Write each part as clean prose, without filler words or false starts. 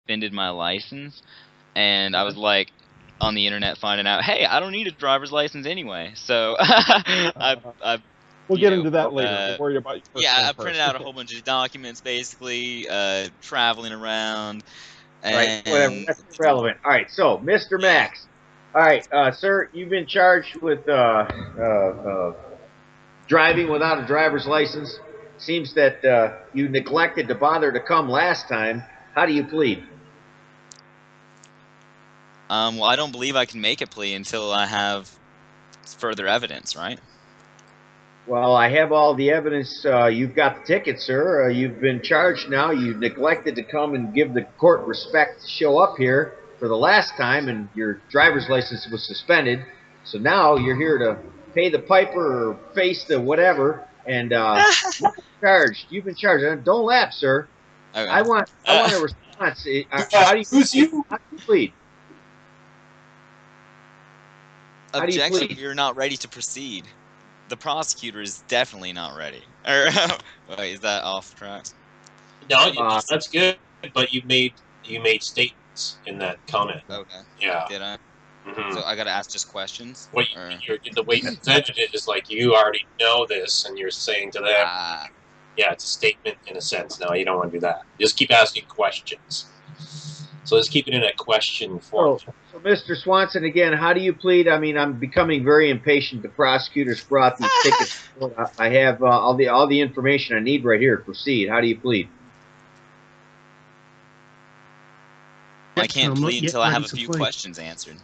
suspended my license, and I was like on the internet finding out, hey, I don't need a driver's license anyway. So we'll get into that later. We'll worry about your yeah, I printed out a whole bunch of documents, basically, traveling around. Right, whatever. That's irrelevant. All right, so Mr. Max. All right, sir, you've been charged with driving without a driver's license. Seems that you neglected to bother to come last time. How do you plead? Well, I don't believe I can make a plea until I have further evidence, right? Well, I have all the evidence. You've got the ticket, sir. You've been charged now. You neglected to come and give the court respect to show up here for the last time, and your driver's license was suspended. So now you're here to pay the piper or face the whatever, and you've been charged. You've been charged. Don't laugh, sir. Okay. I want a response. How do you plead? Objection, you're not ready to proceed. The prosecutor is definitely not ready. Wait, is that off track? No, that's good. But you made statements in that comment. Okay. Yeah. Did I? So I gotta ask just questions. What the way you presented it is like you already know this, and you're saying to them, yeah, it's a statement in a sense. No, you don't want to do that. Just keep asking questions. So let's keep it in a question form. So, Mr. Swanson, again, how do you plead? I mean, I'm becoming very impatient. The prosecutors brought these tickets. I have all the information I need right here. Proceed. How do you plead? I can't plead until I have a few questions answered.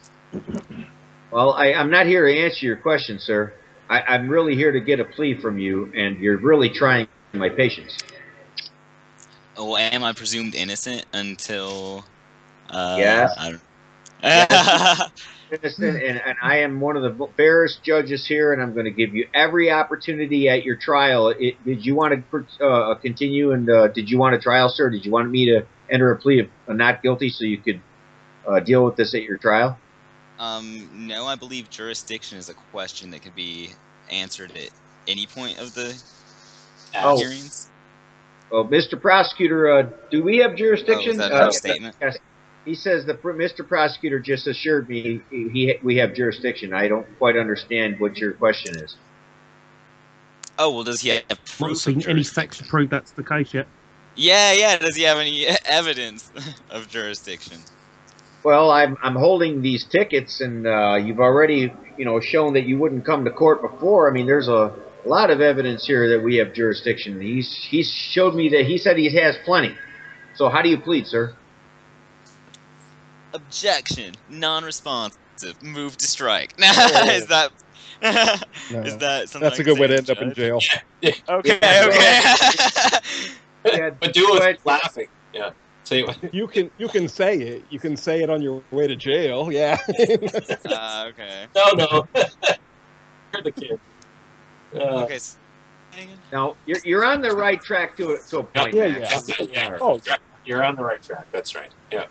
Well, I'm not here to answer your question, sir. I'm really here to get a plea from you, and you're really trying my patience. Oh, am I presumed innocent until... yes. I don't... Innocent, and I am one of the fairest judges here, and I'm going to give you every opportunity at your trial. Did you want to continue, and did you want a trial, sir? Did you want me to enter a plea of not guilty so you could deal with this at your trial? No, I believe jurisdiction is a question that could be answered at any point of the hearings. Well, Mr. Prosecutor, do we have jurisdiction? Is that a statement? Yes. He says that Mr. Prosecutor just assured me we have jurisdiction. I don't quite understand what your question is. Oh, well, does he have proof? Not seen any facts to prove that's the case yet. Yeah. Does he have any evidence of jurisdiction? Well, I'm holding these tickets, and you've already shown that you wouldn't come to court before. I mean, there's a lot of evidence here that we have jurisdiction. He's showed me that he said he has plenty. So how do you plead, sir? Objection. Non-responsive. Move to strike. Is that... No. Is that something That's a good way to end up in jail. Okay. But do it laughing. Yeah. Say what? You can say it. You can say it on your way to jail. Yeah. Okay. No. You're the kid. Okay. Now you're on the right track to a point. Yeah. Oh, you're on the right track. That's right. Yeah.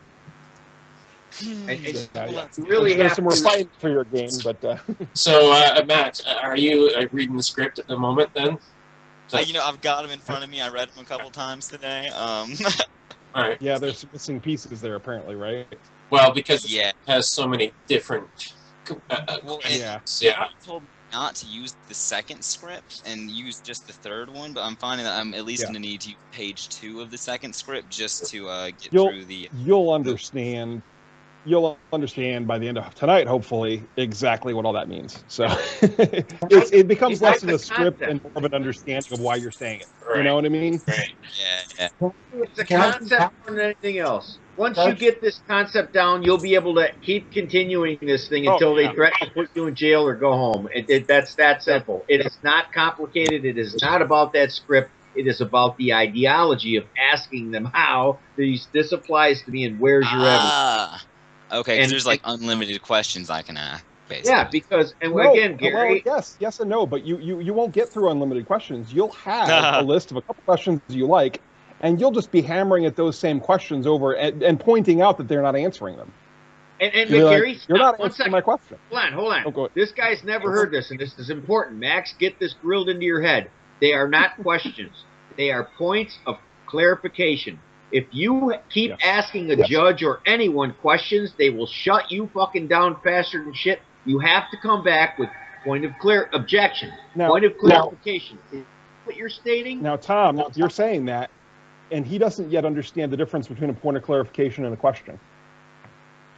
Really have some fighting for your game, but So, Max, are you reading the script at the moment? Then, I've got them in front of me. I read them a couple times today. All right. Yeah, there's missing pieces there apparently, right? Well, because it has so many different. Yeah. Told me not to use the second script and use just the third one, but I'm finding that I'm at least going to need to use page 2 of the second script just to get through the. You'll understand. You'll understand by the end of tonight, hopefully, exactly what all that means. So it becomes less of a script and more of an understanding of why you're saying it. Right. You know what I mean? Right. Yeah. It's a concept more than anything else. Once you get this concept down, you'll be able to keep continuing this thing until they threaten to put you in jail or go home. That's that simple. It is not complicated. It is not about that script. It is about the ideology of asking them how this applies to me and where's your evidence. Okay, because there's like unlimited questions I can ask. Basically. Yeah, because again, Gary. Well, yes and no, but you won't get through unlimited questions. You'll have a list of a couple questions you like, and you'll just be hammering at those same questions over and pointing out that they're not answering them. And Gary, like, you're not answering my question. Hold on. This guy's never heard this, and this is important. Max, get this drilled into your head. They are not questions. They are points of clarification. If you keep asking a judge or anyone questions, they will shut you fucking down faster than shit. You have to come back with point of objection, point of clarification. Is what you're stating? Now, Tom, you're saying that, and he doesn't yet understand the difference between a point of clarification and a question.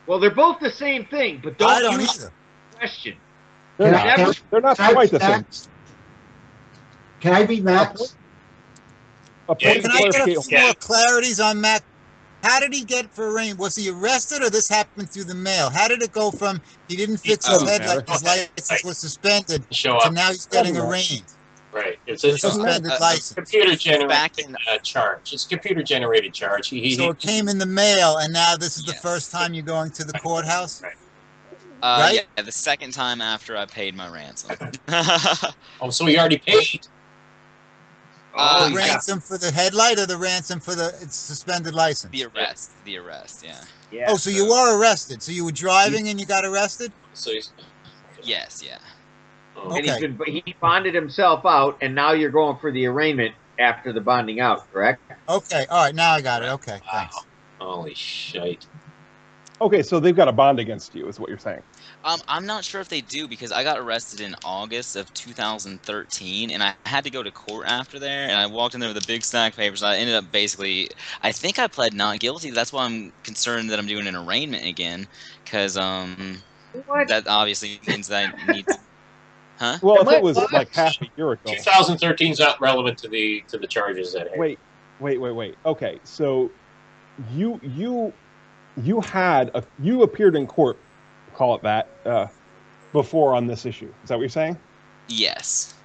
Well, they're both the same thing, but don't use the question. They're not quite the same. Can I be Max? Can I get a few more clarities on Max? How did he get for arraignment? Was he arrested or this happened through the mail? How did it go from he didn't fix his headlight, his license was suspended, to now he's getting arraigned? Right. It's a suspended license. Computer-generated charge. It's a computer-generated charge. So it came in the mail, and now this is the first time you're going to the courthouse? Right. Right? Yeah, the second time after I paid my ransom. Oh, so he already paid? The ransom for the headlight or the ransom for the suspended license? The arrest, yeah. Oh, so you were arrested. So you were driving and you got arrested? So he's... Yes, yeah. Oh. And he bonded himself out, and now you're going for the arraignment after the bonding out, correct? Okay, all right, now I got it. Okay, thanks. Holy shite. Okay, so they've got a bond against you, is what you're saying. I'm not sure if they do, because I got arrested in August of 2013, and I had to go to court after there, and I walked in there with a big stack of papers. I ended up basically, I think I pled not guilty. That's why I'm concerned that I'm doing an arraignment again, because that obviously means that I need to... Huh? Well, if it was like half a year ago. 2013 is not relevant to the charges at hand. Wait. Okay, so you appeared in court, call it that, before on this issue. Is that what you're saying? Yes.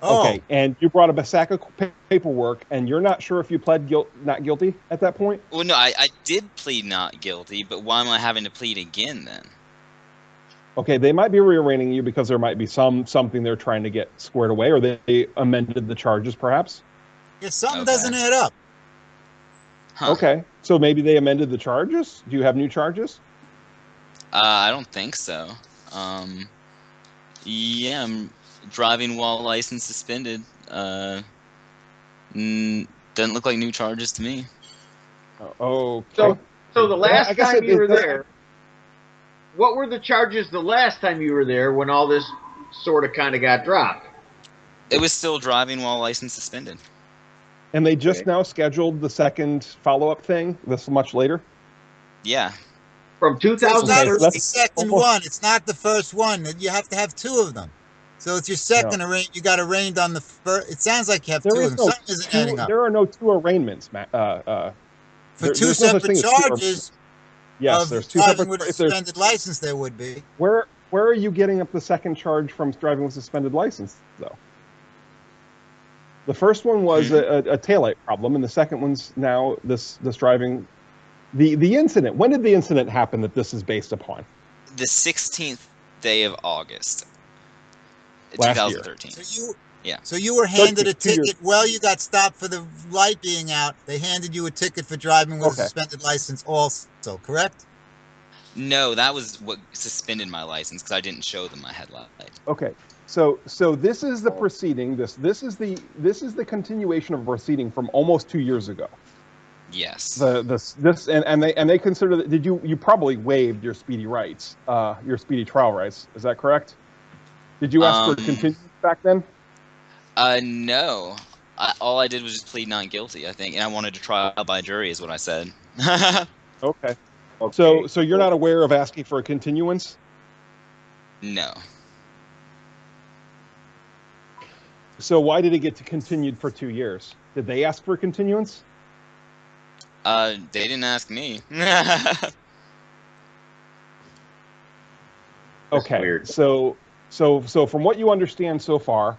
Okay, and you brought up a sack of paperwork, and you're not sure if you pled not guilty at that point? Well, no, I did plead not guilty, but why am I having to plead again then? Okay, they might be rearranging you because there might be something they're trying to get squared away, or they amended the charges, perhaps? Yeah, something doesn't add up. Huh. Okay, so maybe they amended the charges? Do you have new charges? I don't think so. Yeah, I'm driving while license suspended. Doesn't look like new charges to me. Okay. So the last time you were there, what were the charges the last time you were there when all this sort of kind of got dropped? It was still driving while license suspended. And they just now scheduled the second follow-up thing this much later? Yeah. From 2013? It's the second one. It's not the first one. You have to have two of them. So it's your second arraignment. You got arraigned on the first. It sounds like you have two of them. Something isn't adding up. There are no two arraignments, Matt. For two separate charges. Yes, there's two driving separate. with a suspended license, there would be. Where are you getting up the second charge from driving with suspended license, though? The first one was a taillight problem, and the second one's now this driving. The incident. When did the incident happen that this is based upon? The 16th day of August, Last 2013. Year. So you were handed a ticket. Well, you got stopped for the light being out. They handed you a ticket for driving with a suspended license also, correct? No, that was what suspended my license because I didn't show them my headlight. Okay. So this is the proceeding. This is the continuation of a proceeding from almost 2 years ago. Yes. And they consider that. Did you probably waived your speedy rights, your speedy trial rights? Is that correct? Did you ask for continuance back then? No. All I did was just plead not guilty, I think, and I wanted to trial by jury, is what I said. Okay. So you're not aware of asking for a continuance? No. So why did it get continued for 2 years? Did they ask for a continuance? They didn't ask me. Okay. Weird. So from what you understand so far,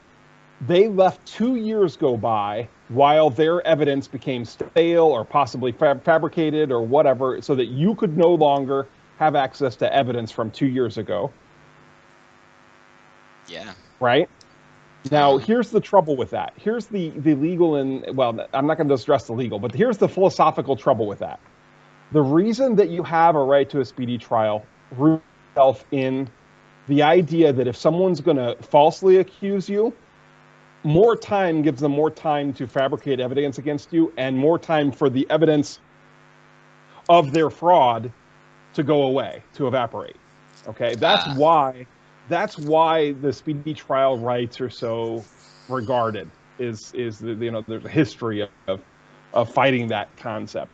they left 2 years go by while their evidence became stale or possibly fabricated or whatever, so that you could no longer have access to evidence from 2 years ago. Yeah. Right? Now, here's the trouble with that. Here's the legal and, well, I'm not going to stress the legal, but here's the philosophical trouble with that. The reason that you have a right to a speedy trial roots itself in the idea that if someone's going to falsely accuse you, more time gives them more time to fabricate evidence against you, and more time for the evidence of their fraud to go away, to evaporate. Okay, that's why the speedy trial rights are so regarded. Is there's a history of fighting that concept.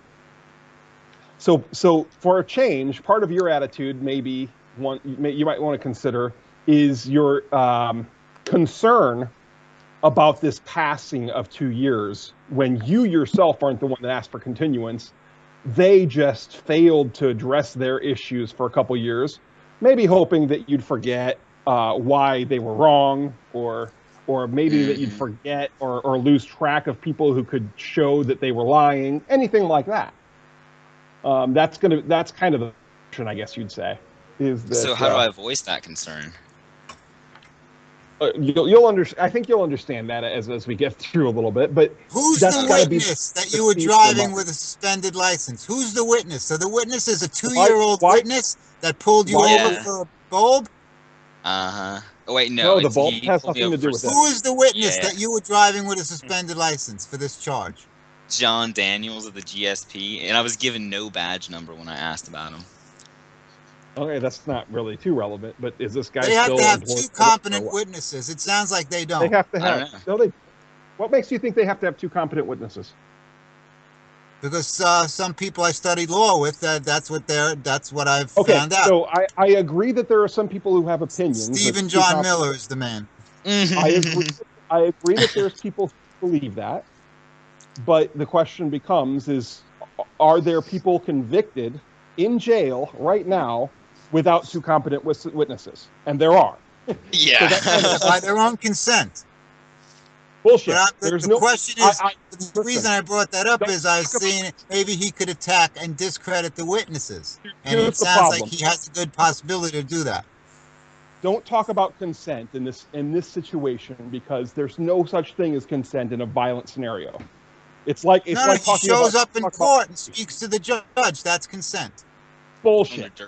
So for a change, part of your attitude maybe you might want to consider is your concern about this passing of 2 years when you yourself aren't the one that asked for continuance. They just failed to address their issues for a couple years, maybe hoping that you'd forget why they were wrong, or maybe that you'd forget or lose track of people who could show that they were lying, anything like that. That's kind of the option, I guess you'd say. So how do I voice that concern? I think you'll understand that as we get through a little bit. But who's the witness that you were driving with a suspended license? Who's the witness? So the witness is a 2-year-old witness that pulled you over for a bulb? Oh, wait, no. The bulb has nothing to do with it. Who is the witness that you were driving with a suspended license for this charge? John Daniels of the GSP, and I was given no badge number when I asked about him. Okay, that's not really too relevant, but is this guy They have still to have employed 2 competent witnesses. It sounds like they don't. They have to have. No, what makes you think they have to have 2 competent witnesses? Because some people I studied law with, that's what I've found out. So I agree that there are some people who have opinions. Stephen John Miller is the man. I agree that there's people who believe that, but the question becomes are there people convicted in jail right now without 2 competent witnesses? And there are. Yeah. So by their own consent. Bullshit. The question is, the reason I brought that up is I was seeing maybe he could attack and discredit the witnesses. And it sounds like he has a good possibility to do that. Don't talk about consent in this situation, because there's no such thing as consent in a violent scenario. It's like he shows up in court and speaks to the judge. That's consent. Bullshit.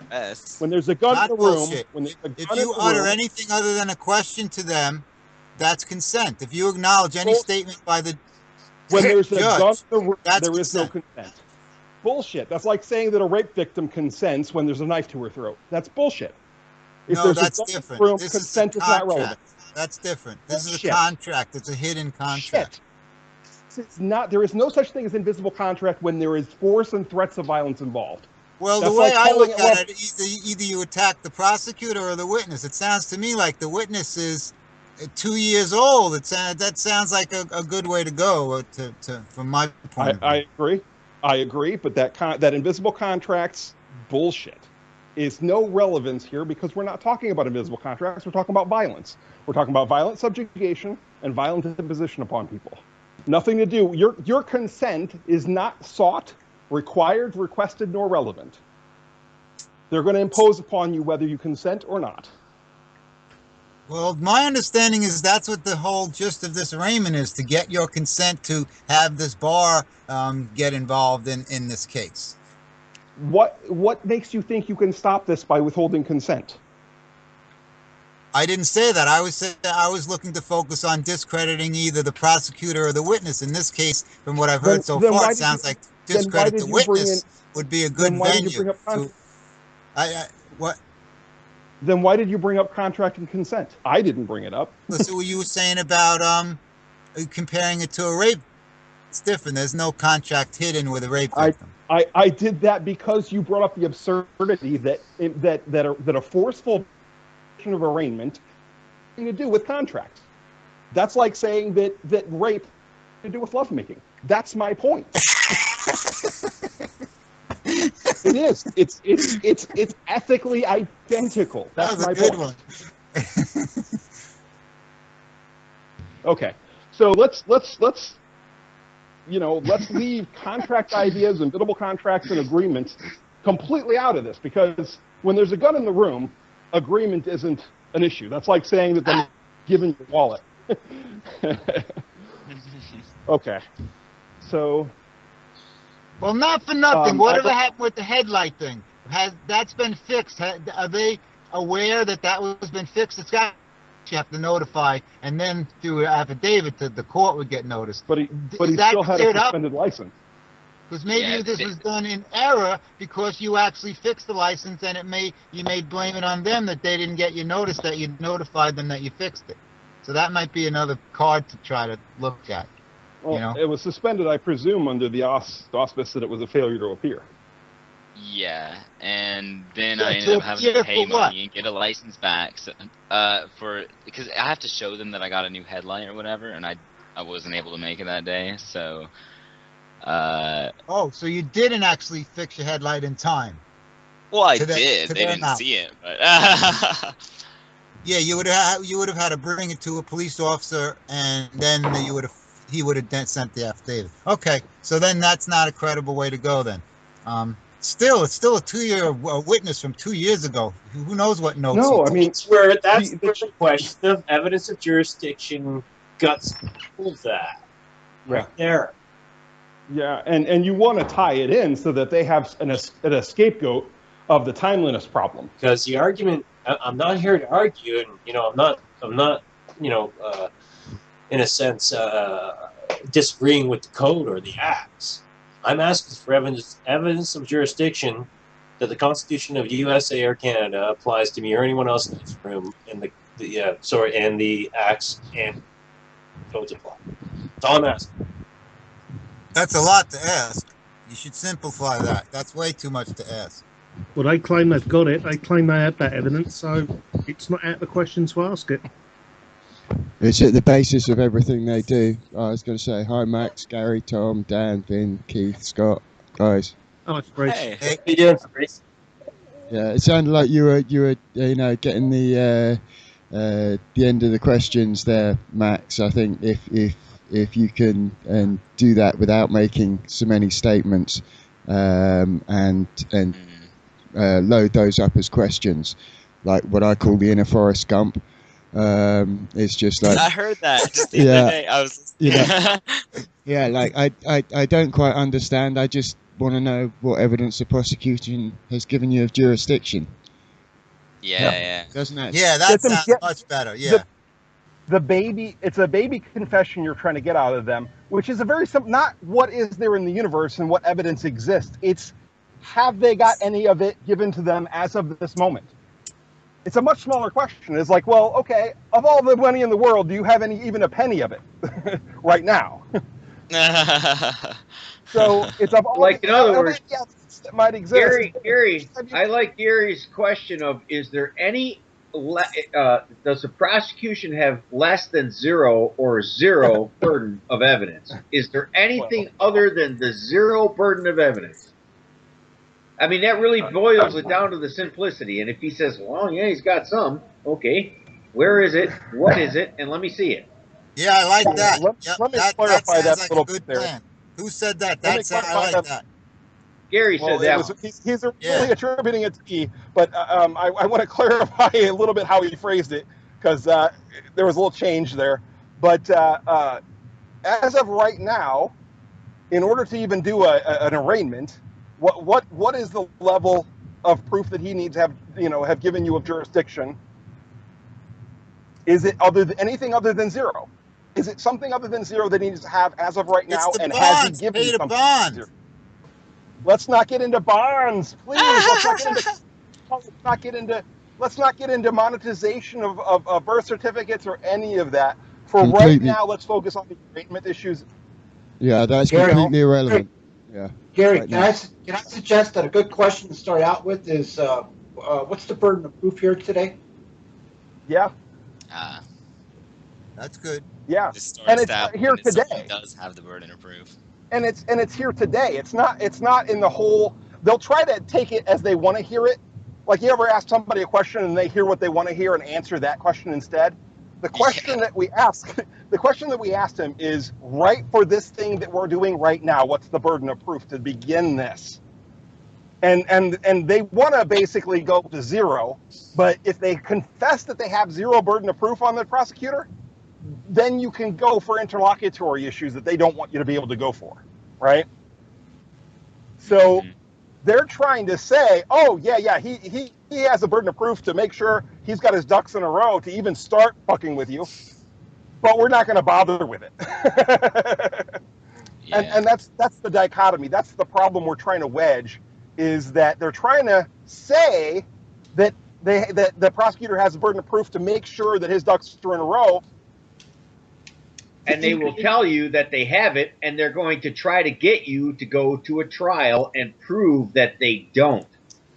When there's a gun in the room, if you utter anything other than a question to them, that's consent. If you acknowledge any statement by the when there's a gun in the room, there is no consent. Bullshit. That's like saying that a rape victim consents when there's a knife to her throat. That's bullshit. No, that's different. Consent is not relevant. That's different. This is a contract. It's a hidden contract. It's not. There is no such thing as invisible contract when there is force and threats of violence involved. Well, the way I look at it, either you attack the prosecutor or the witness. It sounds to me like the witness is 2 years old. That sounds like a good way to go from my point of view. I agree, but that invisible contract's bullshit is no relevance here, because we're not talking about invisible contracts. We're talking about violence. We're talking about violent subjugation and violent imposition upon people. Nothing to do. Your consent is not sought, required, requested, nor relevant. They're going to impose upon you whether you consent or not. Well, my understanding is that's what the whole gist of this arraignment is, to get your consent to have this bar get involved in this case. What makes you think you can stop this by withholding consent? I didn't say that. I was looking to focus on discrediting either the prosecutor or the witness. In this case, from what I've heard so far, it sounds like discredit the witness would be a good venue. What? Then why did you bring up contract and consent? I didn't bring it up. So what you were saying about comparing it to a rape, it's different. There's no contract hidden with a rape victim. I did that because you brought up the absurdity that a forceful of arraignment has to do with contracts. That's like saying that rape has to do with lovemaking. That's my point. It is. It's ethically identical. That's my point. One. Okay, so let's leave contract ideas and biddable contracts and agreements completely out of this, because when there's a gun in the room, agreement isn't an issue. That's like saying that they're giving your wallet. Okay, so. Well, not for nothing. Whatever happened with the headlight thing? That's been fixed? Are they aware that has been fixed? It's got you have to notify, and then through an affidavit the court would get noticed. But he still had a suspended license. Because maybe this was done in error because you actually fixed the license, and you may blame it on them that they didn't get you notice that you notified them that you fixed it. So that might be another card to try to look at. Well, it was suspended, I presume, under the auspice that it was a failure to appear. Yeah, and then I ended up having to pay money and get a license back. So, because I have to show them that I got a new headlight or whatever, and I wasn't able to make it that day. So. So you didn't actually fix your headlight in time? Well, I did. They didn't see it, but. Yeah, you would have had to bring it to a police officer, and then he would have sent the affidavit. Okay, so then that's not a credible way to go. Then, it's still a 2-year witness from 2 years ago. Who knows what notes? No, I mean that's where the question of evidence of jurisdiction guts pulls that right there. Yeah, and you want to tie it in so that they have a scapegoat of the timeliness problem. Because the argument, I'm not here to argue, and I'm not, in a sense, disagreeing with the code or the acts. I'm asking for evidence of jurisdiction that the Constitution of USA or Canada applies to me or anyone else in this room, and the acts and codes apply. That's all I'm asking. That's a lot to ask. You should simplify that. That's way too much to ask. Well, they claim they've got it. They claim they have that evidence, so it's not out of the question to ask it. It's at the basis of everything they do. I was going to say, hi, Max, Gary, Tom, Dan, Vin, Keith, Scott, guys. Oh, it's great. Hey. How you doing, Fabrice? Yeah, it sounded like you were getting the end of the questions there, Max. I think if you can do that without making so many statements and load those up as questions, like what I call the inner Forrest Gump. It's just like I heard that just the other day. I was like I don't quite understand. I just want to know what evidence the prosecution has given you of jurisdiction. Yeah. Doesn't that? Yeah, that sounds much better. Yeah. It's a baby confession you're trying to get out of them, which is a very simple, not what is there in the universe and what evidence exists. It's have they got any of it given to them as of this moment? It's a much smaller question. It's like, well, okay, of all the money in the world, do you have even a penny of it right now? So it's of all, like in other words, that might exist. Gary, I like Gary's question of: is there any? Does the prosecution have less than zero or zero burden of evidence? Is there anything other than the zero burden of evidence? I mean, that really boils it down to the simplicity. And if he says, well, yeah, he's got some, okay, where is it? What is it? And let me see it. Yeah, I like that. Let me clarify that like a little good bit plan. Who said that? I like that. Gary said that. He's really attributing it to me, but I want to clarify a little bit how he phrased it, because there was a little change there. But as of right now, in order to even do an arraignment, what is the level of proof that he needs to have given you of jurisdiction? Is it anything other than zero? Is it something other than zero that he needs to have as of right now? And has he given you something? Let's not get into bonds, please. Let's not get into monetization of birth certificates or any of that. For right now, let's focus on the arraignment issues. Yeah, that's completely irrelevant. Yeah. Gary, can I suggest that a good question to start out with is, what's the burden of proof here today? Yeah. That's good. Yeah, and it's here today. Does have the burden of proof. And it's here today. It's not in the whole. They'll try to take it as they want to hear it. Like, you ever ask somebody a question and they hear what they want to hear and answer that question instead? The question that we asked him is, right for this thing that we're doing right now, what's the burden of proof to begin this? And they want to basically go to zero, but if they confess that they have zero burden of proof on the prosecutor, then you can go for interlocutory issues that they don't want you to be able to go for, right? So they're trying to say, oh, yeah, he has a burden of proof to make sure he's got his ducks in a row to even start fucking with you, but we're not going to bother with it. And that's the dichotomy. That's the problem we're trying to wedge, is that they're trying to say that that the prosecutor has a burden of proof to make sure that his ducks are in a row. And they will tell you that they have it, and they're going to try to get you to go to a trial and prove that they don't.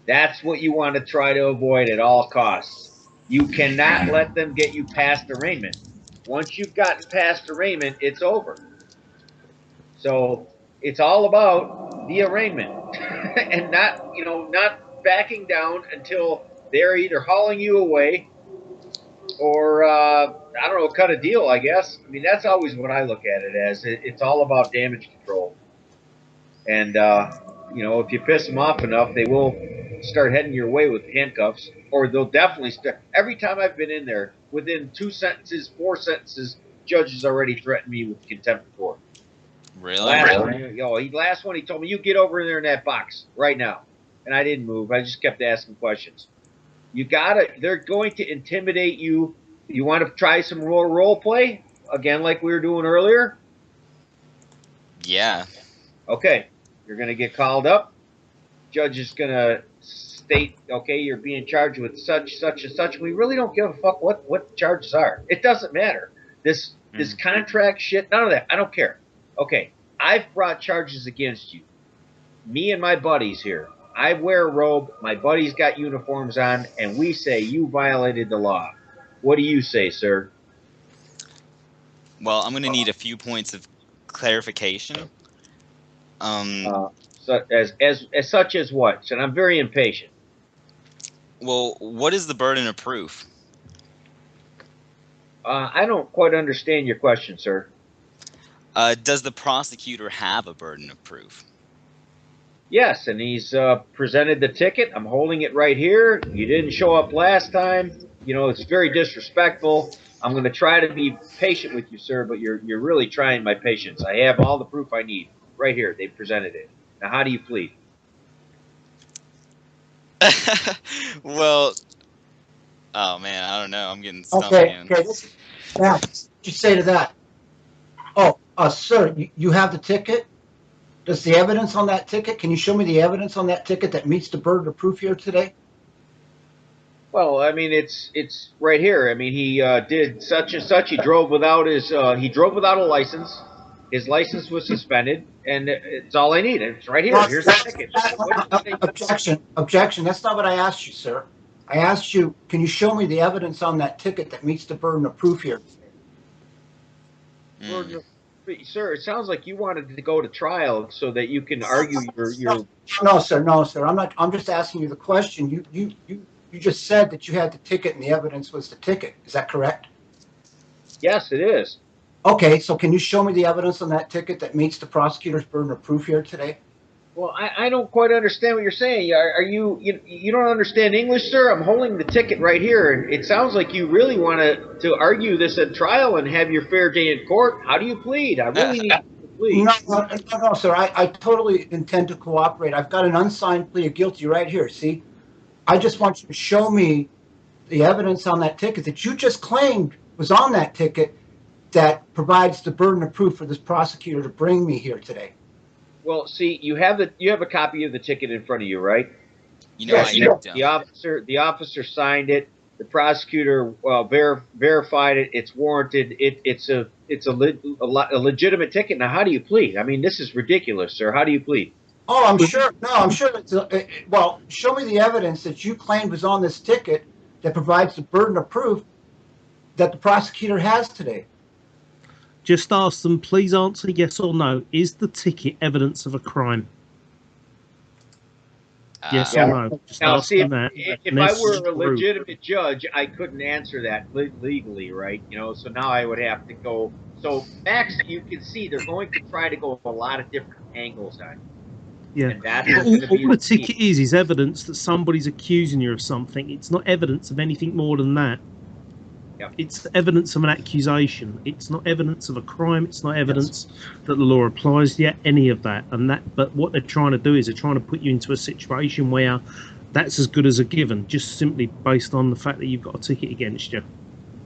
That's what you want to try to avoid at all costs. You cannot let them get you past arraignment. Once you've gotten past arraignment, it's over. So it's all about the arraignment and not, not backing down until they're either hauling you away or, I don't know, cut a deal, I guess. I mean, that's always what I look at it as. It's all about damage control. And, if you piss them off enough, they will start heading your way with handcuffs, or they'll definitely start. Every time I've been in there, within 2 sentences, 4 sentences, judges already threatened me with contempt of court. Really? Last one, he told me, you get over in there in that box right now. And I didn't move. I just kept asking questions. They're going to intimidate you. You want to try some role play? Again, like we were doing earlier? Yeah. Okay. You're going to get called up. Judge is going to state, okay, you're being charged with such, such, and such. We really don't give a fuck what the charges are. It doesn't matter. This contract shit, none of that. I don't care. Okay. I've brought charges against you. Me and my buddies here. I wear a robe, my buddies got uniforms on, and we say you violated the law. What do you say, sir? Well, I'm going to need a few points of clarification. Such as what? And I'm very impatient. Well, what is the burden of proof? I don't quite understand your question, sir. Does the prosecutor have a burden of proof? Yes, and he's presented the ticket. I'm holding it right here. You didn't show up last time. It's very disrespectful. I'm going to try to be patient with you, sir, but you're really trying my patience. I have all the proof I need right here. They presented it. Now, how do you plead? Well, oh, man, I don't know. I'm getting stumped again. Okay. Now, what you say to that? Oh, sir, you have the ticket? Does the evidence on that ticket, can you show me the evidence on that ticket that meets the burden of proof here today? Well, I mean, it's right here. I mean, he did such and such. He drove without a license. His license was suspended, and it's all I need. It's right here. Here's the ticket. Objection. That's not what I asked you, sir. I asked you, can you show me the evidence on that ticket that meets the burden of proof here? Sir, it sounds like you wanted to go to trial so that you can argue your. No, sir. I'm not. I'm just asking you the question. You just said that you had the ticket and the evidence was the ticket. Is that correct? Yes, it is. Okay, so can you show me the evidence on that ticket that meets the prosecutor's burden of proof here today? Well, I don't quite understand what you're saying. Are you don't understand English, sir? I'm holding the ticket right here, and it sounds like you really want to argue this at trial and have your fair day in court. How do you plead? I really need to plead. No, sir. I totally intend to cooperate. I've got an unsigned plea of guilty right here. See, I just want you to show me the evidence on that ticket that you just claimed was on that ticket that provides the burden of proof for this prosecutor to bring me here today. Well, see, you have a copy of the ticket in front of you, right? Yes, the officer signed it. The prosecutor verified it. It's warranted. It's a legitimate ticket. Now, how do you plead? I mean, this is ridiculous, sir. How do you plead? Oh, I'm sure. No, I'm sure. Well, show me the evidence that you claimed was on this ticket that provides the burden of proof that the prosecutor has today. Just ask them, please answer yes or no. Is the ticket evidence of a crime? Yes or no? Just now, ask them that. If I were a legitimate judge, I couldn't answer that legally, right? So now I would have to go. So, Max, you can see they're going to try to go a lot of different angles on you. Yeah. And that's all the ticket is evidence that somebody's accusing you of something. It's not evidence of anything more than that. Yep. It's evidence of an accusation. It's not evidence of a crime. It's not evidence that the law applies yet, any of that. But what they're trying to do is they're trying to put you into a situation where that's as good as a given, just simply based on the fact that you've got a ticket against you.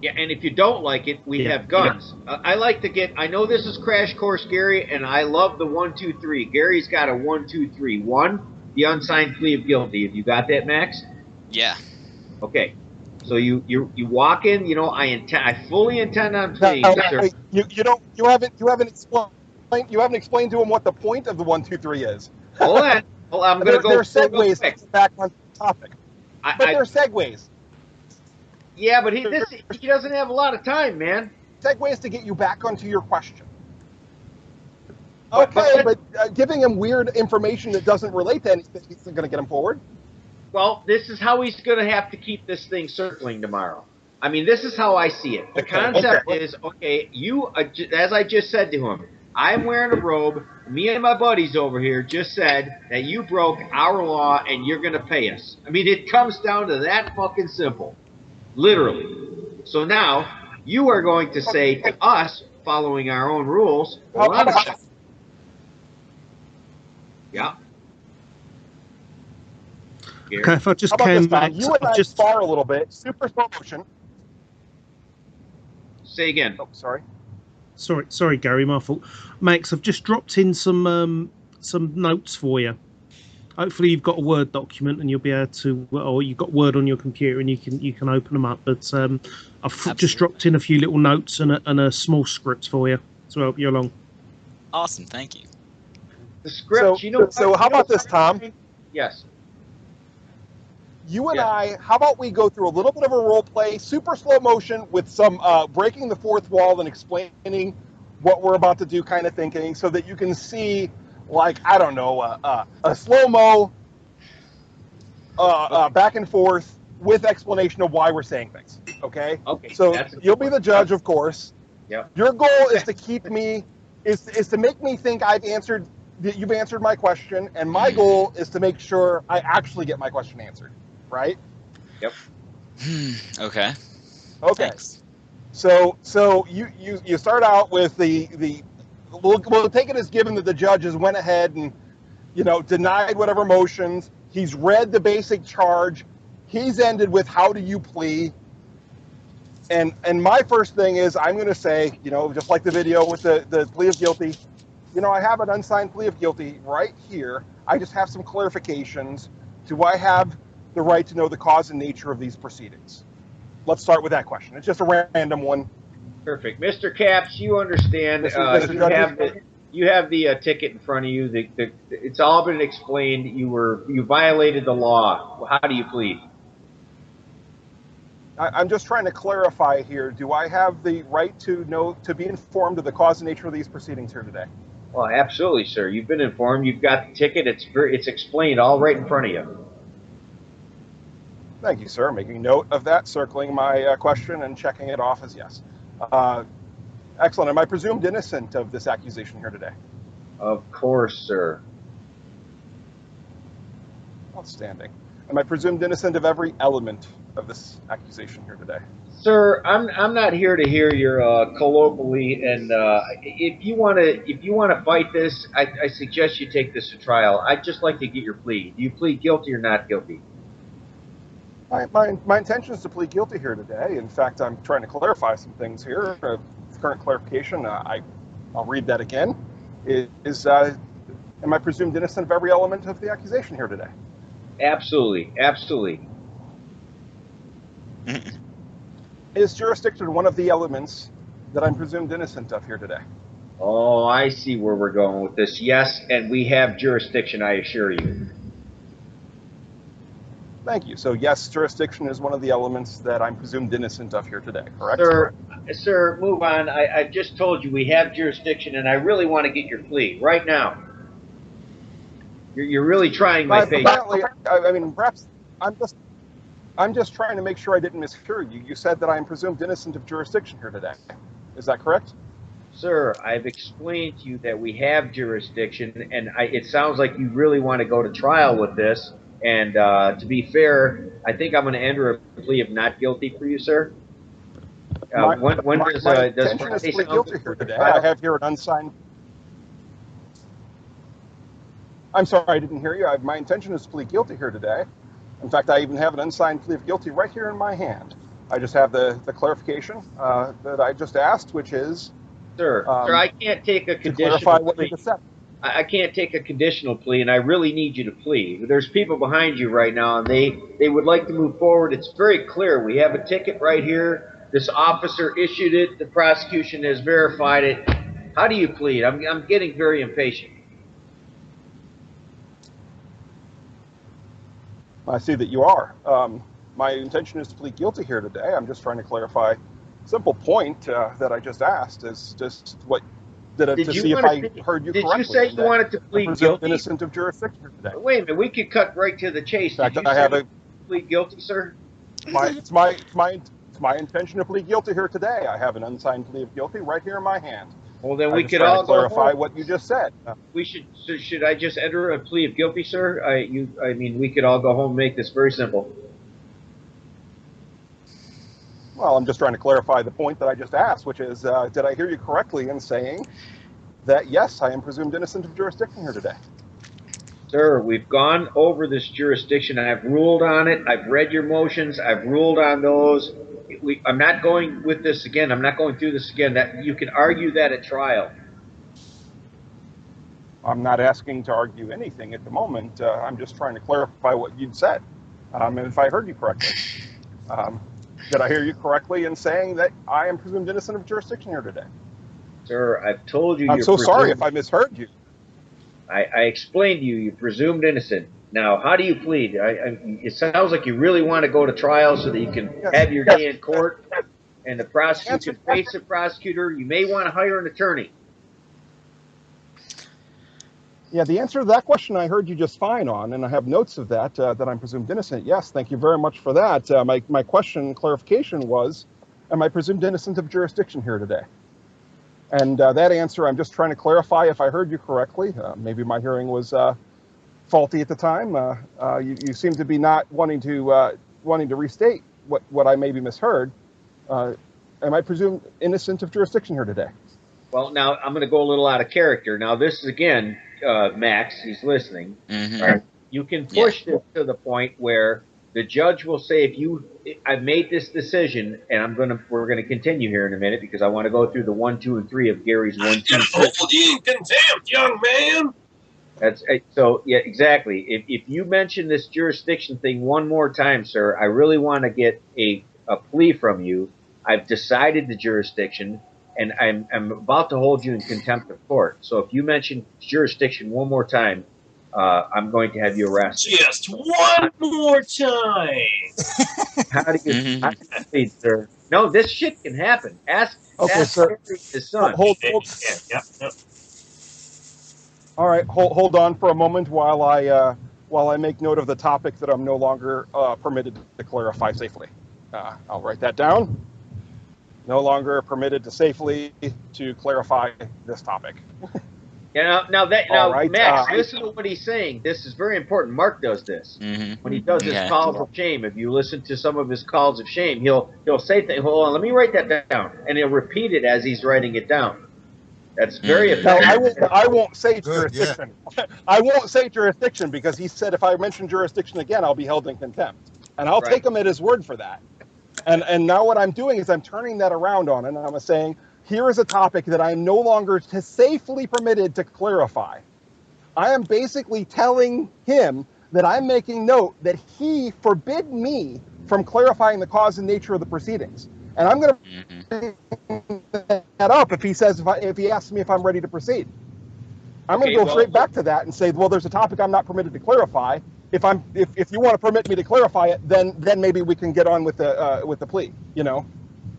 Yeah, and if you don't like it, we have guns. I like to get. I know this is Crash Course Gary, and I love the 1, 2, 3. Gary's got a 1, 2, 3. 1, the unsigned plea of guilty. Have you got that, Max? Yeah. Okay. So you walk in. You know, I fully intend on pleading. No, you haven't explained to him what the point of the 1, 2, 3 is. Hold on. Well, I'm going to go. There are segues to get back on the topic. But there are segues. Yeah, but he doesn't have a lot of time, man. Segues to get you back onto your question. Okay, but giving him weird information that doesn't relate to anything isn't going to get him forward. Well, this is how he's going to have to keep this thing circling tomorrow. I mean, this is how I see it. The concept is, okay, you, as I just said to him, I'm wearing a robe. Me and my buddies over here just said that you broke our law and you're going to pay us. I mean, it comes down to that fucking simple. Literally. So now, you are going to say to us, following our own rules, hold on a second. Yeah. Okay, if I just came back, you and I just spar a little bit. Super slow motion. Say again. Oh, sorry. Sorry, Gary, my fault. Max, I've just dropped in some notes for you. Hopefully, you've got a Word document and you'll be able to, or you've got Word on your computer and you can open them up. But I've just dropped in a few little notes and a small script for you to help you along. Awesome, thank you. The script, so how about this, Tom? Yes. You and I, how about we go through a little bit of a role play, super slow motion with some breaking the fourth wall and explaining what we're about to do kind of thinking so that you can see, like, I don't know, a slow-mo back and forth with explanation of why we're saying things, okay? Okay. So you'll be the judge, of course. Yep. Your goal is to keep me, is to make me think that you've answered my question, and my goal is to make sure I actually get my question answered. Right? Yep. Okay. Thanks. So you start out with we'll take it as given that the judge has went ahead and denied whatever motions. He's read the basic charge. He's ended with how do you plea? And my first thing is I'm going to say, just like the video with the plea of guilty, I have an unsigned plea of guilty right here. I just have some clarifications. Do I have the right to know the cause and nature of these proceedings? Let's start with that question. It's just a random one. Perfect. Mr. Capps, you understand. You have the ticket in front of you. It's all been explained. You violated the law. How do you plead? I'm just trying to clarify here. Do I have the right to be informed of the cause and nature of these proceedings here today? Well, absolutely, sir. You've been informed. You've got the ticket. It's explained all right in front of you. Thank you, sir. Making note of that, circling my question and checking it off as yes. Excellent. Am I presumed innocent of this accusation here today? Of course, sir. Outstanding. Am I presumed innocent of every element of this accusation here today? Sir, I'm not here to hear your colloquially, and if you want to fight this, I suggest you take this to trial. I'd just like to get your plea. Do you plead guilty or not guilty? My intention is to plead guilty here today. In fact, I'm trying to clarify some things here. Current clarification, I'll read that again. Am I presumed innocent of every element of the accusation here today? Absolutely. Absolutely. Is jurisdiction one of the elements that I'm presumed innocent of here today? Oh, I see where we're going with this. Yes, and we have jurisdiction, I assure you. Thank you. So yes, jurisdiction is one of the elements that I'm presumed innocent of here today, correct? Sir, move on. I just told you we have jurisdiction, and I really want to get your plea right now. You're really trying my patience. I mean, perhaps I'm just trying to make sure I didn't mishear you. You said that I am presumed innocent of jurisdiction here today. Is that correct? Sir, I've explained to you that we have jurisdiction, and it sounds like you really want to go to trial with this. And to be fair, I think I'm going to enter a plea of not guilty for you, sir. When does Friday plead guilty here today? I have here an unsigned. I'm sorry, I didn't hear you. My intention is to plead guilty here today. In fact, I even have an unsigned plea of guilty right here in my hand. I just have the clarification that I just asked, which is... Sir, I can't take a conditional clarify what plea. you just said. I can't take a conditional plea, and I really need you to plea. There's people behind you right now, and they would like to move forward. It's very clear. We have a ticket right here. This officer issued it. The prosecution has verified it. How do you plead? I'm getting very impatient. I see that you are. My intention is to plead guilty here today. I'm just trying to clarify a simple point that I just asked. Is just what to see if I heard you correctly. Did you say you wanted to plead guilty? Innocent of jurisdiction today. Wait a minute. We could cut right to the chase. In fact, I have a plead guilty, sir. It's my intention to plead guilty here today. I have an unsigned plea of guilty right here in my hand. Well, then we could all clarify what you just said. We should. So should I just enter a plea of guilty, sir? I mean, we could all go home and make this very simple. Well, I'm just trying to clarify the point that I just asked, which is, did I hear you correctly in saying that, yes, I am presumed innocent of jurisdiction here today? Sir, we've gone over this jurisdiction. I've ruled on it. I've read your motions. I've ruled on those. I'm not going with this again. I'm not going through this again. That you can argue that at trial. I'm not asking to argue anything at the moment. I'm just trying to clarify what you'd said. And if I heard you correctly. Did I hear you correctly in saying that I am presumed innocent of jurisdiction here today? Sir, I've told you. I'm so sorry if I misheard you. I explained to you, you're presumed innocent. Now, how do you plead? It sounds like you really want to go to trial so that you can have your day in court, and the prosecutor can face the prosecutor. You may want to hire an attorney. Yeah, the answer to that question I heard you just fine on, and I have notes of that, that I'm presumed innocent. Yes, thank you very much for that. My question, clarification was, am I presumed innocent of jurisdiction here today? And that answer, I'm just trying to clarify if I heard you correctly. Maybe my hearing was faulty at the time. You seem to be not wanting to restate what I maybe misheard. Am I presumed innocent of jurisdiction here today? Well, now I'm going to go a little out of character. Now, this is again, Max, he's listening. Right? You can push this to the point where the judge will say, I've made this decision, and we're gonna continue here in a minute because I want to go through the 1, 2, and 3 of Gary's 1, 2, 3. Hold you in contempt, young man. That's so. Yeah, exactly. If you mention this jurisdiction thing one more time, sir, I really want to get a plea from you. I've decided the jurisdiction, and I'm about to hold you in contempt of court. So if you mention jurisdiction one more time, I'm going to have you arrested. Just one more time. How do you plead, sir? No, this shit can happen. Ask sir. His son. Hold. All right, hold on for a moment while I make note of the topic that I'm no longer permitted to clarify safely. I'll write that down. No longer permitted to safely to clarify this topic. Now, right, Max, listen to what he's saying. This is very important. Mark does this when he does his calls of shame. If you listen to some of his calls of shame, he'll say things. Hold on, let me write that down, and he'll repeat it as he's writing it down. That's very effective. No, I won't say jurisdiction. I won't say jurisdiction because he said if I mention jurisdiction again, I'll be held in contempt, and I'll take him at his word for that. And now what I'm doing is I'm turning that around on it, and I'm saying, here is a topic that I'm no longer safely permitted to clarify. I am basically telling him that I'm making note that he forbid me from clarifying the cause and nature of the proceedings. And I'm going to bring that up if he asks me if I'm ready to proceed. I'm going to go straight back to that and say, well, there's a topic I'm not permitted to clarify. If you want to permit me to clarify it, then maybe we can get on with the plea. You know.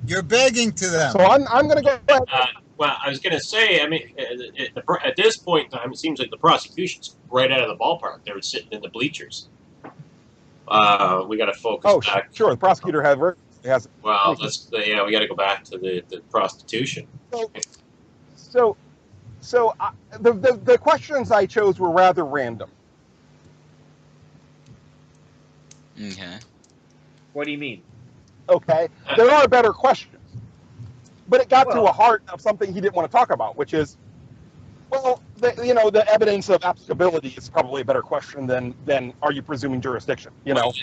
You're begging to them. So I'm going to go ahead. Well, I was going to say, I mean, at this point in time, it seems like the prosecution's right out of the ballpark. They were sitting in the bleachers. We got to focus back. Sure. The prosecutor has. Well, we got to go back to the prostitution. So the questions I chose were rather random. Okay. What do you mean? Okay, there are better questions, but it got to a heart of something he didn't want to talk about, which is, well, the evidence of applicability is probably a better question than are you presuming jurisdiction? Well,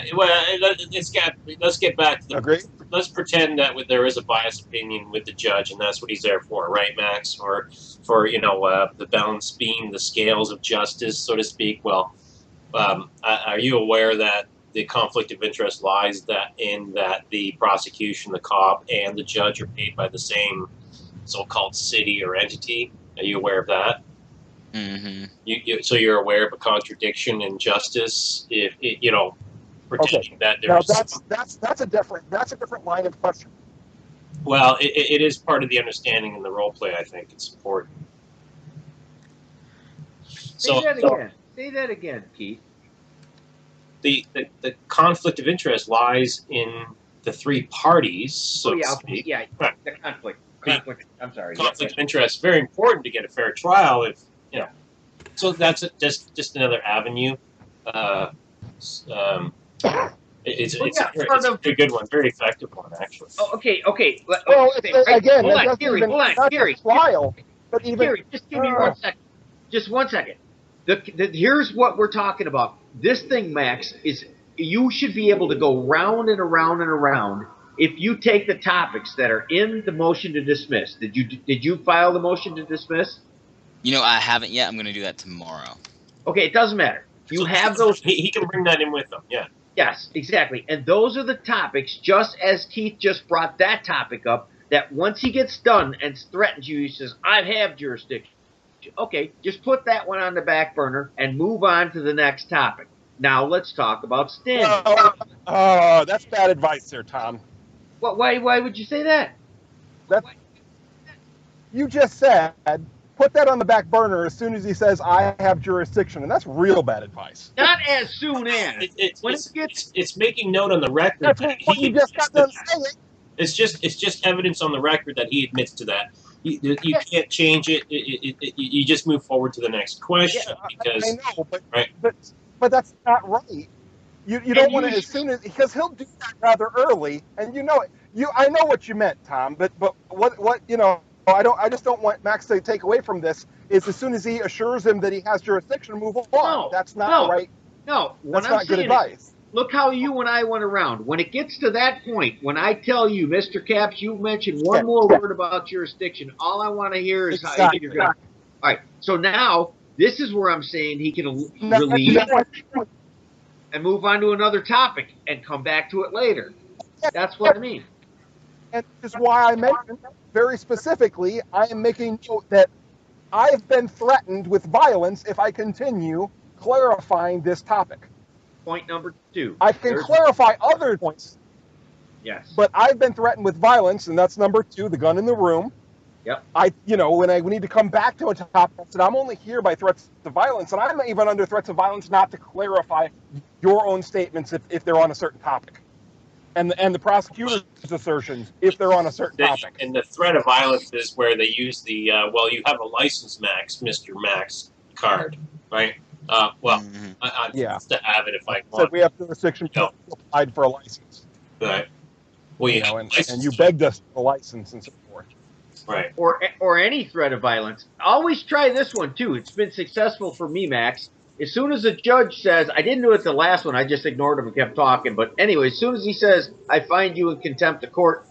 let's get back to the. Agree? Let's pretend that there is a biased opinion with the judge, and that's what he's there for, right, Max? Or for the balance beam, the scales of justice, so to speak. Well, are you aware that the conflict of interest lies in that the prosecution, the cop, and the judge are paid by the same so-called city or entity? Are you aware of that? Mm-hmm. So you're aware of a contradiction in justice, if pretending that there's. Now that's a different line of question. Well, it is part of the understanding in the role play. I think it's important. Say that again, Keith. The conflict of interest lies in the three parties. So to speak. Yeah, the conflict. I'm sorry. Conflict of interest, very important to get a fair trial. So that's just another avenue. It's a very good one, very effective one, actually. Oh, okay. Well, again, hold on, Gary, trial, but even Gary, just give me 1 second. Just 1 second. Here's what we're talking about. This thing, Max, is you should be able to go round and around and around. If you take the topics that are in the motion to dismiss, did you file the motion to dismiss? I haven't yet. I'm going to do that tomorrow. Okay, it doesn't matter. You have those. He can bring that in with him. Yeah. Yes, exactly. And those are the topics, just as Keith just brought that topic up, that once he gets done and threatens you, he says, I have jurisdiction. Okay, just put that one on the back burner and move on to the next topic. Now let's talk about standing. Oh, that's bad advice there, Tom. Why would you say that? You just said, put that on the back burner as soon as he says, I have jurisdiction, and that's real bad advice. Not as soon as. It's making note on the record. That's what you just got done saying. It's just evidence on the record that he admits to that. You can't change it. You just move forward to the next question. Because, I know, right? but that's not right. You don't want to, as soon as, because he'll do that rather early, and you know it. I know what you meant, Tom, but what I just don't want Max to take away from this is as soon as he assures him that he has jurisdiction, move on. No, that's not right. No, that's not good advice. Look how you and I went around. When it gets to that point, when I tell you, Mr. Capps, you mentioned one more word about jurisdiction, all I want to hear is how you're going. All right, so now this is where I'm saying he can relieve and move on to another topic and come back to it later. That's what I mean. And this is why I mentioned very specifically, I am making note that I've been threatened with violence if I continue clarifying this topic. Point number 2. I can clarify other points. Yes. But I've been threatened with violence, and that's number 2, the gun in the room. Yep. When I need to come back to a topic, I said, I'm only here by threats of violence, and I'm even under threats of violence not to clarify your own statements if they're on a certain topic. And the prosecutor's assertions if they're on a certain topic. And the threat of violence is where they use the, you have a license, Max, Mr. Max card, right? I to have it if I want. So we have jurisdiction applied for a license. Right. Well, and you begged us for a license and so forth. Right. Or any threat of violence. Always try this one, too. It's been successful for me, Max. As soon as a judge says, I didn't do it the last one, I just ignored him and kept talking. But anyway, as soon as he says, I find you in contempt of court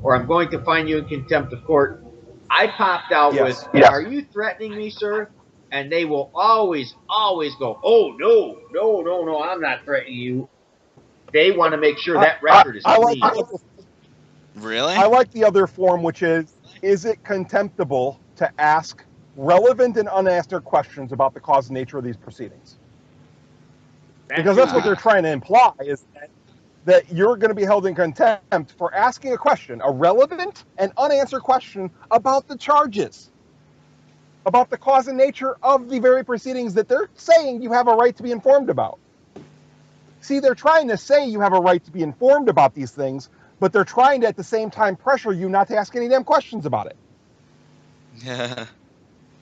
or I'm going to find you in contempt of court, I popped out with, are you threatening me, sir? And they will always go, oh, no, I'm not threatening you. They want to make sure that record is clean. Really? I like the other form, which is it contemptible to ask relevant and unanswered questions about the cause and nature of these proceedings? Because that's what they're trying to imply, is that you're going to be held in contempt for asking a question, a relevant and unanswered question about the charges, about the cause and nature of the very proceedings that they're saying you have a right to be informed about. See, they're trying to say you have a right to be informed about these things, but they're trying to, at the same time, pressure you not to ask any damn questions about it. Yeah.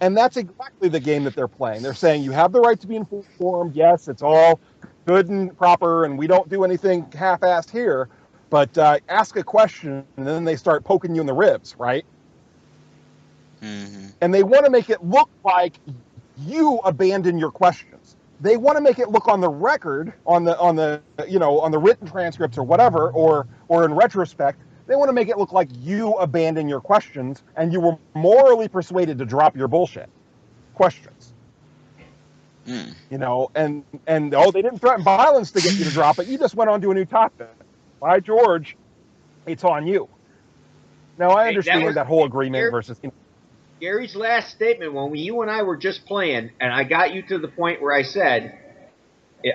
And that's exactly the game that they're playing. They're saying you have the right to be informed. Yes, it's all good and proper, and we don't do anything half-assed here. But ask a question, and then they start poking you in the ribs, right? Mm-hmm. And they want to make it look like you abandon your questions. They want to make it look on the record, on the written transcripts or whatever, or in retrospect, they want to make it look like you abandon your questions and you were morally persuaded to drop your bullshit questions. You know, and they didn't threaten violence to get you to drop it. You just went on to a new topic. By George, it's on you. Now I understand that whole agreement versus. Gary's last statement, when you and I were just playing, and I got you to the point where I said,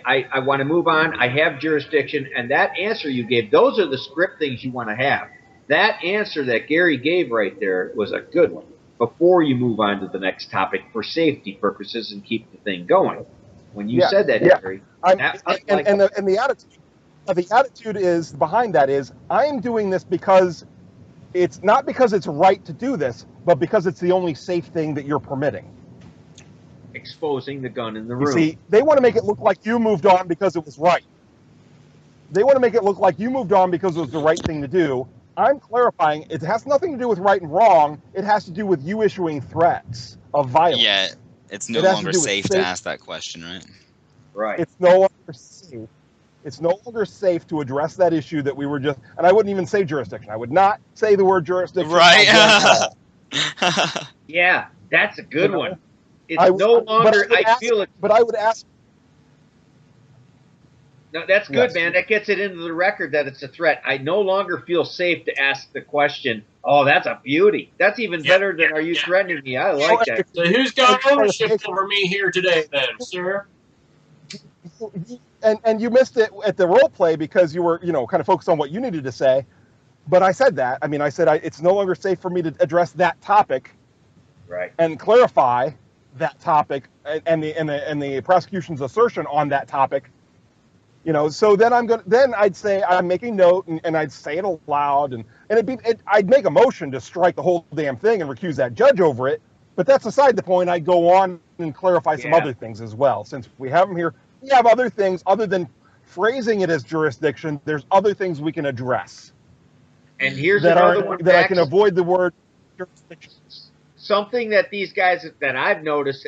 I want to move on, I have jurisdiction, and that answer you gave, those are the script things you want to have. That answer that Gary gave right there was a good one before you move on to the next topic for safety purposes and keep the thing going. When you said that, Gary, the attitude is behind that is, I'm doing this because it's not because it's right to do this, but because it's the only safe thing that you're permitting. Exposing the gun in the room. You see, they want to make it look like you moved on because it was right. They want to make it look like you moved on because it was the right thing to do. I'm clarifying, it has nothing to do with right and wrong. It has to do with you issuing threats of violence. Yeah, it's no longer safe to ask that question, right? Right. It's no longer safe. It's no longer safe to address that issue that we were just, and I wouldn't even say jurisdiction. I would not say the word jurisdiction. Right. Yeah, that's a good one. It's no longer, But I would ask. No, that's good, man. That gets it into the record that it's a threat. I no longer feel safe to ask the question. Oh, that's a beauty. That's even better than are you threatening me? I like that. So who's got ownership over me here today then, sir? And you missed it at the role play because you were, kind of focused on what you needed to say. But I said that. I mean, I said it's no longer safe for me to address that topic, right, and clarify that topic and the prosecution's assertion on that topic. So then I'd say I'm making note and I'd say it aloud and I'd make a motion to strike the whole damn thing and recuse that judge over it. But that's aside the point. I'd go on and clarify some other things as well. Since we have them here, we have other things other than phrasing it as jurisdiction. There's other things we can address. And here's another one that I can avoid the word jurisdiction. Something that these guys that I've noticed,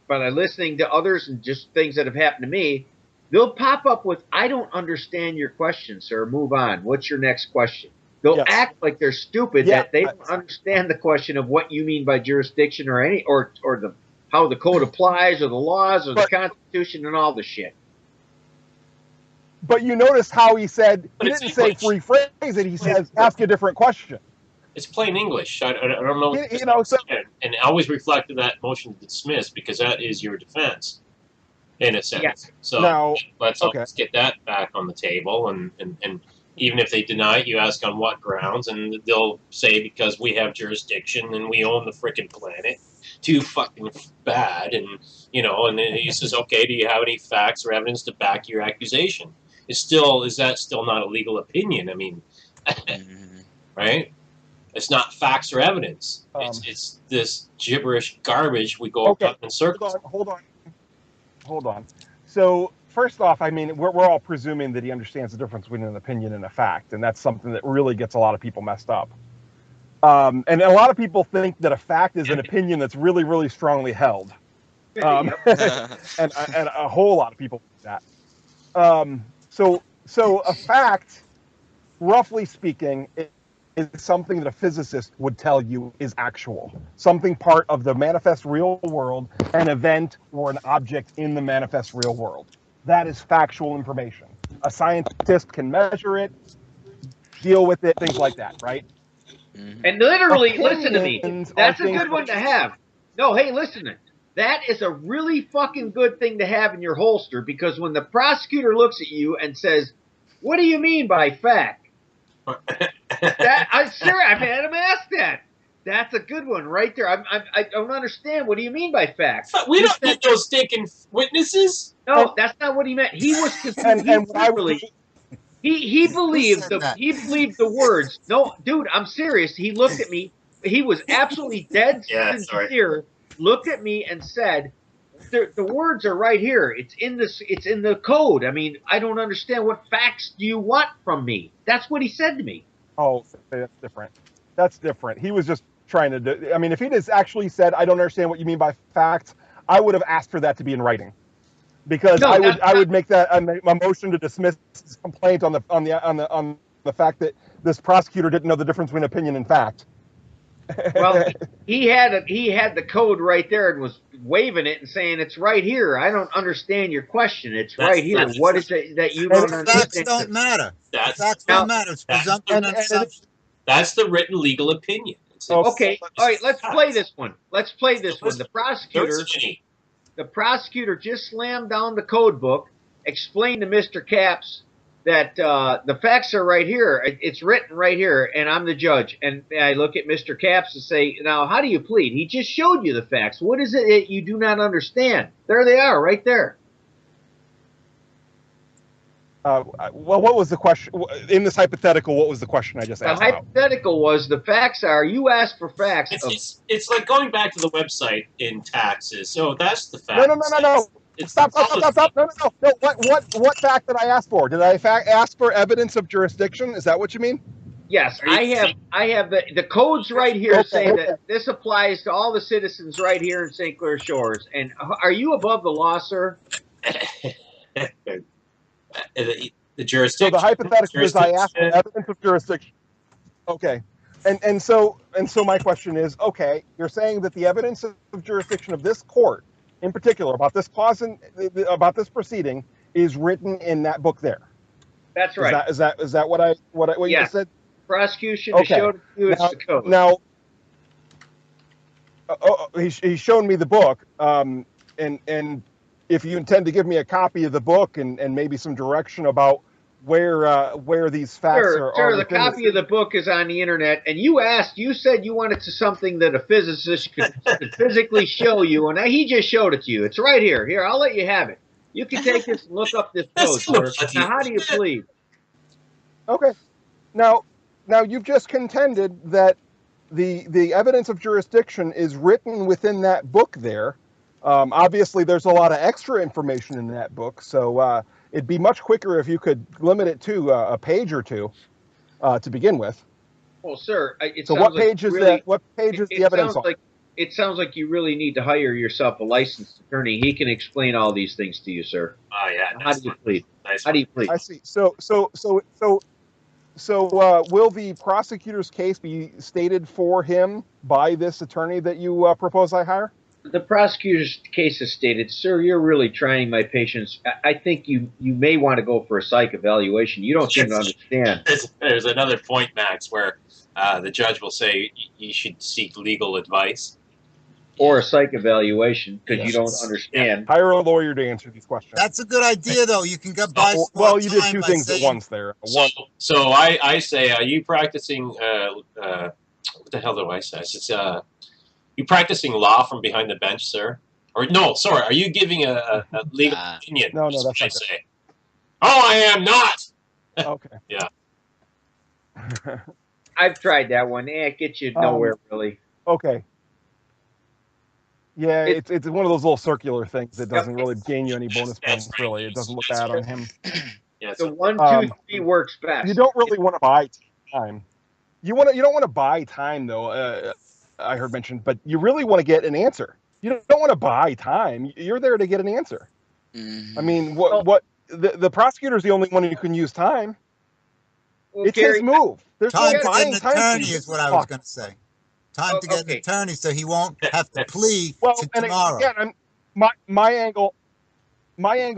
by listening to others and just things that have happened to me, they'll pop up with, "I don't understand your question, sir. Move on. What's your next question?" They'll act like they're stupid that they don't understand the question of what you mean by jurisdiction or how the code applies or the laws or the Constitution and all the shit. But you notice how he said, he didn't say rephrase it, he says ask a different question. It's plain English. I don't know. And I always reflected that motion to dismiss because that is your defense, in a sense. Yeah. So let's get that back on the table. And even if they deny it, you ask on what grounds, and they'll say because we have jurisdiction and we own the frickin' planet. Too fucking bad. And, and then he says, okay, do you have any facts or evidence to back your accusation? Is that still not a legal opinion? I mean, right? It's not facts or evidence. It's this gibberish garbage we go up in circles. Hold on. So first off, I mean, we're all presuming that he understands the difference between an opinion and a fact, and that's something that really gets a lot of people messed up. And a lot of people think that a fact is an opinion that's really, really strongly held, and a whole lot of people think that. So a fact, roughly speaking, is something that a physicist would tell you is actual, something part of the manifest real world, an event or an object in the manifest real world. That is factual information. A scientist can measure it, deal with it, things like that, right? And literally, listen to me. That's a good one to have. No, hey, listen. That is a really fucking good thing to have in your holster, because when the prosecutor looks at you and says, "What do you mean by fact?" I've had him ask that. That's a good one right there. I don't understand. What do you mean by fact? We don't need those stinking witnesses. No, that's not what he meant. He was He believed the words. No, dude, I'm serious. He looked at me. He was absolutely dead sincere. Looked at me and said, "The words are right here. It's in the code. I mean, I don't understand. What facts do you want from me?" That's what he said to me. Oh, that's different. That's different. He was just trying to do. I mean, if he just actually said, "I don't understand what you mean by facts," I would have asked for that to be in writing, because I would make that a motion to dismiss this complaint on the fact that this prosecutor didn't know the difference between opinion and fact. Well, he had the code right there and was waving it and saying it's right here. I don't understand your question. It's right here. What is it that you don't understand? Facts don't matter. Facts don't matter. It's presumption and assumption. That's the written legal opinion. Okay. All right. Let's play this one. Let's play this one. The prosecutor just slammed down the code book, explained to Mr. Capps that the facts are right here. It's written right here, and I'm the judge. And I look at Mr. Capps and say, now, how do you plead? He just showed you the facts. What is it that you do not understand? There they are, right there. Well, what was the question? In this hypothetical, what was the question I just asked? The hypothetical was, the facts are, you asked for facts. It's like going back to the website in taxes. So that's the fact. No. Stop. No. What fact did I ask for? Did I ask for evidence of jurisdiction? Is that what you mean? Yes, I have the codes right here saying that this applies to all the citizens right here in St. Clair Shores. And are you above the law, sir? The jurisdiction. So the hypothetical is I asked for evidence of jurisdiction. Okay. And so my question is, okay, you're saying that the evidence of jurisdiction of this court, in particular, about this cause and about this proceeding, is written in that book there. That's right. Is that what you just said? Prosecution showed it to you. It's the code. Now, he's shown me the book, and if you intend to give me a copy of the book and maybe some direction about where these facts are. Sure, the copy of the book is on the internet, and you said you wanted to something that a physicist could physically show you, and he just showed it to you. It's right here. Here, I'll let you have it. You can take this and look up this code, sir. Now, how do you plead? Okay. Now you've just contended that the evidence of jurisdiction is written within that book there. Obviously, there's a lot of extra information in that book, so it'd be much quicker if you could limit it to a page or two to begin with. Well, sir, what page is the evidence on? It sounds like you really need to hire yourself a licensed attorney. He can explain all these things to you, sir. Oh yeah. How do you plead? How do you plead? I see. So will the prosecutor's case be stated for him by this attorney that you propose I hire? The prosecutor's case is stated, sir, you're really trying my patience. I think you may want to go for a psych evaluation. You don't seem to understand. There's another point, Max, where the judge will say you should seek legal advice. Or a psych evaluation, because you don't understand. Yeah. Hire a lawyer to answer these questions. That's a good idea, though. You can get by. Well, you did two things at once there. So I say, are you practicing, what the hell do I say? It's you practicing law from behind the bench, sir? Or no, sorry, are you giving a legal opinion? No, that's what I say. Oh, I am not. Okay. Yeah. I've tried that one. It gets you nowhere, really. Okay. Yeah, it's one of those little circular things that doesn't really gain you any bonus points. Really, it doesn't look bad on him. Yeah, so 1, 2, 3 works best. You don't really want to buy time. You don't want to buy time though. I heard mentioned, but you really want to get an answer. You don't want to buy time. You're there to get an answer. I mean, the prosecutor's the only one who can use time. Well, it's his move. There's time to get an attorney is what I was going to say. Time to get an attorney so he won't have to plea to tomorrow. Again, my angle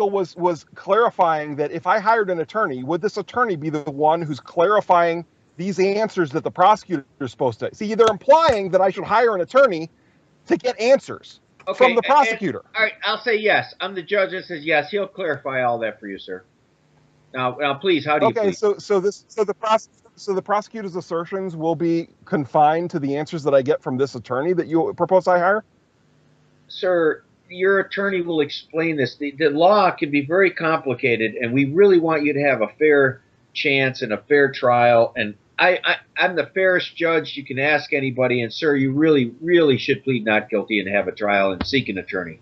was clarifying that if I hired an attorney, would this attorney be the one who's clarifying these answers that the prosecutor is supposed to see? They're implying that I should hire an attorney to get answers from the prosecutor. All right, I'll say yes. I'm the judge that says yes. He'll clarify all that for you, sir. Now, please, how do you plead? So the prosecutor's assertions will be confined to the answers that I get from this attorney that you propose I hire? Sir, your attorney will explain this. The law can be very complicated, and we really want you to have a fair chance and a fair trial. And I'm the fairest judge you can ask anybody. And sir, you really, really should plead not guilty and have a trial and seek an attorney.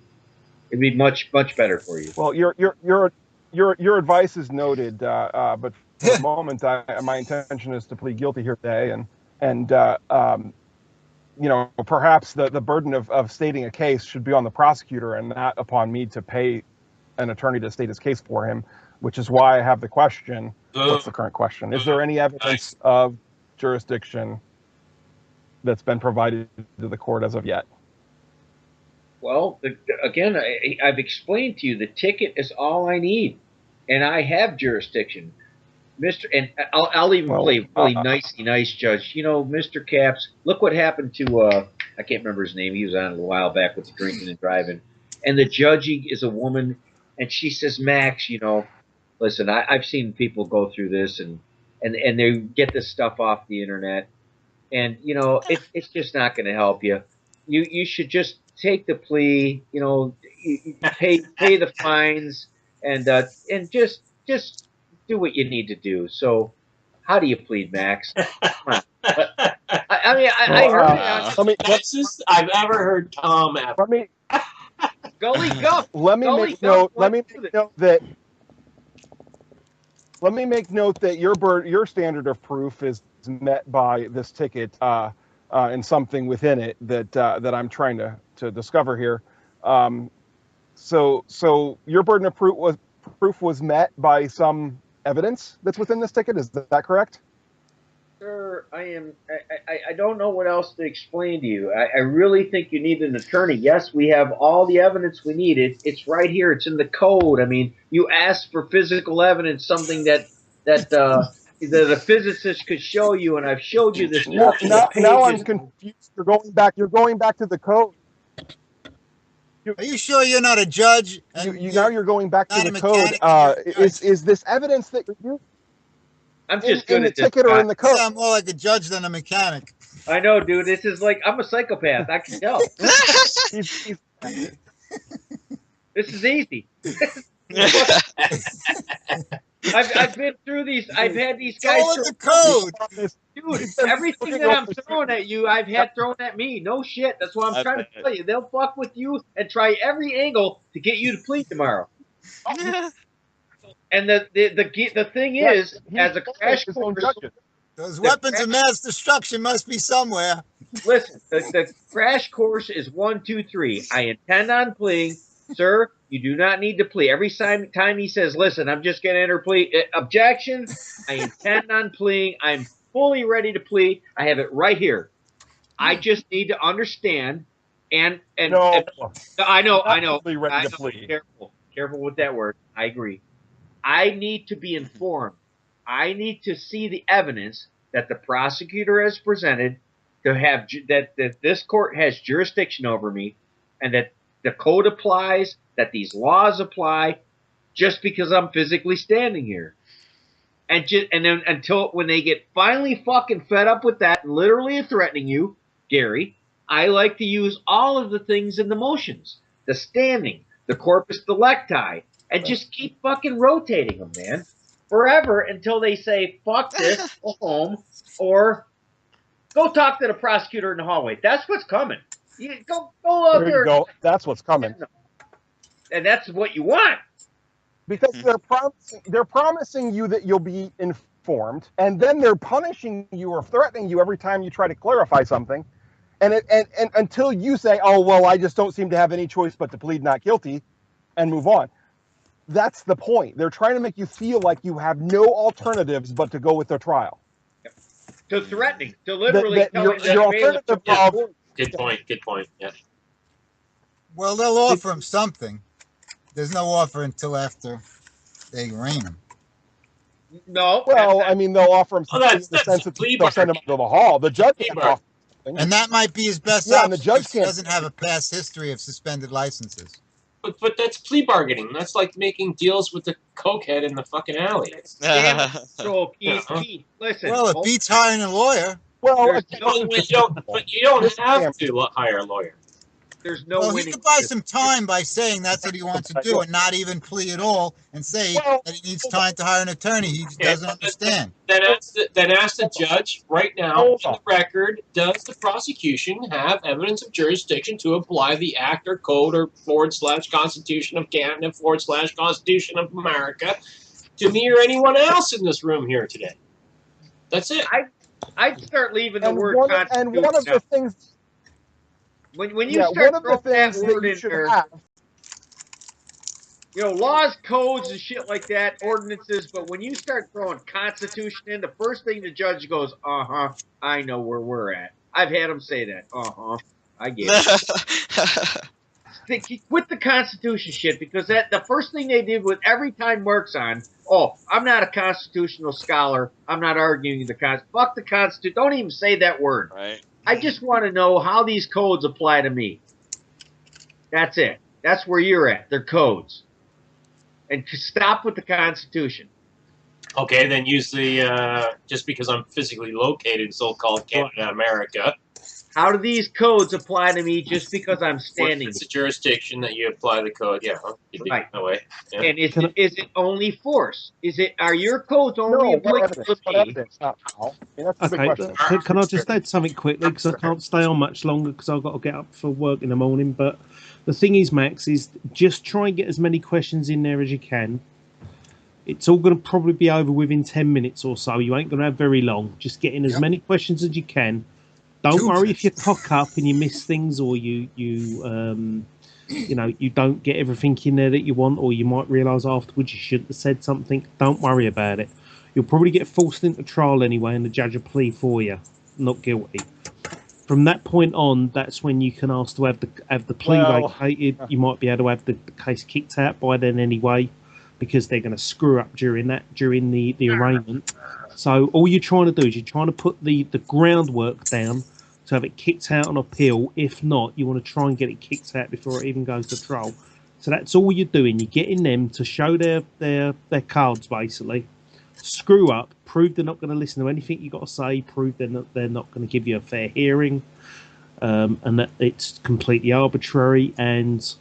It'd be much, much better for you. Well, your advice is noted, but for the moment, my intention is to plead guilty here today, and you know, perhaps the burden of stating a case should be on the prosecutor and not upon me to pay an attorney to state his case for him, which is why I have the question. What's the current question? Is there any evidence of jurisdiction that's been provided to the court as of yet? Well, again, I've explained to you the ticket is all I need, and I have jurisdiction, Mr. And I'll even play really nice, Judge. You know, Mr. Capps, look what happened to I can't remember his name. He was on a while back with the drinking and driving, and the judge is a woman, and she says, Max, you know, listen, I've seen people go through this, and they get this stuff off the internet, and you know, it's just not going to help you. You should just take the plea, you know, pay the fines, and just do what you need to do. So, how do you plead, Max? Come on. I mean, I heard it. Nicest I've ever heard Tom ever. Gully, go. Let me make note that your standard of proof is met by this ticket and something within it that I'm trying to discover here. So your burden of proof was met by some evidence that's within this ticket. Is that correct? Sir, I don't know what else to explain to you. I really think you need an attorney. Yes, we have all the evidence we need. It's right here. It's in the code. I mean, you asked for physical evidence, something that a physicist could show you, and I've showed you this. Now I'm confused. You're going back to the code. Are you sure you're not a judge? Now you're going back to the code. Is this evidence that you're I'm just good in the at this. ticket or in the code? Yeah, I'm more like a judge than a mechanic. I know, dude. This is like I'm a psychopath. I can tell. This is easy. I've been through these. I've had these guys. All in the code. Dude, everything that I'm throwing at you, I've had thrown at me. No shit. That's what I'm trying to tell you. They'll fuck with you and try every angle to get you to plead tomorrow. And the thing is, as a crash course, those weapons of mass destruction must be somewhere. Listen, the crash course is 1, 2, 3. I intend on pleading, sir. You do not need to plea. Every time he says, "Listen, I'm just going to enter plea," objection. I intend on pleading. I'm fully ready to plead. I have it right here. I just need to understand. I know. Ready to plead. Careful with that word. I agree. I need to be informed. I need to see the evidence that the prosecutor has presented to have that this court has jurisdiction over me, and that the code applies, that these laws apply, just because I'm physically standing here. And then until when they get finally fucking fed up with that, literally threatening you, Gary, I like to use all of the things in the motions, the standing, the corpus delicti, and just keep fucking rotating them, man, forever until they say, fuck this, go home, or go talk to the prosecutor in the hallway. That's what's coming. You go out there. Go. That's what's coming. And that's what you want. Because they're promising you that you'll be informed, and then they're punishing you or threatening you every time you try to clarify something. And until you say, oh, well, I just don't seem to have any choice but to plead not guilty and move on. That's the point. They're trying to make you feel like you have no alternatives but to go with their trial. To threatening, to literally telling your alternative. Good point. Yeah. Well, they'll offer him something. There's no offer until after they arraign him. No. Well, I mean, they'll offer him something in the sense that they'll send him to the hall. The judge can't offer something. And that might be his best option. And the judge doesn't have a past history of suspended licenses. But that's plea bargaining. That's like making deals with the cokehead in the fucking alley. So, Pete, listen. Well, it beats hiring a lawyer. Well, you don't have to hire a lawyer. There's no. Well, he could buy some time by saying that's what he wants to do and not even plea at all, and say that he needs time to hire an attorney. He doesn't understand. Then ask the judge right now on the record: does the prosecution have evidence of jurisdiction to apply the Act or Code or / Constitution of Canada / Constitution of America to me or anyone else in this room here today? That's it. I'd start leaving the word Constitution. And one of the things. when you start throwing that word in there, you know, laws, codes, and shit like that, ordinances. But when you start throwing Constitution in, the first thing the judge goes, I know where we're at. I've had him say that. I get it. Quit the Constitution shit, because the first thing they did with every time Mark's on, I'm not a constitutional scholar. I'm not arguing the Constitution. Fuck the Constitution. Don't even say that word. Right. I just want to know how these codes apply to me. That's it. That's where you're at. They're codes. And stop with the Constitution. Okay, then use the, just because I'm physically located in so-called Canada, America. How do these codes apply to me just because I'm standing? It's a jurisdiction that you apply the code, right. That way. Yeah. And is it only force? Are your codes only applicable to me? Okay, can I just add something quickly, because I can't stay on much longer because I've got to get up for work in the morning. But the thing is, Max, is just try and get as many questions in there as you can. It's all going to probably be over within 10 minutes or so. You ain't going to have very long. Just get in as many questions as you can. Don't worry if you cock up and you miss things, or you don't get everything in there that you want, or you might realise afterwards you shouldn't have said something. Don't worry about it. You'll probably get forced into trial anyway, and the judge will plea for you, not guilty. From that point on, that's when you can ask to have the plea vacated. You might be able to have the case kicked out by then anyway, because they're going to screw up during the arraignment. So all you're trying to do is you're trying to put the groundwork down to have it kicked out on appeal. If not, you want to try and get it kicked out before it even goes to trial. So that's all you're doing. You're getting them to show their cards, basically. Screw up, prove they're not going to listen to anything you got to say, prove they're not going to give you a fair hearing, and that it's completely arbitrary, and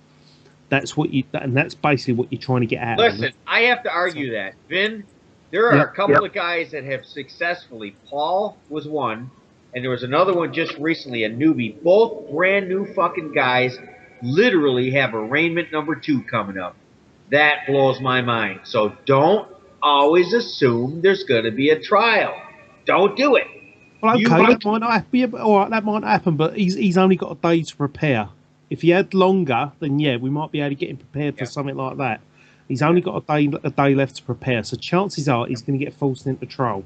that's basically what you're trying to get out of them. Listen, I have to argue that, Vin. There are a couple of guys that have successfully. Paul was one, and there was another one just recently, a newbie. Both brand new fucking guys literally have arraignment number 2 coming up. That blows my mind. So don't always assume there's going to be a trial. Don't do it. Well, okay, that might not be. All right, that might happen, but he's only got a day to prepare. If he had longer, then we might be able to get him prepared for something like that. He's only got a day left to prepare, so chances are he's going to get forced into trial.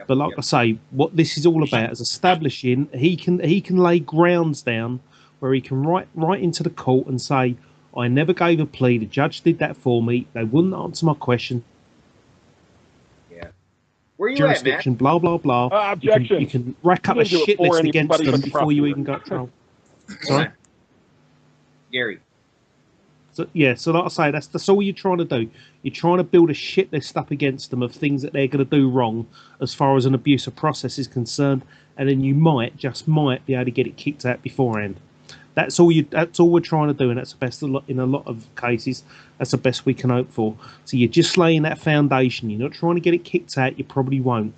But like I say, what this is all about is establishing he can lay grounds down where he can write into the court and say, I never gave a plea, the judge did that for me, they wouldn't answer my question. Where you jurisdiction, at, Blah, blah, blah. Objection. You can rack up a shit list against them before you even go to trial. Sorry? Gary. So like I say, that's all you're trying to do. You're trying to build a shit list up against them of things that they're going to do wrong as far as an abusive process is concerned, and then you might be able to get it kicked out beforehand. That's all we're trying to do, and that's the best in a lot of cases. That's the best we can hope for. So you're just laying that foundation. You're not trying to get it kicked out. You probably won't.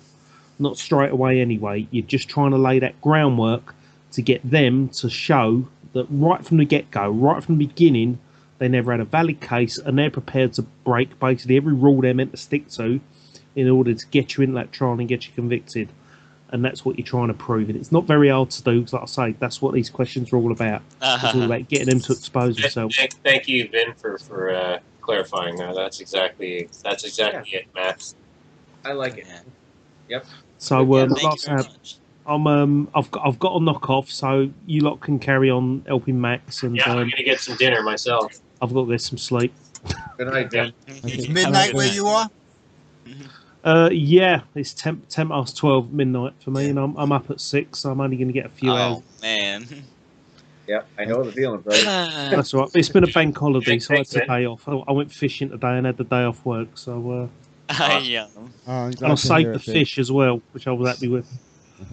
Not straight away anyway. You're just trying to lay that groundwork to get them to show that right from the get-go, right from the beginning, they never had a valid case, and they're prepared to break basically every rule they're meant to stick to in order to get you in that trial and get you convicted. And that's what you're trying to prove. And it's not very hard to do, because like I say, that's what these questions are all about. It's all about getting them to expose themselves. Thank you, Vin, for clarifying. That's exactly it, Matt. I like it. Yep. So like I say, I've got a knock off, so you lot can carry on helping Max. And I'm gonna get some dinner myself. I've got to get some sleep. Good night, Ben. It's midnight where you are? It's 10 past 12 midnight for me, and I'm up at 6, so I'm only going to get a few hours. Oh man. Yep, I know the feeling, brother. That's all right. It's been a bank holiday, so I had the day off. I went fishing today and had the day off work, so and I saved the fish as well, which I was happy with.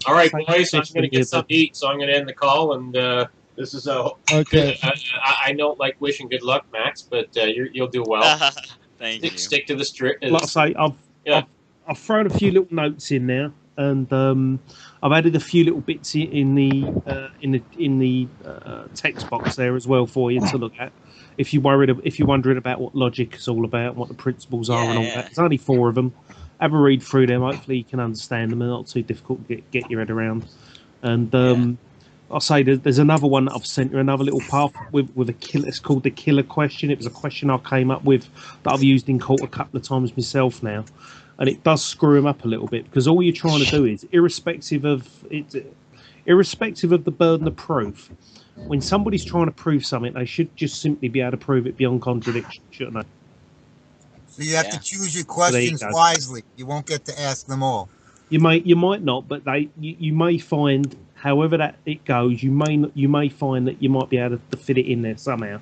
All right, boys, I'm going to get something to eat, so I'm going to end the call, and this is okay. I don't like wishing good luck, Max, but you'll do well. Thank you. Stick to the strip. Like I say, I've thrown a few little notes in there, and I've added a few little bits in the text box there as well for you to look at. If you're wondering about what logic is all about, and what the principles are, and all that, there's only 4 of them. Have a read through them. Hopefully, you can understand them. They're not too difficult to get your head around. And I'll say there's another one that I've sent you, another little path with a killer. It's called the killer question. It was a question I came up with that I've used in court a couple of times myself now, and it does screw him up a little bit because all you're trying to do is, irrespective of the burden of proof, when somebody's trying to prove something, they should just simply be able to prove it beyond contradiction, shouldn't they? So you have to choose your questions wisely. You won't get to ask them all. You might not, but you may find, however that it goes, you may find that you might be able to fit it in there somehow.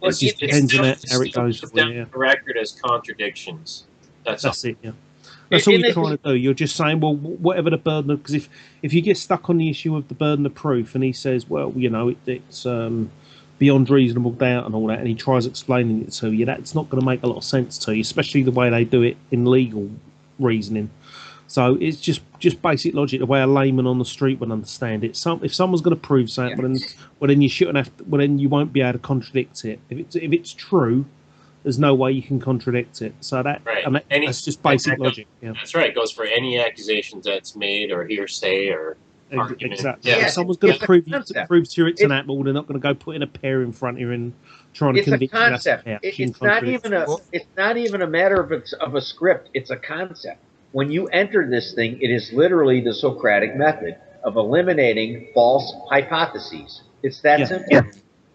Well, it just depends on how it goes. The record as contradictions. That's it. Yeah, that's all you're trying to do. You're just saying, well, whatever the burden of, because if you get stuck on the issue of the burden of proof, and he says, well, it's beyond reasonable doubt and all that, and he tries explaining it to you, that's not going to make a lot of sense to you, especially the way they do it in legal reasoning. So it's just basic logic, the way a layman on the street would understand it. If someone's going to prove something, well, then you shouldn't have. Well, then you won't be able to contradict it. If it's true, there's no way you can contradict it. So that's just basic logic. Yeah. That's right. It goes for any accusations that's made or hearsay or argument. Exactly. Yeah. If someone's going to prove to you it's an apple, they're not going to go putting a pear in front of you and trying to convict you. It's a concept. It's not even a matter of a script. It's a concept. When you enter this thing, it is literally the Socratic method of eliminating false hypotheses. It's that simple. Yeah.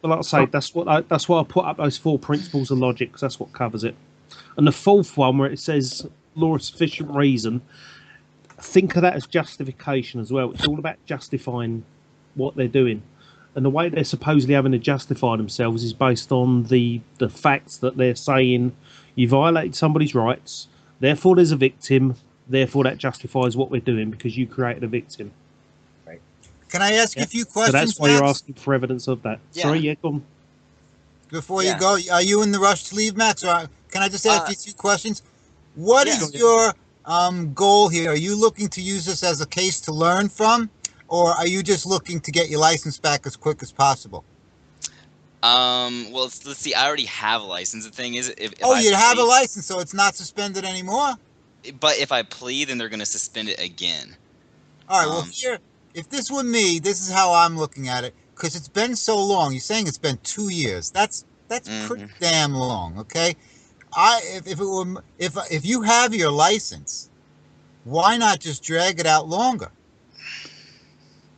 But like I say, that's why I put up those 4 principles of logic, because that's what covers it. And the 4th one, where it says law of sufficient reason, think of that as justification as well. It's all about justifying what they're doing. And the way they're supposedly having to justify themselves is based on the facts that they're saying you violated somebody's rights, therefore there's a victim, therefore that justifies what we're doing because you created a victim. Right. Can I ask you a few questions? So that's why you're asking for evidence of that. Yeah. Sorry, go on. Before you go, are you in the rush to leave, Max? Or can I just ask you 2 questions? What is your goal here? Are you looking to use this as a case to learn from, or are you just looking to get your license back as quick as possible? Well, let's see. I already have a license. The thing is, if you have a license, so it's not suspended anymore? But if I plead, then they're going to suspend it again. All right, well, here, if this were me, this is how I'm looking at it, because it's been so long. You're saying it's been 2 years. That's pretty damn long, okay? If you have your license, why not just drag it out longer?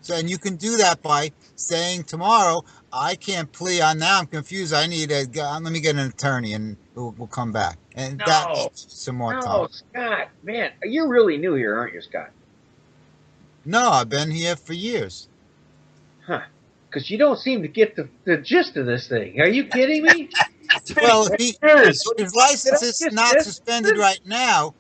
So, and you can do that by saying tomorrow, I can't plea on now. I'm confused. I need let me get an attorney, and we'll come back. And that needs some more time. No, Scott, man, you're really new here, aren't you, Scott? No, I've been here for years. Huh? Because you don't seem to get the gist of this thing. Are you kidding me? Well, his license is not suspended right now.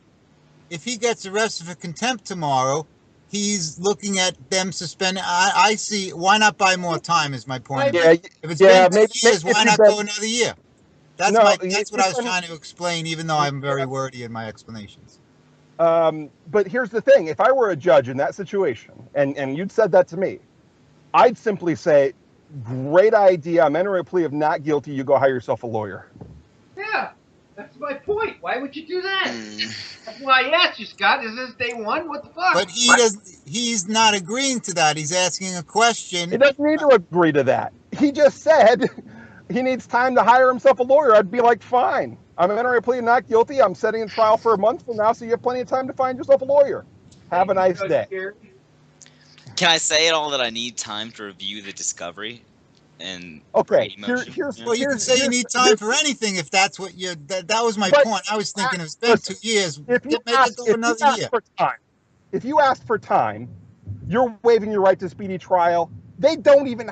If he gets arrested for contempt tomorrow, he's looking at them suspending. I see. Why not buy more time? Is my point. Yeah, if it's been 2 years, why not go another year? That's what I was trying to explain. Even though I'm very wordy in my explanations. But here's the thing: if I were a judge in that situation, and you'd said that to me, I'd simply say, "Great idea. I'm entering a plea of not guilty. You go hire yourself a lawyer." Yeah. That's my point. Why would you do that? That's why I asked you, Scott. Is this day one? What the fuck? But he's not agreeing to that. He's asking a question. He doesn't need to agree to that. He just said he needs time to hire himself a lawyer. I'd be like, fine. I'm entering a plea of not guilty. I'm setting a trial for a month from now, so you have plenty of time to find yourself a lawyer. Have a nice day. Can I say at all that I need time to review the discovery? And okay, well, you can say you need time for anything if that's what you. That was my point. I was thinking it's been 2 years. If you ask for time, you're waiving your right to speedy trial. They don't even.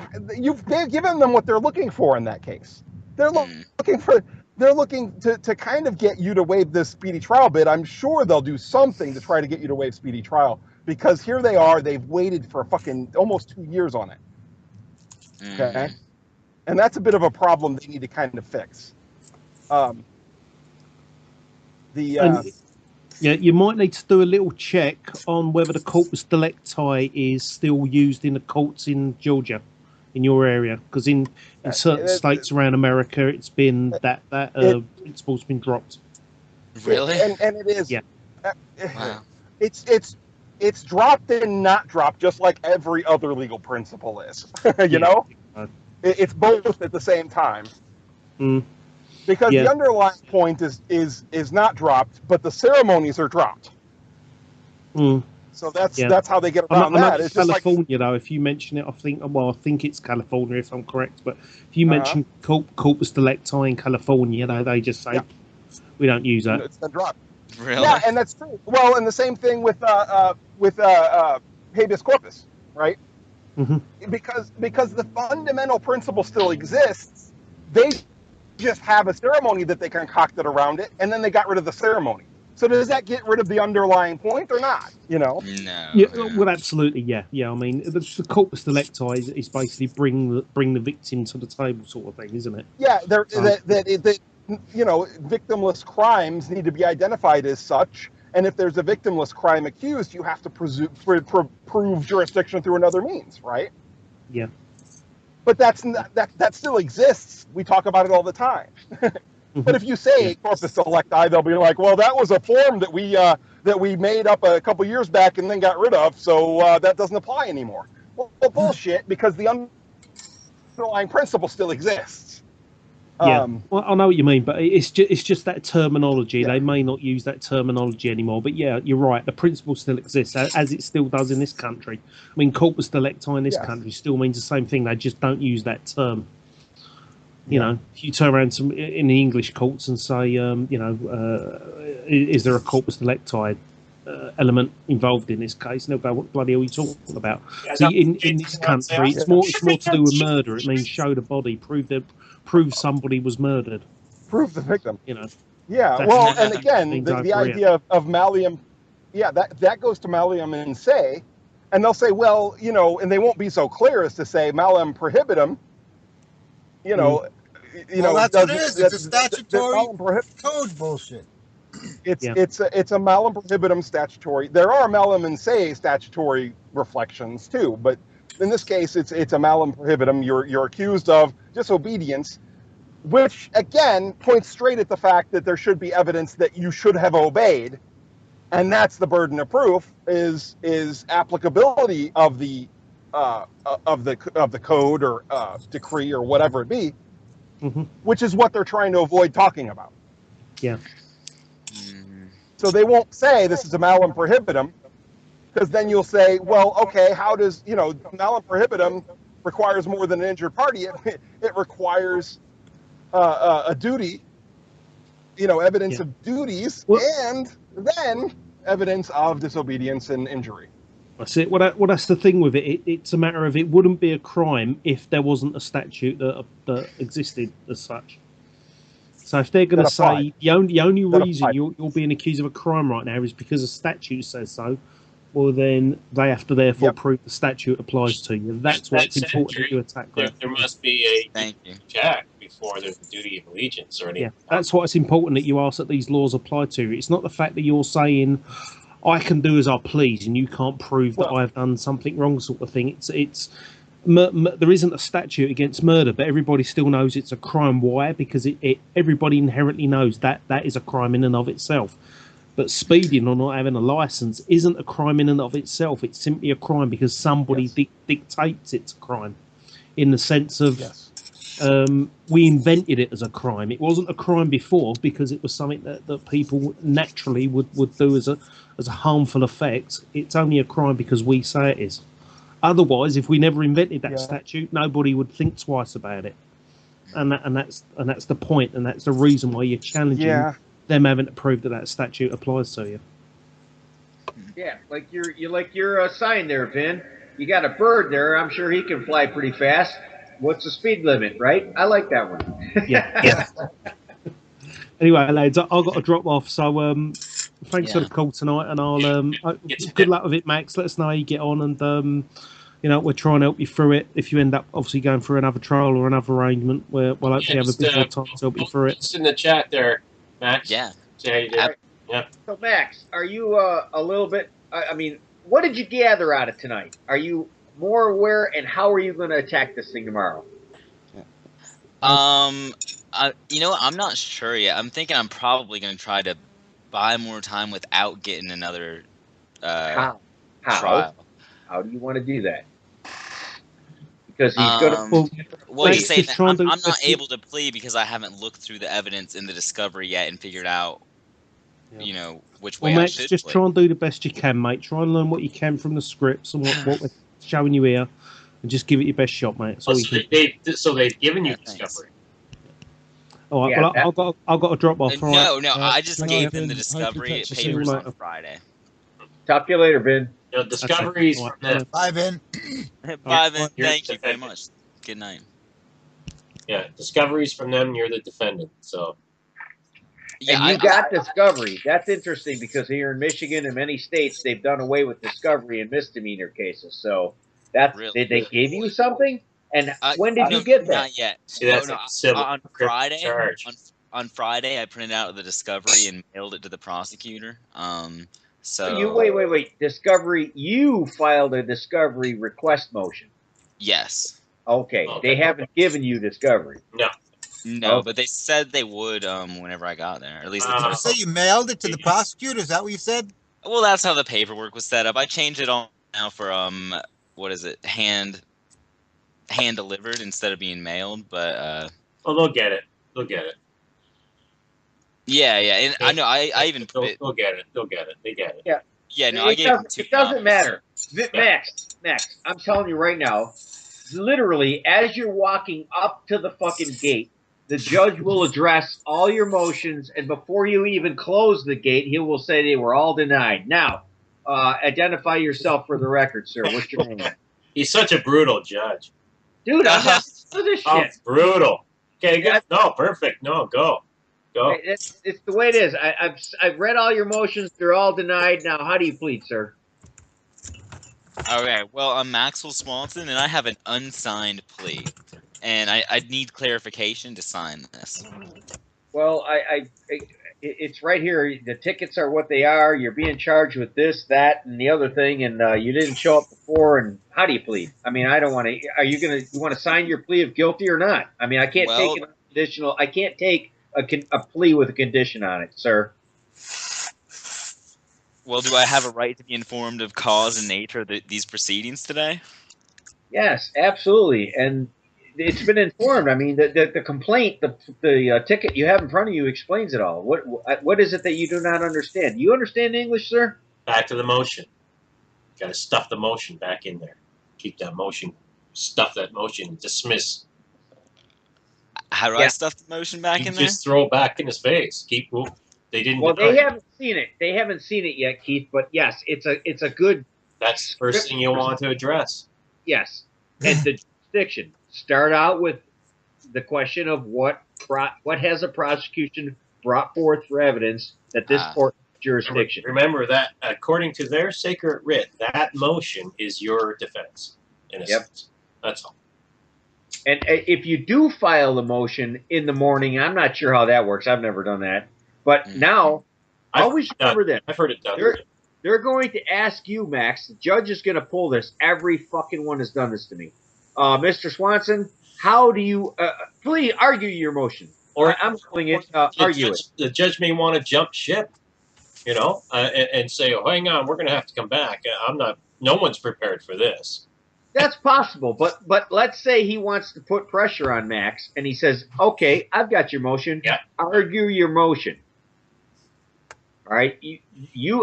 They've given them what they're looking for in that case. They're looking to kind of get you to waive this speedy trial bit. I'm sure they'll do something to try to get you to waive speedy trial, because here they are. They've waited for fucking almost 2 years on it. Okay, and that's a bit of a problem they need to kind of fix. You might need to do a little check on whether the corpus delicti is still used in the courts in Georgia, in your area, because in certain states around America, it's been that principle's been dropped. Really? And it is. Yeah. Wow. It's it's dropped and not dropped, just like every other legal principle is. you know, it's both at the same time. Because the underlying point is not dropped, but the ceremonies are dropped. So that's how they get around that. It's California, just like, though. If you mention it, I think it's California if I'm correct. But if you mention corpus delicti in California, they just say we don't use that. It's been dropped. Really? Yeah, and that's true. Well, and the same thing with habeas corpus, right? Because the fundamental principle still exists. They just have a ceremony that they concocted around it, and then they got rid of the ceremony. So does that get rid of the underlying point or not? You know? No. Yeah, well, absolutely, yeah. I mean, the corpus delicti is basically bring the victim to the table, sort of thing, isn't it? Yeah, that you know, victimless crimes need to be identified as such, and if there's a victimless crime accused, you have to prove jurisdiction through another means, right? Yeah. But that still exists. We talk about it all the time. But if you say corpus delicti, they'll be like, "Well, that was a form that we made up a couple years back and then got rid of, so that doesn't apply anymore." Well, bullshit, because the underlying principle still exists. Well, I know what you mean, but it's just that terminology. Yeah. They may not use that terminology anymore, but yeah, you're right. The principle still exists, as it still does in this country. I mean, corpus delicti in this country still means the same thing. They just don't use that term. You know, if you turn around in the English courts and say, is there a corpus delicti element involved in this case? And they'll go, "What bloody hell are you talking about?" See, in this country, it's more to do with murder. It means show the body, prove somebody was murdered, prove the victim. You know. Yeah. Well, and again, the idea of malleum, that goes to malleum in se, and they'll say, well, you know, and they won't be so clear as to say malleum prohibitum. You know, that's what it is. It's a statutory code bullshit. It's a malleum prohibitum statutory. There are malleum in se statutory reflections too, but in this case, it's a malleum prohibitum. You're accused of disobedience, which again points straight at the fact that there should be evidence that you should have obeyed, and that's the burden of proof is applicability of the code or decree or whatever it be, which is what they're trying to avoid talking about. Yeah. So they won't say this is a malleum prohibitum, because then you'll say, well, okay, how does, malleum prohibitum requires more than an injured party. It requires a duty, evidence of duties, and then evidence of disobedience and injury. That's it. Well, that's the thing with it. It's a matter of it wouldn't be a crime if there wasn't a statute that existed as such. So if they're going to say the only reason you're being accused of a crime right now is because a statute says so, well, then they have to therefore prove the statute applies to you. That's why it's important that you attack that. There must be a check before there's a duty of allegiance or anything. Yeah, that's why it's important that you ask that these laws apply to you. It's not the fact that you're saying, I can do as I please and you can't prove that I've done something wrong, sort of thing. There isn't a statute against murder, but everybody still knows it's a crime. Why? Because everybody inherently knows that is a crime in and of itself. But speeding or not having a license isn't a crime in and of itself. It's simply a crime because somebody dictates it's a crime, in the sense of we invented it as a crime. It wasn't a crime before because it was something that people naturally would do as a harmful effect. It's only a crime because we say it is. Otherwise, if we never invented that statute, nobody would think twice about it. And that's the point, and that's the reason why you're challenging them having to prove that statute applies to you. Yeah, like your sign there, Vin. You got a bird there. I'm sure he can fly pretty fast. What's the speed limit, right? I like that one. Yeah. Anyway, lads, I've got to drop off. So thanks for the call tonight, and I'll good luck with it, Max. Let us know how you get on, and we'll try and help you through it. If you end up obviously going through another trial or another arrangement, we'll hopefully have a bit more time to help you through it. Just in the chat there, Max. Yeah. See how you did. Yeah. So, Max, are you a little bit? I mean, what did you gather out of tonight? Are you more aware, and how are you going to attack this thing tomorrow? I'm not sure yet. I'm thinking I'm probably going to try to buy more time without getting another How? trial. How do you want to do that? Because he's Well, Let's just say just that try and I'm do not best able to plea because I haven't looked through the evidence in the discovery yet and figured out, you know, which way Well, I Max, should just plea. try and do the best you can, mate. Try and learn what you can from the scripts and what we're showing you here, and just give it your best shot, mate. That's all you can. So they've given you Yeah, thanks. discovery. All right, Yeah, well, I've got to drop off. all right? No, I just Good gave night, them the Ben. discovery Hopefully catch you papers soon. on Friday. Talk to you later, Ben. You know, discoveries All from right, them. Bye, Ben. Bye, then. You're Thank you very defendant. much. Good night. Yeah, discoveries from them. You're the defendant. So Yeah, And you got discovery. That's interesting because here in Michigan and many states, they've done away with discovery in misdemeanor cases. So that's Really? did they give you something? And when did no, you get that? Not yet. see, that's no, a civil on criminal Friday. charge. On Friday, I printed out the discovery and mailed it to the prosecutor. So You wait. Discovery. You filed a discovery request motion. yes. Okay. They haven't given you discovery. No, Oh. but they said they would whenever I got there. At least Did you say you mailed it to the prosecutor? Is that what you said? well, that's how the paperwork was set up. I changed it all now for what is it? Hand delivered instead of being mailed, but Oh, they'll get it. They'll get it. yeah, and I know I even put it. They'll get it. They'll get it. They get it. Yeah, no, I gave them 2 It doesn't copies. matter. Max, I'm telling you right now, literally, as you're walking up to the fucking gate, the judge will address all your motions, and before you even close the gate, he will say they were all denied. Now, identify yourself for the record, sir. What's your name? He's such a brutal judge. Dude, I'm not for this Oh, shit. brutal. Okay, good. No, perfect. No, go. It's the way it is. I've read all your motions. They're all denied. Now, how do you plead, sir? Okay, well, I'm Maxwell Swanson, and I have an unsigned plea, and I need clarification to sign this. Well, it's right here. The tickets are what they are. You're being charged with this, that, and the other thing, and you didn't show up before. And how do you plead? I mean, I don't want to. Are you gonna? You want to sign your plea of guilty or not? I mean, I can't take an conditional. I can't take a plea with a condition on it, sir. Well, do I have a right to be informed of cause and nature of these proceedings today? Yes, absolutely, and it's been informed. I mean, the complaint, the ticket you have in front of you explains it all. What is it that you do not understand? Do you understand English, sir? Back to the motion. Got to stuff the motion back in there. Keep that motion. Stuff that motion. Dismiss. How do I stuff the motion back in there? Just throw it back in his face. They didn't. Well, they haven't seen it. They haven't seen it yet, Keith. But yes, it's a good. That's the first thing you want to address. Yes, and the jurisdiction. Start out with the question of what has a prosecution brought forth for evidence that this court jurisdiction. Remember that according to their sacred writ, that motion is your defense. In a sense. That's all. And if you do file the motion in the morning, I'm not sure how that works. I've never done that. But now, always remember this. I've heard it done. They're going to ask you, Max. The judge is going to pull this. Every fucking one has done this to me. Mr. Swanson, how do you please argue your motion? Or I'm calling it argue it. The judge may want to jump ship, you know, and say, oh, hang on, we're going to have to come back. No one's prepared for this. That's possible, but let's say he wants to put pressure on Max, and he says, okay, I've got your motion. Yeah. Argue your motion. All right.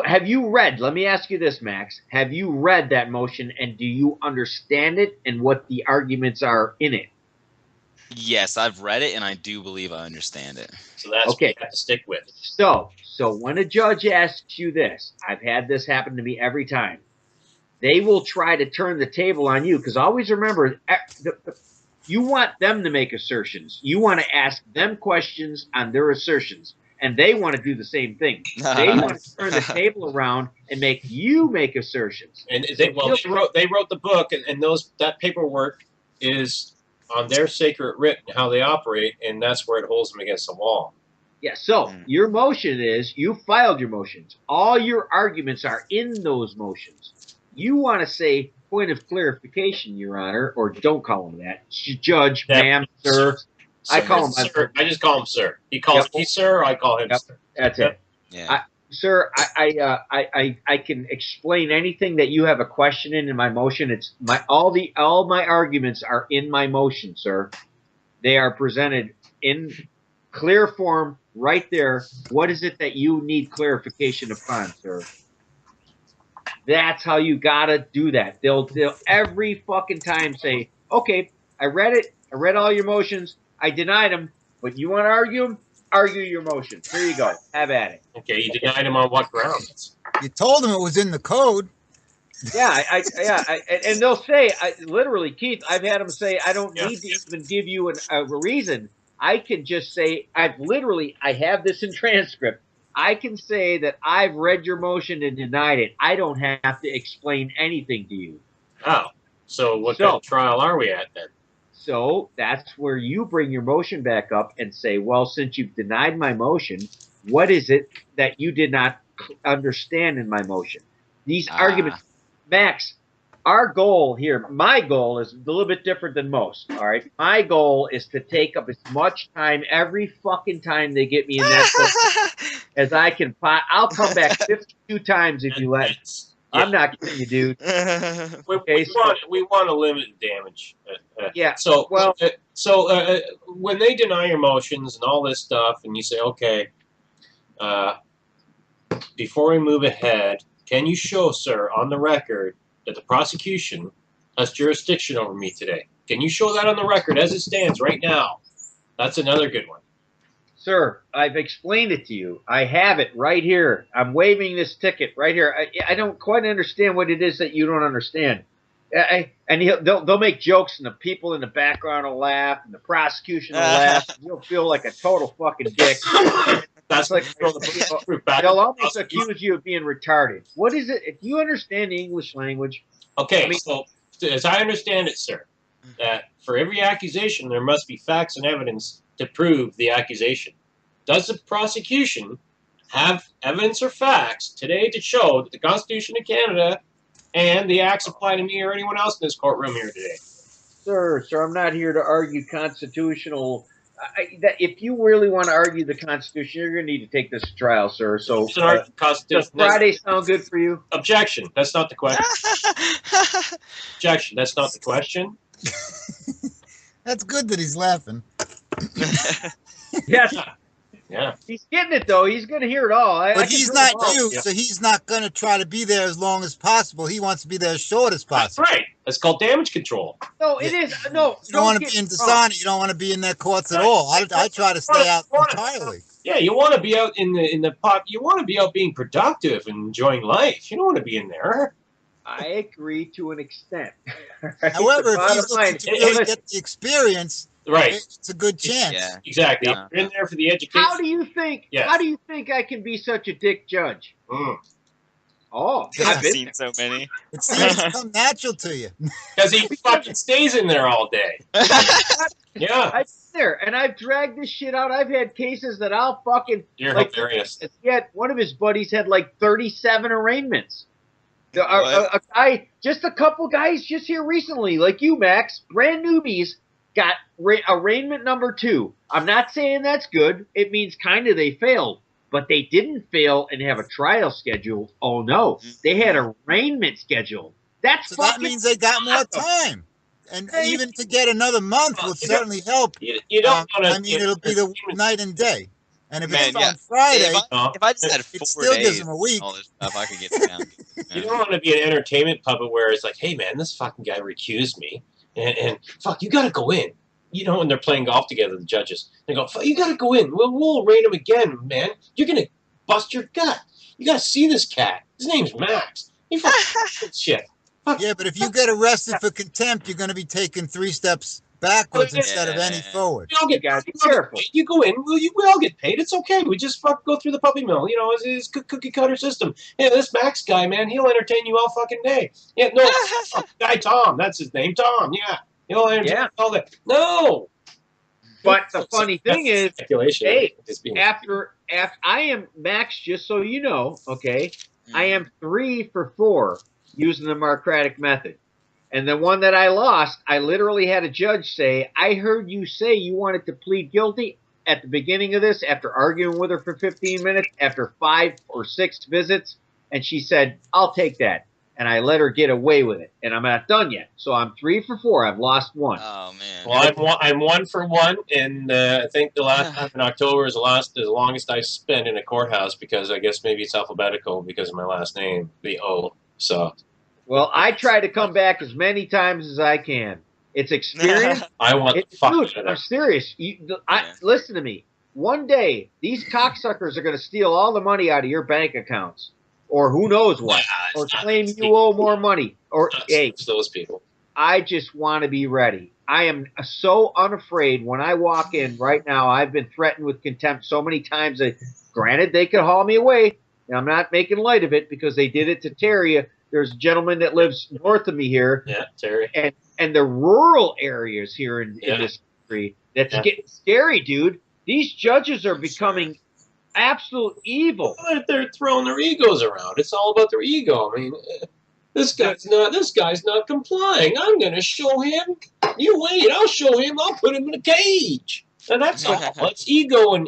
Have you read? Let me ask you this, Max. Have you read that motion, and do you understand it and what the arguments are in it? Yes, I've read it, and I do believe I understand it. So that's what you have to stick with. So when a judge asks you this, I've had this happen to me every time. They will try to turn the table on you, because always remember, you want them to make assertions. You want to ask them questions on their assertions. And they want to do the same thing. They want to turn the table around and make you make assertions. And they wrote the book, and that paperwork is on their sacred writ and how they operate, and that's where it holds them against the wall. Yeah. So your motion is you filed your motions. All your arguments are in those motions. You want to say point of clarification, Your Honor, or don't call him that, Judge, ma'am, sir. I call him sir. I just call him sir. He calls me sir. I call him sir. That's it. Yeah. Sir, I can explain anything that you have a question in my motion. It's all my arguments are in my motion, sir. They are presented in clear form right there. What is it that you need clarification upon, sir? That's how you gotta do that. They'll every fucking time say, okay, I read it. I read all your motions. I denied them, but you want to argue them? Argue your motion. Here you go. Have at it. Okay, you denied him on what grounds? You told him it was in the code. Yeah, and they'll say, literally, Keith, I've had them say, I don't need to even give you a reason. I can just say, I have this in transcript. I can say that I've read your motion and denied it. I don't have to explain anything to you. Oh, so what kind of trial are we at then? So that's where you bring your motion back up and say, well, since you've denied my motion, what is it that you did not understand in my motion? These arguments, Max, our goal here, my goal is a little bit different than most, all right? My goal is to take up as much time every fucking time they get me in that court as I can. I'll come back 52 times if you let me. Yeah. I'm not kidding you, dude. We want to limit damage. Yeah. So, when they deny your motions and all this stuff, and you say, okay, before we move ahead, can you show, sir, on the record that the prosecution has jurisdiction over me today? Can you show that on the record as it stands right now? That's another good one. Sir, I've explained it to you. I have it right here. I'm waiving this ticket right here. I don't quite understand what it is that you don't understand. They'll make jokes, and the people in the background will laugh, and the prosecution will laugh. You'll feel like a total fucking dick. That's like they'll almost accuse you of being retarded. What is it? Do you understand the English language? Okay, so as I understand it, sir, that for every accusation there must be facts and evidence to prove the accusation. Does the prosecution have evidence or facts today to show that the Constitution of Canada and the acts apply to me or anyone else in this courtroom here today? Sir, I'm not here to argue constitutional. If you really want to argue the Constitution, you're going to need to take this to trial, sir. So, does Friday sound good for you? Objection. That's not the question. Objection. That's not the question. That's good that he's laughing. Yes. Yeah. He's getting it, though. He's going to hear it all. But he's not you, so he's not going to try to be there as long as possible. He wants to be there as short as possible. That's right. That's called damage control. No, it is. No, you don't want to be in dishonor. You don't want to be in their courts at all. I try to stay out entirely. Yeah, you want to be out in the pop. You want to be out being productive and enjoying life. You don't want to be in there. I agree to an extent. However, if he's looking to really get the experience, right, it's a good chance. Yeah. Exactly. Yeah. You're in there for the education. How do you think? Yes. How do you think I can be such a dick judge? Oh, I've seen so many. It seems to come natural to you. Because he fucking stays in there all day. Yeah. I'm there, and I've dragged this shit out. I've had cases that I'll fucking. You're hilarious. Yet one of his buddies had like 37 arraignments. A guy, just a couple guys just here recently, like you, Max, brand newbies, got arraignment number 2. I'm not saying that's good. It means kind of they failed. But they didn't fail and have a trial scheduled. Oh, no. They had arraignment scheduled. So that means they got more time. And even to get another month would certainly help. You don't want to. I mean, it'll be the night and day. And if it's on Friday, if I just had 4 it still days, gives them a week. All this stuff, I could get it down. You don't want to be an entertainment puppet where it's like, hey, man, this fucking guy recused me. And fuck, you got to go in. You know, when they're playing golf together, the judges, they go, you got to go in. We'll arraign him again, man. You're going to bust your gut. You got to see this cat. His name's Max. He fucking shit. Fuck. Yeah, but if you get arrested for contempt, you're going to be taking 3 steps backwards instead of any forward. You go in. We all get paid. It's okay. We just go through the puppy mill. You know, it's cookie cutter system. Yeah, this Max guy, man, he'll entertain you all fucking day. Yeah, no, guy Tom. That's his name, Tom. Yeah. He'll entertain all that. No. But the funny thing is, hey, after I am Max, just so you know, okay, I am 3 for 4 using the Marcratic method. And the one that I lost, I literally had a judge say, I heard you say you wanted to plead guilty at the beginning of this, after arguing with her for 15 minutes, after 5 or 6 visits, and she said, "I'll take that." And I let her get away with it, and I'm not done yet. So I'm 3 for 4. I've lost 1. Oh man. Well, I'm 1 for 1, and I think the last time in October is the longest I spent in a courthouse, because I guess maybe it's alphabetical because of my last name, the O. So. Well, I try to come back as many times as I can. It's experience. I want the fuck dude, I'm serious. Listen to me. One day, these cocksuckers are going to steal all the money out of your bank accounts, or who knows what, or claim you owe more money. Or hey, it's those people. I just want to be ready. I am so unafraid when I walk in right now. I've been threatened with contempt so many times that, granted, they could haul me away. And I'm not making light of it because they did it to Terry. There's a gentleman that lives north of me here. Yeah, Terry. And the rural areas here in this country, that's getting scary, dude. These judges are becoming absolute evil. Well, they're throwing their egos around. It's all about their ego. I mean, this guy's not complying. I'm going to show him. You wait. I'll show him. I'll put him in a cage. And that's all. It's ego and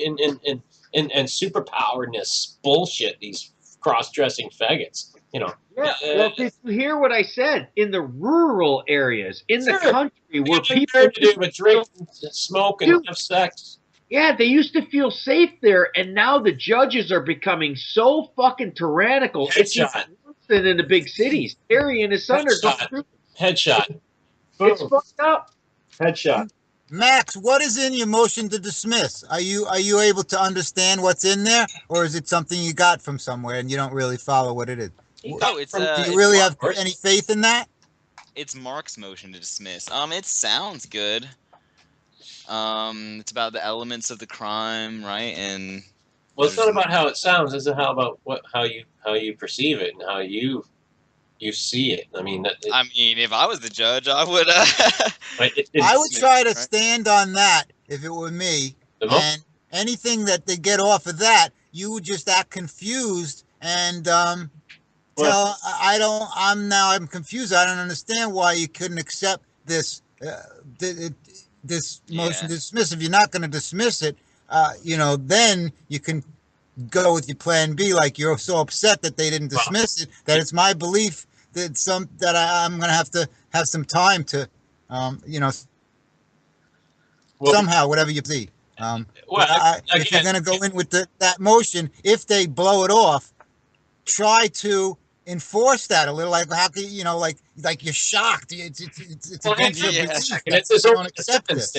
superpowerness bullshit. These cross-dressing faggots. You know. Yeah, well, did you hear what I said? In the rural areas, in the country where people to do with drink, smoke, and have sex. Yeah, they used to feel safe there, and now the judges are becoming so fucking tyrannical. It's worse than in the big cities. Terry and his son are going through. Headshot. It's fucked up. Headshot. Max, what is in your motion to dismiss? Are you able to understand what's in there, or is it something you got from somewhere and you don't really follow what it is? No, it's do you really have any faith in that? It's Mark's motion to dismiss. It sounds good. It's about the elements of the crime, right? And well, it's not about how it sounds. It's about how you perceive it and how you see it. I mean, if I was the judge, I would. I would try to stand on that if it were me. And anything that they get off of that, you would just act confused and I'm confused. I don't understand why you couldn't accept this this motion to dismiss. If you're not going to dismiss it, then you can go with your plan B. Like you're so upset that they didn't dismiss it, that it's my belief that I'm going to have some time to, somehow, whatever you see. If you're going to go in with that motion, if they blow it off, try to enforce that a little. Like how can like you're shocked. It's against your belief. You don't accept this.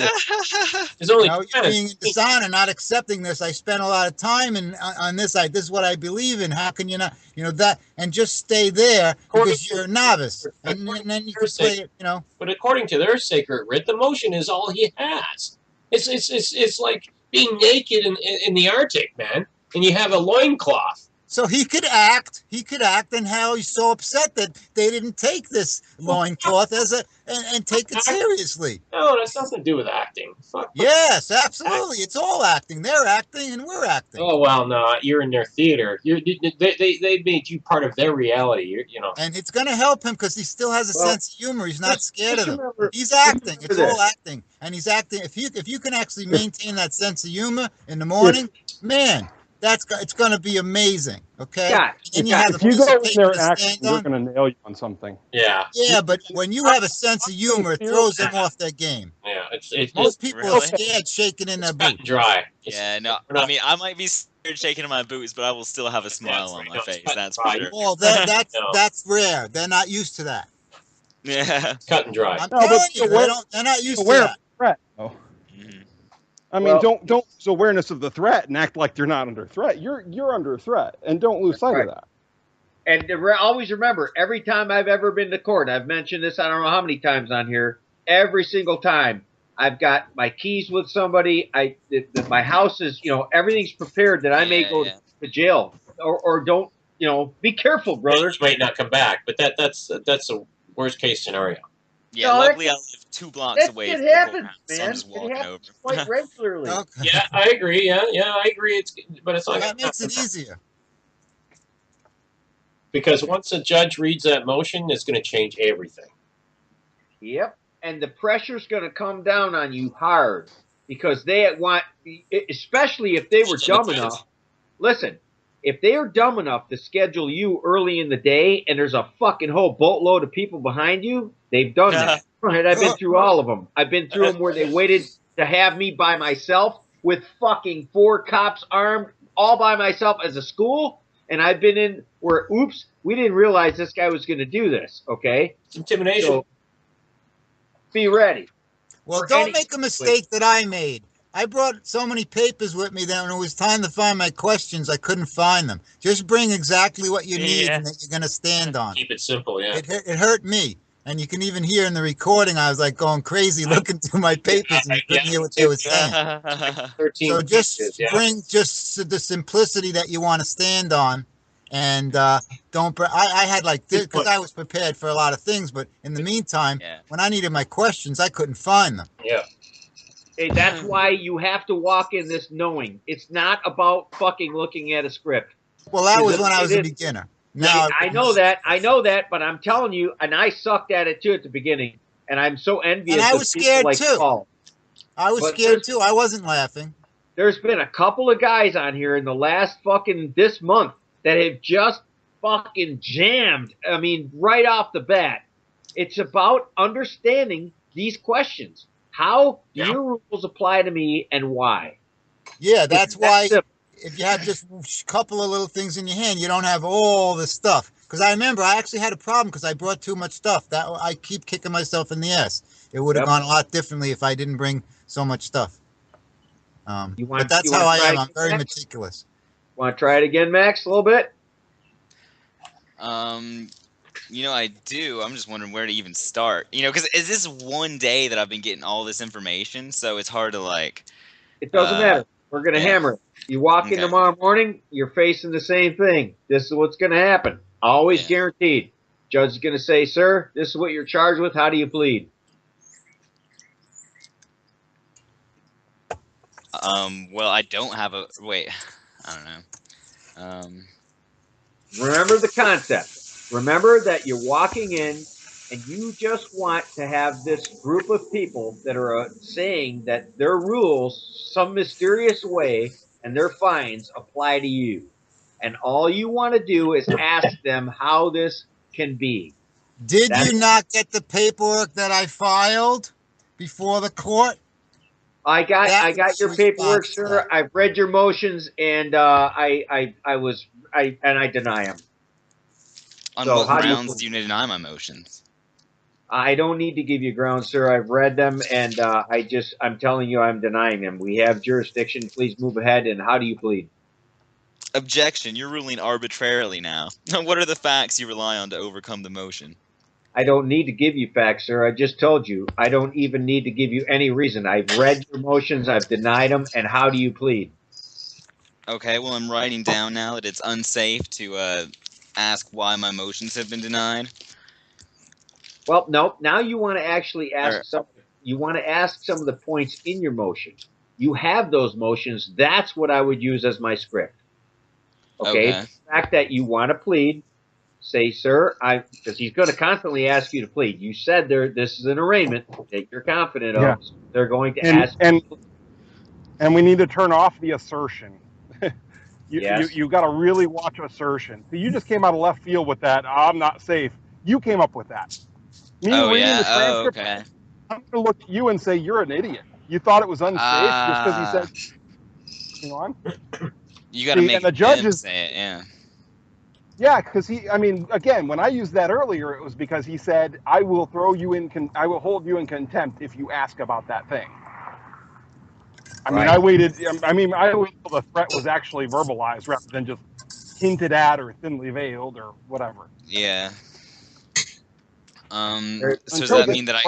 You're being in dishonor, not accepting this. I spent a lot of time on this. This is what I believe in. How can you not? That, and just stay there because you're a novice, and then you can play it. But according to their sacred writ, the motion is all he has. It's like being naked in the Arctic, man, and you have a loincloth. So he could act, and how he's so upset that they didn't take this loincloth and take it seriously. No, that's nothing to do with acting. Fuck. Yes, absolutely. It's all acting. They're acting and we're acting. Oh, well, no, you're in their theater. They made you part of their reality, And it's going to help him because he still has a sense of humor. He's not scared of them. He's acting. It's all acting. And he's acting. If you can actually maintain that sense of humor in the morning, man, it's going to be amazing, okay? Yeah. If you go in there acting, we're going to nail you on something. Yeah. Yeah, but when you have a sense of humor, it throws them off their game. Yeah, most people are scared shaking in their boots. Dry. Yeah, no. I might be scared shaking in my boots, but I will still have a smile on my face. That's for sure. Well, that's rare. They're not used to that. Yeah. Cut and dry. I'm telling you, they're not used to that. Threat. I mean, don't lose awareness of the threat and act like you're not under threat. You're under threat, and don't lose sight of that. And always remember, every time I've ever been to court, I've mentioned this, I don't know how many times on here, every single time, I've got my keys with somebody. My house is, everything's prepared that I may go to jail or don't, be careful, brother. You might not come back, but that's a worst case scenario. Yeah, luckily I live 2 blocks away. It happens, man. So I'm just walking over. Quite regularly. Okay. Yeah, I agree. Yeah, I agree. But it's not. That makes it easier. Because once a judge reads that motion, it's going to change everything. Yep. And the pressure's going to come down on you hard. because they want, especially if they were dumb enough. Listen, if they are dumb enough to schedule you early in the day and there's a fucking whole boatload of people behind you, they've done that. And I've been through all of them. I've been through them where they waited to have me by myself with fucking 4 cops armed all by myself as a school. And I've been in where, oops, we didn't realize this guy was going to do this. Okay. It's intimidation. So, be ready. Well, don't make a mistake that I made. I brought so many papers with me that when it was time to find my questions, I couldn't find them. Just bring exactly what you need and that you're going to stand on. Keep it simple, yeah. It hurt me. And you can even hear in the recording, I was like going crazy looking through my papers and you couldn't hear what they were saying. 13 so just pieces, bring just the simplicity that you want to stand on. And don't. I had like this because I was prepared for a lot of things, but in the meantime, when I needed my questions, I couldn't find them. Yeah. Hey, that's why you have to walk in this knowing it's not about fucking looking at a script. Well, that was when I was a beginner. Now I know that, but I'm telling you, and I sucked at it too at the beginning, and I'm so envious. And I was scared like too. Paul. I was scared too. I wasn't laughing. There's been a couple of guys on here in the last fucking this month that have just fucking jammed. I mean, right off the bat. It's about understanding these questions. How do your rules apply to me and why? Yeah, that's why if you have just a couple of little things in your hand, you don't have all the stuff. Because I remember I actually had a problem because I brought too much stuff. That I keep kicking myself in the ass. It would have gone a lot differently if I didn't bring so much stuff. But that's how I am. I'm very meticulous. Want to try it again, Max, a little bit? You know, I do. I'm just wondering where to even start. You know, because is this one day that I've been getting all this information, so it's hard to like. It doesn't matter. We're gonna hammer it. You walk in tomorrow morning, you're facing the same thing. This is what's gonna happen. Always guaranteed. Judge is gonna say, "Sir, this is what you're charged with. How do you plead?" Well, I don't have a wait. I don't know. Remember the concept. Remember that you're walking in and you just want to have this group of people that are saying that their rules, some mysterious way, and their fines apply to you. And all you want to do is ask them how this can be. Did you not get the paperwork that I filed before the court? I got your paperwork, sir. I've read your motions, and I deny them. On what grounds do you deny my motions? I don't need to give you grounds, sir. I've read them, and I'm telling you I'm denying them. We have jurisdiction. Please move ahead. And how do you plead? Objection. You're ruling arbitrarily now. What are the facts you rely on to overcome the motion? I don't need to give you facts, sir. I just told you. I don't even need to give you any reason. I've read your motions. I've denied them. And how do you plead? Okay, well, I'm writing down now that it's unsafe to ask why my motions have been denied. Well, no. Now you want to actually ask some. You want to ask some of the points in your motion. You have those motions. That's what I would use as my script. Okay. The fact that you want to plead, say, sir, because he's going to constantly ask you to plead. You said this is an arraignment that you're confident of. So they're going to ask. And we need to turn off the assertion. You got to really watch assertion. So you just came out of left field with that. I'm not safe. You came up with that. Me reading the transcript, I'm going to look at you and say you're an idiot. You thought it was unsafe just because he said. Hang on. You got to make the judges say it, Yeah, because again, when I used that earlier, it was because he said, "I will throw you in. I will hold you in contempt if you ask about that thing." I waited. I waited until the threat was actually verbalized rather than just hinted at or thinly veiled or whatever. Yeah. So does that mean that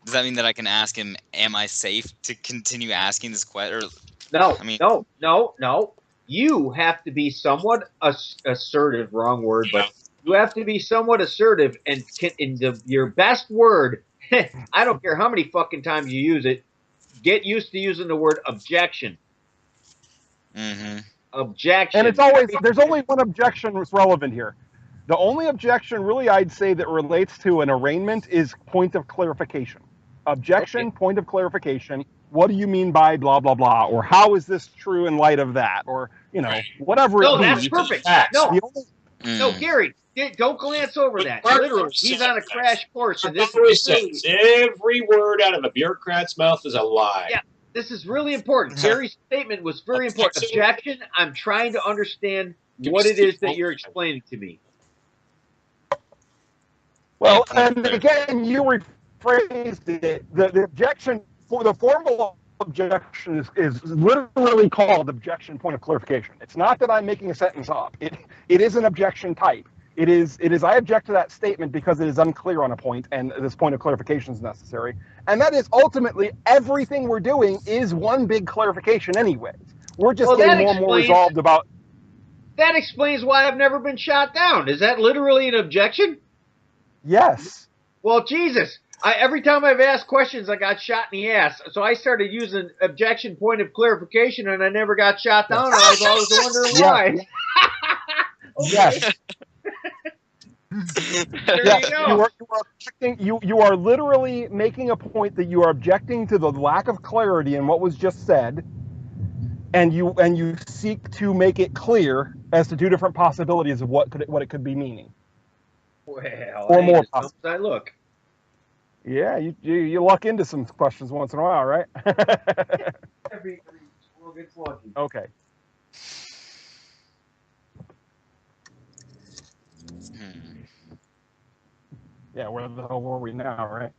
Does that mean that I can ask him, "Am I safe to continue asking this question?" No. No. You have to be somewhat assertive. Wrong word, but you have to be somewhat assertive and your best word. I don't care how many fucking times you use it. Get used to using the word objection. Mm-hmm. Objection. And there's only one objection that's relevant here. The only objection really I'd say that relates to an arraignment is point of clarification. Objection, point of clarification. what do you mean by blah, blah, blah? Or how is this true in light of that? Or, whatever it No, be. that's perfect. No, no, Gary, don't glance over that. Literally, he's on a crash course. And this says every word out of a bureaucrat's mouth is a lie. Yeah, this is really important. Gary's statement was very important. Objection, I'm trying to understand what it is that you're explaining to me. Well, and again, you rephrased it. The objection, for the formal objection is literally called objection point of clarification. It's not that I'm making a sentence up. It is an objection type. It is I object to that statement because it is unclear on a point, and this point of clarification is necessary. And that is ultimately everything we're doing is one big clarification anyways. We're just getting more and more resolved about. That explains why I've never been shot down. Is that literally an objection? Yes. Well, Jesus. Every time I've asked questions, I got shot in the ass. So I started using objection point of clarification, and I never got shot down. And I was always wondering why. Yes. Yes, you are literally making a point that you are objecting to the lack of clarity in what was just said, and you seek to make it clear as to two different possibilities of what it could be meaning. Well, or more. I look. Yeah, you luck into some questions once in a while, right? Every squirrel gets lucky. Okay. Yeah, where the hell were we now, right?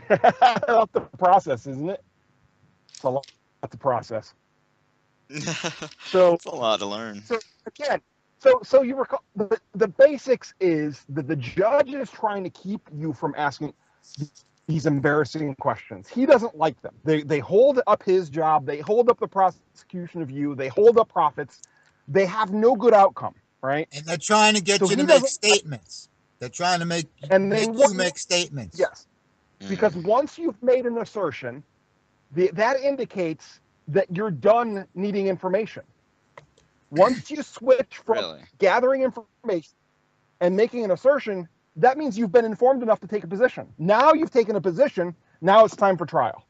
That's the process, isn't it? It's a lot to process. So it's a lot to learn. So again, so you recall the basics is that the judge is trying to keep you from asking these embarrassing questions. He doesn't like them. They hold up his job. They hold up the prosecution of you. They hold up profits. They have no good outcome, right? And they're trying to get you to make statements. They're trying to make you make statements. Yes. Because once you've made an assertion, that indicates that you're done needing information. Once you switch from gathering information and making an assertion, that means you've been informed enough to take a position. Now you've taken a position. Now it's time for trial.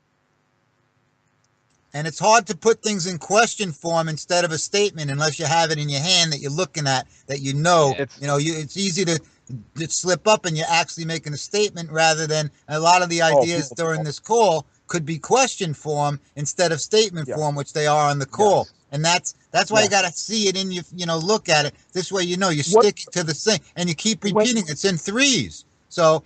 And it's hard to put things in question form instead of a statement unless you have it in your hand that you're looking at, that you know. It's easy to slip up and you're actually making a statement rather than a lot of the ideas during this call could be question form instead of statement form, which they are on the call. And that's why you got to see it in your, look at it. This way, you stick to the thing and you keep repeating it's in threes. So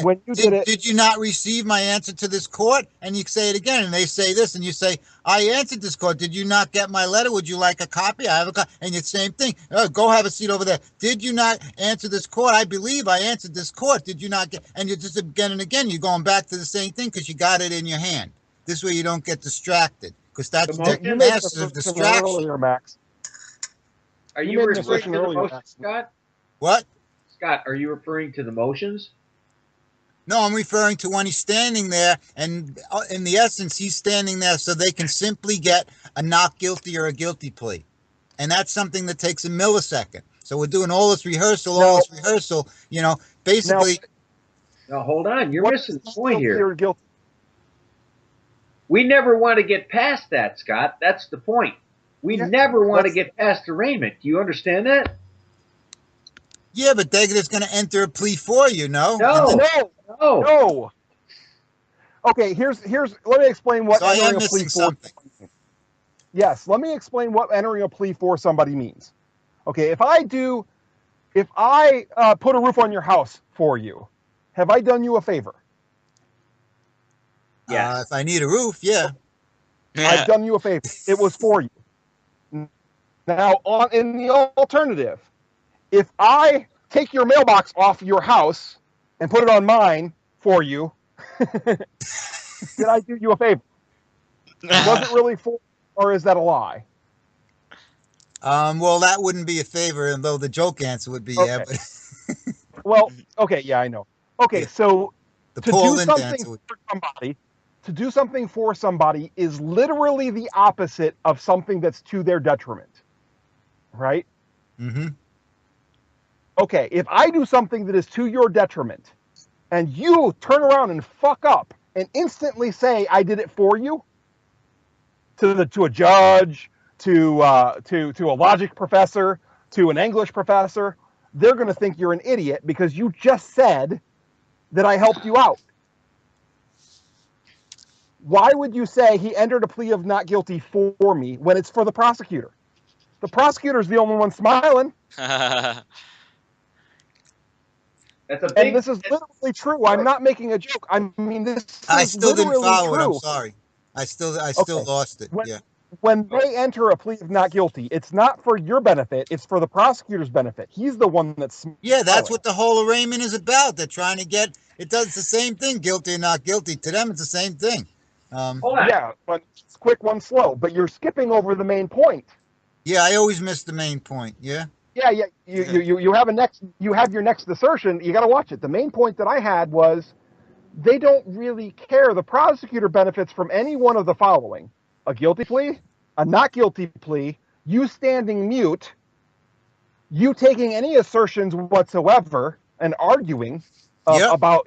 when you did you not receive my answer to this court? And you say it again, and they say this, and you say, I answered this court. Did you not get my letter? Would you like a copy? I have a copy. And it's the same thing. Go have a seat over there. Did you not answer this court? I believe I answered this court. Did you not get? And you just again and again, you're going back to the same thing because you got it in your hand. This way you don't get distracted because that's the massive distraction. Earlier, Max. Are you referring to the motions, Scott? What? Scott, are you referring to the motions? No, I'm referring to when he's standing there, and in the essence, he's standing there so they can simply get a not guilty or a guilty plea. And that's something that takes a millisecond. So we're doing all this rehearsal, basically. Now, hold on. You're missing the point here. We never want to get past that, Scott. That's the point. We never want to get past arraignment. Do you understand that? Yeah, but they're just going to enter a plea for you, no? No. Okay, let me explain what entering a plea for. Yes, let me explain what entering a plea for somebody means. Okay, if I put a roof on your house for you, have I done you a favor? Yeah. If I need a roof, yeah. I've done you a favor. It was for you. Now, in the alternative, if I take your mailbox off your house and put it on mine for you, did I do you a favor? Was it really for, or is that a lie? Well, that wouldn't be a favor, though the joke answer would be yeah. But well, okay, yeah, I know. Okay, so to do something for somebody, to do something for somebody is literally the opposite of something that's to their detriment. Right? Mm-hmm. Okay, if I do something that is to your detriment, and you turn around and fuck up and instantly say I did it for you, to a judge, to a logic professor, to an English professor, they're going to think you're an idiot because you just said that I helped you out. Why would you say he entered a plea of not guilty for me when it's for the prosecutor? The prosecutor's the only one smiling. That's a big. And this is literally true. I'm not making a joke. I mean, this I is still didn't literally follow true. it. I'm sorry. I still Okay. lost it. Yeah. When they enter a plea of not guilty, it's not for your benefit. It's for the prosecutor's benefit. He's the one that's smiling. Yeah, that's what the whole arraignment is about. They're trying to get. It does the same thing. Guilty or not guilty. To them, it's the same thing. Yeah, but it's quick, one slow. But you're skipping over the main point. Yeah, I always miss the main point. Yeah. Yeah. You have your next assertion. You got to watch it. The main point that I had was they don't really care. The prosecutor benefits from any one of the following: a guilty plea, a not guilty plea, you standing mute, you taking any assertions whatsoever and arguing about,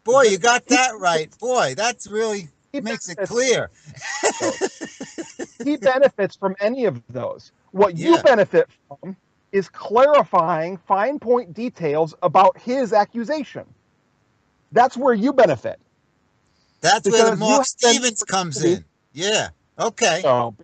Boy, you got that right. Boy, that's really makes it clear. He benefits from any of those. What you benefit from is clarifying fine point details about his accusation. That's where you benefit. That's where the Mark Stevens comes in. Yeah. Okay. So,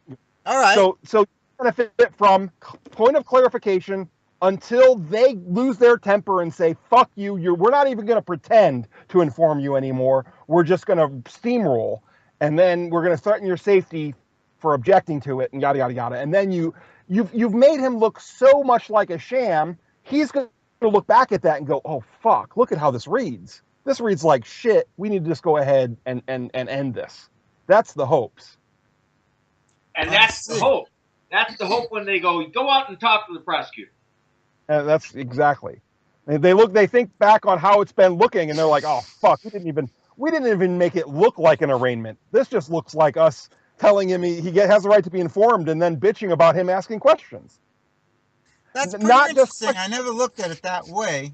all right. So you benefit from point of clarification until they lose their temper and say, fuck you, we're not even going to pretend to inform you anymore. We're just going to steamroll. And then we're going to threaten your safety for objecting to it and yada, yada, yada. And then you've made him look so much like a sham, he's going to look back at that and go, oh, fuck, look at how this reads. This reads like shit. We need to just go ahead and end this. That's the hopes. And that's the hope. That's the hope when they go out and talk to the prosecutor. That's exactly. They think back on how it's been looking, and they're like, "Oh fuck, we didn't even make it look like an arraignment. This just looks like us telling him he has the right to be informed, and then bitching about him asking questions." That's pretty interesting. I never looked at it that way.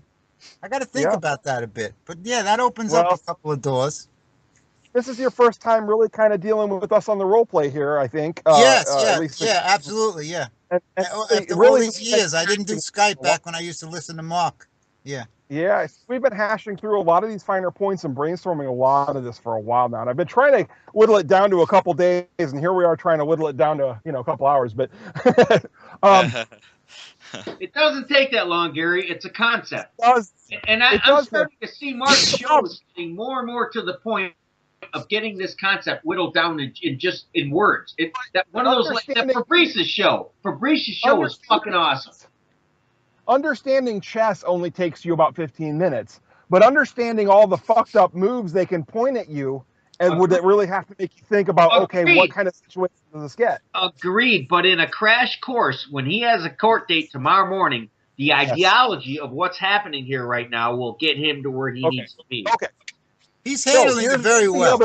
I got to think about that a bit. But yeah, that opens up a couple of doors. This is your first time really kind of dealing with us on the role play here, I think. Yes, absolutely, yeah. After all these years, I didn't do Skype back when I used to listen to Mark. Yeah. Yeah, we've been hashing through a lot of these finer points and brainstorming a lot of this for a while now. And I've been trying to whittle it down to a couple days, and here we are trying to whittle it down to, a couple hours. But it doesn't take that long, Gary. It's a concept. And I'm starting to see Mark's shows getting more and more to the point of getting this concept whittled down in words. One of those, like that Fabrice's show. Fabrice's show was fucking awesome. Understanding chess only takes you about 15 minutes, but understanding all the fucked up moves they can point at you, and would it really have to make you think about, okay, what kind of situation does this get? Agreed, but in a crash course, when he has a court date tomorrow morning, the ideology of what's happening here right now will get him to where he needs to be. Okay. He's handling it very well.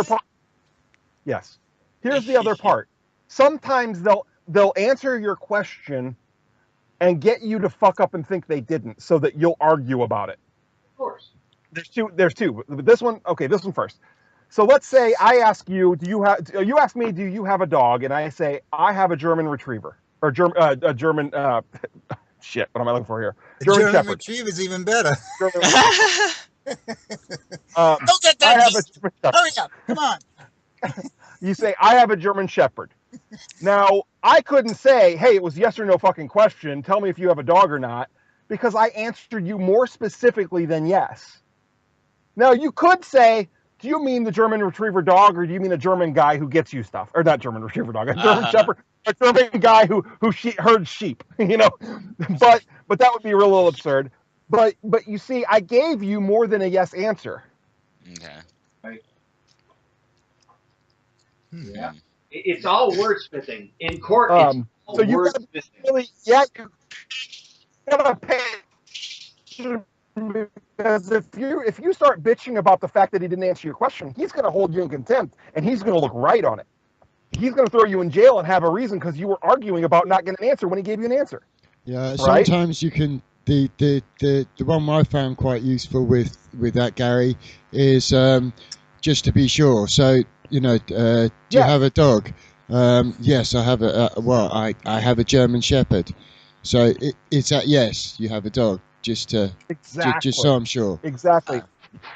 Yes. Here's the other part. Sometimes they'll answer your question and get you to fuck up and think they didn't, so that you'll argue about it. Of course. There's two. This one first. So let's say I ask you, you ask me, do you have a dog? And I say, I have a German Retriever. Or German, shit, what am I looking for here? German Shepherd. Retriever is even better. Don't get that. Hurry up, come on. You say, I have a German Shepherd. Now, I couldn't say, hey, it was yes or no fucking question. Tell me if you have a dog or not, because I answered you more specifically than yes. Now, you could say, do you mean the German Retriever dog, or do you mean a German guy who gets you stuff? Or not German Retriever dog, a German Shepherd, a German guy who herds sheep, But that would be a little absurd. But you see, I gave you more than a yes answer. Okay. Right. Yeah. It's all wordsmithing in court. You gotta pay attention Because if you start bitching about the fact that he didn't answer your question, he's going to hold you in contempt, and he's going to look right on it. He's going to throw you in jail and have a reason because you were arguing about not getting an answer when he gave you an answer. Yeah, right? Sometimes you can. The one I found quite useful with that, Gary, is just to be sure. So do you have a dog? Yes, I have I have a German Shepherd. So it's at yes, you have a dog. Just so I'm sure. Exactly.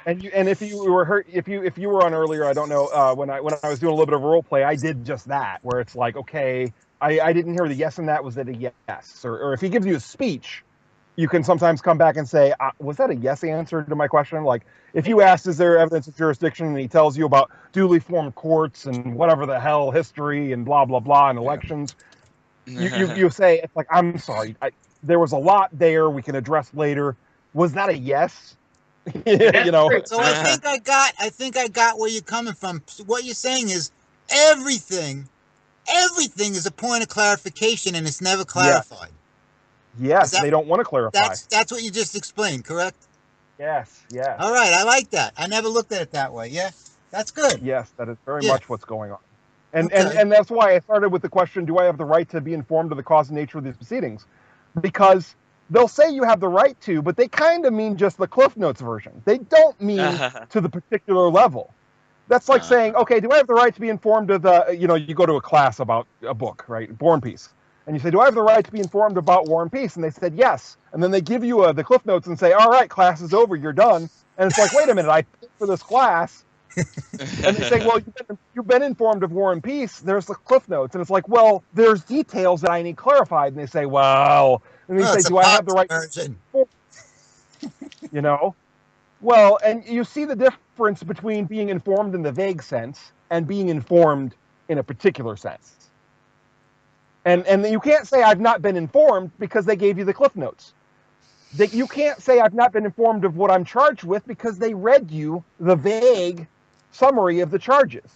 And if you were hurt, if you were on earlier, I don't know, when I was doing a little bit of role play, I did just that, where it's like, okay, I didn't hear the yes in that. Was it a yes? Or if he gives you a speech, you can sometimes come back and say, was that a yes answer to my question? Like, if you asked, is there evidence of jurisdiction, and he tells you about duly formed courts and whatever the hell history and blah, blah, blah, and elections, you say, it's like, I'm sorry, there was a lot there we can address later. Was that a yes? So I think I got where you're coming from. What you're saying is everything is a point of clarification, and it's never clarified. Yes, they don't want to clarify. That's what you just explained, correct? Yes. All right, I like that. I never looked at it that way. Yeah, that's good. Yes, that is very much what's going on. And that's why I started with the question, do I have the right to be informed of the cause and nature of these proceedings? Because they'll say you have the right to, but they kind of mean just the Cliff Notes version. They don't mean to the particular level. That's like saying, okay, do I have the right to be informed of the, you go to a class about a book, right? War and Peace. And you say, do I have the right to be informed about War and Peace? And they said, yes. And then they give you the Cliff Notes and say, all right, class is over, you're done. And it's like, wait a minute, I paid for this class. And they say, well, you've been informed of War and Peace. There's the Cliff Notes. And it's like, well, there's details that I need clarified. And they say, well, and they say, do I have the right to Well, and you see the difference between being informed in the vague sense and being informed in a particular sense. And you can't say I've not been informed because they gave you the Cliff Notes. You can't say I've not been informed of what I'm charged with because they read you the vague summary of the charges.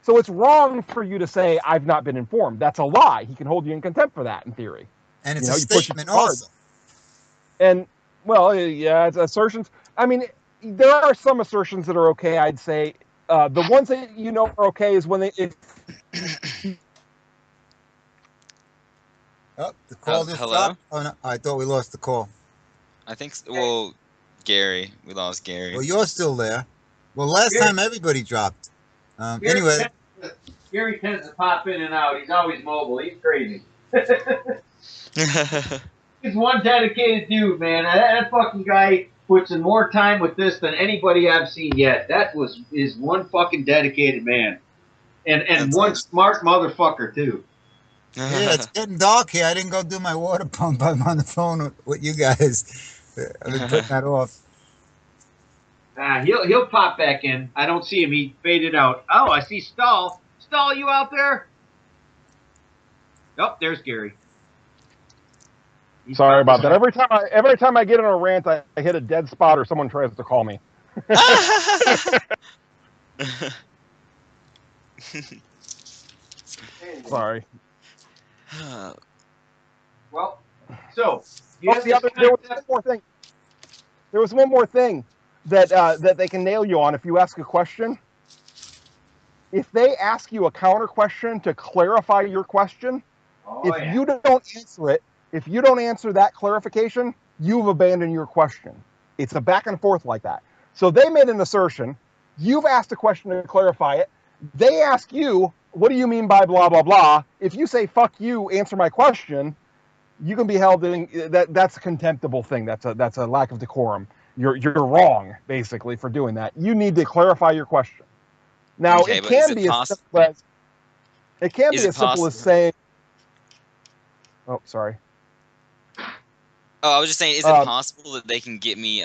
So it's wrong for you to say I've not been informed. That's a lie. He can hold you in contempt for that in theory. And it's a statement also. And, well, yeah, it's assertions. I mean, there are some assertions that are okay, I'd say. The ones that are okay is when they... The call just dropped. Oh, no, I thought we lost the call. I think, well, Gary. We lost Gary. Well, you're still there. Well, last time everybody dropped. Anyway. Gary tends to pop in and out. He's always mobile. He's crazy. He's one dedicated dude, man. That fucking guy puts in more time with this than anybody I've seen yet. That is one fucking dedicated man. And one smart motherfucker, too. Yeah, it's getting dark here. I didn't go do my water pump. I'm on the phone with you guys. I've been putting that off. He'll pop back in. I don't see him. He faded out. Oh, I see Stahl. Stahl, you out there? Oh, there's Gary. Sorry about that. Every time I get in a rant, I hit a dead spot or someone tries to call me. Sorry. Well, so there was one more thing. There was one more thing that they can nail you on if you ask a question. If they ask you a counter question to clarify your question, you don't answer it, if you don't answer that clarification, you've abandoned your question. It's a back and forth like that. So they made an assertion. You've asked a question to clarify it. They ask you, what do you mean by blah, blah, blah? If you say, fuck you, answer my question, you can be held in, that's a contemptible thing. That's a lack of decorum. You're wrong, basically, for doing that. You need to clarify your question. Now, it can be as simple as saying, oh, sorry. Oh, I was just saying, is it possible that they can get me,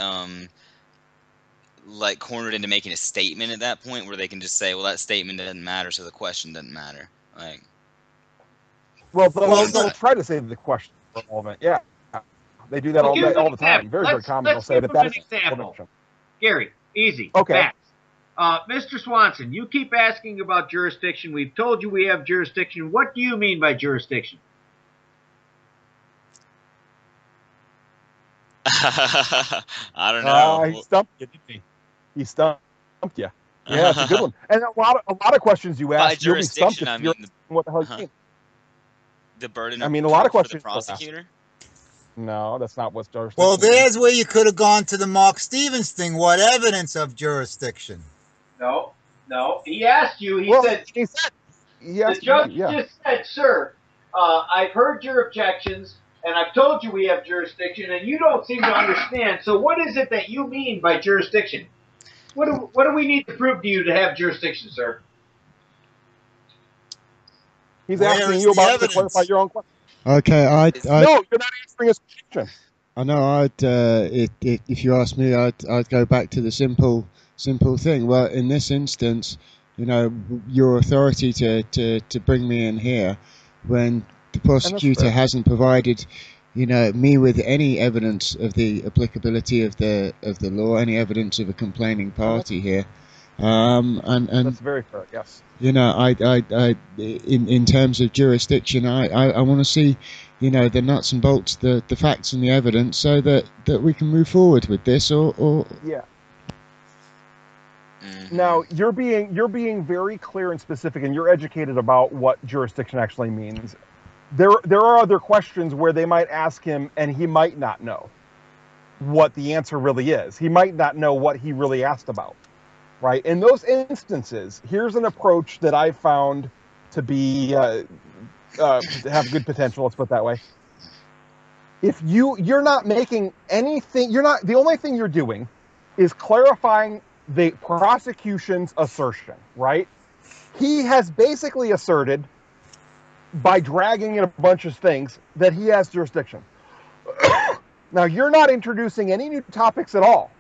like, cornered into making a statement at that point where they can just say, well, that statement doesn't matter, so the question doesn't matter? Like, well, they'll try to say the question is relevant. Yeah. They do that all the time. Very common. They'll say that that's an example. Gary, easy. Okay. Facts. Mr. Swanson, you keep asking about jurisdiction. We've told you we have jurisdiction. What do you mean by jurisdiction? I don't know. He stumped you, didn't he? He stumped you. Yeah, it's a good one. And a lot of questions you ask, you'll be stumped if you're what the hell you mean. The burden. I mean, a lot of questions for the prosecutor. No, that's not what's jurisdiction. Well, there's where you could have gone to the Mark Stevens thing. What evidence of jurisdiction? No. He asked you. He said. The judge just said, "Sir, I've heard your objections, and I've told you we have jurisdiction, and you don't seem to understand. So, what is it that you mean by jurisdiction? What do we need to prove to you to have jurisdiction, sir?" He's asking you about to clarify your own question. Okay, no, you're not answering his question. I know. If you ask me, I'd go back to the simple thing. Well, in this instance, you know, your authority to bring me in here when the prosecutor hasn't provided, you know, me with any evidence of the applicability of the law, any evidence of a complaining party here. And that's very fair. Yes. You know, in terms of jurisdiction, I want to see, you know, the nuts and bolts, the facts and the evidence, so that we can move forward with this. Or yeah. Now you're being very clear and specific, and you're educated about what jurisdiction actually means. There are other questions where they might ask him, and he might not know what the answer really is. He might not know what he really asked about. Right. In those instances, here's an approach that I found to be to have good potential. Let's put it that way. If you're not making anything, the only thing you're doing is clarifying the prosecution's assertion. Right. He has basically asserted by dragging in a bunch of things that he has jurisdiction. Now, you're not introducing any new topics at all.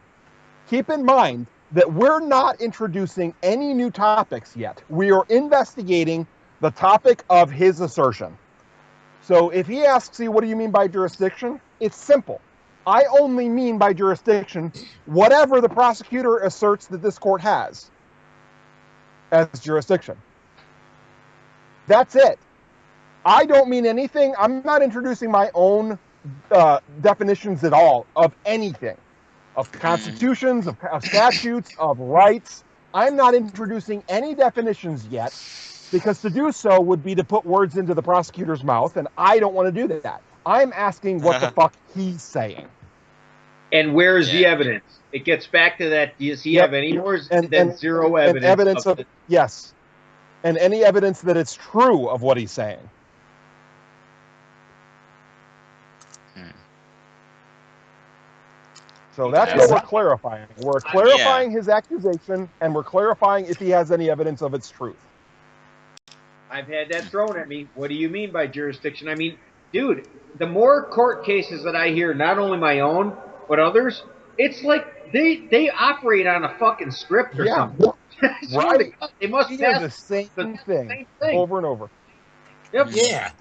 Keep in mind that we're not introducing any new topics yet. We are investigating the topic of his assertion. So if he asks you, what do you mean by jurisdiction? It's simple. I only mean by jurisdiction whatever the prosecutor asserts that this court has as jurisdiction. That's it. I don't mean anything. I'm not introducing my own definitions at all of anything. Of constitutions, of statutes, of rights. I'm not introducing any definitions yet, because to do so would be to put words into the prosecutor's mouth, and I don't want to do that. I'm asking what the fuck he's saying. And where is the evidence? It gets back to that. Does he have any more than zero evidence? And evidence of yes. And any evidence that it's true of what he's saying. So that's what we're clarifying. We're clarifying his accusation, and we're clarifying if he has any evidence of its truth. I've had that thrown at me. What do you mean by jurisdiction? I mean, dude, the more court cases that I hear, not only my own, but others, it's like they operate on a fucking script or something. Right. They must pass the same thing over and over. Yep. Yeah.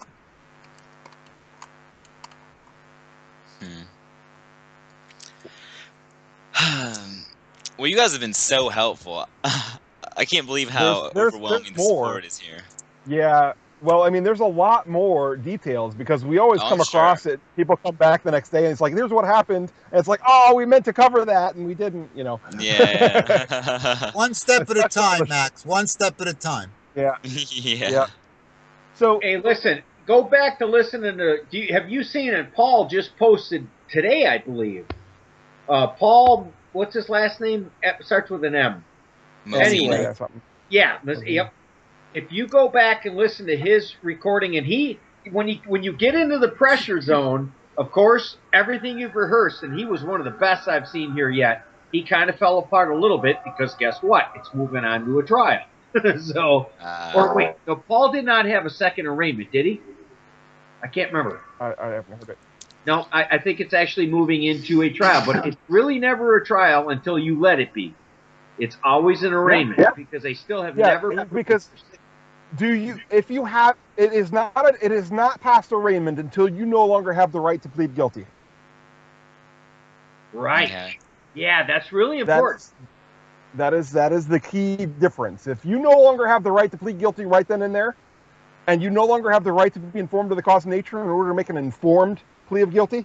Well, you guys have been so helpful. I can't believe how overwhelming the support is here. Yeah. Well, I mean, there's a lot more details because we always come across it. People come back the next day and it's like, here's what happened. And it's like, oh, we meant to cover that and we didn't, you know. Yeah. One step at a time, Max. One step at a time. Yeah. Yeah. So, hey, listen, go back to listening to, have you seen it? Paul just posted today, I believe. Paul, what's his last name? Starts with an M. Anyway, yep. If you go back and listen to his recording, and when you get into the pressure zone, of course, everything you've rehearsed, and he was one of the best I've seen here yet, he kind of fell apart a little bit because guess what? It's moving on to a trial. So Paul did not have a second arraignment, did he? I can't remember. I haven't heard it. No, I think it's actually moving into a trial, but it's really never a trial until you let it be. It's always an arraignment because they still have never. Because if you have, it is not past arraignment until you no longer have the right to plead guilty. Right. Okay. Yeah, that's really important. That is the key difference. If you no longer have the right to plead guilty right then and there, and you no longer have the right to be informed of the cause of nature in order to make an informed plea of guilty,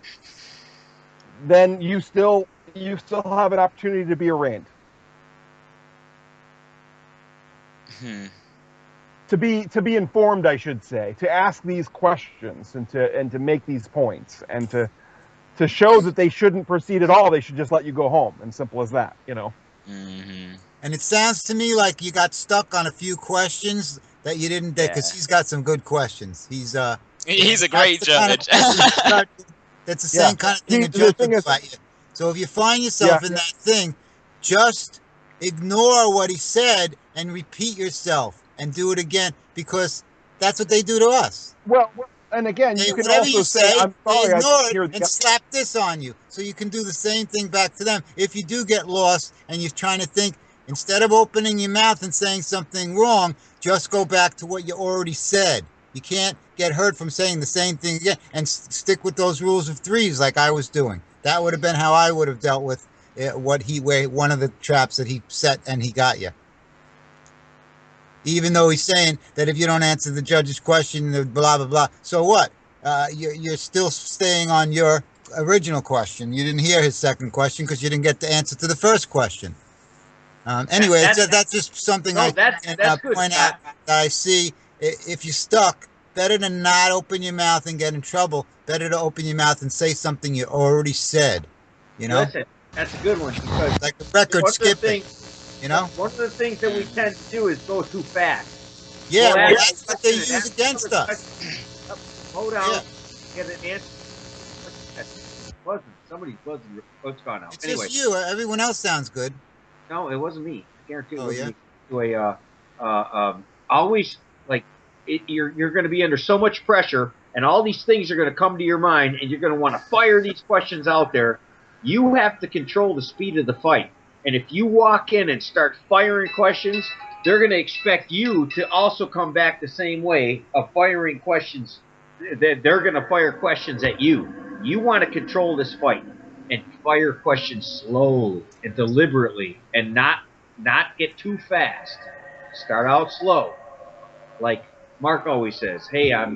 then you still have an opportunity to be arraigned. To be informed, I should say, to ask these questions and to make these points and to show that they shouldn't proceed at all. They should just let you go home, and simple as that, you know. And it sounds to me like you got stuck on a few questions that you didn't get, because he's got some good questions. He's a great judge. That's the same kind of thing a judge would about you. So if you find yourself in that thing, just ignore what he said and repeat yourself and do it again, because that's what they do to us. Well, and again, you can also say, I'm sorry, ignore it and slap this on you. So you can do the same thing back to them. If you do get lost and you're trying to think, instead of opening your mouth and saying something wrong, just go back to what you already said. You can't get hurt from saying the same thing again, and stick with those rules of threes like I was doing. That would have been how I would have dealt with one of the traps that he set, and he got you. Even though he's saying that if you don't answer the judge's question, blah, blah, blah. So what? You're still staying on your original question. You didn't hear his second question because you didn't get the answer to the first question. Anyway, that's just something I can point out that I see. If you're stuck, better to not open your mouth and get in trouble. Better to open your mouth and say something you already said. You know? That's a good one. Because like the record skipping. You know? One of the things that we tend to do is go too fast. Yeah, well, that's what they use against us. Hold on. Get an answer. Somebody's buzzing. What's gone out? It's just you. Everyone else sounds good. No, it wasn't me. I guarantee it wasn't me. Always, like, you're going to be under so much pressure, and all these things are going to come to your mind, and you're going to want to fire these questions out there. You have to control the speed of the fight. And if you walk in and start firing questions, they're going to expect you to also come back the same way of firing questions. They're going to fire questions at you. You want to control this fight and fire questions slowly and deliberately, and not get too fast. Start out slow. Like Mark always says, hey, I'm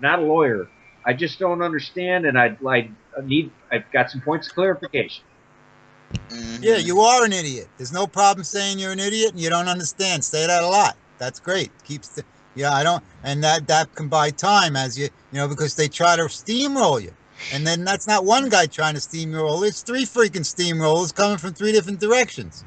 not a lawyer. I just don't understand, and I've got some points of clarification. Yeah, you are an idiot. There's no problem saying you're an idiot and you don't understand. Say that a lot. That's great. And that can buy time because they try to steamroll you. And then that's not one guy trying to steamroll. It's three freaking steamrollers coming from three different directions.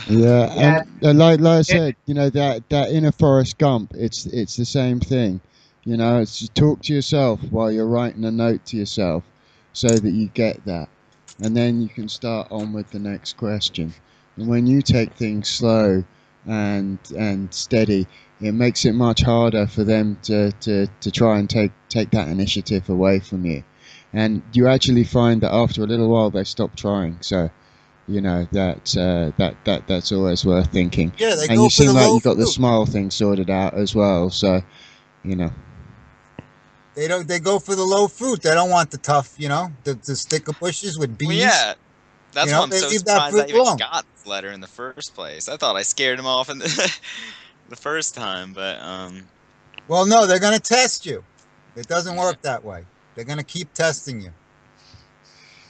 Yeah, and like I said, that inner Forrest Gump, it's the same thing. It's just talk to yourself while you're writing a note to yourself so that you get that. And then you can start on with the next question. And when you take things slow and steady, it makes it much harder for them to try and take that initiative away from you. And you actually find that after a little while they stop trying. So, that's always worth thinking. Yeah, and you seem like you got the smile thing sorted out as well. So, They go for the low fruit. They don't want the tough, the stick of bushes with bees. Well, yeah, that's why I'm so surprised I even got this letter in the first place. I thought I scared him off in the first time, but Well, no, they're going to test you. It doesn't work that way. They're going to keep testing you.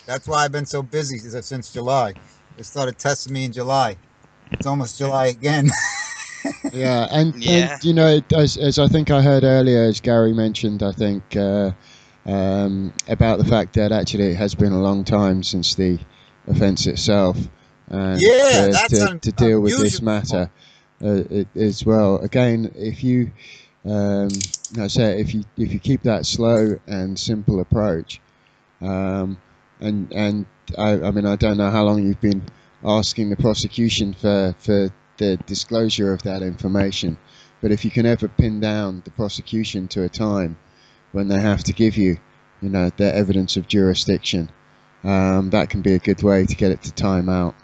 That's why I've been so busy since July. They started testing me in July. It's almost July again. Yeah, and as I think I heard earlier, as Gary mentioned, I think about the fact that actually it has been a long time since the offence itself, and to deal with this matter as well. Again, if you, if you keep that slow and simple approach, and I mean I don't know how long you've been asking the prosecution for the disclosure of that information, but if you can ever pin down the prosecution to a time when they have to give you, their evidence of jurisdiction, that can be a good way to get it to time out.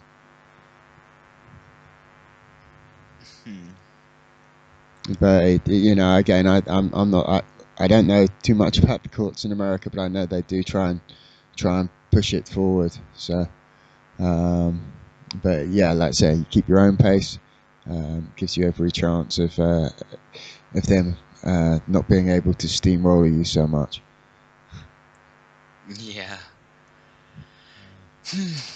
But again, I'm not. I don't know too much about the courts in America, but I know they do try and push it forward. So, but yeah, like I say, you keep your own pace. Gives you every chance of them not being able to steamroller you so much. Yeah.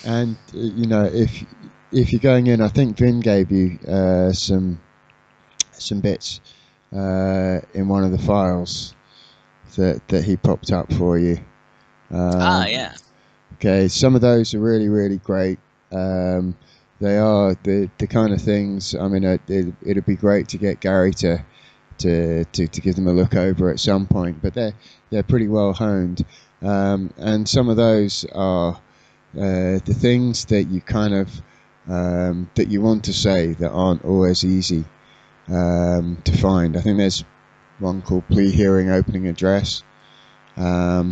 And you know, if you're going in, I think Vin gave you some bits in one of the files that he popped up for you. Yeah. Okay, some of those are really great. They are the kind of things. I mean, it'd be great to get Gary to give them a look over at some point, but they're pretty well honed. And some of those are the things that you kind of that you want to say that aren't always easy to find. I think there's one called Plea-hearing opening address. Yeah,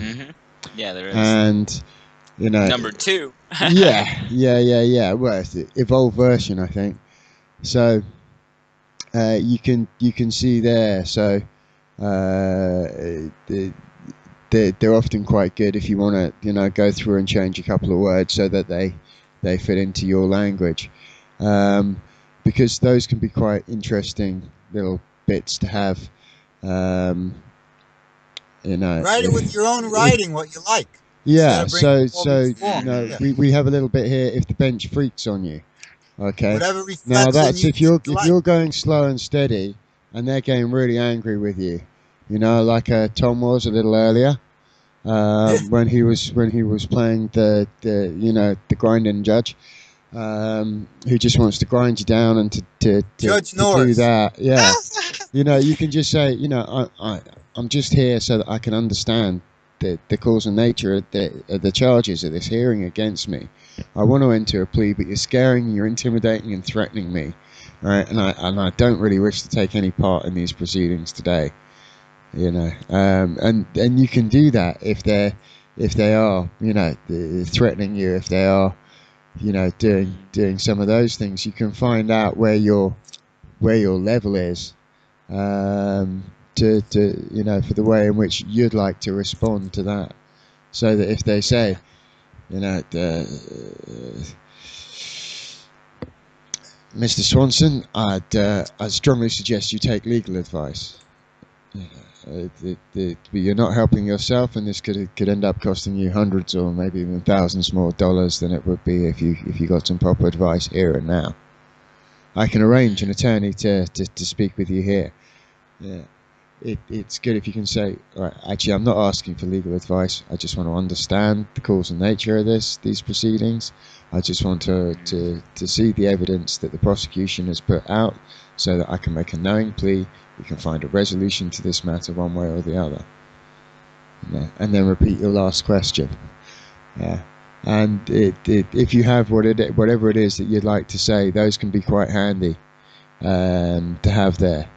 there is. And you know, number 2. yeah. Well, it's the evolved version, I think. So you can see there. So they're often quite good if you want to, you know, go through and change a couple of words so that they fit into your language, because those can be quite interesting little bits to have. You know, write it with your own writing, what you like. Yeah, so you know, we have a little bit here. If the bench freaks on you, okay. Whatever reflects now that's you if you're going slow and steady, and they're getting really angry with you. You know, like Tom was a little earlier, when he was playing the you know, the grinding judge, who just wants to grind you down and to do that. Yeah, you know, you can just say, you know, I'm just here so that I can understand the cause and nature of the charges of this hearing against me. I want to enter a plea, but you're scaring, you're intimidating and threatening me, right? And I don't really wish to take any part in these proceedings today. You know, and you can do that if they are, you know, threatening you, if they are, you know, doing some of those things. You can find out where your level is, to you know, for the way in which you'd like to respond to that, so that if they say, you know, Mr. Swanson, I'd strongly suggest you take legal advice. You're not helping yourself, and this could end up costing you hundreds or maybe even thousands more dollars than it would be if you got some proper advice here and now. I can arrange an attorney to speak with you here. Yeah. It's good if you can say, right, actually, I'm not asking for legal advice. I just want to understand the cause and nature of these proceedings. I just want to see the evidence that the prosecution has put out, so that I can make a knowing plea. We can find a resolution to this matter one way or the other. Yeah. And then repeat your last question. Yeah. And if you have whatever it is that you'd like to say, those can be quite handy to have there.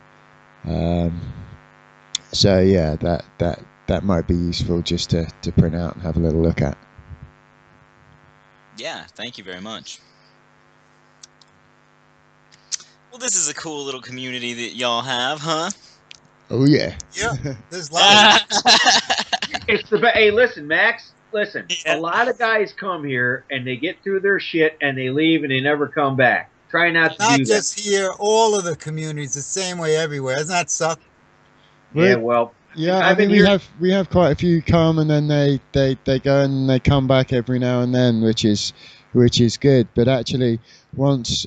So yeah, that might be useful just to print out and have a little look at. Yeah, thank you very much. Well, this is a cool little community that y'all have, huh? Oh yeah. Yeah, there's lots. Hey, listen, Max. Listen, a lot of guys come here and they get through their shit and they leave and they never come back. Try not to do that. Not just here, all of the communities the same way everywhere. Doesn't that suck? Yeah, well, yeah. I mean, we have quite a few come and then they go and they come back every now and then, which is good. But actually, once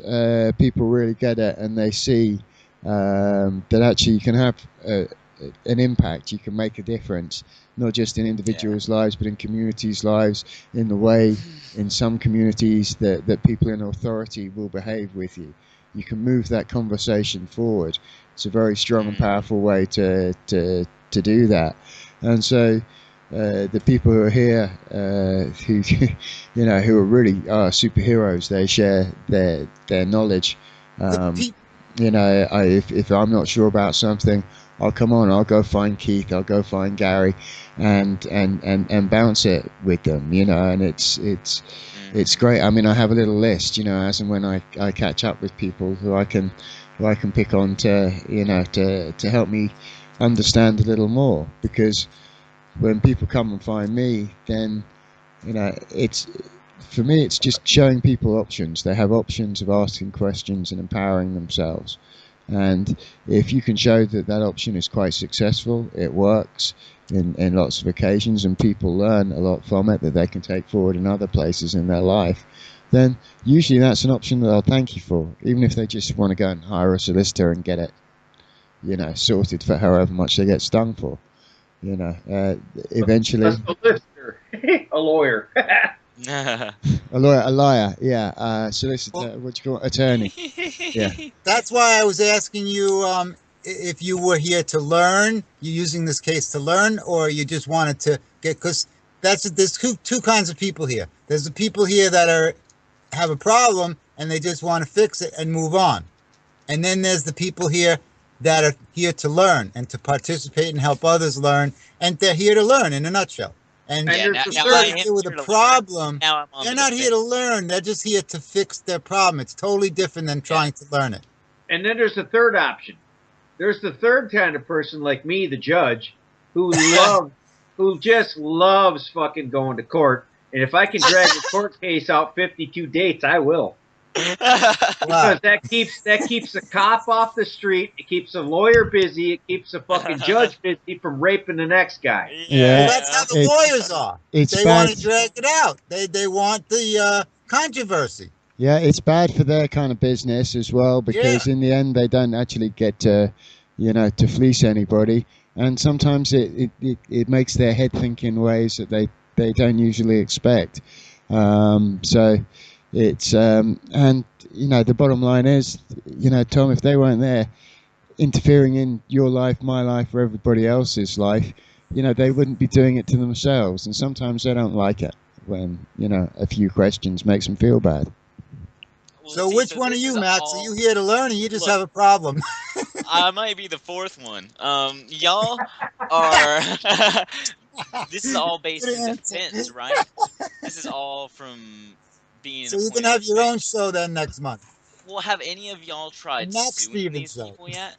people really get it and they see that actually you can have an impact, you can make a difference, not just in individuals' lives, but in communities' lives, in the way in some communities that people in authority will behave with you. You can move that conversation forward. It's a very strong and powerful way to do that. And so the people who are here, who you know, who are really superheroes, they share their knowledge. You know, if I'm not sure about something, I'll go find Keith, I'll go find Gary, and bounce it with them. You know, and it's great. I mean, I have a little list, you know, as and when I catch up with people who I can pick on to, you know, to help me understand a little more. Because when people come and find me, then, you know, for me it's just showing people options. They have options of asking questions and empowering themselves. And if you can show that that option is quite successful, it works in lots of occasions, and people learn a lot from it that they can take forward in other places in their life, then usually that's an option that I'll thank you for, even if they just want to go and hire a solicitor and get it, sorted for however much they get stung for. Eventually. A solicitor, a lawyer. A liar, yeah. Solicitor, what do you call it? Attorney. Yeah. That's why I was asking you if you were here to learn, you're using this case to learn, or you just wanted to get, because there's two kinds of people here. There's the people here that have a problem and they just want to fix it and move on. And then there's the people here that are here to learn and to participate and help others learn, and they're here to learn in a nutshell. And they're here with a problem. They're not here to learn. They're just here to fix their problem. It's totally different than trying to learn it. And then there's the third option. There's the third kind of person like me, the judge, who just loves fucking going to court. And if I can drag a court case out 52 dates, I will. Because that keeps the cop off the street, it keeps the lawyer busy, it keeps the fucking judge busy from raping the next guy. Yeah, well, that's how the lawyers are. They want to drag it out. They want the controversy. Yeah, it's bad for their kind of business as well, because in the end they don't actually get to, to fleece anybody, and sometimes it makes their head think in ways that they don't usually expect. So it's and the bottom line is, Tom, if they weren't there interfering in your life, my life, or everybody else's life, they wouldn't be doing it to themselves, and sometimes they don't like it when a few questions makes them feel bad. So which one are you, Max? Are you here to learn, or you just have a problem? I might be the fourth one. Y'all are. This is all based in defense, right? This is all from being. So you can have your own show then next month. Well, have any of y'all tried suing these people yet?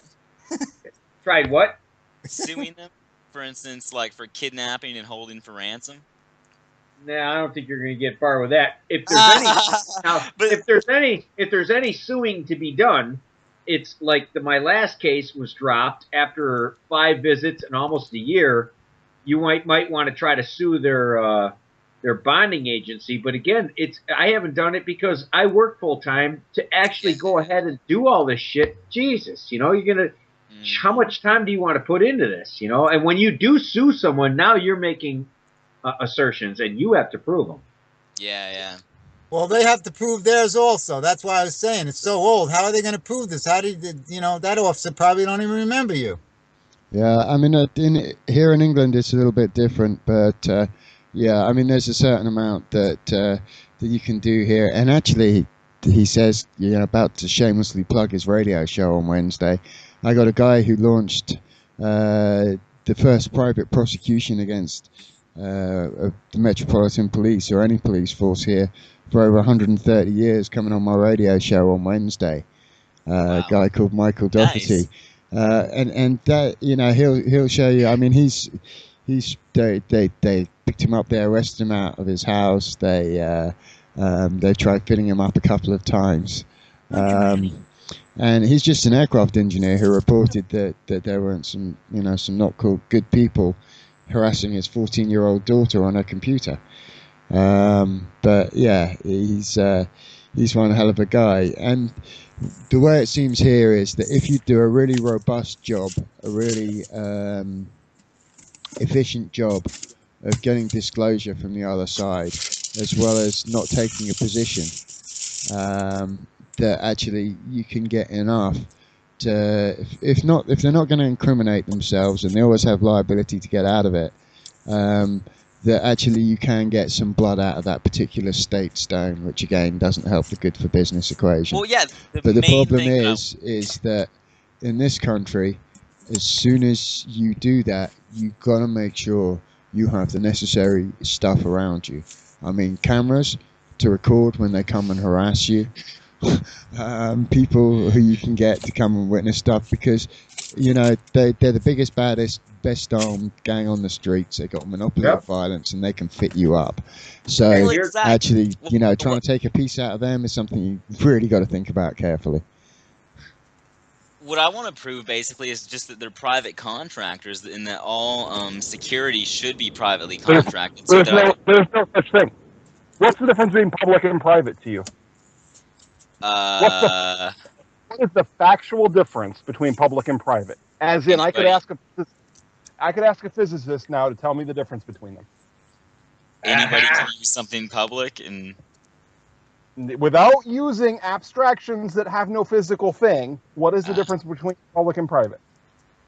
Tried what? Suing them, for instance, like for kidnapping and holding for ransom. Nah, I don't think you're going to get far with that. If there's any suing to be done, it's like my last case was dropped after 5 visits and almost a year. You might want to try to sue their bonding agency, but again, I haven't done it because I work full time to actually go ahead and do all this shit. Jesus, you're gonna. How much time do you want to put into this? And when you do sue someone, now you're making assertions, and you have to prove them. Yeah. Well, they have to prove theirs also. That's why I was saying it's so old. How are they going to prove this? How did that officer probably don't even remember you? Yeah, I mean, here in England it's a little bit different, but yeah, I mean, there's a certain amount that you can do here. And actually, he says about to shamelessly plug his radio show on Wednesday. I got a guy who launched the first private prosecution against the Metropolitan Police or any police force here for over 130 years, coming on my radio show on Wednesday. A guy called Michael Doherty. Nice. And that he'll show you. I mean, they picked him up, they arrested him out of his house. They tried fitting him up a couple of times. And he's just an aircraft engineer who reported that there weren't some not good people harassing his 14-year-old daughter on her computer. But yeah, he's one hell of a guy. And the way it seems here is that if you do a really robust job, a really efficient job of getting disclosure from the other side, as well as not taking a position, that actually you can get enough to, if they're not going to incriminate themselves, and they always have liability to get out of it, that actually you can get some blood out of that particular state stone, which again doesn't help the good for business equation. Well, yeah, but the problem is that in this country, as soon as you do that, you've got to make sure you have the necessary stuff around you. I mean, cameras to record when they come and harass you. People who you can get to come and witness stuff, because they're the biggest, baddest, best armed gang on the streets. They got a monopoly of violence, and they can fit you up. So actually, trying to take a piece out of them is something you really got to think about carefully. what I want to prove basically is just that they're private contractors, and that all security should be privately contracted. There's no such thing. What's the difference between public and private to you? What is the factual difference between public and private? As in, I could ask a physicist now to tell me the difference between them. Anybody can use something public and without using abstractions that have no physical thing. What is the difference between public and private?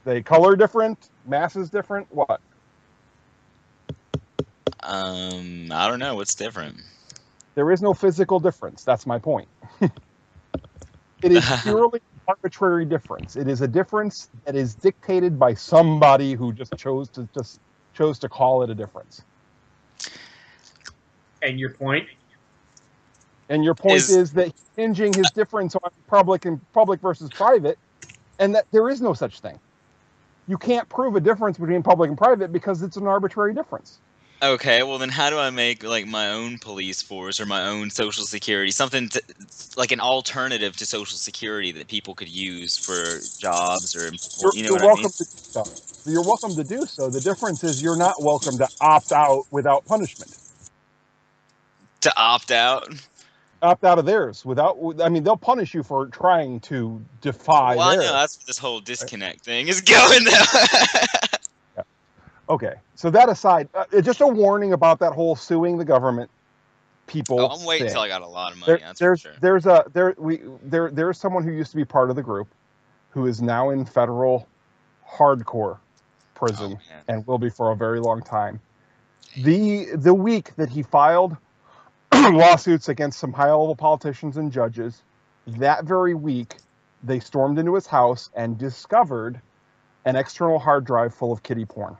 They color different, mass is different. What? I don't know. What's different? There is no physical difference. That's my point. It is purely arbitrary difference. It is a difference that is dictated by somebody who just chose to call it a difference. And your point? And your point is that he's hinging his difference on public versus private, and that there is no such thing. You can't prove a difference between public and private because it's an arbitrary difference. Okay, well then how do I make like my own police force or my own social security, something like an alternative to social security that people could use for jobs or you're welcome to do so. You're welcome to do so. The difference is you're not welcome to opt out without punishment. To opt out? Opt out of theirs without. I mean, they'll punish you for trying to defy. Well, I know that's what this whole disconnect thing is going now. Yeah. Okay, so that aside, just a warning about that whole suing the government people. Oh, I'm waiting until I got a lot of money. There's someone who used to be part of the group, who is now in federal hardcore prison and will be for a very long time. The week that he filed lawsuits against some high-level politicians and judges, that very week, they stormed into his house and discovered an external hard drive full of kiddie porn.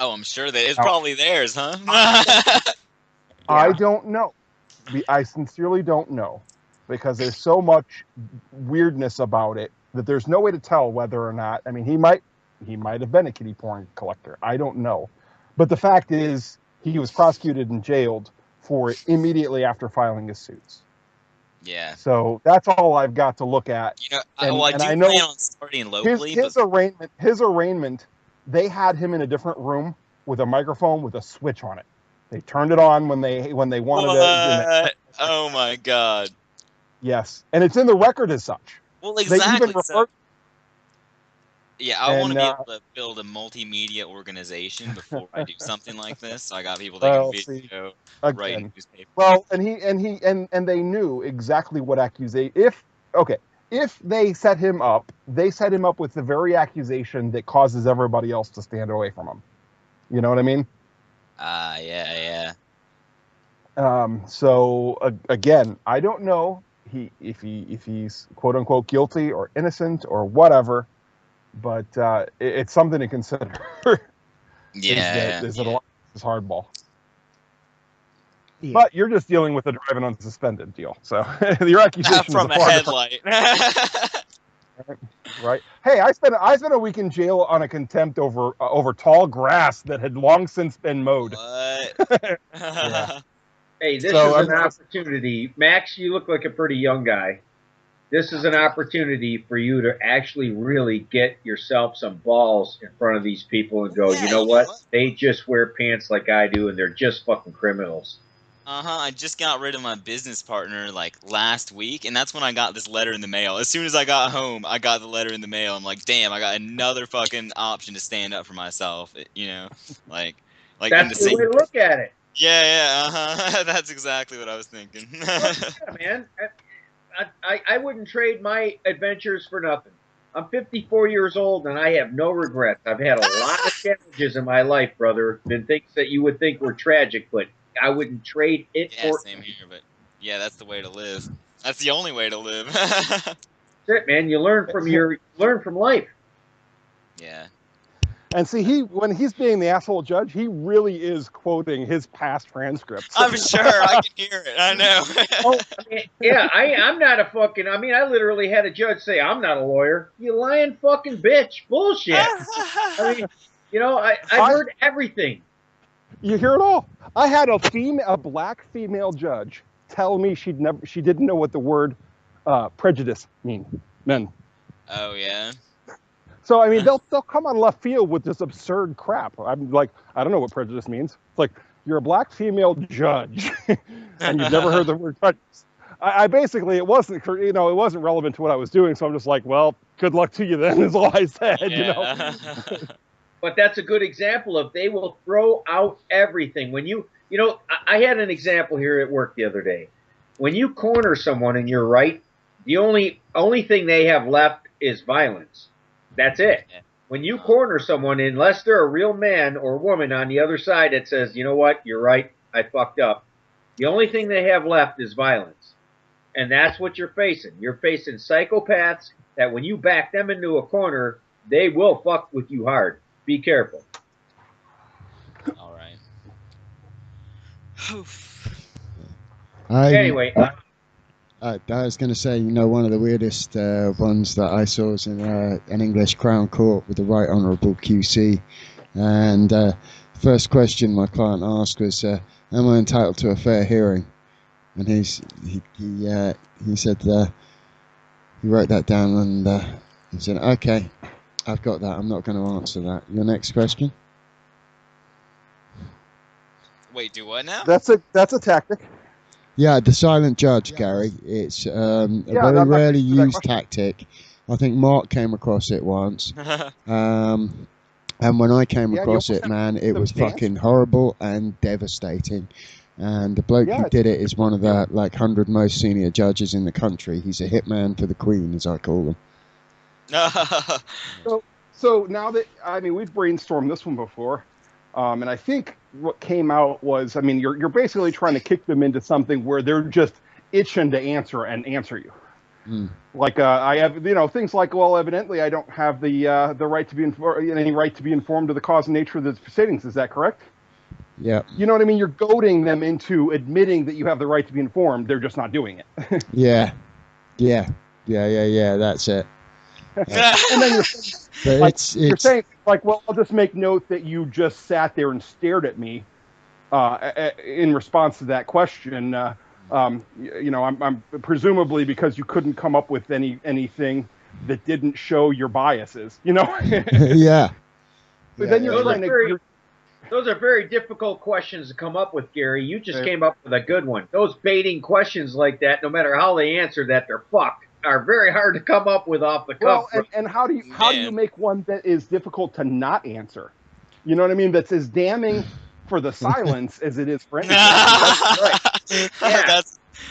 Oh, I'm sure that it's probably theirs, huh? I don't know. I sincerely don't know, because there's so much weirdness about it that there's no way to tell whether or not. I mean, he might have been a kiddie porn collector. I don't know. But the fact is, he was prosecuted and jailed for it immediately after filing his suits. Yeah. So that's all I've got to look at. You know, I know plan on starting locally. His arraignment, they had him in a different room with a microphone with a switch on it. They turned it on when they wanted it. Oh my God. Yes, and it's in the record as such. Well, exactly. Yeah, I want to be able to build a multimedia organization before I do something like this. So I got people that can video, write newspaper. Well, and they knew exactly what accusation. If they set him up with the very accusation that causes everybody else to stand away from him. You know what I mean? Yeah. So again, I don't know if he's quote unquote guilty or innocent or whatever. But it's something to consider. Is it hardball? Yeah. But you're just dealing with the driving unsuspended deal, so your accusation from a headlight. Right? Hey, I spent a week in jail on a contempt over tall grass that had long since been mowed. What? Yeah. Hey, this is an opportunity. Max, you look like a pretty young guy. This is an opportunity for you to actually really get yourself some balls in front of these people and go, you know what? They just wear pants like I do, and they're just fucking criminals. I just got rid of my business partner like last week, and that's when I got this letter in the mail. As soon as I got home, I got the letter in the mail. I'm like, damn, I got another fucking option to stand up for myself. You know, like that's the way to look at it. Yeah. That's exactly what I was thinking. Yeah, man. I wouldn't trade my adventures for nothing. I'm 54 years old, and I have no regrets. I've had a lot of challenges in my life, brother. Been things that you would think were tragic, but I wouldn't trade it for... Same here, but yeah, that's the way to live. That's the only way to live. That's it, man. You learn from life. Yeah. And see, when he's being the asshole judge, he really is quoting his past transcripts. I'm sure. I can hear it. I know. I'm not a fucking... I mean, I literally had a judge say, I'm not a lawyer. You lying fucking bitch. Bullshit. I mean, you know, I heard everything. You hear it all. I had a black female judge tell me she didn't know what the word prejudice meant. Oh yeah. So I mean, they'll come on left field with this absurd crap. I'm like, I don't know what prejudice means. It's like you're a black female judge, and you've never heard the word prejudice. I basically, it wasn't relevant to what I was doing. So I'm just like, well, good luck to you then. Is all I said. Yeah. But that's a good example of they will throw out everything. When I had an example here at work the other day. When you corner someone and you're right, the only thing they have left is violence. That's it. When you corner someone, unless they're a real man or woman on the other side that says, you know what, you're right, I fucked up, the only thing they have left is violence. And that's what you're facing. You're facing psychopaths that when you back them into a corner, they will fuck with you hard. Be careful. All right. Anyway. I was going to say, one of the weirdest ones that I saw was in an English Crown Court with the Right Honourable QC. And first question my client asked was, am I entitled to a fair hearing? And he said, he wrote that down and he said, okay, I've got that. I'm not going to answer that. Your next question? Wait, do what now? That's a tactic. Yeah, the silent judge, Gary. It's a very rarely used tactic. I think Mark came across it once. And when I came across it, man, it was fucking horrible and devastating. And the bloke who did it is one of the 100 most senior judges in the country. He's a hitman for the Queen, as I call him. So now that, we've brainstormed this one before. And I think what came out was, you're basically trying to kick them into something where they're just itching to answer you. Like I have, things like, well, evidently I don't have the right to be any right to be informed of the cause and nature of the proceedings. Is that correct? Yeah. You know what I mean? You're goading them into admitting that you have the right to be informed. They're just not doing it. Yeah. That's it. And then you're saying, well, I'll just make note that you just sat there and stared at me in response to that question. I'm presumably because you couldn't come up with anything that didn't show your biases, Yeah. But then you're trying to. Those are very difficult questions to come up with, Gary. You just came up with a good one. Those baiting questions like that, no matter how they answer that, they're fucked, are very hard to come up with off the cuff. Well, and how do you make one that is difficult to not answer? You know what I mean? That's as damning for the silence as it is for anything. That's right. Yeah.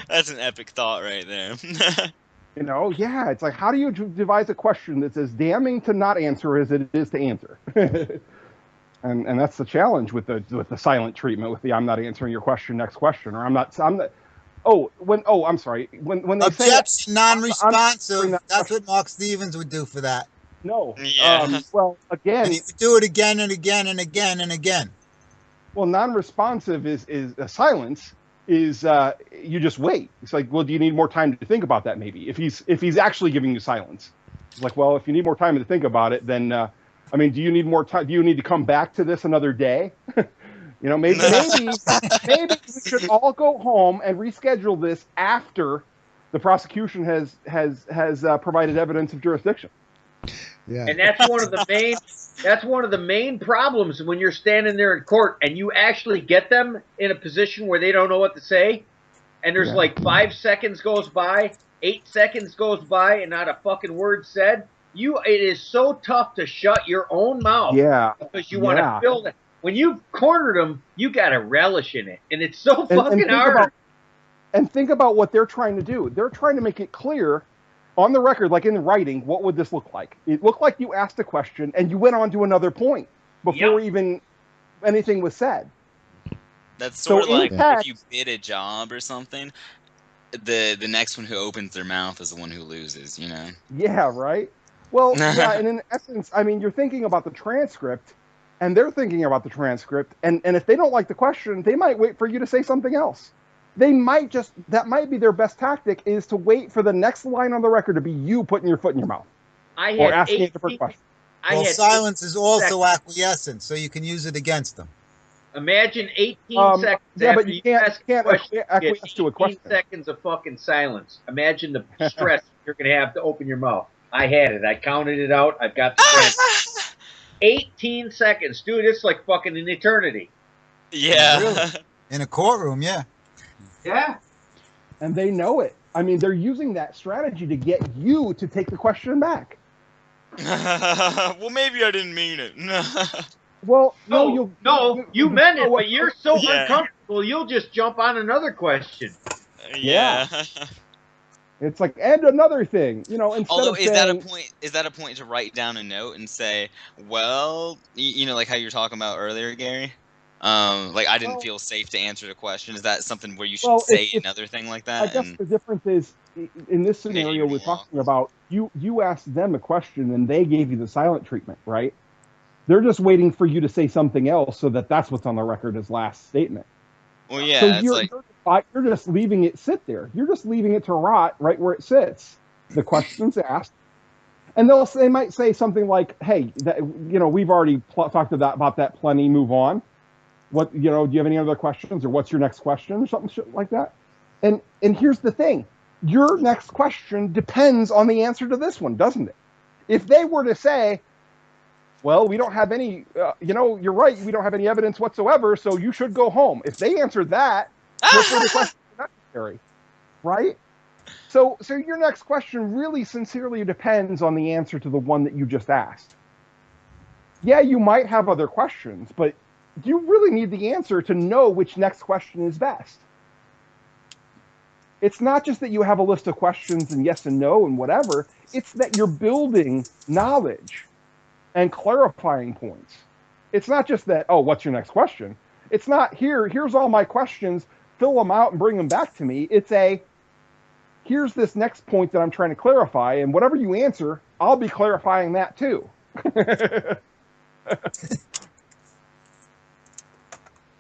That's an epic thought right there. It's like, how do you devise a question that's as damning to not answer as it is to answer? And that's the challenge with the silent treatment, with the I'm not answering your question, next question, or I'm sorry. When they objection, non-responsive, that's what Mark Stevens would do for that. No. Yeah. Well, again, and he would do it again and again and again and again. Well, non-responsive is silence is you just wait. It's like, well, do you need more time to think about that? Maybe if he's actually giving you silence, it's like, well, if you need more time to think about it, then do you need more time? Do you need to come back to this another day? Maybe we should all go home and reschedule this after the prosecution has provided evidence of jurisdiction. Yeah. And that's one of the main problems when you're standing there in court and you actually get them in a position where they don't know what to say, and there's 5 seconds goes by, 8 seconds goes by, and not a fucking word said. It is so tough to shut your own mouth. Yeah. Because you want to fill it. When you've cornered them, you got to relish in it. And it's so fucking hard. And think about what they're trying to do. They're trying to make it clear on the record, like in writing, what would this look like? It looked like you asked a question and you went on to another point before even anything was said. That's sort of like if you bid a job or something, the next one who opens their mouth is the one who loses, Yeah, right? Well, yeah, and in essence, you're thinking about the transcript, and they're thinking about the transcript, and if they don't like the question, they might wait for you to say something else. They might that might be their best tactic, is to wait for the next line on the record to be you putting your foot in your mouth. Or asking a different question. Well, silence is also acquiescence, so you can use it against them. Imagine 18 seconds. Yeah, but you can't acquiesce to a question. 18 seconds of fucking silence. Imagine the stress you're going to have to open your mouth. I had it. I counted it out. I've got the transcript. 18 seconds. Dude, it's like fucking an eternity. Yeah. Really? In a courtroom, yeah. Yeah. And they know it. I mean, they're using that strategy to get you to take the question back. Well, maybe I didn't mean it. Well, no, you meant it, but you're so uncomfortable, you'll just jump on another question. Yeah. It's like, and another thing, you know, instead Although, of saying, is that a point to write down a note and say, well, you know, like how you were talking about earlier, Gary? Like, I didn't feel safe to answer the question. Is that something where you should say another thing like that? I guess the difference is, in this scenario we're talking about, you asked them a question and they gave you the silent treatment, right? They're just waiting for you to say something else so that that's what's on the record as last statement. Well, yeah, so you're just leaving it sit there. You're just leaving it to rot right where it sits. The question's asked, and they might say something like, "Hey, we've already talked about that plenty. Move on. What do you have any other questions, or what's your next question, or something like that?" And here's the thing: your next question depends on the answer to this one, doesn't it? If they were to say, well, we don't have any, you're right, we don't have any evidence whatsoever, so you should go home. If they answer that, no further questions are necessary, right? So your next question really sincerely depends on the answer to the one that you just asked. Yeah, you might have other questions, but you really need the answer to know which next question is best. It's not just that you have a list of questions and yes and no and whatever, it's that you're building knowledge and clarifying points. It's not just that, oh, what's your next question? It's not here's all my questions, fill them out and bring them back to me. It's here's this next point that I'm trying to clarify, and whatever you answer, I'll be clarifying that too.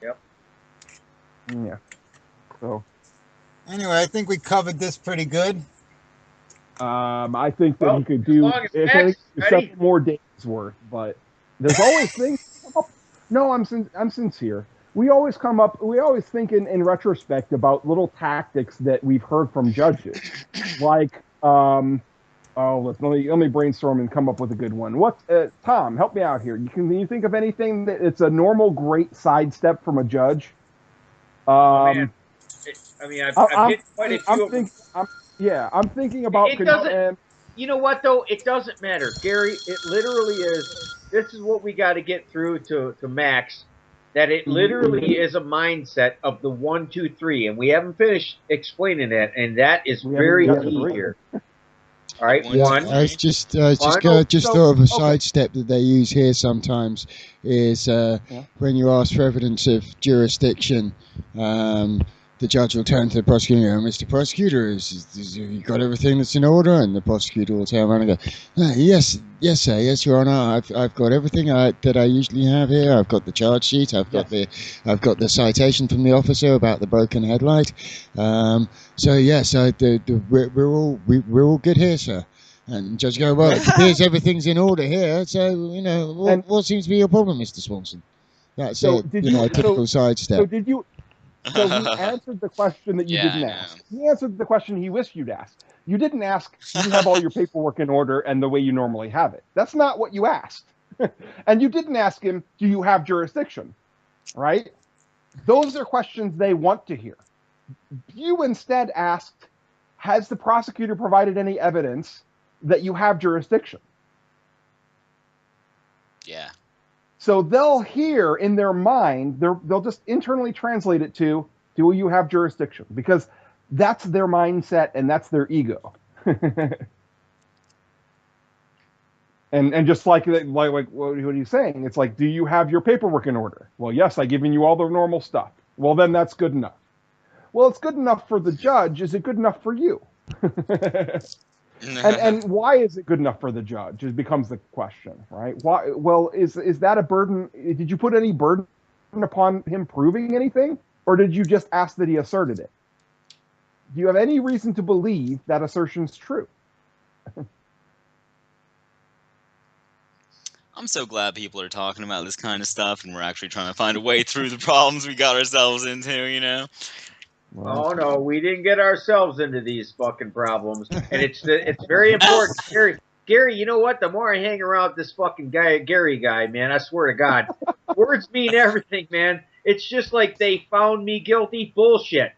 Yep. Yeah. So. Anyway, I think we covered this pretty good. I think that you could do several more days worth, but there's always things. No, I'm sincere. We always think in retrospect about little tactics that we've heard from judges, like let me brainstorm and come up with a good one. Tom, help me out here. Can you think of anything that it's a normal great sidestep from a judge? I've hit quite a few. I'm thinking about. It doesn't. You know what though? It doesn't matter, Gary. It literally is. This is what we got to get through to Max. That it literally is a mindset of the 1, 2, 3, and we haven't finished explaining that, and that is very key here. All right, one. I just thought of a sidestep that they use here sometimes is when you ask for evidence of jurisdiction. The judge will turn to the prosecutor, Mr. Prosecutor, you got everything that's in order? And the prosecutor will turn around and go, yes, sir, yes, Your Honor, I've got everything that I usually have here. I've got the charge sheet, I've got the citation from the officer about the broken headlight. We're all good here, sir. And the judge go, well, it appears everything's in order here, so what seems to be your problem, Mr. Swanson? That's a typical sidestep. So did you? So he answered the question that you didn't ask. He answered the question he wished you'd ask. You didn't ask, do you have all your paperwork in order and the way you normally have it? That's not what you asked. And you didn't ask him, do you have jurisdiction? Right? Those are questions they want to hear. You instead asked, has the prosecutor provided any evidence that you have jurisdiction? Yeah. So they'll hear in their mind, they'll just internally translate it to, do you have jurisdiction? Because that's their mindset and that's their ego. and just like what are you saying? It's like, do you have your paperwork in order? Well, yes, I've given you all the normal stuff. Well, then that's good enough. Well, it's good enough for the judge. Is it good enough for you? And why is it good enough for the judge? It becomes the question, right? Why? Well, is that a burden? Did you put any burden upon him proving anything, or did you just ask that he asserted it? Do you have any reason to believe that assertion's true? I'm so glad people are talking about this kind of stuff, and we're actually trying to find a way through the problems we got ourselves into, Oh no, we didn't get ourselves into these fucking problems, and it's very important. Gary, you know what? The more I hang around this fucking Gary guy, man, I swear to God, words mean everything, man. It's just like they found me guilty bullshit.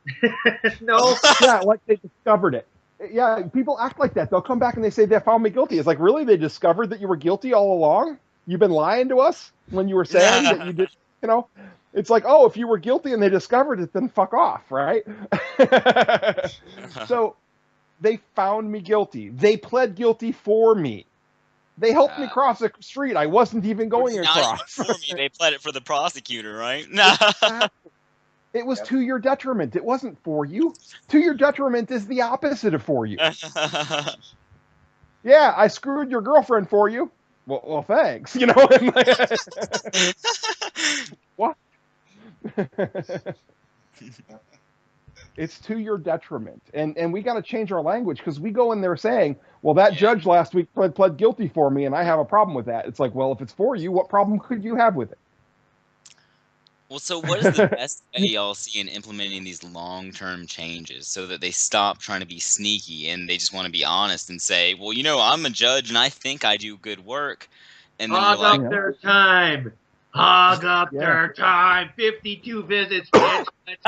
No. Yeah, like they discovered it. Yeah, people act like that. They'll come back and they say they found me guilty. It's like, really? They discovered that you were guilty all along? You've been lying to us when you were saying that you did, you know? It's like, oh, if you were guilty and they discovered it, then fuck off, right? So they found me guilty. They pled guilty for me. They helped me cross the street. I wasn't even going across. For me, they pled it for the prosecutor, right? It was to your detriment. It wasn't for you. To your detriment is the opposite of for you. Yeah, I screwed your girlfriend for you. Well, thanks. You know. What? It's to your detriment, and we got to change our language, because we go in there saying, well, that judge last week pled guilty for me, and I have a problem with that. It's like, well, if it's for you, what problem could you have with it? Well, so what is the best way y'all see in implementing these long-term changes so that they stop trying to be sneaky and they just want to be honest and say, well, you know, I'm a judge and I think I do good work. And then Hog up their time. Hog up their time. 52 visits, bitch. Let's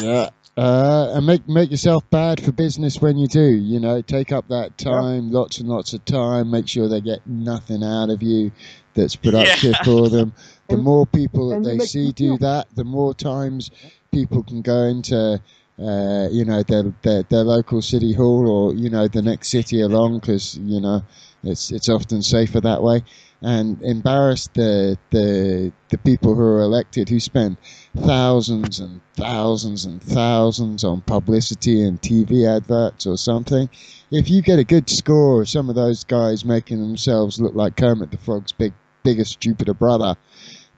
go. Yeah. And make yourself bad for business when you do. You know, take up that time, lots and lots of time. Make sure they get nothing out of you that's productive for them. The more people that they see do that, the more times people can go into, you know, their local city hall, or, you know, the next city along, because, you know, it's often safer that way, and embarrass the people who are elected, who spend thousands and thousands and thousands on publicity and TV adverts or something. If you get a good score of some of those guys making themselves look like Kermit the Frog's bigger, stupider brother,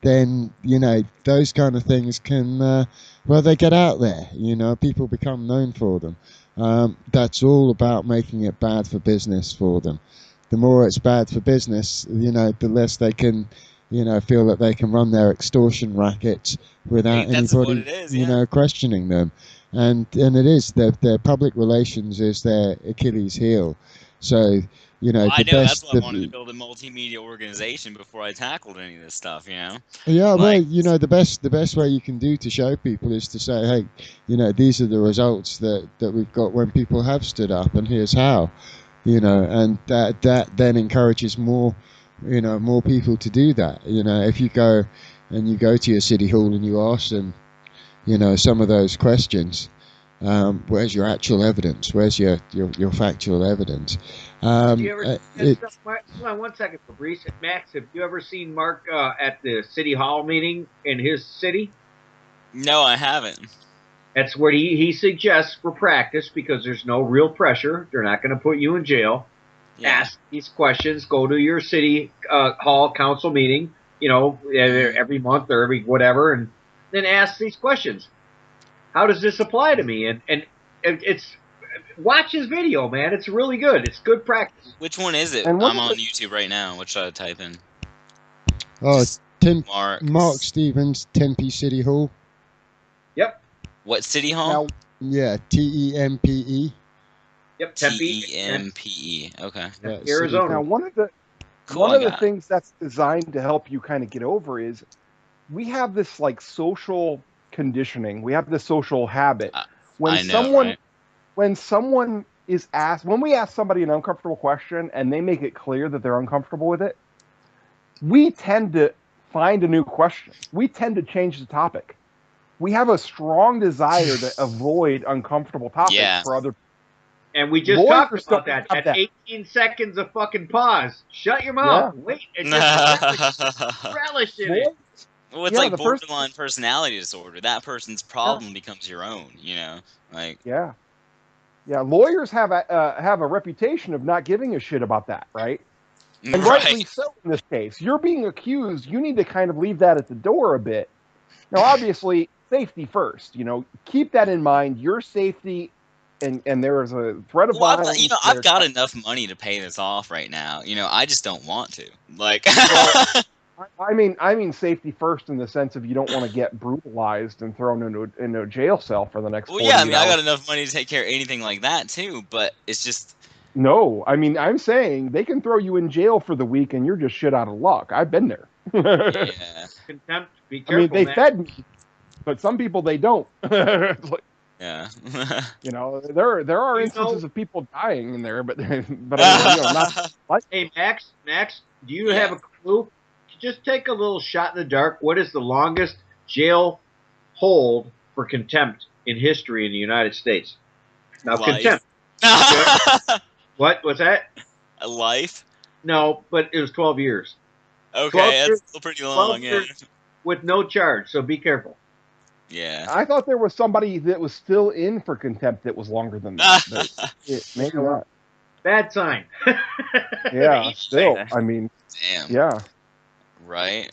then, you know, those kind of things can, well, they get out there, you know, people become known for them. That's all about making it bad for business for them. The more it's bad for business, you know, the less they can, you know, feel that they can run their extortion rackets without anybody, you know, questioning them. And it is, their public relations is their Achilles heel. So, you know, that's why I wanted to build a multimedia organization before I tackled any of this stuff, you know? Yeah, well, you know, the best way you can do to show people is to say, hey, you know, these are the results that we've got when people have stood up, and here's how, you know, and that then encourages more, you know, more people to do that. You know, if you go to your city hall and you ask them, you know, some of those questions, where's your actual evidence? Where's your factual evidence? Have you ever hold on one second, Fabrice. Max, have you ever seen Mark at the city hall meeting in his city? No, I haven't. That's what he suggests for practice, because there's no real pressure. They're not going to put you in jail. Yeah. Ask these questions. Go to your city hall council meeting, you know, every month or every whatever, and then ask these questions. How does this apply to me? And it's, watch his video, man. It's really good. It's good practice. Which one is it? I'm on YouTube right now. What should I type in? Oh, Mark Stevens, Tempe City Hall. Yep. What city hall? Yeah, TEMPE. Yep, Tempe. TEMPE. Okay. Yeah, Arizona. Now, one of the things that's designed to help you kind of get over is, we have this like social conditioning. We have this social habit. When someone is asked, when we ask somebody an uncomfortable question and they make it clear that they're uncomfortable with it, we tend to find a new question. We tend to change the topic. We have a strong desire to avoid uncomfortable topics for other people. And we just talked about that. At 18 seconds of fucking pause. Shut your mouth. Yeah. Wait. And just relish in it. Well, it's like borderline personality disorder. That person's problem becomes your own, you know? Like, yeah. Lawyers have a reputation of not giving a shit about that, right? And rightly so in this case. You're being accused. You need to kind of leave that at the door a bit. Now, obviously, safety first. You know, keep that in mind. Your safety, and there is a threat of violence. You know, I've got enough money to pay this off right now. You know, I just don't want to. Like, I mean safety first in the sense of you don't want to get brutalized and thrown into a jail cell for the next 40 I mean, I got enough money to take care of anything like that too, but it's just, No, I mean, I'm saying they can throw you in jail for the week and you're just shit out of luck. I've been there. Yeah. Contempt. Be careful, I mean, they Max. fed me, but some people they don't. Yeah. You know, there are instances of people dying in there, but I mean, not like. Hey, Max, do you have a clue? Just take a little shot in the dark. What is the longest jail hold for contempt in history in the United States? Now, contempt. Okay. What was that? A life? No, but it was 12 years. Okay, that's still pretty long, yeah. With no charge, so be careful. Yeah. I thought there was somebody that was still in for contempt that was longer than that. Maybe not. Bad sign. Yeah, still. I mean, damn. Yeah. Right.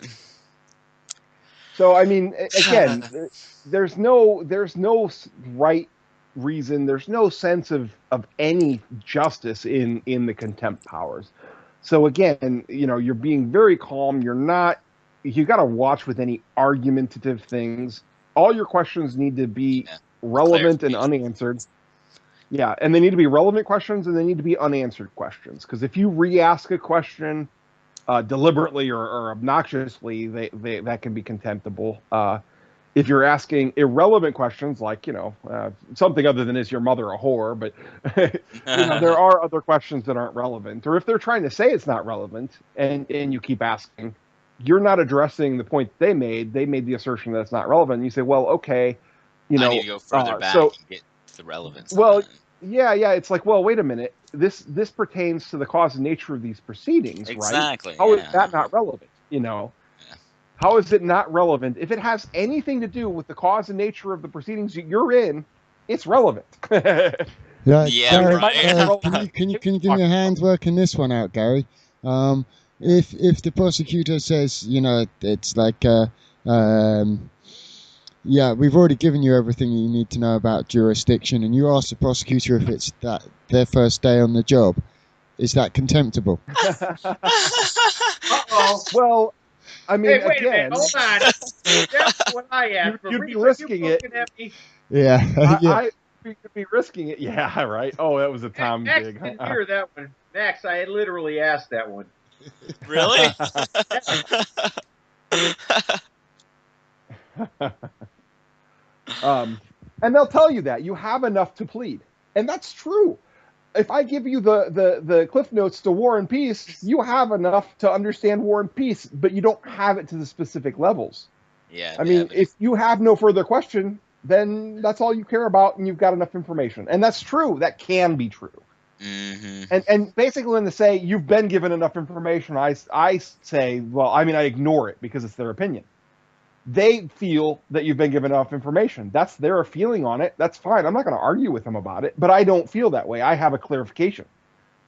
So I mean, again, there's no right reason. There's no sense of any justice in the contempt powers. So again, you're being very calm. You got to watch with any argumentative things. All your questions need to be relevant and unanswered. Yeah, and they need to be relevant questions and they need to be unanswered questions. Because if you re-ask a question deliberately or obnoxiously, that can be contemptible. If you're asking irrelevant questions like, something other than is your mother a whore, but there are other questions that aren't relevant. Or if they're trying to say it's not relevant and you keep asking, you're not addressing the point they made. They made the assertion that it's not relevant. And you say, well, okay, I need to go further back and get the relevance. Well, yeah. It's like, well, wait a minute. This pertains to the cause and nature of these proceedings, exactly, right? How is that not relevant? How is it not relevant? If it has anything to do with the cause and nature of the proceedings you're in, it's relevant. Yeah, right. Can you give me a hand working this one out, Gary? If the prosecutor says, it's like, yeah, we've already given you everything you need to know about jurisdiction, and you ask the prosecutor if it's their first day on the job, is that contemptible? Uh-oh. Well, I mean, wait again, a minute, hold on. That's what I asked for. You'd be risking it. Yeah. You could be risking it. Yeah, right. Oh, that was a Tom Max dig. didn't hear that one. Max, I had literally asked that one. Really? And they'll tell you that you have enough to plead, and that's true. If I give you the Cliff Notes to War and Peace, you have enough to understand War and Peace, but you don't have it to the specific levels. Yeah. I mean, if you have no further question, then that's all you care about, and you've got enough information, and that's true. That can be true. Mm-hmm. And basically, when they say you've been given enough information, I say, well, I mean, I ignore it because it's their opinion. They feel that you've been given enough information. That's their feeling on it. That's fine. I'm not going to argue with them about it, but I don't feel that way. I have a clarification.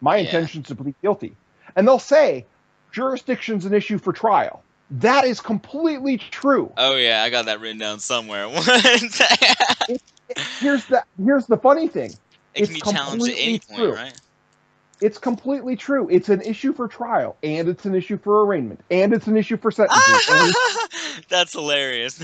My intention is to plead guilty. And they'll say jurisdiction's an issue for trial. That is completely true. Oh yeah, I got that written down somewhere. Here's the funny thing. It can be challenged at any point, right? It's completely true. It's an issue for trial, and it's an issue for arraignment, and it's an issue for sentencing. That's hilarious.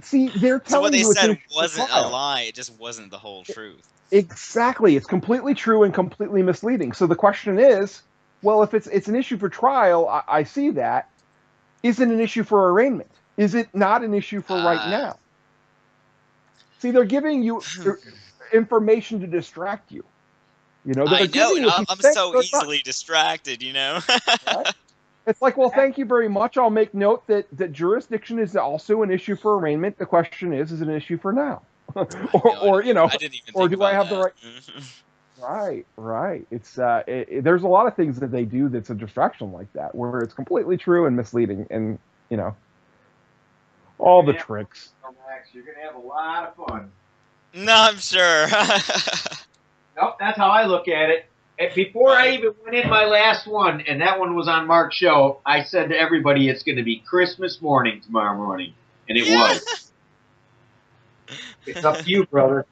See, they're telling you what they said wasn't a lie. It just wasn't the whole truth. Exactly. It's completely true and completely misleading. So the question is, well, if it's an issue for trial, I see that. Is it an issue for arraignment? Is it not an issue for right now? See, they're giving you information to distract you. I know. I'm so easily distracted, Right? It's like, well, thank you very much. I'll make note that jurisdiction is also an issue for arraignment. The question is it an issue for now? or I didn't even or think do I have that. the right? Right. It's there's a lot of things that they do that's a distraction like that, where it's completely true and misleading, and all the tricks. Max, you're gonna have a lot of fun. No, I'm sure. Nope, that's how I look at it. And before I even went in my last one, and that one was on Mark's show, I said to everybody, it's going to be Christmas morning tomorrow morning. And it was. It's up to you, brother.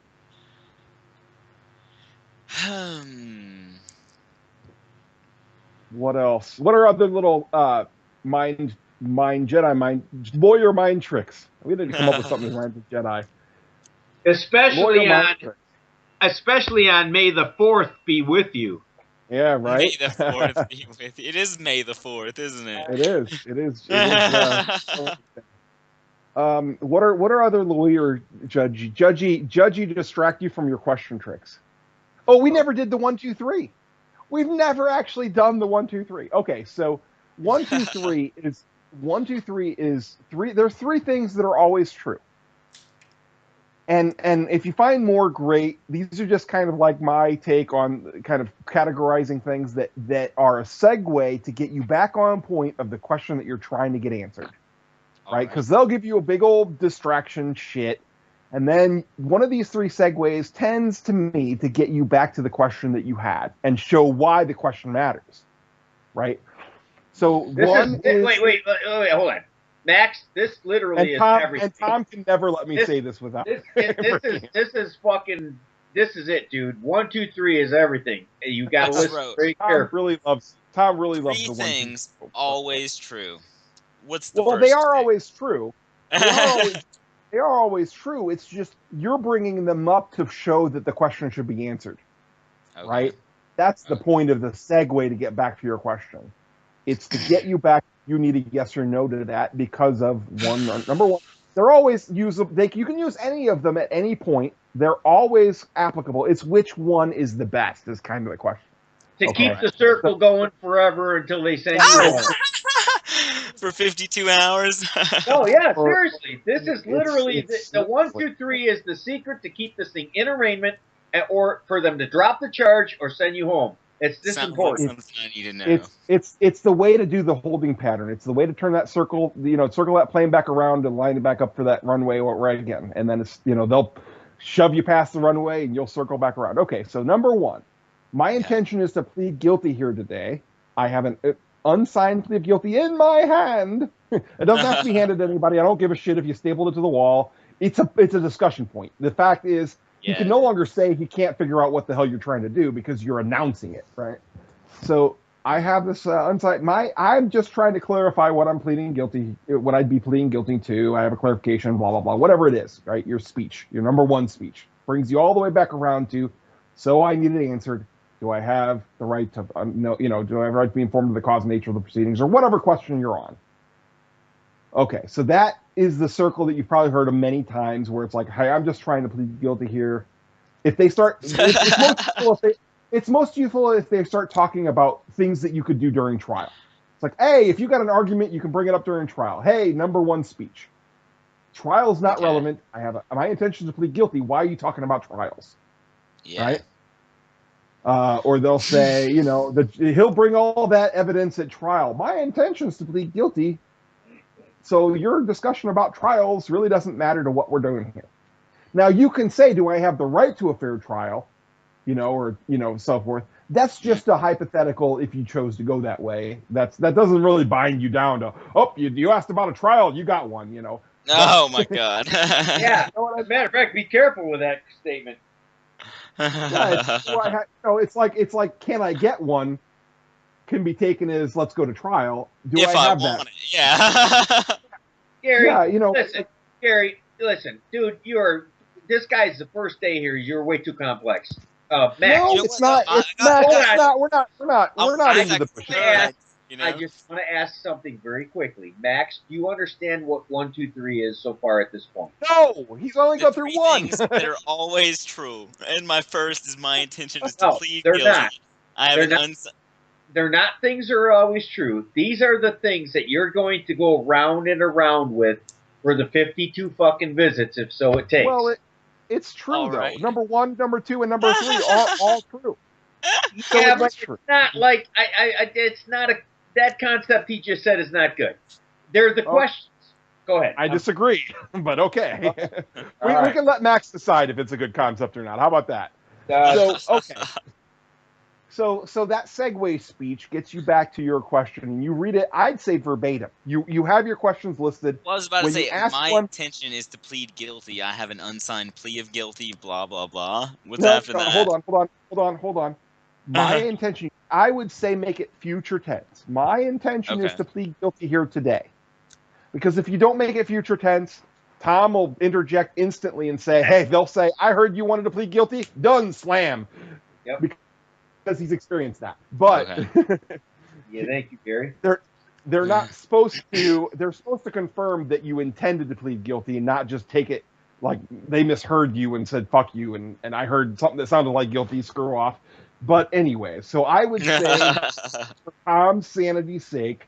What else? What are other little lawyer mind tricks? We didn't come up with something that rhymes with Jedi. Especially on... especially on May the 4th be with you. Yeah, right. May the 4th be with you. It is May the 4th, isn't it? It is. It is. What are other lawyer judgy distract you from your question tricks? Oh, we never did the 1, 2, 3. We've never actually done the 1, 2, 3. Okay, so 1, 2, 3 is 1, 2, 3 is three. There's three things that are always true. And if you find more, great. These are just kind of like my take on kind of categorizing things that are a segue to get you back on point of the question that you're trying to get answered. Right? Because they'll give you a big old distraction shit. And then one of these three segues tends to me to get you back to the question that you had and show why the question matters. Right? So wait, hold on. Max, this literally is everything. And Tom can never let me say this without. This is it, dude. 1, 2, 3 is everything. You got to listen very carefully. Tom really loves three the things always true. What's the well? first They are thing? Always true. They are always true. It's just you're bringing them up to show that the question should be answered. Okay. Right? That's the point of the segue to get back to your question. It's to get you back. You need a yes or no to that because of number one, they're always usable. You can use any of them at any point. They're always applicable. It's which one is the best is kind of the question. To keep the circle going forever until they send you home. For 52 hours? Oh, yeah, seriously. This is literally the 1, 2, 3 is the secret to keep this thing in arraignment or for them to drop the charge or send you home. It's this important. It's the way to do the holding pattern. It's the way to turn that circle, circle that plane back around and line it back up for that runway right again. And then it's, they'll shove you past the runway and you'll circle back around. Okay, so number one, my intention is to plead guilty here today. I have an unsigned plea of guilty in my hand. It doesn't have to be handed to anybody. I don't give a shit if you stapled it to the wall. It's a discussion point. The fact is, you can no longer say he can't figure out what the hell you're trying to do because you're announcing it, right? So I have this unsigned. I'm just trying to clarify what I'm pleading guilty, what I'd be pleading guilty to. I have a clarification, blah blah blah, whatever it is, right? Your speech, your number one speech, brings you all the way back around to. So I need it answered. Do I have the right to do I have the right to be informed of the cause and nature of the proceedings or whatever question you're on? Okay, so that is the circle that you've probably heard of many times where it's like, hey, I'm just trying to plead guilty here. If they start, it's most useful if they start talking about things that you could do during trial. It's like, hey, if you got an argument, you can bring it up during trial. Hey, number one speech. Trial's not relevant. I have my intention to plead guilty. Why are you talking about trials? Yeah. Right? Or they'll say, he'll bring all that evidence at trial. My intention is to plead guilty. So your discussion about trials really doesn't matter to what we're doing here. Now you can say, do I have the right to a fair trial? Or so forth. That's just a hypothetical if you chose to go that way. That doesn't really bind you down to, you asked about a trial, you got one, Oh my God. Yeah. As a matter of fact, be careful with that statement. It's like, can I get one? Can be taken as let's go to trial. Do if I have want that? It. Yeah. Gary, yeah, Gary, listen, dude, this guy's the first day here. You're way too complex. Max, no, it's not. We're not into the push. I just want to ask something very quickly. Max, do you understand what 1, 2, 3 is so far at this point? No, he's only got through one. Things that are always true. And my first is my intention is to plead guilty. Not. I have they're not things that are always true. These are the things that you're going to go round and around with for the 52 fucking visits, if so it takes. Well, it's true, though. Number 1, number 2, and number 3 are all true. So yeah, but it's not like it's not that concept he just said is not good. They're the questions. Go ahead. I disagree, but okay. We can let Max decide if it's a good concept or not. How about that? Okay. So that segue speech gets you back to your question, and you read it, I'd say verbatim. You have your questions listed. Well, I was about to say, my intention is to plead guilty. I have an unsigned plea of guilty, blah, blah, blah. What's after that? Hold on. My intention, I would say make it future tense. My intention is to plead guilty here today. Because if you don't make it future tense, Tom will interject instantly and say, hey, they'll say, I heard you wanted to plead guilty. Done, slam. Yep. Because he's experienced that. But yeah, thank you, Gary. They're not supposed to. They're supposed to confirm that you intended to plead guilty and not just take it like they misheard you and said "fuck you" and I heard something that sounded like guilty. Screw off. But anyway, so I would say, for Tom's sanity's sake,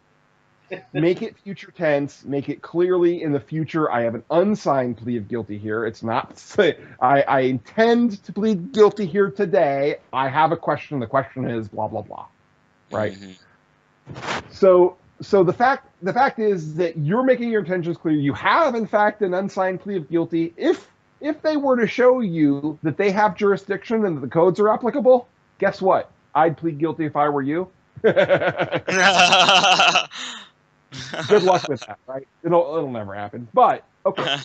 make it future tense. Make it clearly in the future. I have an unsigned plea of guilty here. It's not. I intend to plead guilty here today. I have a question. The question is blah blah blah. Right. So the fact is that you're making your intentions clear. You have, in fact, an unsigned plea of guilty. If they were to show you that they have jurisdiction and that the codes are applicable, guess what? I'd plead guilty if I were you. Good luck with that, right? It'll never happen. But okay,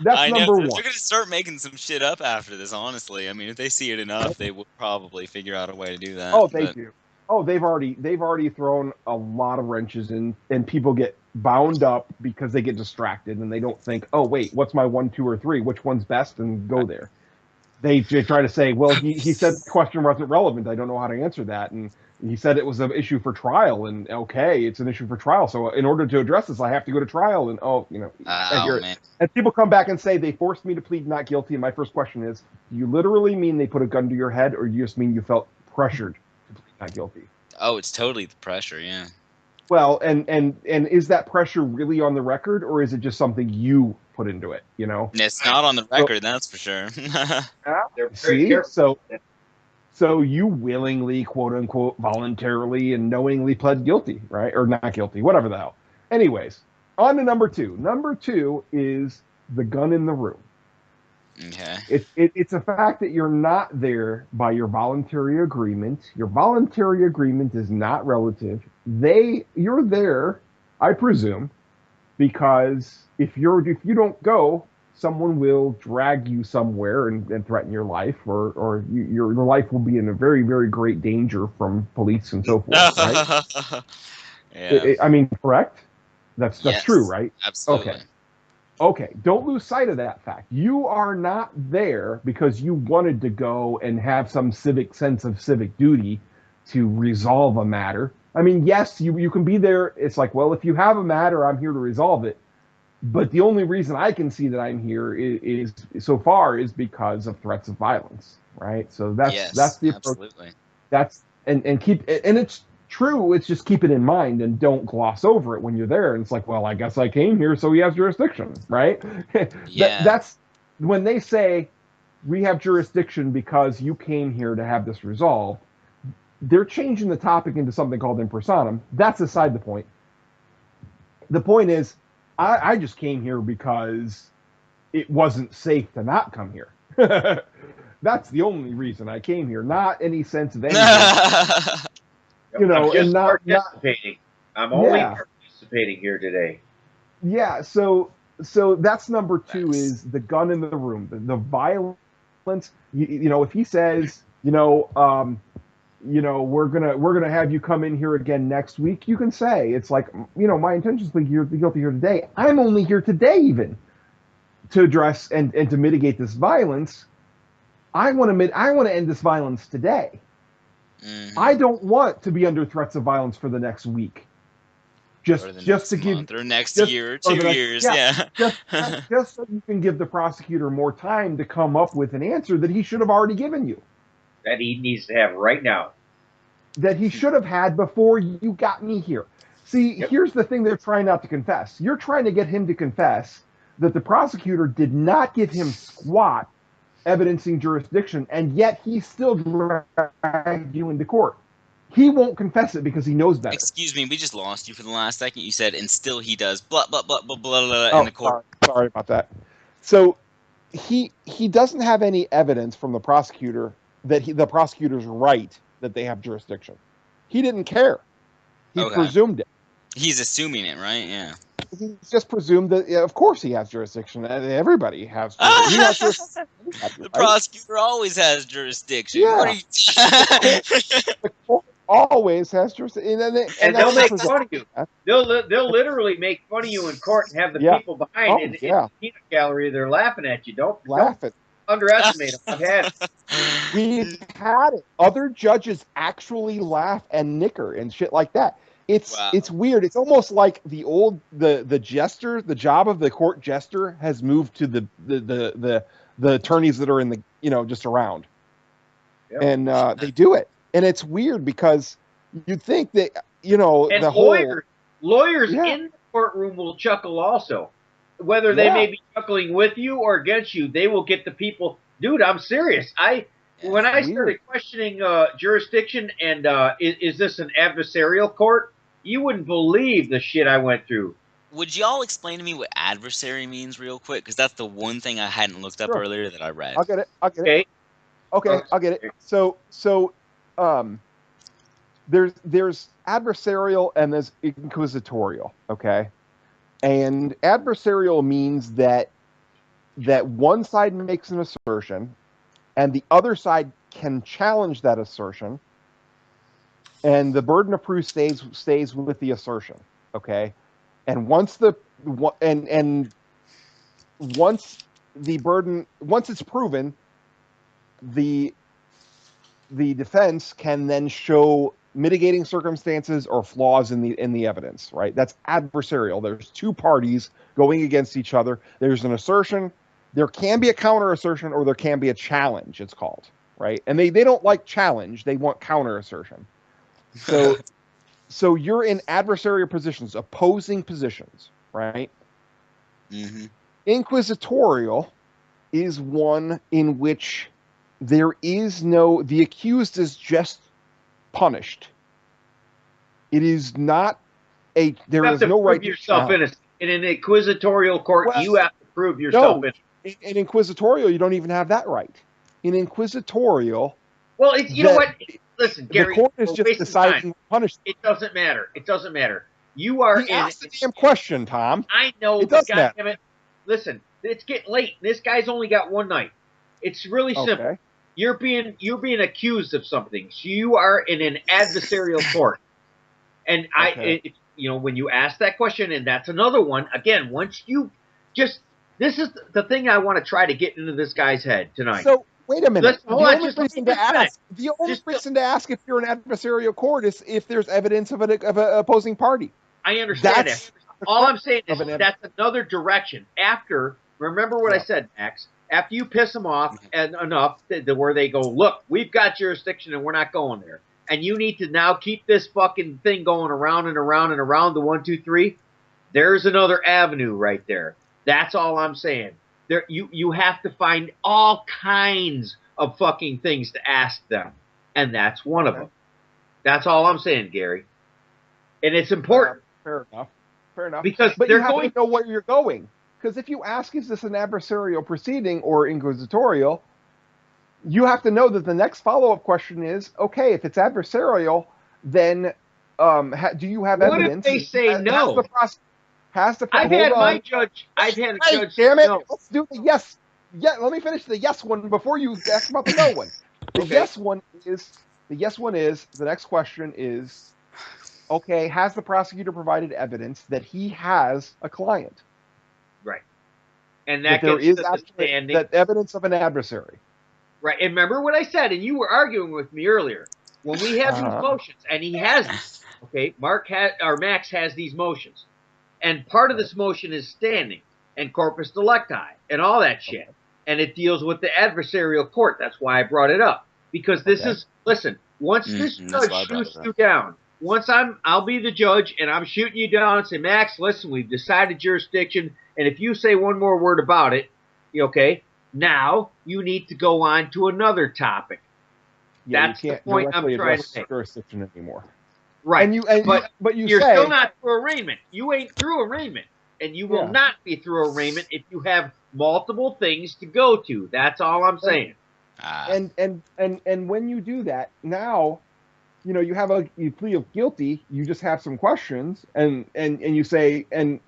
that's number one. They're gonna start making some shit up after this. Honestly, I mean, if they see it enough, they will probably figure out a way to do that. Oh, they do. Oh, they've already thrown a lot of wrenches in, and people get bound up because they get distracted and they don't think, oh wait, what's my 1, 2, or 3? Which one's best? And go there. They try to say, well, he said the question wasn't relevant. I don't know how to answer that, and he said it was an issue for trial. And okay, it's an issue for trial. So in order to address this, I have to go to trial. And man. And people come back and say they forced me to plead not guilty. And my first question is, do you literally mean they put a gun to your head, or do you just mean you felt pressured? Not guilty. Oh, it's totally the pressure, yeah. Well, and is that pressure really on the record, or is it just something you put into it? You know, it's not on the record, that's for sure. See, so you willingly, quote unquote, voluntarily and knowingly pled guilty, right, or not guilty, whatever the hell. Anyways, on to number 2. Number 2 is the gun in the room. Okay. It's a fact that you're not there by your voluntary agreement. Your voluntary agreement is not relative. You're there, I presume, because if you don't go, someone will drag you somewhere and threaten your life, or your life will be in a very, very great danger from police and so forth. Right? Yeah. I mean, correct? That's true, right? Absolutely. Okay, don't lose sight of that fact. You are not there because you wanted to go and have some sense of civic duty to resolve a matter. I mean, yes, you can be there. It's like, well, if you have a matter, I'm here to resolve it. But the only reason I can see that I'm here is so far is because of threats of violence, right? So that's the approach. Absolutely. That's and it's true. It's just keep it in mind and don't gloss over it when you're there. And it's like, well, I guess I came here, so he has jurisdiction, right? Yeah. That's when they say we have jurisdiction because you came here to have this resolved. They're changing the topic into something called in personam. That's aside the point. The point is, I just came here because it wasn't safe to not come here. That's the only reason I came here, not any sense of anything. You know, I'm just and not participating. I'm only participating here today. Yeah, so that's number 2 is the gun in the room, the violence. You know, if he says, we're gonna have you come in here again next week, you can say it's like, my intention is to be guilty here today. I'm only here today, even to address and to mitigate this violence. I want to end this violence today. Mm-hmm. I don't want to be under threats of violence for the next week. Just to give or next year, 2 years, just so you can give the prosecutor more time to come up with an answer that he should have already given you. That he needs to have right now. That he should have had before you got me here. See, Here's the thing they're trying not to confess. You're trying to get him to confess that the prosecutor did not give him squat evidencing jurisdiction, and yet he still dragged you into court. He won't confess it because he knows better. Excuse me, we just lost you for the last second. You said, and still he does blah, blah, blah, blah, blah, blah, in the court. Sorry about that. So he doesn't have any evidence from the prosecutor that the prosecutor's right that they have jurisdiction. He didn't care. He presumed it. He's assuming it, right? Yeah. He just presumed that, of course, he has jurisdiction. Everybody has jurisdiction. The prosecutor always has jurisdiction. Yeah. What are you The court always has jurisdiction, and they'll make fun of you. They'll literally make fun of you in court and have the people behind in the peanut gallery. They're laughing at you. Don't underestimate them. I've had it. We've had it. Other judges actually laugh and nicker and shit like that. It's weird. It's almost like the jester. The job of the court jester has moved to the attorneys that are in the just around, and they do it. And it's weird because you'd think that and the lawyers in the courtroom will chuckle also, whether they may be chuckling with you or against you. They will get the people. Dude, I'm serious. When I started questioning jurisdiction and is this an adversarial court, you wouldn't believe the shit I went through. Would y'all explain to me what adversary means real quick? Because that's the one thing I hadn't looked up earlier that I read. I'll get it. Okay, I'll get it. So there's adversarial and there's inquisitorial. Okay, and adversarial means that one side makes an assertion, and the other side can challenge that assertion, and the burden of proof stays with the assertion. Okay, and once it's proven, the defense can then show mitigating circumstances or flaws in the evidence. Right? That's adversarial. There's two parties going against each other. There's an assertion. There can be a counter assertion, or there can be a challenge. It's called, right? And they don't like challenge; they want counter assertion. So you're in adversarial positions, opposing positions, right? Mm-hmm. Inquisitorial is one in which the accused is just punished. It is not there is no right to yourself innocent. In an inquisitorial court, you have to prove yourself innocent. In inquisitorial, you don't even have that right. In inquisitorial, well, you know what? Listen, Gary, the court is just deciding punishment. It doesn't matter. It doesn't matter. You are asked the damn question, Tom. I know. It doesn't matter. Listen, it's getting late. This guy's only got one night. It's really simple. You're being accused of something. So you are in an adversarial court, and when you ask that question, and that's another one. Again, once you this is the thing I want to try to get into this guy's head tonight. So wait a minute. The only reason to ask if you're an adversarial court is if there's evidence of an opposing party. I understand that. All I'm saying is that's another direction. Remember what I said, Max. After you piss them off enough to where they go, look, we've got jurisdiction and we're not going there. And you need to now keep this fucking thing going around and around and around the 1, 2, 3. There's another avenue right there. That's all I'm saying. You have to find all kinds of fucking things to ask them, and that's one of them. That's all I'm saying, Gary. And it's important. Fair enough. Because you have to know where you're going. Because if you ask, is this an adversarial proceeding or inquisitorial, you have to know that the next follow-up question is, okay, if it's adversarial, then do you have evidence? What if they say no? I've had a judge. Damn it! No. Let's do the yes. Yeah, let me finish the yes one before you ask about the no one. The yes one is the next question is, okay, has the prosecutor provided evidence that he has a client? Right. And that there is that evidence of an adversary. Right. And remember what I said, and you were arguing with me earlier. When we have these motions, and he has them, okay, Max has these motions. And part of this motion is standing and corpus delicti and all that shit. Okay. And it deals with the adversarial court. That's why I brought it up. Because this is, listen, once this judge shoots you down, I'll be the judge and I'm shooting you down and say, Max, listen, we've decided jurisdiction. And if you say one more word about it, okay, now you need to go on to another topic. Yeah, that's the point I'm trying to make. Jurisdiction anymore. Right, but you're still not through arraignment. You ain't through arraignment, and you will not be through arraignment if you have multiple things to go to. That's all I'm saying. And when you do that, now, you plead of guilty. You just have some questions, and you say, and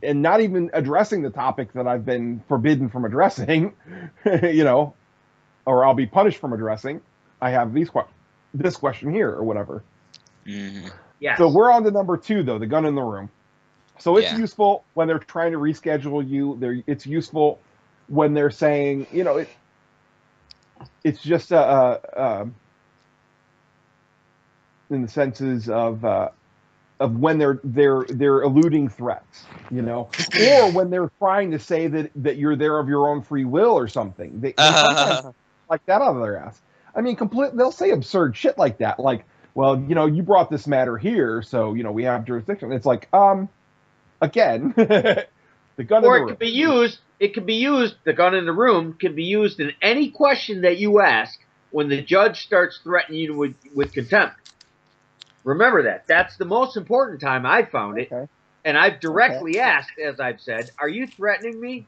not even addressing the topic that I've been forbidden from addressing, or I'll be punished from addressing. I have these questions. this question here or whatever. Mm-hmm. Yes. So we're on to number 2, though, the gun in the room. So it's useful when they're trying to reschedule you. It's useful when they're saying, you know, it's just in the senses of when they're eluding threats, you know, or when they're trying to say that you're there of your own free will or something. They sometimes like that out of their ass. I mean, they'll say absurd shit like that, like, well, you know, you brought this matter here, so, you know, we have jurisdiction. It's like, again, the gun in the room. Or it could be used, the gun in the room can be used in any question that you ask when the judge starts threatening you with contempt. Remember that. That's the most important time I've found it. Okay. And I've directly asked, as I've said, are you threatening me?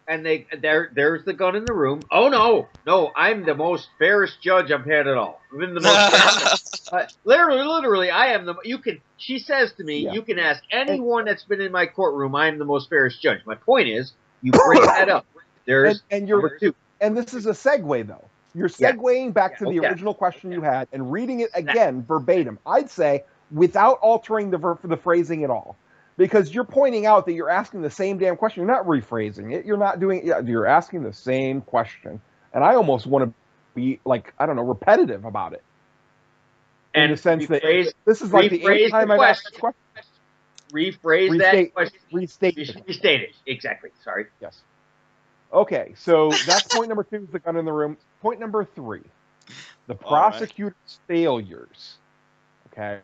And there's the gun in the room. Oh, no, I'm the most fairest judge I've had at all. I've been the most literally, I am she says to me, you can ask anyone that's been in my courtroom, I am the most fairest judge. My point is, you bring that up. There's number 2. And this is a segue, though. You're segueing back to the original question you had and reading it again verbatim. I'd say without altering the phrasing at all. Because you're pointing out that you're asking the same damn question. You're not rephrasing it. You're not doing it. You're asking the same question. And I almost want to be, like, I don't know, repetitive about it. In the sense that this is like the 8th time I've asked this question. Rephrase that question. Restate it. Exactly. Sorry. Yes. Okay, so that's point number 2 is the gun in the room. Point number 3, the prosecutor's failures. Okay.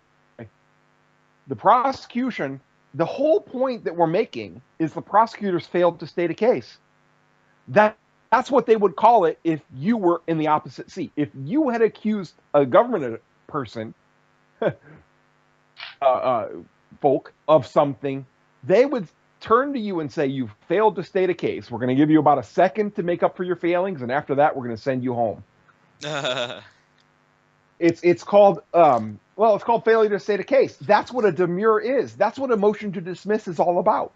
The prosecution, the whole point that we're making is the prosecutors failed to state a case. That's what they would call it if you were in the opposite seat. If you had accused a government person, folk, of something, they would turn to you and say, you've failed to state a case. We're going to give you about a second to make up for your failings, and after that, we're going to send you home. It's called it's called failure to state a case. That's what a demur is. That's what a motion to dismiss is all about.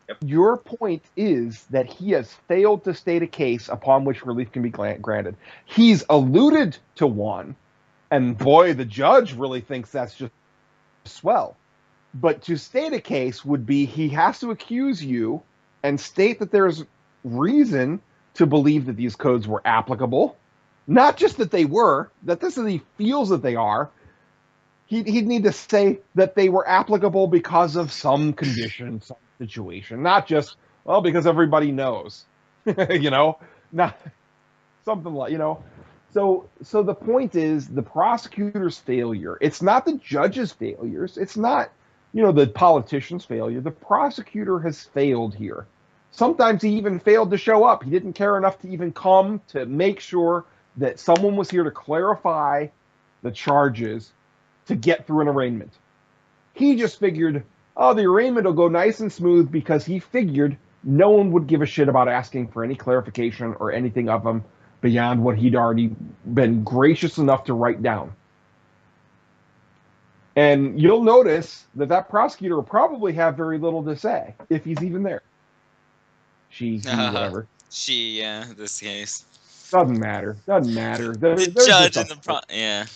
Yep. Your point is that he has failed to state a case upon which relief can be granted. He's alluded to one, and boy, the judge really thinks that's just swell. But to state a case would be he has to accuse you and state that there's reason to believe that these codes were applicable. Not just that they were, that he feels that they are. He'd need to say that they were applicable because of some condition, some situation. Not just, well, because everybody knows. You know? Not something like, you know. So the point is the prosecutor's failure. It's not the judge's failures. It's not, you know, the politician's failure. The prosecutor has failed here. Sometimes he even failed to show up. He didn't care enough to even come to make sure that someone was here to clarify the charges to get through an arraignment. He just figured, oh, the arraignment will go nice and smooth because he figured no one would give a shit about asking for any clarification or anything of him beyond what he'd already been gracious enough to write down. And you'll notice that prosecutor will probably have very little to say, if he's even there. She, whatever. She, this case. Doesn't matter. The judge and the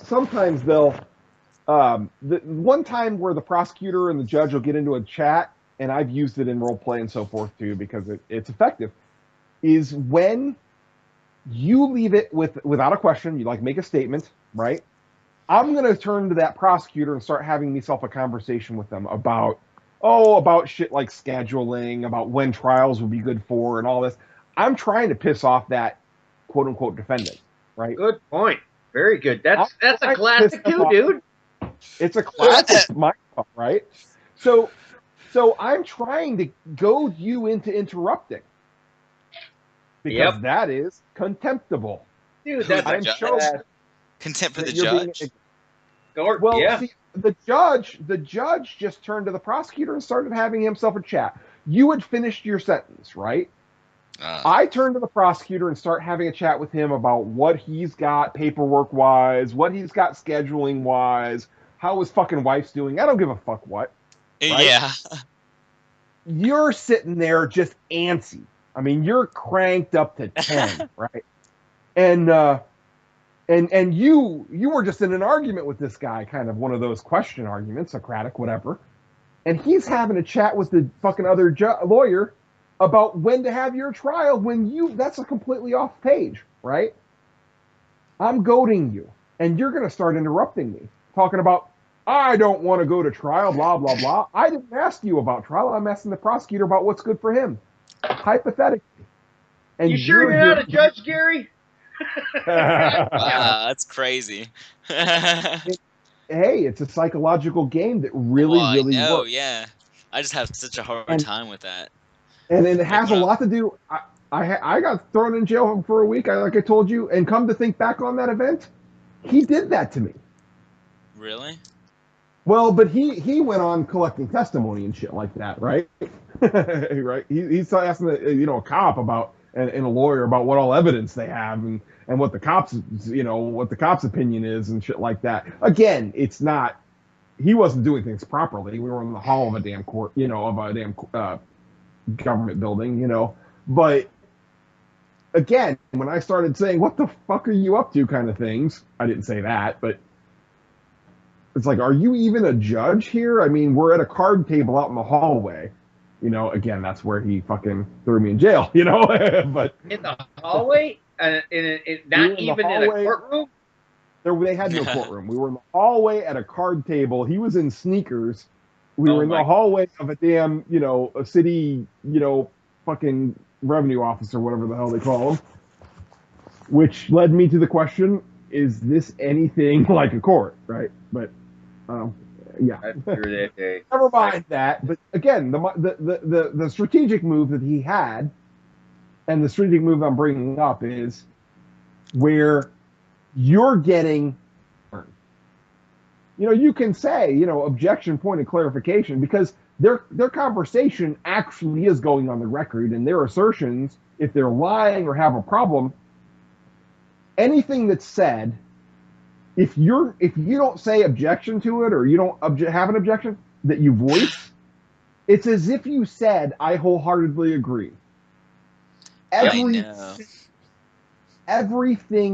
Sometimes they'll. The one time where the prosecutor and the judge will get into a chat, and I've used it in role play and so forth too because it's effective, is when you leave it without a question. You make a statement, right? I'm going to turn to that prosecutor and start having myself a conversation with them about shit like scheduling, about when trials would be good for, and all this. I'm trying to piss off that quote unquote defendant, right? Good point. Very good. That's a classic too, dude. It's a classic, right? So I'm trying to goad you into interrupting because that is contemptible. Dude, that's contempt for the judge. See, the judge just turned to the prosecutor and started having himself a chat. You had finished your sentence, right? I turn to the prosecutor and start having a chat with him about what he's got paperwork-wise, what he's got scheduling-wise, how his fucking wife's doing. I don't give a fuck what. Right? Yeah. You're sitting there just antsy. I mean, you're cranked up to 10, right? And And you were just in an argument with this guy, kind of one of those question arguments, Socratic, whatever. And he's having a chat with the fucking other lawyer about when to have your trial when that's a completely off page, right? I'm goading you, and you're going to start interrupting me, talking about, I don't want to go to trial, blah, blah, blah. I didn't ask you about trial. I'm asking the prosecutor about what's good for him, hypothetically. And you sure you're not a judge, Gary? Wow, that's crazy. Hey, it's a psychological game that really works. Yeah. I just have such a hard time with that. And it has a lot to do. I got thrown in jail for a week, like I told you, and come to think back on that event, he did that to me. Really? Well, but he went on collecting testimony and shit like that, right? Right? He's asking a cop about and a lawyer about what all evidence they have and what the cops what the cops' opinion is and shit like that. Again, it's not. He wasn't doing things properly. We were in the hall of a damn court, of a damn government building, But again, when I started saying, what the fuck are you up to kind of things, I didn't say that, but it's like, are you even a judge here? I mean, we're at a card table out in the hallway. Again, that's where he fucking threw me in jail, but in the hallway? Not even in a courtroom? They had no courtroom. We were in the hallway at a card table. He was in sneakers. We were in the hallway of a damn, a city, fucking revenue officer, whatever the hell they call him. Which led me to the question, is this anything like a court, right? But, yeah. Never mind that. But again, the strategic move that he had, and the strategic move I'm bringing up is where you're getting, you can say, objection, point of clarification, because their conversation actually is going on the record, and their assertions, if they're lying or have a problem, anything that's said, if you don't say objection to it, or you don't have an objection that you voice, it's as if you said, I wholeheartedly agree. Everything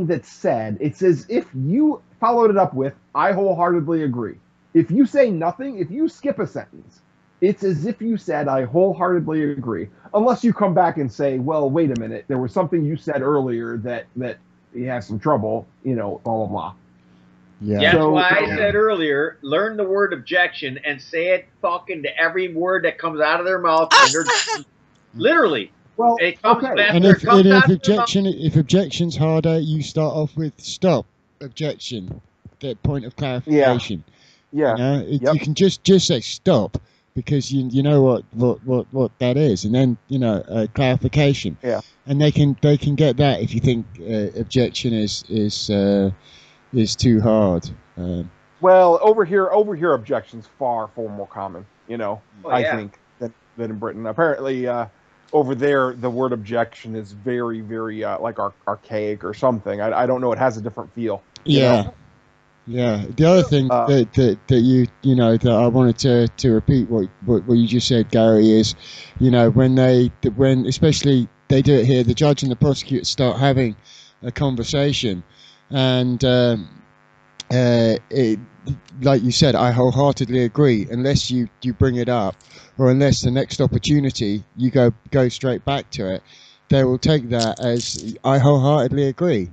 that's said, it's as if you followed it up with, I wholeheartedly agree. If you say nothing, if you skip a sentence, it's as if you said, I wholeheartedly agree. Unless you come back and say, well, wait a minute, there was something you said earlier that he has some trouble, blah, blah, blah. Yeah. That's why I said earlier, learn the word objection and say it fucking to every word that comes out of their mouth. And they're literally. Well, it comes okay. And if objection's harder, you start off with stop, objection, that point of clarification. Yeah. You can just say stop, because you know what that is, and then clarification. Yeah. And they can get that if you think objection is too hard. Well, over here, objection's far more common. I think than in Britain. Apparently, over there, the word objection is very, very like archaic or something. I don't know. It has a different feel. Yeah. Yeah. The other thing that I wanted to repeat what you just said, Gary, is when especially they do it here, the judge and the prosecutor start having a conversation, and like you said, I wholeheartedly agree. Unless you bring it up, or unless the next opportunity you go straight back to it, they will take that as I wholeheartedly agree.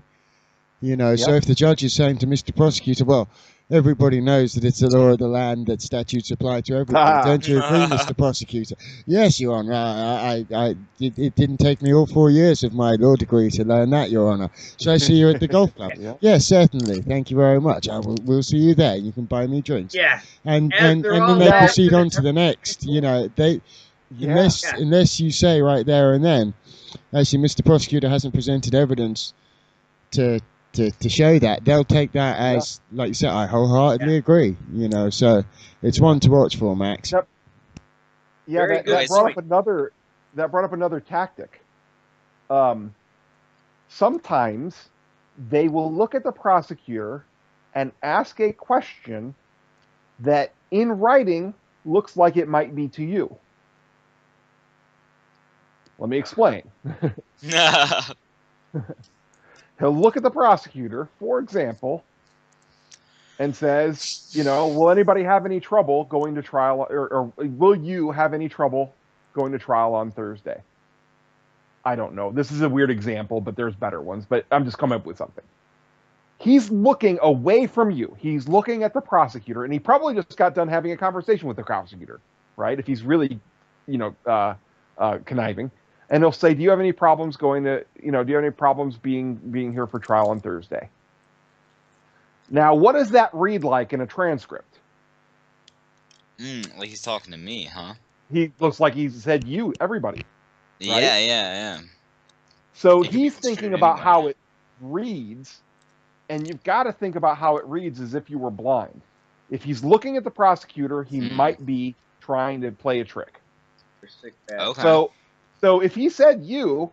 So if the judge is saying to Mr. Prosecutor, well, everybody knows that it's the law of the land that statutes apply to everybody. Don't you agree, Mr. Prosecutor? Yes, Your Honour. It didn't take me all 4 years of my law degree to learn that, Your Honour. Shall I see you at the golf club? Yes, certainly. Thank you very much. We'll see you there. You can buy me drinks. Yeah. And then they proceed on to the next. Unless you say right there and then, actually, Mr. Prosecutor hasn't presented evidence to show that, they'll take that as, like you said, I wholeheartedly agree. So it's one to watch for, Max. Yep. Yeah, that brought up another tactic. Sometimes they will look at the prosecutor and ask a question that, in writing, looks like it might be to you. Let me explain. he'll look at the prosecutor, for example, and says, will anybody have any trouble going to trial, or will you have any trouble going to trial on Thursday? I don't know. This is a weird example, but there's better ones. But I'm just coming up with something. He's looking away from you. He's looking at the prosecutor, and he probably just got done having a conversation with the prosecutor, right? If he's really, conniving, and he'll say, "Do you have any problems going to, do you have any problems being here for trial on Thursday?" Now, what does that read like in a transcript? Like he's talking to me, huh? He looks like he said you, everybody. Right? Yeah. So he's thinking about how it reads, and you've got to think about how it reads as if you were blind. If he's looking at the prosecutor, he might be trying to play a trick. Okay. So if he said you,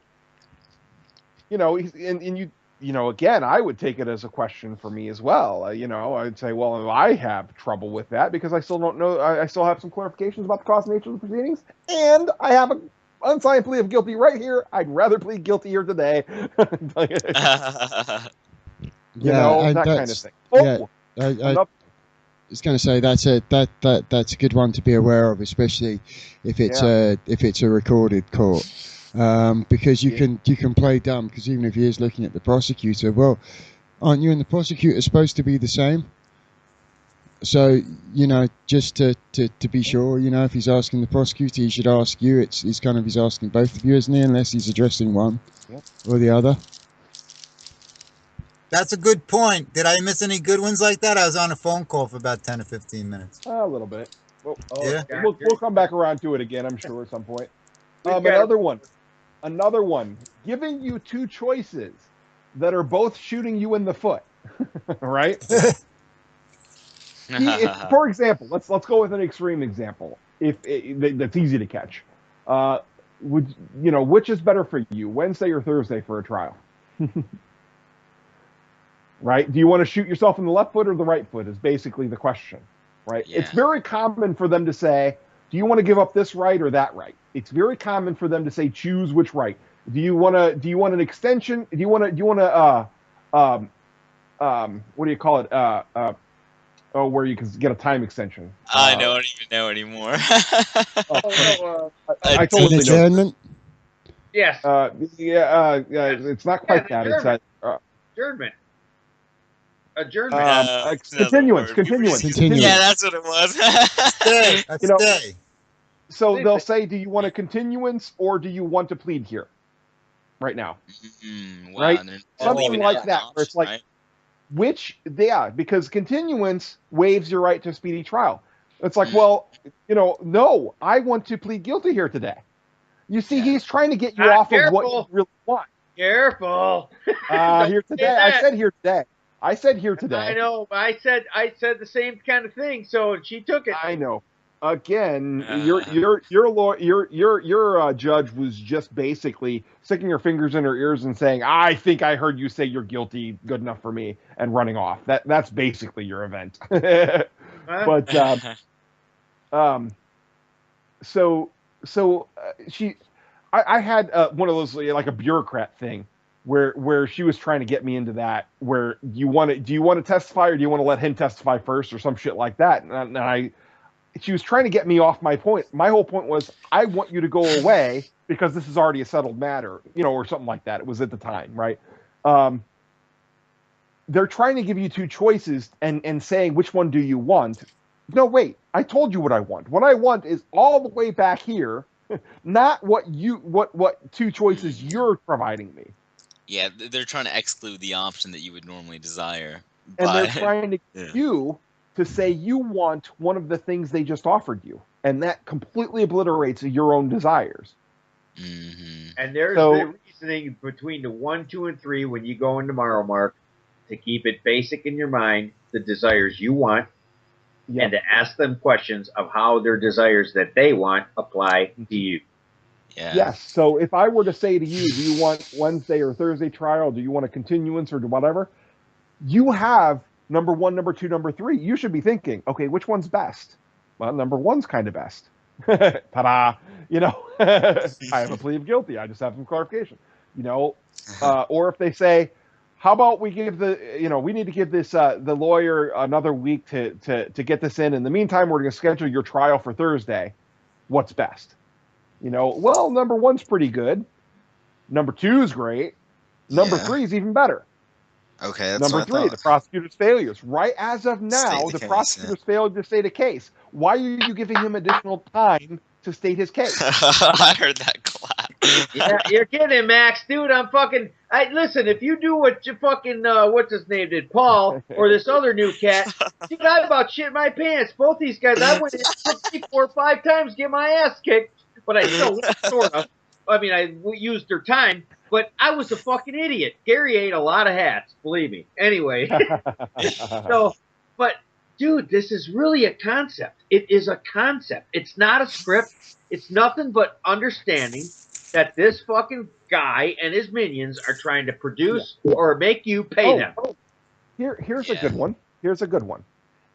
again, I would take it as a question for me as well. I'd say, well, I have trouble with that because I still don't know. I still have some clarifications about the cause and nature of the proceedings, and I have an unsigned plea of guilty right here. I'd rather plead guilty here today. That kind of thing. I was going to say that's a good one to be aware of, especially if it's a recorded court, because you can play dumb. Because even if he is looking at the prosecutor, well, aren't you and the prosecutor supposed to be the same? So just to be sure, if he's asking the prosecutor, he should ask you. He's asking both of you, isn't he? Unless he's addressing one or the other. That's a good point. Did I miss any good ones like that? I was on a phone call for about 10 or 15 minutes. A little bit. Well, yeah. We'll come back around to it again, I'm sure, at some point. Another one. Giving you two choices that are both shooting you in the foot, right? For example, let's go with an extreme example. That's easy to catch. Which is better for you, Wednesday or Thursday for a trial? Right? Do you want to shoot yourself in the left foot or the right foot is basically the question, right? Yeah. It's very common for them to say, do you want to give up this right or that right? It's very common for them to say, choose which right. Do you want an extension? Do you want what do you call it? Where you can get a time extension. I don't even know anymore. I totally know. Yes. It's not quite that. Adjournment. It's adjournment. Continuance. Yeah, that's what it was. Stay. So they'll say, do you want a continuance or do you want to plead here right now? Wow, right? Something like that, where it's like, right? Because continuance waives your right to a speedy trial. It's like, well, no, I want to plead guilty here today. You see, he's trying to get you off of what you really want. Careful. Here today. I said here today. I know. I said the same kind of thing. So she took it. I know. Again, your judge was just basically sticking her fingers in her ears and saying, "I think I heard you say you're guilty. Good enough for me," and running off. That's basically your event. But I had one of those like a bureaucrat thing where she was trying to get me into that. Where do you want to testify or do you want to let him testify first or some shit like that? And she was trying to get me off my point. My whole point was, I want you to go away because this is already a settled matter, or something like that. It was at the time, right? They're trying to give you two choices and saying, which one do you want? No, wait, I told you what I want. What I want is all the way back here, not what two choices you're providing me. Yeah, they're trying to exclude the option that you would normally desire. And they're trying to get you to say you want one of the things they just offered you. And that completely obliterates your own desires. Mm-hmm. And there's the reasoning between the 1, 2, and 3 when you go in tomorrow, Mark, to keep it basic in your mind, the desires you want, and to ask them questions of how their desires that they want apply to you. Yeah. Yes. So if I were to say to you, do you want Wednesday or Thursday trial? Do you want a continuance or whatever? You have number 1, number 2, number 3. You should be thinking, okay, which one's best? Well, number 1's kind of best. Ta-da! I have a plea of guilty. I just have some clarification. Or if they say, how about we give we need to give this the lawyer another week to get this in. In the meantime, we're going to schedule your trial for Thursday. What's best? Well, number 1's pretty good. Number 2 is great. Number 3 is even better. Okay, that's Number what 3, the prosecutor's failures. Right as of now, the prosecutor's failed to state a case. Why are you giving him additional time to state his case? I heard that clap. Yeah, you're kidding, Max, dude. Listen. If you do what you fucking what's his name did, Paul, or this other new cat, dude, I about shit my pants. Both these guys, I went in 3, 4, 5 times to get my ass kicked, but I still sort of. I mean, I used their time, but I was a fucking idiot. Gary ate a lot of hats, believe me. Anyway, but dude, this is really a concept. It is a concept. It's not a script. It's nothing but understanding that this fucking guy and his minions are trying to produce or make you pay them. Here's a good one. Here's a good one.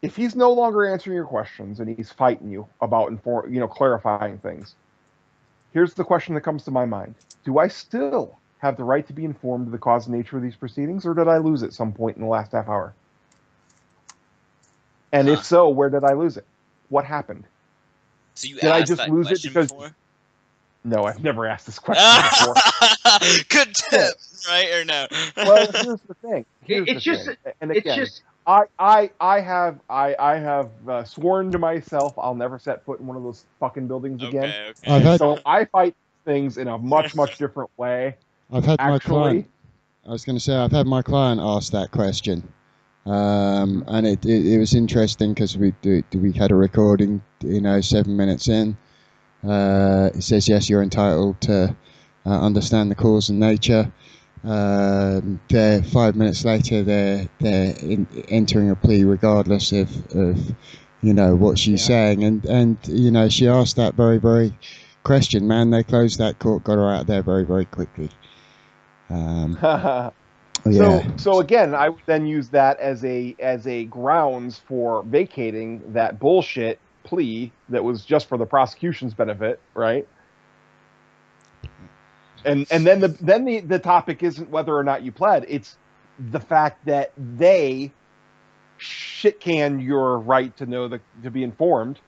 If he's no longer answering your questions and he's fighting you about clarifying things, here's the question that comes to my mind. Do I still have the right to be informed of the cause and nature of these proceedings, or did I lose at some point in the last half hour? And if so, where did I lose it? What happened? So you did I just lose it because... Before? No, I've never asked this question before. Good tip, right or no? Well, here's the thing. I have sworn to myself I'll never set foot in one of those fucking buildings again. Okay. So I fight things in a much different way. I've had my client. I was going to say I've had my client ask that question, and it was interesting because we had a recording, 7 minutes in. It says yes, you're entitled to understand the cause and nature. 5 minutes later, they're entering a plea regardless of what she's saying, and she asked that very, very question. Man, they closed that court, got her out of there very, very quickly. So again, I would then use that as a grounds for vacating that bullshit plea that was just for the prosecution's benefit, right? And then the topic isn't whether or not you pled; it's the fact that they shit can your right to be informed.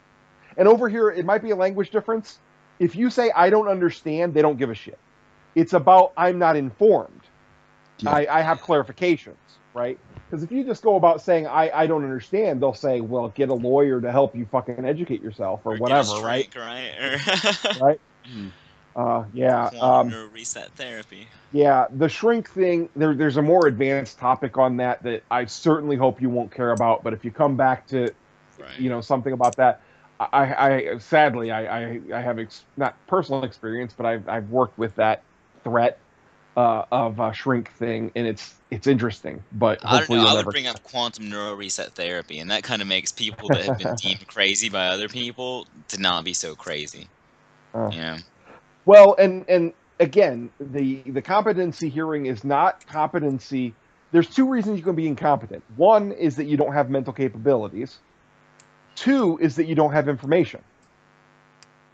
And over here, it might be a language difference. If you say I don't understand, they don't give a shit. It's about I'm not informed. Yeah. I have clarifications, right? Because if you just go about saying I don't understand, they'll say, well, get a lawyer to help you fucking educate yourself or whatever, right? Right. Reset therapy. Yeah, the shrink thing. There's a more advanced topic on that I certainly hope you won't care about. But if you come back to, something about that, I sadly have not personal experience, but I've worked with that threat of a shrink thing, and it's interesting. But hopefully I would bring up quantum neural reset therapy, and that kind of makes people that have been deemed crazy by other people to not be so crazy. Well, and again, the competency hearing is not competency. There's 2 reasons you can be incompetent. 1 is that you don't have mental capabilities. 2 is that you don't have information.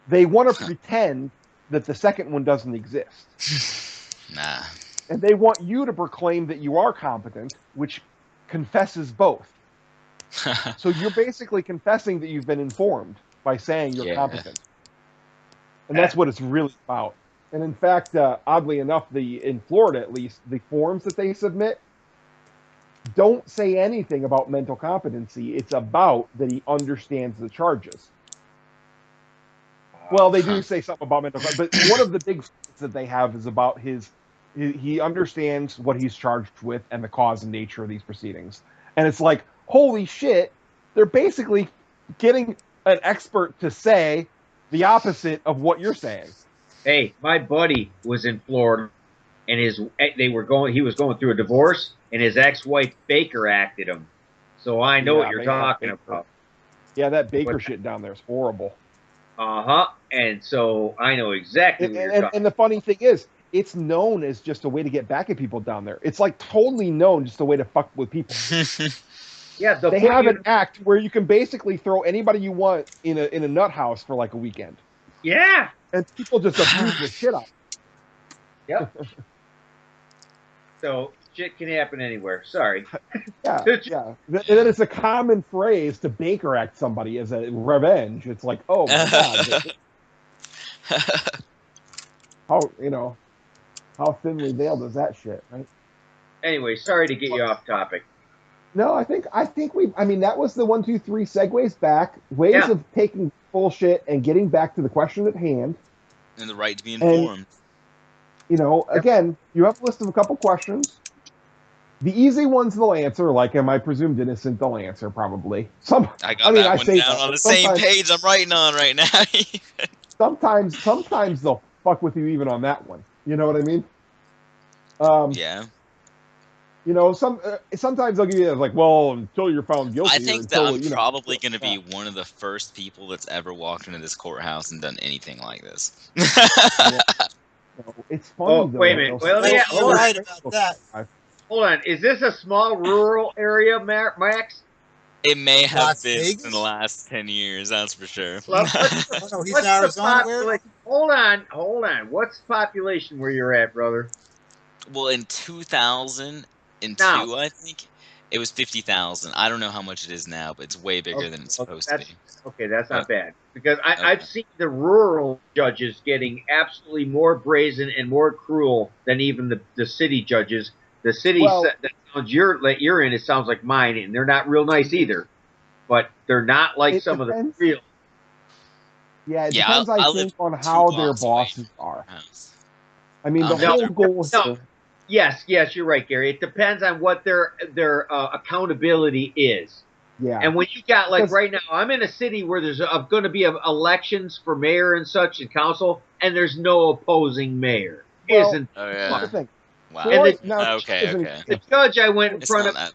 They want to pretend that the second one doesn't exist. Nah. And they want you to proclaim that you are competent, which confesses both. So you're basically confessing that you've been informed by saying you're competent. And that's what it's really about. And in fact, oddly enough, in Florida at least, the forms that they submit don't say anything about mental competency. It's about that he understands the charges. Well, they do say something about mental competency, but one of the big things that they have is about he understands what he's charged with and the cause and nature of these proceedings. And it's like, holy shit, they're basically getting an expert to say the opposite of what you're saying. Hey, my buddy was in Florida, and he was going through a divorce, and his ex-wife Baker acted him. So I know what you're talking about. Yeah, that Baker shit down there is horrible. And so I know exactly what you're talking about. And the funny thing is, it's known as just a way to get back at people down there. It's like totally known just a way to fuck with people. Yeah, they have an act where you can basically throw anybody you want in a nut house for like a weekend. Yeah, and people just abuse the shit out. Yep. So shit can happen anywhere. Sorry. Yeah, yeah. And then it's a common phrase to Baker Act somebody as a revenge. It's like, oh my god, how thinly veiled is that shit, right? Anyway, sorry to get you off topic. No, I think that was the 1, 2, 3 segues back, ways of taking bullshit and getting back to the question at hand. And the right to be informed. And, again, you have a list of a couple questions. The easy ones they'll answer, like, am I presumed innocent? They'll answer, probably. I got that one down on the same page I'm writing on right now. sometimes they'll fuck with you even on that one. You know what I mean? Yeah. Sometimes they'll give you like, well, until you're found guilty. I think that I'm probably going to be one of the first people that's ever walked into this courthouse and done anything like this. It's funny. Wait a minute. Well, you're right about that. Hold on. Is this a small rural area, Max? It may have been in the last 10 years, that's for sure. He's in Arizona. Hold on. What's the population where you're at, brother? Well, in 2002, I think, it was 50,000. I don't know how much it is now, but it's way bigger than it's supposed to be. Okay, that's not bad. Because I've seen the rural judges getting absolutely more brazen and more cruel than even the city judges. The city that sounds you're in, it sounds like mine, and they're not real nice either. But they're not like some of the real. Yeah, it depends, I think, on how their bosses are. I mean, the whole goal here. Yes, you're right, Gary. It depends on what their accountability is. Yeah. And when you got, like, right now, I'm in a city where there's going to be elections for mayor and such and council, and there's no opposing mayor. Wow. And the judge I went in front of,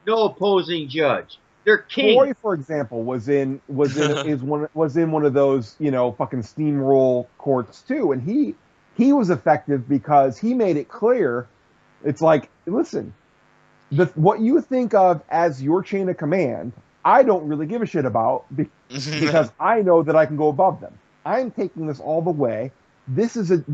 no opposing judge. They're king. Troy, for example, was in one of those, fucking steamroll courts too, and he was effective because he made it clear. It's like, listen, what you think of as your chain of command, I don't really give a shit about because I know that I can go above them. I'm taking this all the way. This is a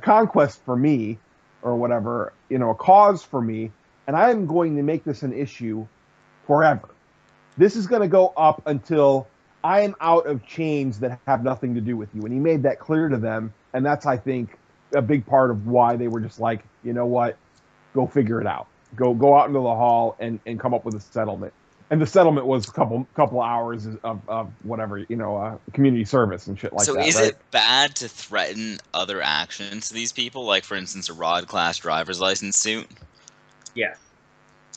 conquest for me, or whatever, a cause for me, and I'm going to make this an issue forever. This is going to go up until I am out of chains that have nothing to do with you. And he made that clear to them, and that's, I think, a big part of why they were just like, you know what, go figure it out. Go out into the hall and come up with a settlement. And the settlement was a couple hours of whatever, community service and shit like that. So is it bad to threaten other actions to these people? Like, for instance, a Rod class driver's license suit? Yes.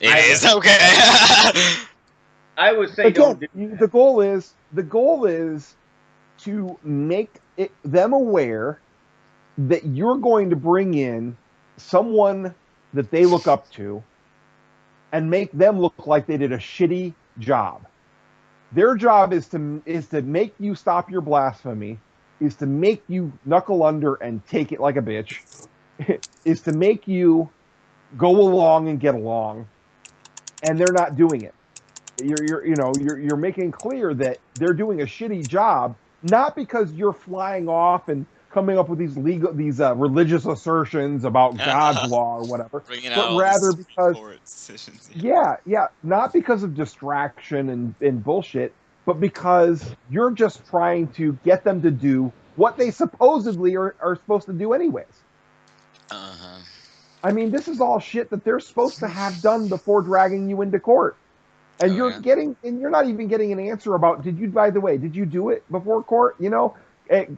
It is? Okay. I would say the goal is to make them aware that you're going to bring in someone that they look up to and make them look like they did a shitty job. Their job is to make you stop your blasphemy, is to make you knuckle under and take it like a bitch, is to make you go along and get along, and they're not doing it. You're making clear that they're doing a shitty job, not because you're flying off and coming up with these religious assertions about God's law or whatever, but rather because not because of distraction and bullshit, but because you're just trying to get them to do what they supposedly are supposed to do anyways. I mean, this is all shit that they're supposed to have done before dragging you into court. And you're not even getting an answer about, did you do it before court?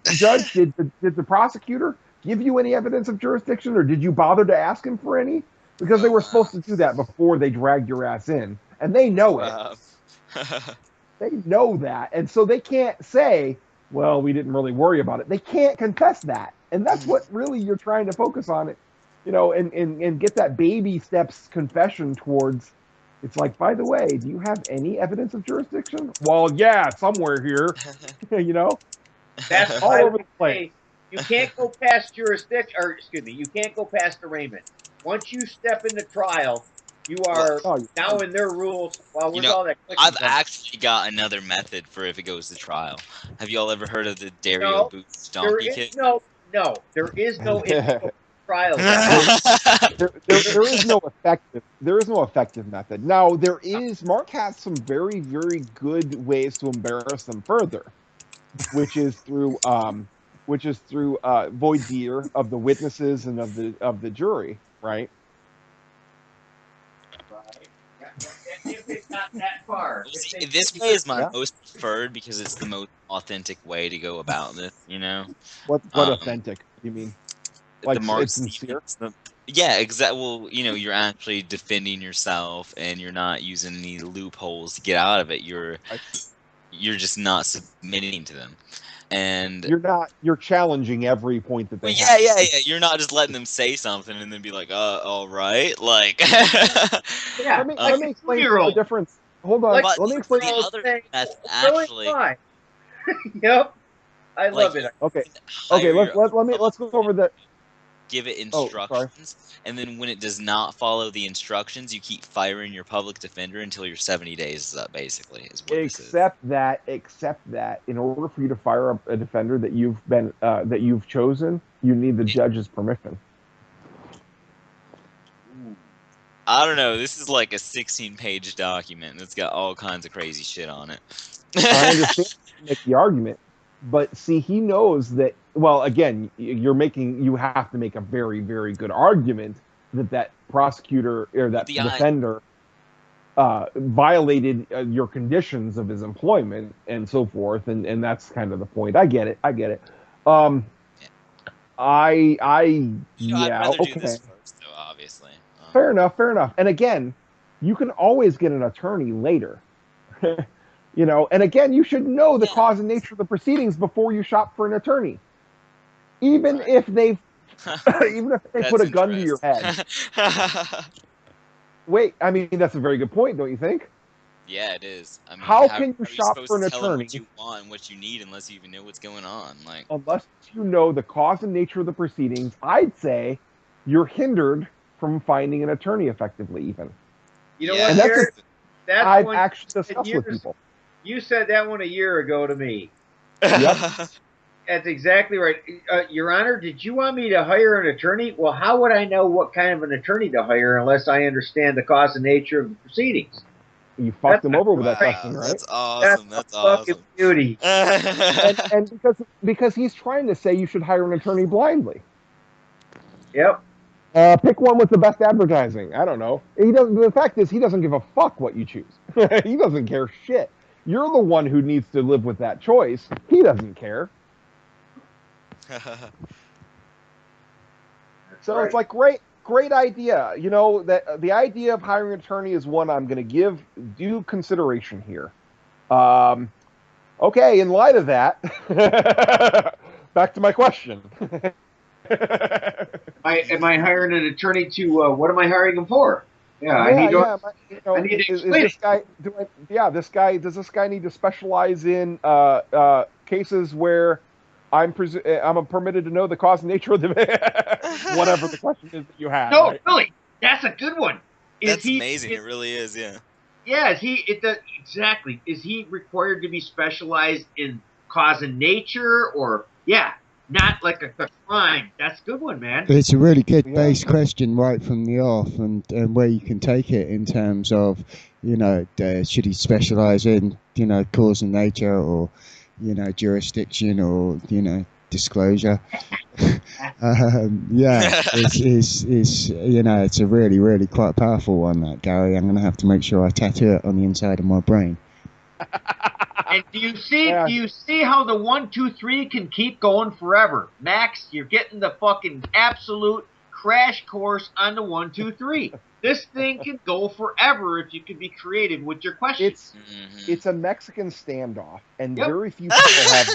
Judge, did the prosecutor give you any evidence of jurisdiction, or did you bother to ask him for any? Because they were supposed to do that before they dragged your ass in. And they know it. They know that. And so they can't say, well, we didn't really worry about it. They can't confess that. And that's what really you're trying to focus on it, and get that baby steps confession towards. It's like, by the way, do you have any evidence of jurisdiction? Well, yeah, somewhere here, That's all over the place. You can't go past jurisdiction, or excuse me, you can't go past arraignment. Once you step into trial, you are now in their rules. Well, all that I've actually got another method for if it goes to trial. Have you all ever heard of the Dario Boots donkey kick? No, there is no trial. There is no effective method. Now Mark has some very, very good ways to embarrass them further, which is through voir dire of the witnesses and of the jury, right? If it's not that far. See, this way is my most preferred because it's the most authentic way to go about this. You know. What authentic? You mean? Like it's sincere? Yeah, exactly. Well, you know, you're actually defending yourself, and you're not using any loopholes to get out of it. You're just not submitting to them, and you're challenging every point that they have. Yeah. You're not just letting them say something and then be like, all right, like. Yeah. Let me explain the difference. Hold on. Let me explain the other. That's actually. Yep. I love it. Okay. Let's go over that. Give it instructions, and then when it does not follow the instructions, you keep firing your public defender until your 70 days is up. Basically, is what except that, in order for you to fire a defender that you've chosen, you need the judge's permission. I don't know. This is like a 16-page document that's got all kinds of crazy shit on it. I understand make the argument, but see, he knows that. Well, again, you have to make a very, very good argument that prosecutor or that defender violated your conditions of his employment and so forth, and that's kind of the point. I get it. I'd rather do this first, though, obviously. Fair enough. And again, you can always get an attorney later. You know, and again, you should know the cause and nature of the proceedings before you shop for an attorney. Even if they put a gun to your head. Wait, I mean, that's a very good point, don't you think? Yeah, it is. I mean, how can you shop for an attorney? What you want and what you need, unless you even know what's going on. Like, unless you know the cause and nature of the proceedings, I'd say you're hindered from finding an attorney effectively. Even. You know what? I've actually discussed with people. You said that one a year ago to me. Yep. That's exactly right. Your Honor, did you want me to hire an attorney? Well, how would I know what kind of an attorney to hire unless I understand the cause and nature of the proceedings? You fucked them over with that question, right? That's awesome. That's fucking awesome. Beauty. and because he's trying to say you should hire an attorney blindly. Yep. Pick one with the best advertising. I don't know. The fact is, he doesn't give a fuck what you choose. He doesn't care shit. You're the one who needs to live with that choice. He doesn't care. So it's like great idea. You know, that the idea of hiring an attorney is one I'm going to give due consideration here. Okay, in light of that, back to my question. Am I hiring an attorney to? What am I hiring him for? I need to explain. Does this guy need to specialize in cases where I'm permitted to know the cause and nature of the whatever the question is that you have? No, right? Really, that's a good one. That's amazing. It really is. Yeah. Yeah. Exactly? Is he required to be specialized in cause and nature, or not like a crime? That's a good one, man. It's a really good base question right from the off, and where you can take it in terms of, you know, should he specialize in, you know, cause and nature, or, you know, jurisdiction, or, you know, disclosure. It's you know, it's a really, really quite powerful one, that, Gary. I'm going to have to make sure I tattoo it on the inside of my brain. And do you see how the 1, 2, 3 can keep going forever? Max, you're getting the fucking absolute crash course on the 1, 2, 3. This thing can go forever if you can be creative with your questions. It's a Mexican standoff, and very few people have.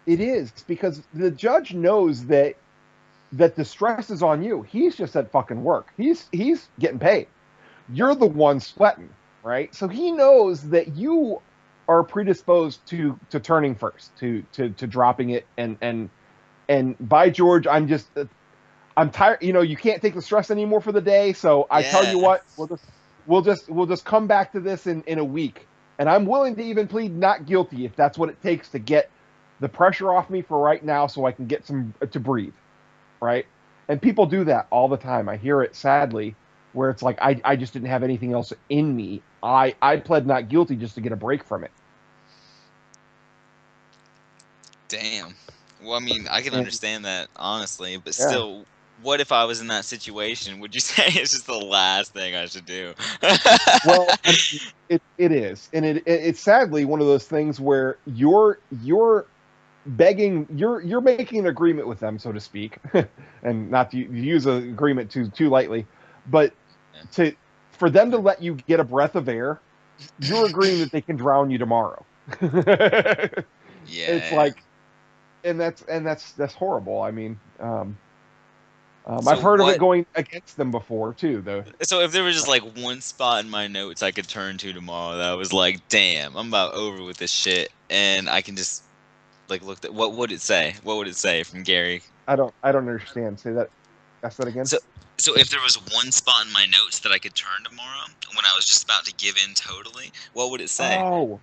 It is, because the judge knows that the stress is on you. He's just at fucking work. He's getting paid. You're the one sweating, right? So he knows that you are predisposed to turning first, to dropping it, and by George, I'm tired. You know, you can't take the stress anymore for the day. So I tell you what, we'll just come back to this in a week, and I'm willing to even plead not guilty if that's what it takes to get the pressure off me for right now, so I can get some to breathe, right? And people do that all the time. I hear it sadly, where it's like, I just didn't have anything else in me. I pled not guilty just to get a break from it. Damn. Well, I mean, I can understand that, honestly, but still, what if I was in that situation? Would you say it's just the last thing I should do? Well, I mean, it is. And it's sadly one of those things where you're begging, you're making an agreement with them, so to speak, and not to use an agreement too lightly, but for them to let you get a breath of air, you're agreeing that they can drown you tomorrow. It's like, and that's horrible. I mean, I've heard of it going against them before too, though. So if there was just like one spot in my notes I could turn to tomorrow that I was like, damn, I'm about over with this shit, and I can just like look at, what would it say? What would it say from Gary? I don't understand. Say that. Ask that again. So if there was one spot in my notes that I could turn tomorrow when I was just about to give in totally, what would it say? Oh.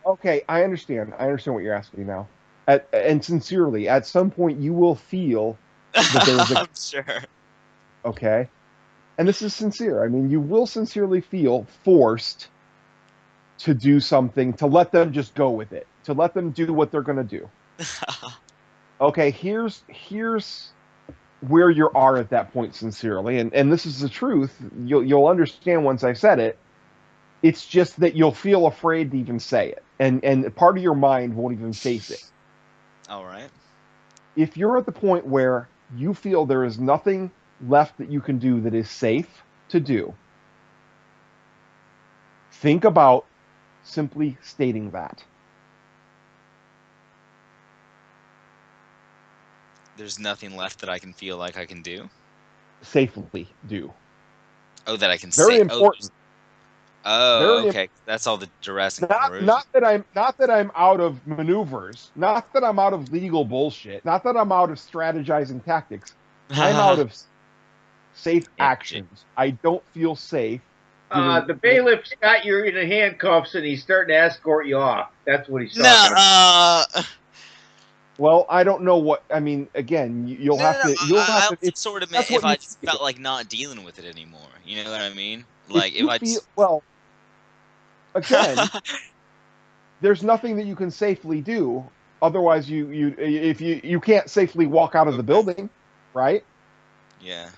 Okay, I understand. I understand what you're asking now. And sincerely, at some point you will feel that there's a... I'm sure. Okay. And this is sincere. I mean, you will sincerely feel forced to do something, to let them just go with it, to let them do what they're going to do. Okay, here's where you are at that point, sincerely, and this is the truth. You'll understand once I said it. It's just that you'll feel afraid to even say it, and part of your mind won't even face it. All right. If you're at the point where you feel there is nothing left that you can do that is safe to do, think about simply stating that. There's nothing left that I can feel like I can do? Safely do. Oh, that I can say. Very important. Oh, okay. That's all the duress and coercion. Not that I'm out of maneuvers. Not that I'm out of legal bullshit. Not that I'm out of strategizing tactics. I'm out of safe actions. I don't feel safe. The bailiff's got you in the handcuffs and he's starting to escort you off. That's what he's talking about. Well, I don't know what. I mean, again, you'll have to. It's sort of if I just felt like not dealing with it anymore. You know what I mean? Like if I just... well, again, there's nothing that you can safely do. Otherwise, if you can't safely walk out of the building, right? Yeah.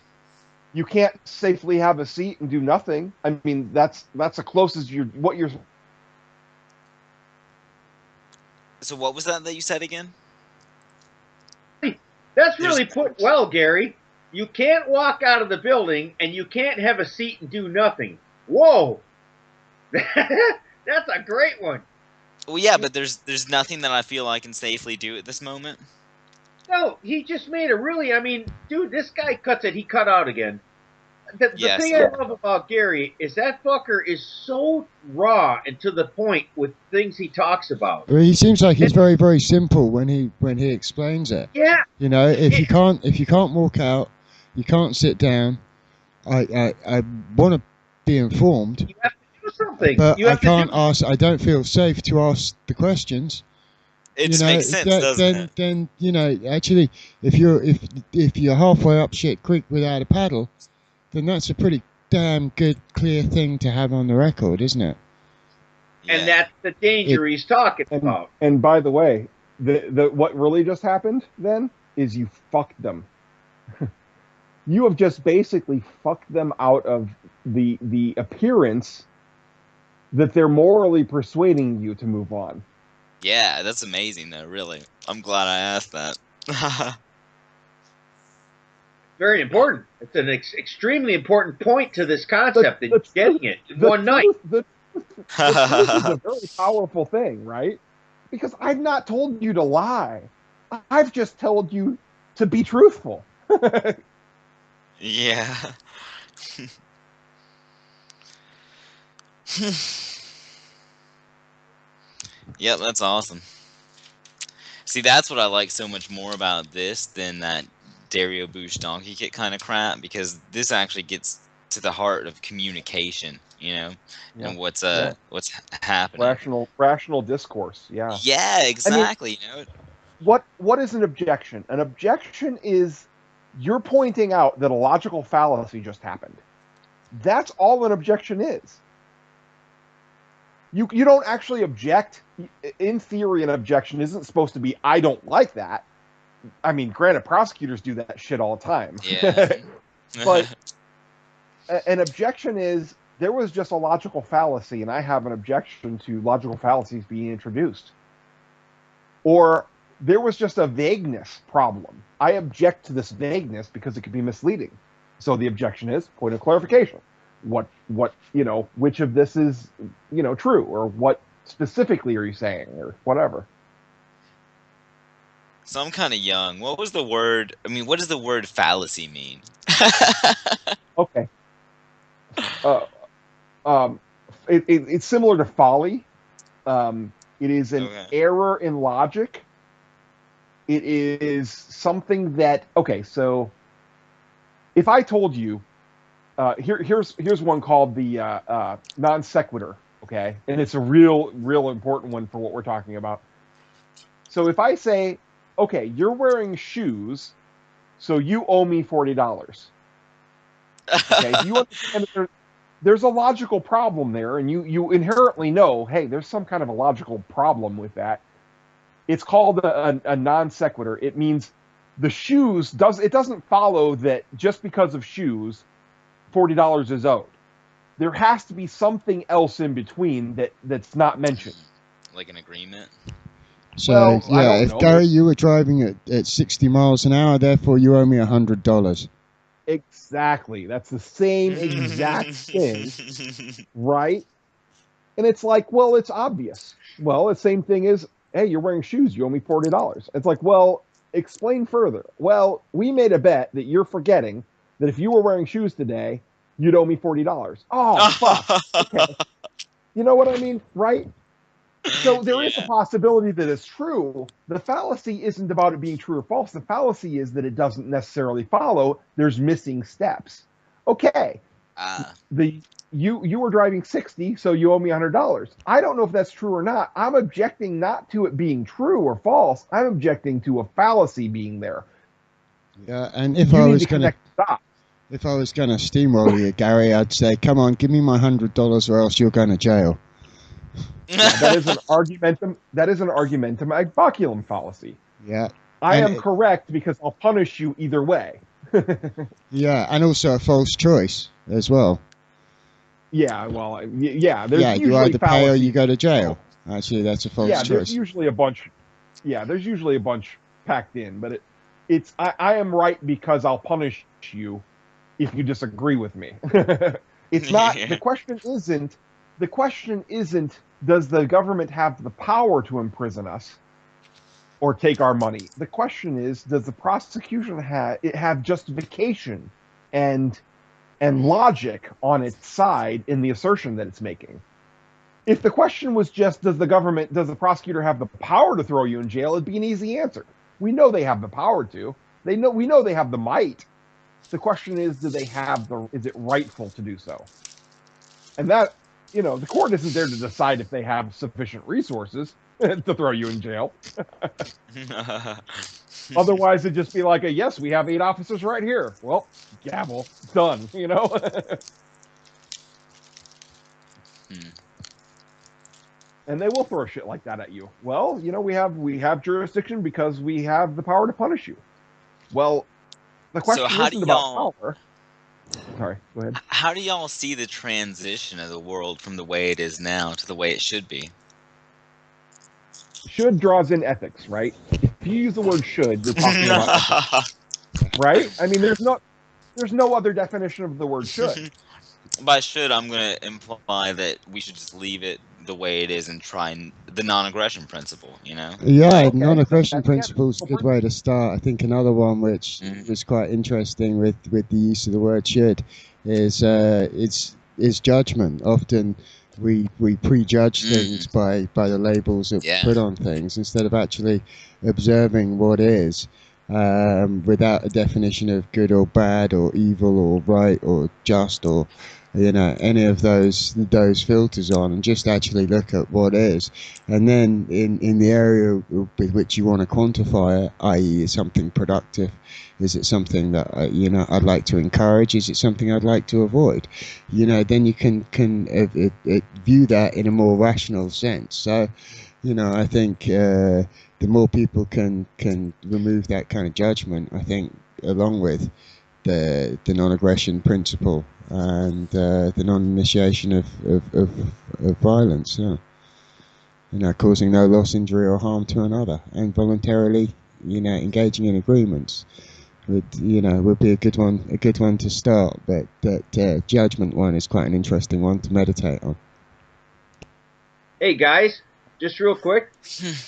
You can't safely have a seat and do nothing. I mean, that's the closest what you're. So what was that you said again? That's really put well, Gary. You can't walk out of the building, and you can't have a seat and do nothing. Whoa! That's a great one. Well, yeah, but there's nothing that I feel I can safely do at this moment. No, he just made a really... I mean, dude, this guy cuts it. He cut out again. The thing I love about Gary is that fucker is so raw and to the point with things he talks about. Well, he seems like he's very, very simple when he explains it. Yeah. You know, if you can't walk out, you can't sit down. I want to be informed. You have to do something. But I can't ask. I don't feel safe to ask the questions. It makes sense, doesn't it? Then you know, actually, if you're halfway up shit creek without a paddle, then that's a pretty damn good, clear thing to have on the record, isn't it? And that's the danger he's talking about. And by the way, what really just happened then is you fucked them. You have just basically fucked them out of the appearance that they're morally persuading you to move on. Yeah, that's amazing, though, really. I'm glad I asked that. Very important. It's an extremely important point to this concept that you're getting it in one night. The truth is a very powerful thing, right? Because I've not told you to lie. I've just told you to be truthful. Yeah. Yep, that's awesome. See, that's what I like so much more about this than that Dario Bush donkey kick kind of crap, because this actually gets to the heart of communication, you know, and what's happening. Rational discourse, yeah. Yeah, exactly. I mean, you know. what is an objection? An objection is you're pointing out that a logical fallacy just happened. That's all an objection is. You don't actually object. In theory, an objection isn't supposed to be, I don't like that. I mean, granted, prosecutors do that shit all the time. Yeah. But an objection is, there was just a logical fallacy, and I have an objection to logical fallacies being introduced. Or there was just a vagueness problem. I object to this vagueness because it could be misleading. So the objection is, point of clarification. What which of this is, true, or what specifically are you saying, or whatever. So I'm kind of young. What was the word? I mean, what does the word fallacy mean? Okay. It's similar to folly. It is an error in logic. It is something that, so if I told you, here's one called the non sequitur, okay? And it's a real important one for what we're talking about. So if I say, okay, you're wearing shoes, so you owe me $40. Okay, do you understand that there's a logical problem there, and you inherently know, hey, there's some kind of a logical problem with that. It's called a non sequitur. It means the shoes doesn't follow that just because of shoes, $40 is owed. There has to be something else in between that's not mentioned. Like an agreement? So, if Gary, you were driving at 60 miles an hour, therefore you owe me $100. Exactly. That's the same exact thing, right? And it's like, well, it's obvious. Well, the same thing is, hey, you're wearing shoes, you owe me $40. It's like, well, explain further. Well, we made a bet that you're forgetting that if you were wearing shoes today, you'd owe me $40. Oh, fuck. Okay. You know what I mean, right? So there is a possibility that it's true. The fallacy isn't about it being true or false. The fallacy is that it doesn't necessarily follow. There's missing steps. Okay. You were driving 60, so you owe me $100. I don't know if that's true or not. I'm objecting not to it being true or false. I'm objecting to a fallacy being there. Yeah, and if I was going to steamroll you, Gary, I'd say, come on, give me my $100 or else you're going to jail. Yeah, that is an argumentum. That is an argumentum ad baculum fallacy. Yeah, I am correct because I'll punish you either way. Yeah, and also a false choice as well. Yeah, well, yeah. You either pay or you go to jail. Actually, that's a false choice. Yeah, there's usually a bunch. Yeah, there's usually a bunch packed in, but it's I am right because I'll punish you if you disagree with me. It's not. The question isn't. Does the government have the power to imprison us or take our money? The question is, does the prosecution have justification and logic on its side in the assertion that it's making? If the question was just, does the prosecutor have the power to throw you in jail, it'd be an easy answer. We know they have the power to. We know they have the might. The question is, is it rightful to do so? And that, the court isn't there to decide if they have sufficient resources to throw you in jail. Otherwise, it'd just be like yes, we have 8 officers right here. Well, gavel, done, And they will throw shit like that at you. Well, we have jurisdiction because we have the power to punish you. Well, the question isn't about power. Sorry, go ahead. How do y'all see the transition of the world from the way it is now to the way it should be? Should draws in ethics, right? If you use the word should, you're talking about ethics, right? I mean, there's no other definition of the word should. By should, I'm going to imply that we should just leave it the way it is and try the non-aggression principle, Yeah, okay. Non-aggression principle is a good way to start. I think another one which is quite interesting with the use of the word should is judgment. Often we prejudge things by the labels that we put on things instead of actually observing what is. without a definition of good or bad or evil or right or just or any of those filters on, and just actually look at what is. And then in the area with which you want to quantify it, i.e. is something productive, is it something that I'd like to encourage, is it something I'd like to avoid, then you can view that in a more rational sense. So I think the more people can remove that kind of judgment, I think, along with the non-aggression principle and the non-initiation of violence, causing no loss, injury, or harm to another, and voluntarily, engaging in agreements would be a good one to start. But that judgment one is quite an interesting one to meditate on. Hey guys, just real quick,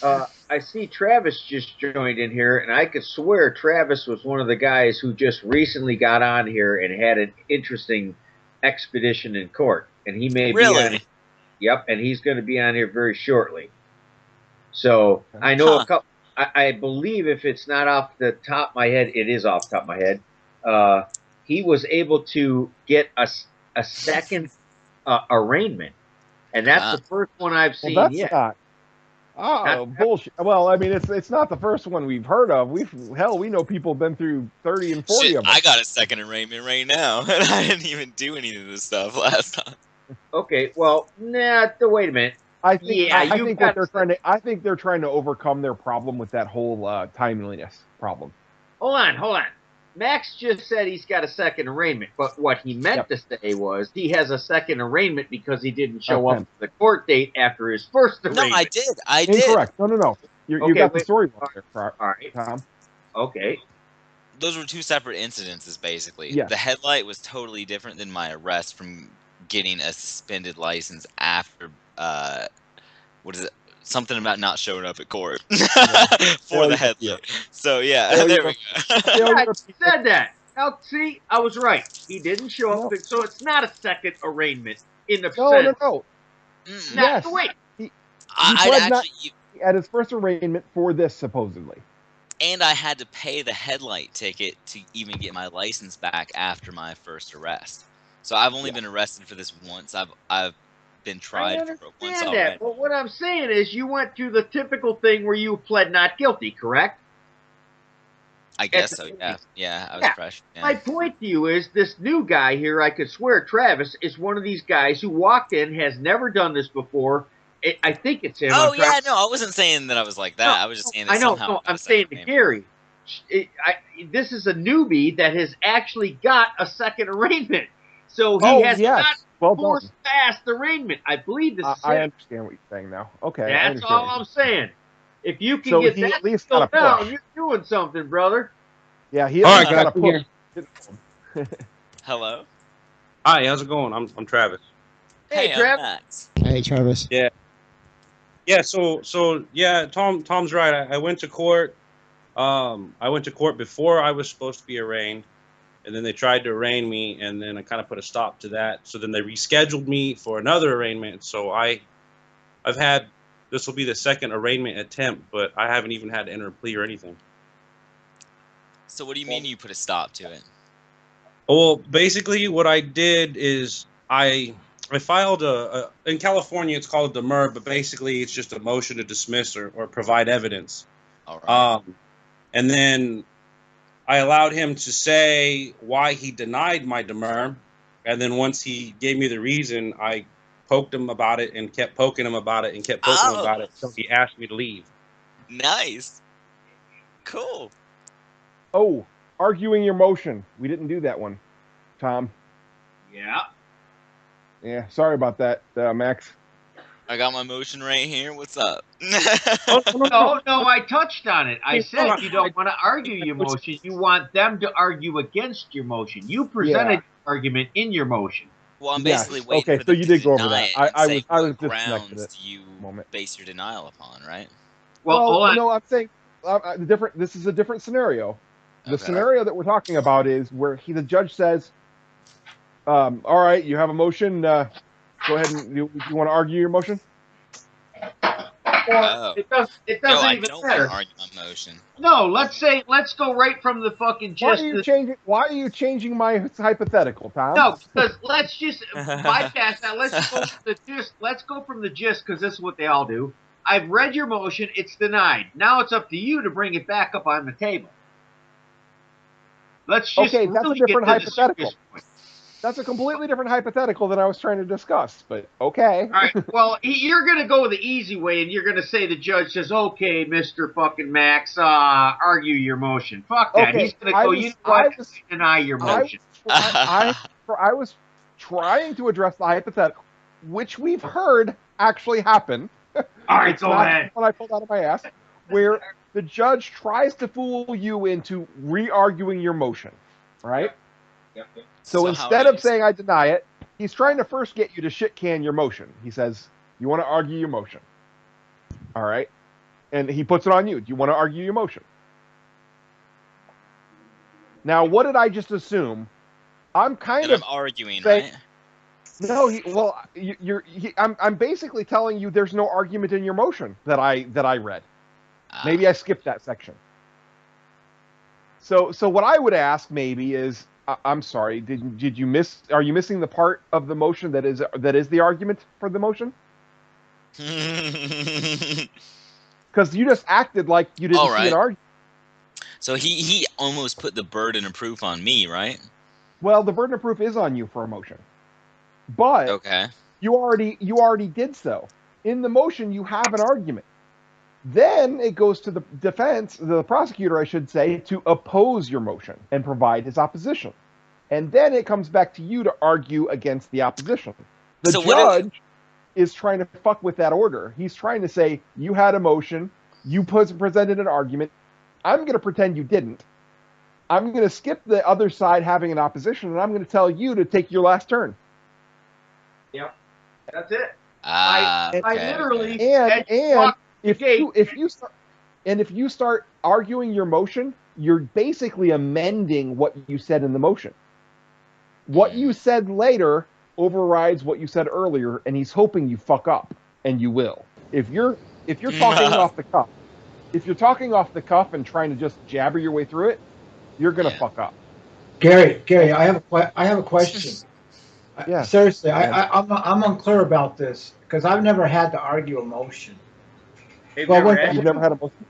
I see Travis just joined in here, and I could swear Travis was one of the guys who just recently got on here and had an interesting expedition in court, and he may be on. Yep, and he's going to be on here very shortly. So I know a couple. I believe, if it's not off the top of my head, it is off the top of my head. He was able to get a second arraignment, and that's the first one I've seen yet. Bullshit. Well, I mean, it's not the first one we've heard of. We know people have been through 30 and 40 of them. I got a second arraignment right now, and I didn't even do any of this stuff last time. Okay, well, wait a minute. I think they're trying to overcome their problem with that whole timeliness problem. Hold on. Max just said he's got a second arraignment, but what he meant to say was he has a second arraignment because he didn't show up to the court date after his first arraignment. No, I did. Incorrect. No. You got the story wrong there, all right, Tom. Okay. Those were two separate incidences, basically. Yes. The headlight was totally different than my arrest from getting a suspended license after, what is it? Something about not showing up at court for the headlight. Yeah. So, there we go. I said that. Now, see, I was right. He didn't show up, so it's not a second arraignment in the sense. No. Yes. Wait. He at his first arraignment for this, supposedly. And I had to pay the headlight ticket to even get my license back after my first arrest. So I've only been arrested for this once. I've been tried for it once already. But what I'm saying is you went through the typical thing where you pled not guilty, correct? I guess so, yeah. Yeah, I was fresh. Yeah. My point to you is this new guy here, I could swear Travis, is one of these guys who walked in, has never done this before. I think it's him. Oh, yeah, no, I wasn't saying that I was like that. No, I was just saying that somehow. I'm saying to Gary, this is a newbie that has actually got a second arraignment. So he has not forced past arraignment. I believe this is I understand what you're saying now. Okay. That's all I'm saying. If you can get that at least down, you're doing something, brother. Yeah, he has got a push. Hello? Hi, how's it going? I'm Travis. Hey, Travis. Hey, Travis. Yeah. Yeah, so Tom's right. I went to court. I went to court before I was supposed to be arraigned. And then they tried to arraign me, and then I kind of put a stop to that. So then they rescheduled me for another arraignment. So I've had, this will be the second arraignment attempt, but I haven't even had to enter a plea or anything. So what do you mean you put a stop to it? Well, basically what I did is I filed in California it's called a demur, but basically it's just a motion to dismiss or provide evidence. All right. And then I allowed him to say why he denied my demur, and then once he gave me the reason, I poked him about it and kept poking him about it and kept poking him about it until he asked me to leave. Nice. Cool. Oh, arguing your motion. We didn't do that one, Tom. Yeah. Yeah, sorry about that, Max. I got my motion right here. What's up? No, I touched on it. I said you don't want to argue your motion. You want them to argue against your motion. You presented your argument in your motion. Well, I'm basically waiting for so you did go over that. I was disconnected. What you base your denial upon, right? Well, no, I'm saying different. This is a different scenario. The scenario that we're talking about is where the judge says, "All right, you have a motion. Go ahead and you want to argue your motion." It doesn't No, I even don't matter. want to argue my motion. No, let's go right from the fucking gist. Why are you changing my hypothetical, Tom? No, because let's just bypass that. Let's go from the gist. Let's go from the gist because this is what they all do. I've read your motion. It's denied. Now it's up to you to bring it back up on the table. Let's just okay. That's really a different get to hypothetical. That's a completely different hypothetical than I was trying to discuss. But okay. All right. Well, you're going to go the easy way, and you're going to say the judge says, "Okay, Mr. fucking Mixx, argue your motion." Fuck that. Okay, He's going to go. You know what? Deny your motion. I was trying to address the hypothetical, which we've heard actually happen. All right, go ahead. What I pulled out of my ass, where the judge tries to fool you into re-arguing your motion, right? Yep. So instead of saying I deny it, he's trying to first get you to shit can your motion. He says, "You want to argue your motion?" All right, and he puts it on you. Do you want to argue your motion? Now, what did I just assume? I'm arguing, saying, right? No, I'm basically telling you there's no argument in your motion that I read. Maybe I skipped that section. So what I would ask maybe is, I'm sorry, did you miss? Are you missing the part of the motion that is the argument for the motion? Because you just acted like you didn't see an argument. So he almost put the burden of proof on me, right? Well, the burden of proof is on you for a motion. But you already did so. In the motion, you have an argument. Then it goes to the defense, the prosecutor, I should say, to oppose your motion and provide his opposition. And then it comes back to you to argue against the opposition. The judge is trying to fuck with that order. He's trying to say, you had a motion, you presented an argument, I'm going to pretend you didn't. I'm going to skip the other side having an opposition, and I'm going to tell you to take your last turn. Yep, that's it. I literally if you start arguing your motion, you're basically amending what you said in the motion. What you said later overrides what you said earlier, and he's hoping you fuck up, and you will. If you're talking off the cuff, and trying to just jabber your way through it, you're gonna fuck up. Gary, I have a question. Yeah. Seriously, I'm unclear about this because I've never had to argue a motion. You've never had a motion?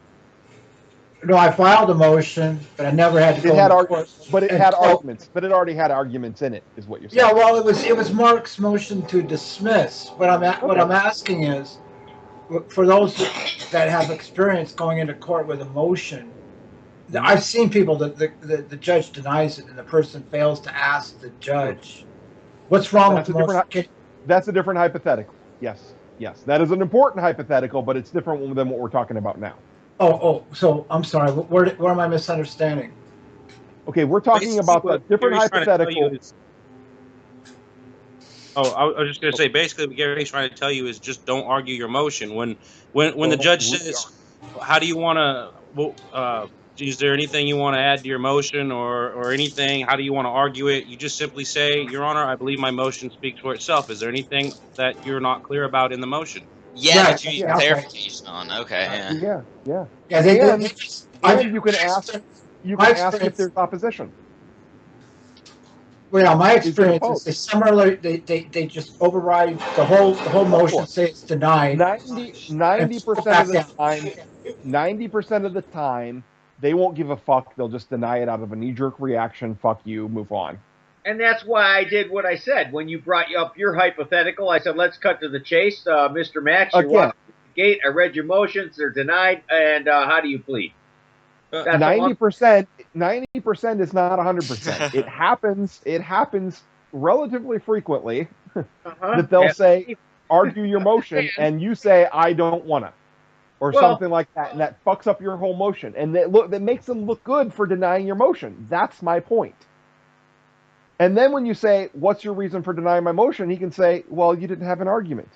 No, I filed a motion, but I never had to go. But it had arguments. But it already had arguments in it, is what you're saying. Yeah, well, it was Mark's motion to dismiss. What I'm asking is, for those that have experience going into court with a motion, I've seen people that the judge denies it and the person fails to ask the judge, "What's wrong with the motion?" That's a different hypothetical. Yes, that is an important hypothetical, but it's different than what we're talking about now. So I'm sorry. Where am I misunderstanding? Okay, we're talking about the different hypothetical. I was just going to say, basically what Gary's trying to tell you is just don't argue your motion. When the judge says, how do you want to, is there anything you want to add to your motion or anything? How do you want to argue it? You just simply say, Your Honor, I believe my motion speaks for itself. Is there anything that you're not clear about in the motion? Yeah, that you need clarification on. Okay. Yeah. And you can ask if there's opposition. Well, my experience is they similarly they just override the whole motion, say it's denied. 90% of the time, they won't give a fuck. They'll just deny it out of a knee-jerk reaction. Fuck you, move on. And that's why I did what I said. When you brought up your hypothetical, I said, let's cut to the chase. Mr. Mixx, you're walking the gate. I read your motions. They're denied. And how do you plead? 90% is not 100%. It happens relatively frequently that they'll say, argue your motion, and you say, I don't want to. Or something like that, and that fucks up your whole motion. And that makes them look good for denying your motion. That's my point. And then when you say, what's your reason for denying my motion? He can say, well, you didn't have an argument.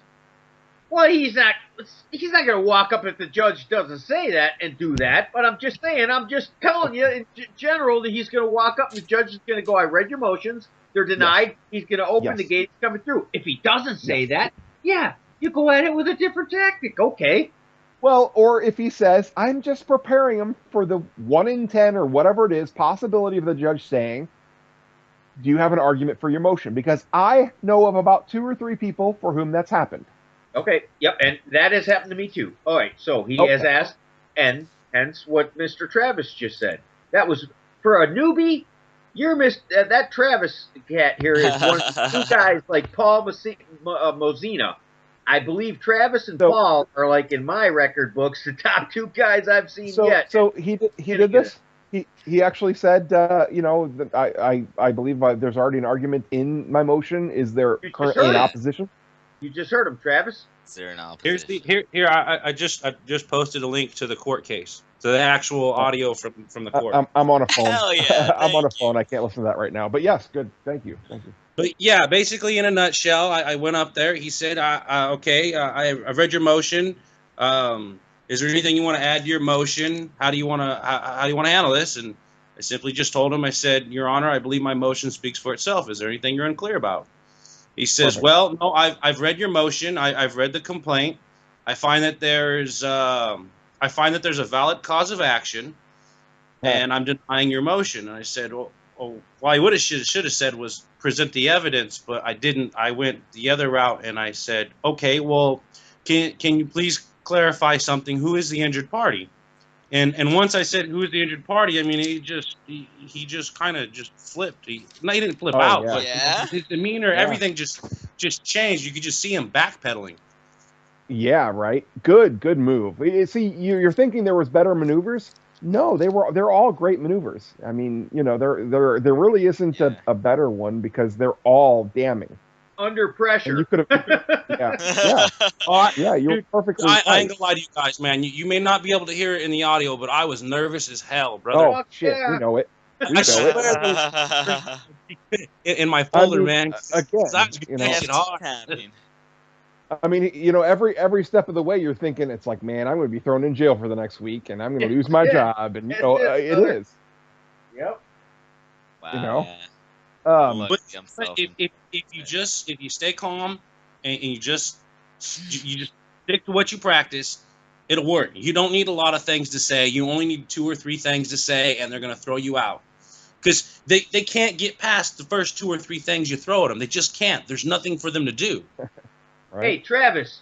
Well, he's not going to walk up if the judge doesn't say that and do that. But I'm just telling you in general that he's going to walk up and the judge is going to go, I read your motions. They're denied. Yes. He's going to open the gate coming through. If he doesn't say that, you go at it with a different tactic. Okay. Well, or if he says, I'm just preparing him for the 1 in 10 or whatever it is possibility of the judge saying, do you have an argument for your motion? Because I know of about 2 or 3 people for whom that's happened. Okay, yep, and that has happened to me too. All right, so he has asked, and hence what Mr. Travis just said. That was for a newbie. You're that Travis cat here is one of 2 guys like Paul Mozina. I believe Travis and Paul are, like, in my record books, the top 2 guys I've seen yet. So he did this. He actually said, you know, that I believe there's already an argument in my motion. Is there currently an opposition? You just heard him, Travis. Is there an opposition? I just posted a link to the court case, to the actual audio from the court. I'm on a phone. Hell yeah, I'm on a phone. I can't listen to that right now. But yes, good. Thank you. But yeah, basically in a nutshell, I went up there. He said, "Okay, I've read your motion. Is there anything you want to add to your motion? How do you want to handle this?" And I simply just told him. I said, "Your Honor, I believe my motion speaks for itself. Is there anything you're unclear about?" He says, Perfect. "Well, no, I've read your motion. I've read the complaint. I find that there's a valid cause of action, and I'm denying your motion." And I said, "Well, I should have said was present the evidence, but I didn't. I went the other route, and I said, okay, well, can you please clarify something? Who is the injured party?" And once I said who is the injured party, I mean he just kind of just flipped. He didn't flip out, yeah. but his demeanor, everything just changed. You could just see him backpedaling. Yeah, right. Good move. See, you're thinking there was better maneuvers. No, they're all great maneuvers. I mean, you know, there really isn't a better one because they're all damning. Under pressure. And you could have, yeah, you're perfectly right. I ain't gonna lie to you guys, man. You may not be able to hear it in the audio, but I was nervous as hell, brother. Oh shit, we know it. I swear in my folder, man. Again, you know, I mean, you know, every step of the way, you're thinking it's like, man, I'm going to be thrown in jail for the next week, and I'm going to lose my job, and you know, it is. Yep. Wow. You know. But if you stay calm and you just stick to what you practice, it'll work. You don't need a lot of things to say. You only need 2 or 3 things to say, and they're going to throw you out because they can't get past the first 2 or 3 things you throw at them. They just can't. There's nothing for them to do. Right. Hey, Travis,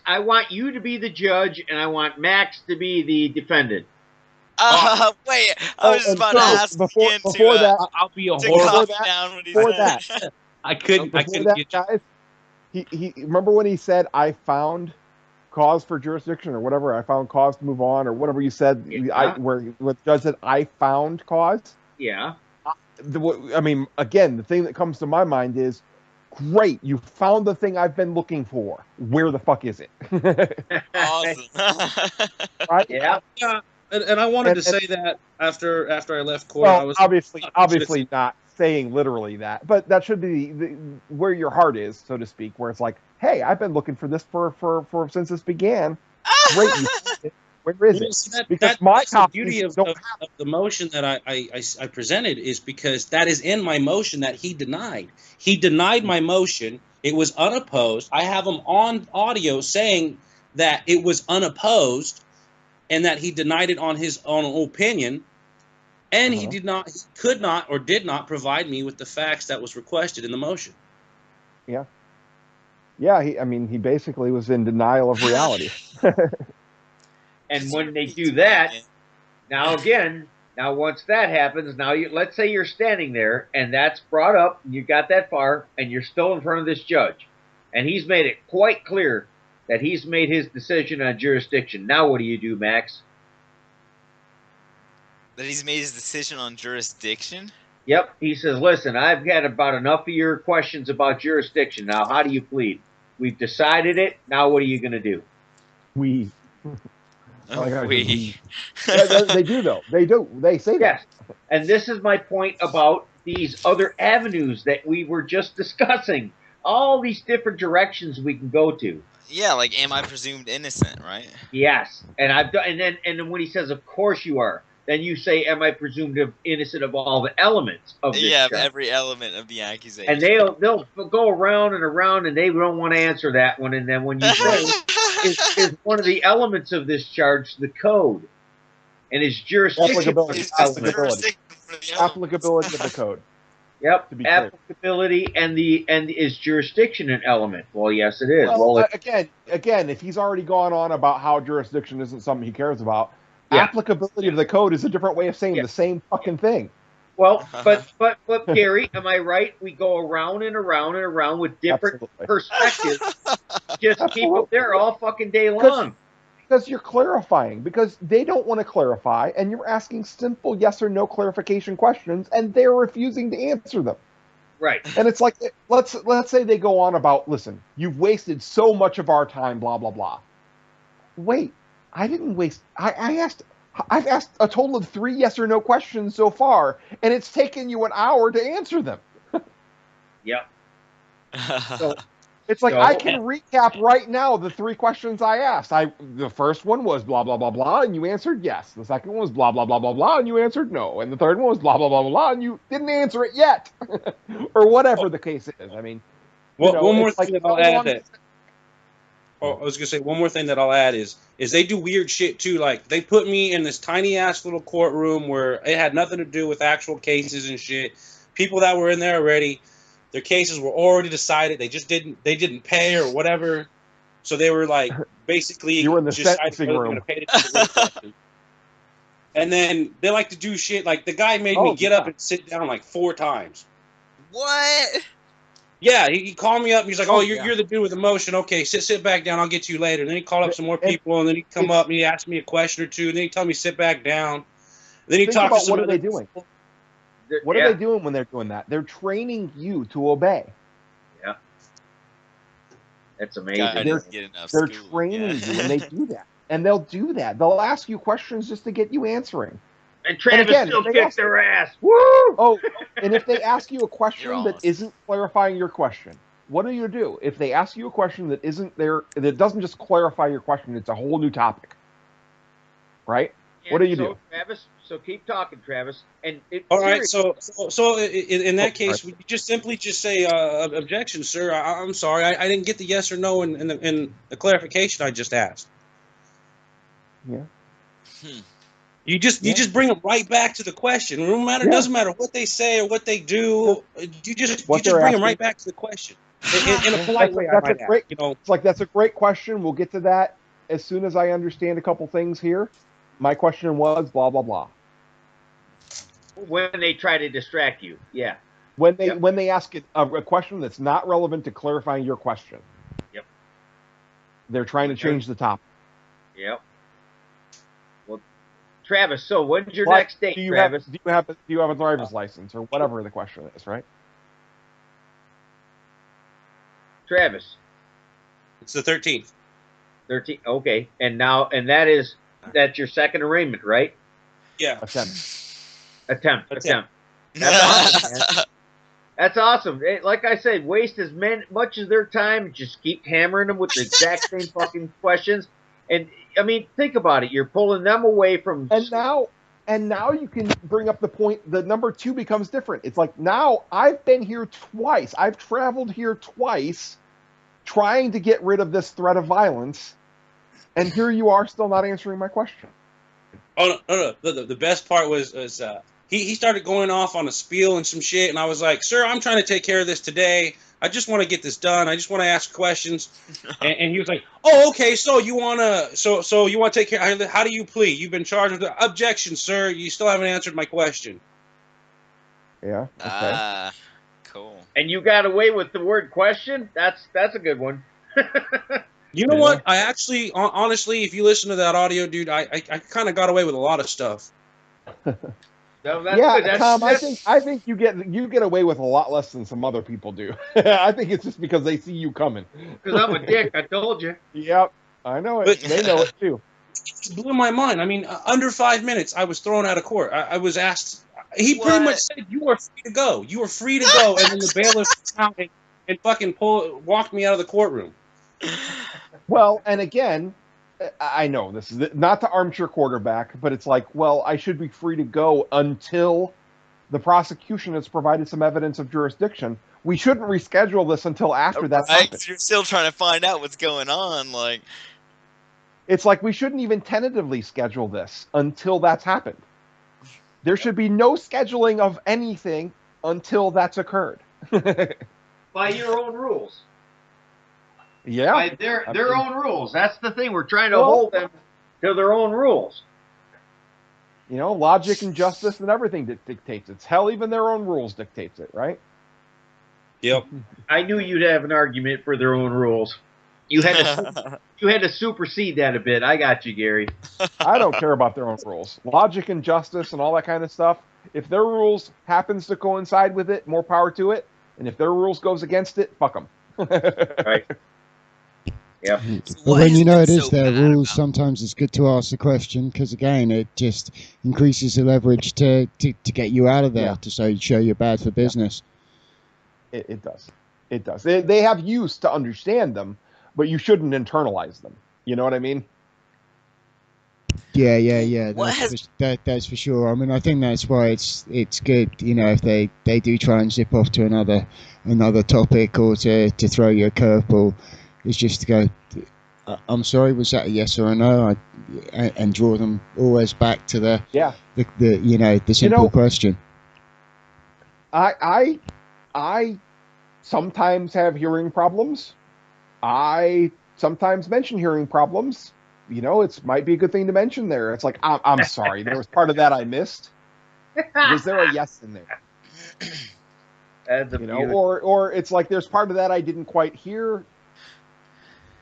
I want you to be the judge, and I want Max to be the defendant. Wait, I was just about to ask before that. I'll be a horrible before that. I couldn't get guys. He remember when he said, "I found cause for jurisdiction" or whatever. I found cause to move on or whatever you said. Where the judge said, "I found cause." Yeah. I mean, again, the thing that comes to my mind is, great, you found the thing I've been looking for. Where the fuck is it? Awesome. Right? Yeah. And I wanted to say that after I left court. Well, I was obviously not saying literally that, but that should be where your heart is, so to speak, where it's like, hey, I've been looking for this for since this began. Great, where is it? Because that's the beauty of the motion that I presented is because that is in my motion that he denied. He denied my motion. It was unopposed. I have him on audio saying that it was unopposed and that he denied it on his own opinion. And he could not or did not provide me with the facts that was requested in the motion. Yeah. Yeah, he basically was in denial of reality. And when they do that, now once that happens, let's say you're standing there and that's brought up, and you got that far, and you're still in front of this judge, and he's made it quite clear that he's made his decision on jurisdiction. Now what do you do, Max? That he's made his decision on jurisdiction? Yep. He says, listen, I've had about enough of your questions about jurisdiction. Now, how do you plead? We've decided it. Now what are you going to do? We. We. They do, though. They do. They say that. Yes. And this is my point about these other avenues that we were just discussing. All these different directions we can go to. Yeah, like, am I presumed innocent, right? Yes. And I've done, and then when he says, of course you are, then you say, am I presumed innocent of all the elements of this charge? Every element of the accusation. And they'll go around and around, and they don't want to answer that one. And then when you say, is one of the elements of this charge the code, and his jurisdiction. Applicability of the code. Yep, applicability and is jurisdiction an element? Well, yes, it is. Well, again, if he's already gone on about how jurisdiction isn't something he cares about, applicability of the code is a different way of saying the same fucking thing. Well, but Gary, am I right? We go around and around and around with different perspectives. Just keep them there all fucking day long. Because you're clarifying, because they don't want to clarify, and you're asking simple yes or no clarification questions, and they're refusing to answer them. Right. And it's like, let's say they go on about, listen, you've wasted so much of our time, blah, blah, blah. Wait, I didn't waste, I've asked a total of 3 yes or no questions so far, and it's taken you an hour to answer them. Yep. So, it's like, I can recap right now the 3 questions I asked. The first one was blah, blah, blah, blah, and you answered yes. The second one was blah, blah, blah, blah, blah, and you answered no. And the third one was blah, blah, blah, blah, blah, and you didn't answer it yet. Or whatever the case is. I mean, one more thing that I'll add I was going to say, one more thing that I'll add is they do weird shit, too. Like, they put me in this tiny-ass little courtroom where it had nothing to do with actual cases and shit. People that were in there already, their cases were already decided. They just didn't pay or whatever. So they were like, basically, you were in the sentencing room. And then they like to do shit. Like, the guy made me get up and sit down like 4 times. What? Yeah, he called me up. And he's like, "Oh, you're the dude with the motion. Okay, sit back down. I'll get to you later." And then he called up some more people, and then he'd come up and he asked me a question or two, and then he'd tell me sit back down. And then he talked to some what are they doing? What are they doing when they're doing that? They're training you to obey. Yeah. That's amazing. They're training you when they do that. And they'll do that. They'll ask you questions just to get you answering. And Travis still kicks their ass. Woo! Oh, and if they ask you a question that isn't clarifying your question, what do you do? If they ask you a question that isn't there, that doesn't just clarify your question, it's a whole new topic. Right? And what do you do? Travis, so keep talking, Travis. And all right, so in that case, would you just simply say objection, sir? I'm sorry, I didn't get the yes or no in the clarification I just asked. Yeah. You just bring them right back to the question. It doesn't matter what they say or what they do. You just bring them right back to the question in a polite way. It's like, that's a great question. We'll get to that as soon as I understand a couple things here. My question was blah blah blah. When they try to distract you, yeah. When they ask a question that's not relevant to clarifying your question. Yep. They're trying to change the topic. Yep. Well, Travis, so when's your next date, Travis? Do you have a driver's license or whatever the question is, right? Travis. It's the 13th. 13th. Okay. And that's your second arraignment, right? Yeah. Attempt. That's awesome, man. That's awesome. Like I said, waste as much as their time. Just keep hammering them with the exact same fucking questions. And I mean, think about it. You're pulling them away from. And now you can bring up the point. The number 2 becomes different. It's like, now I've been here twice. I've traveled here twice, trying to get rid of this threat of violence, and here you are still not answering my question. Oh no! The best part was he started going off on a spiel and some shit, and I was like, "Sir, I'm trying to take care of this today. I just want to get this done. I just want to ask questions." And he was like, "Oh, okay. So you wanna take care? How do you plead? You've been charged with the objection, sir. You still haven't answered my question." Yeah. Okay. Cool. And you got away with the word question? That's a good one. You know what? I actually, honestly, if you listen to that audio, dude, I kind of got away with a lot of stuff. No, that's good. Tom, I think you get away with a lot less than some other people do. I think it's just because they see you coming. Because I'm a dick. I told you. Yep, I know it. But they know it too. It blew my mind. I mean, under 5 minutes, I was thrown out of court. I was asked. He pretty much said, "You are free to go. You are free to go," and then the bailiff came out and fucking walked me out of the courtroom. Well, and again, I know this is not the armchair quarterback, but it's like, well, I should be free to go until the prosecution has provided some evidence of jurisdiction. We shouldn't reschedule this until after that happens. You're still trying to find out what's going on, like. It's like we shouldn't even tentatively schedule this until that's happened. There should be no scheduling of anything until that's occurred. By your own rules. Yeah. By their own rules. That's the thing. We're trying to hold them to their own rules. You know, logic and justice and everything dictates it. Hell, even their own rules dictates it, right? Yep. I knew you'd have an argument for their own rules. You had to supersede that a bit. I got you, Gary. I don't care about their own rules. Logic and justice and all that kind of stuff. If their rules happens to coincide with it, more power to it. And if their rules goes against it, fuck them. Right. Yep. Well, when you know it is their rules, sometimes it's good to ask the question because, again, it just increases the leverage to get you out of there, to show you're bad for business. It does. It does. They have use to understand them, but you shouldn't internalize them. You know what I mean? Yeah. That's for sure. I mean, I think that's why it's good, you know, if they do try and zip off to another topic or to throw you a curveball, it's just to go, I'm sorry, was that a yes or a no? And draw them always back to the simple question. I sometimes have hearing problems. I sometimes mention hearing problems. You know, it might be a good thing to mention there. It's like, I'm sorry, there was part of that I missed. Was there a yes in there? You know, or it's like there's part of that I didn't quite hear.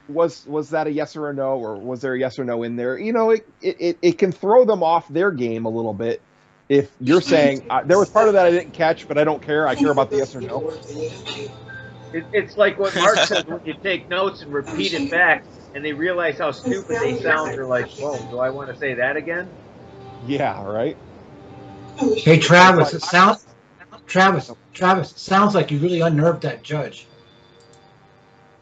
Was that a yes or a no, or was there a yes or no in there? You know, it can throw them off their game a little bit if you're saying there was part of that I didn't catch, but I don't care. I care about the yes or no. It's like what Mark says when you take notes and repeat it back, and they realize how stupid they sound. They're like, "Whoa, do I want to say that again?" Yeah, right. Hey, Travis, it sounds like you really unnerved that judge.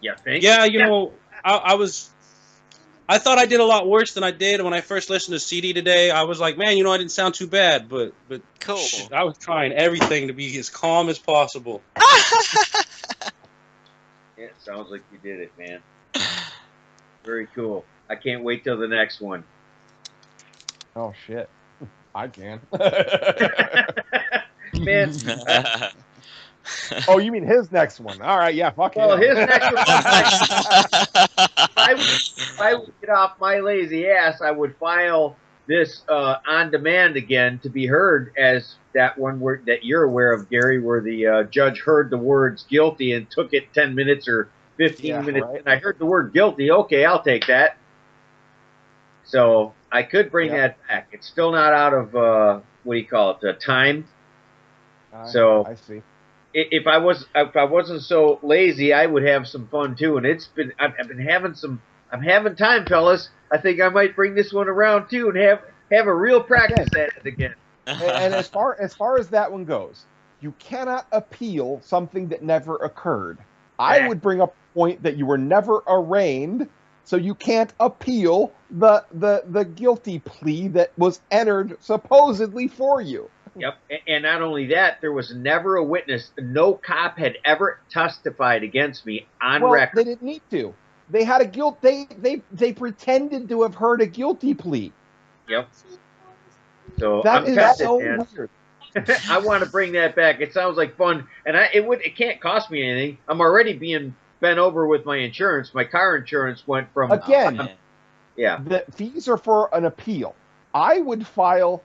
Yeah, thank you. You know, I thought I did a lot worse than I did when I first listened to CD today. I was like, man, you know, I didn't sound too bad, but cool. I was trying everything to be as calm as possible. It sounds like you did it, man. Very cool. I can't wait till the next one. Oh shit, I can. Man. Oh, you mean his next one? All right, yeah, fuck well, him. His next one. I would get off my lazy ass. I would file this on demand again to be heard as that one word that you're aware of, Gary, where the judge heard the words guilty and took it 10 minutes or 15 minutes. Right. And I heard the word guilty. Okay, I'll take that. So I could bring that back. It's still not out of what do you call it? Time. So I see. If I wasn't so lazy, I would have some fun too. And I'm having time, fellas. I think I might bring this one around too and have a real practice at it again. And as far as that one goes, you cannot appeal something that never occurred. I would bring up the point that you were never arraigned, so you can't appeal the guilty plea that was entered supposedly for you. Yep, and not only that, there was never a witness. No cop had ever testified against me on record. They didn't need to. They had a guilt. They pretended to have heard a guilty plea. Yep. So that is so weird. I want to bring that back. It sounds like fun, and it can't cost me anything. I'm already being bent over with my insurance. My car insurance went from the fees are for an appeal. I would file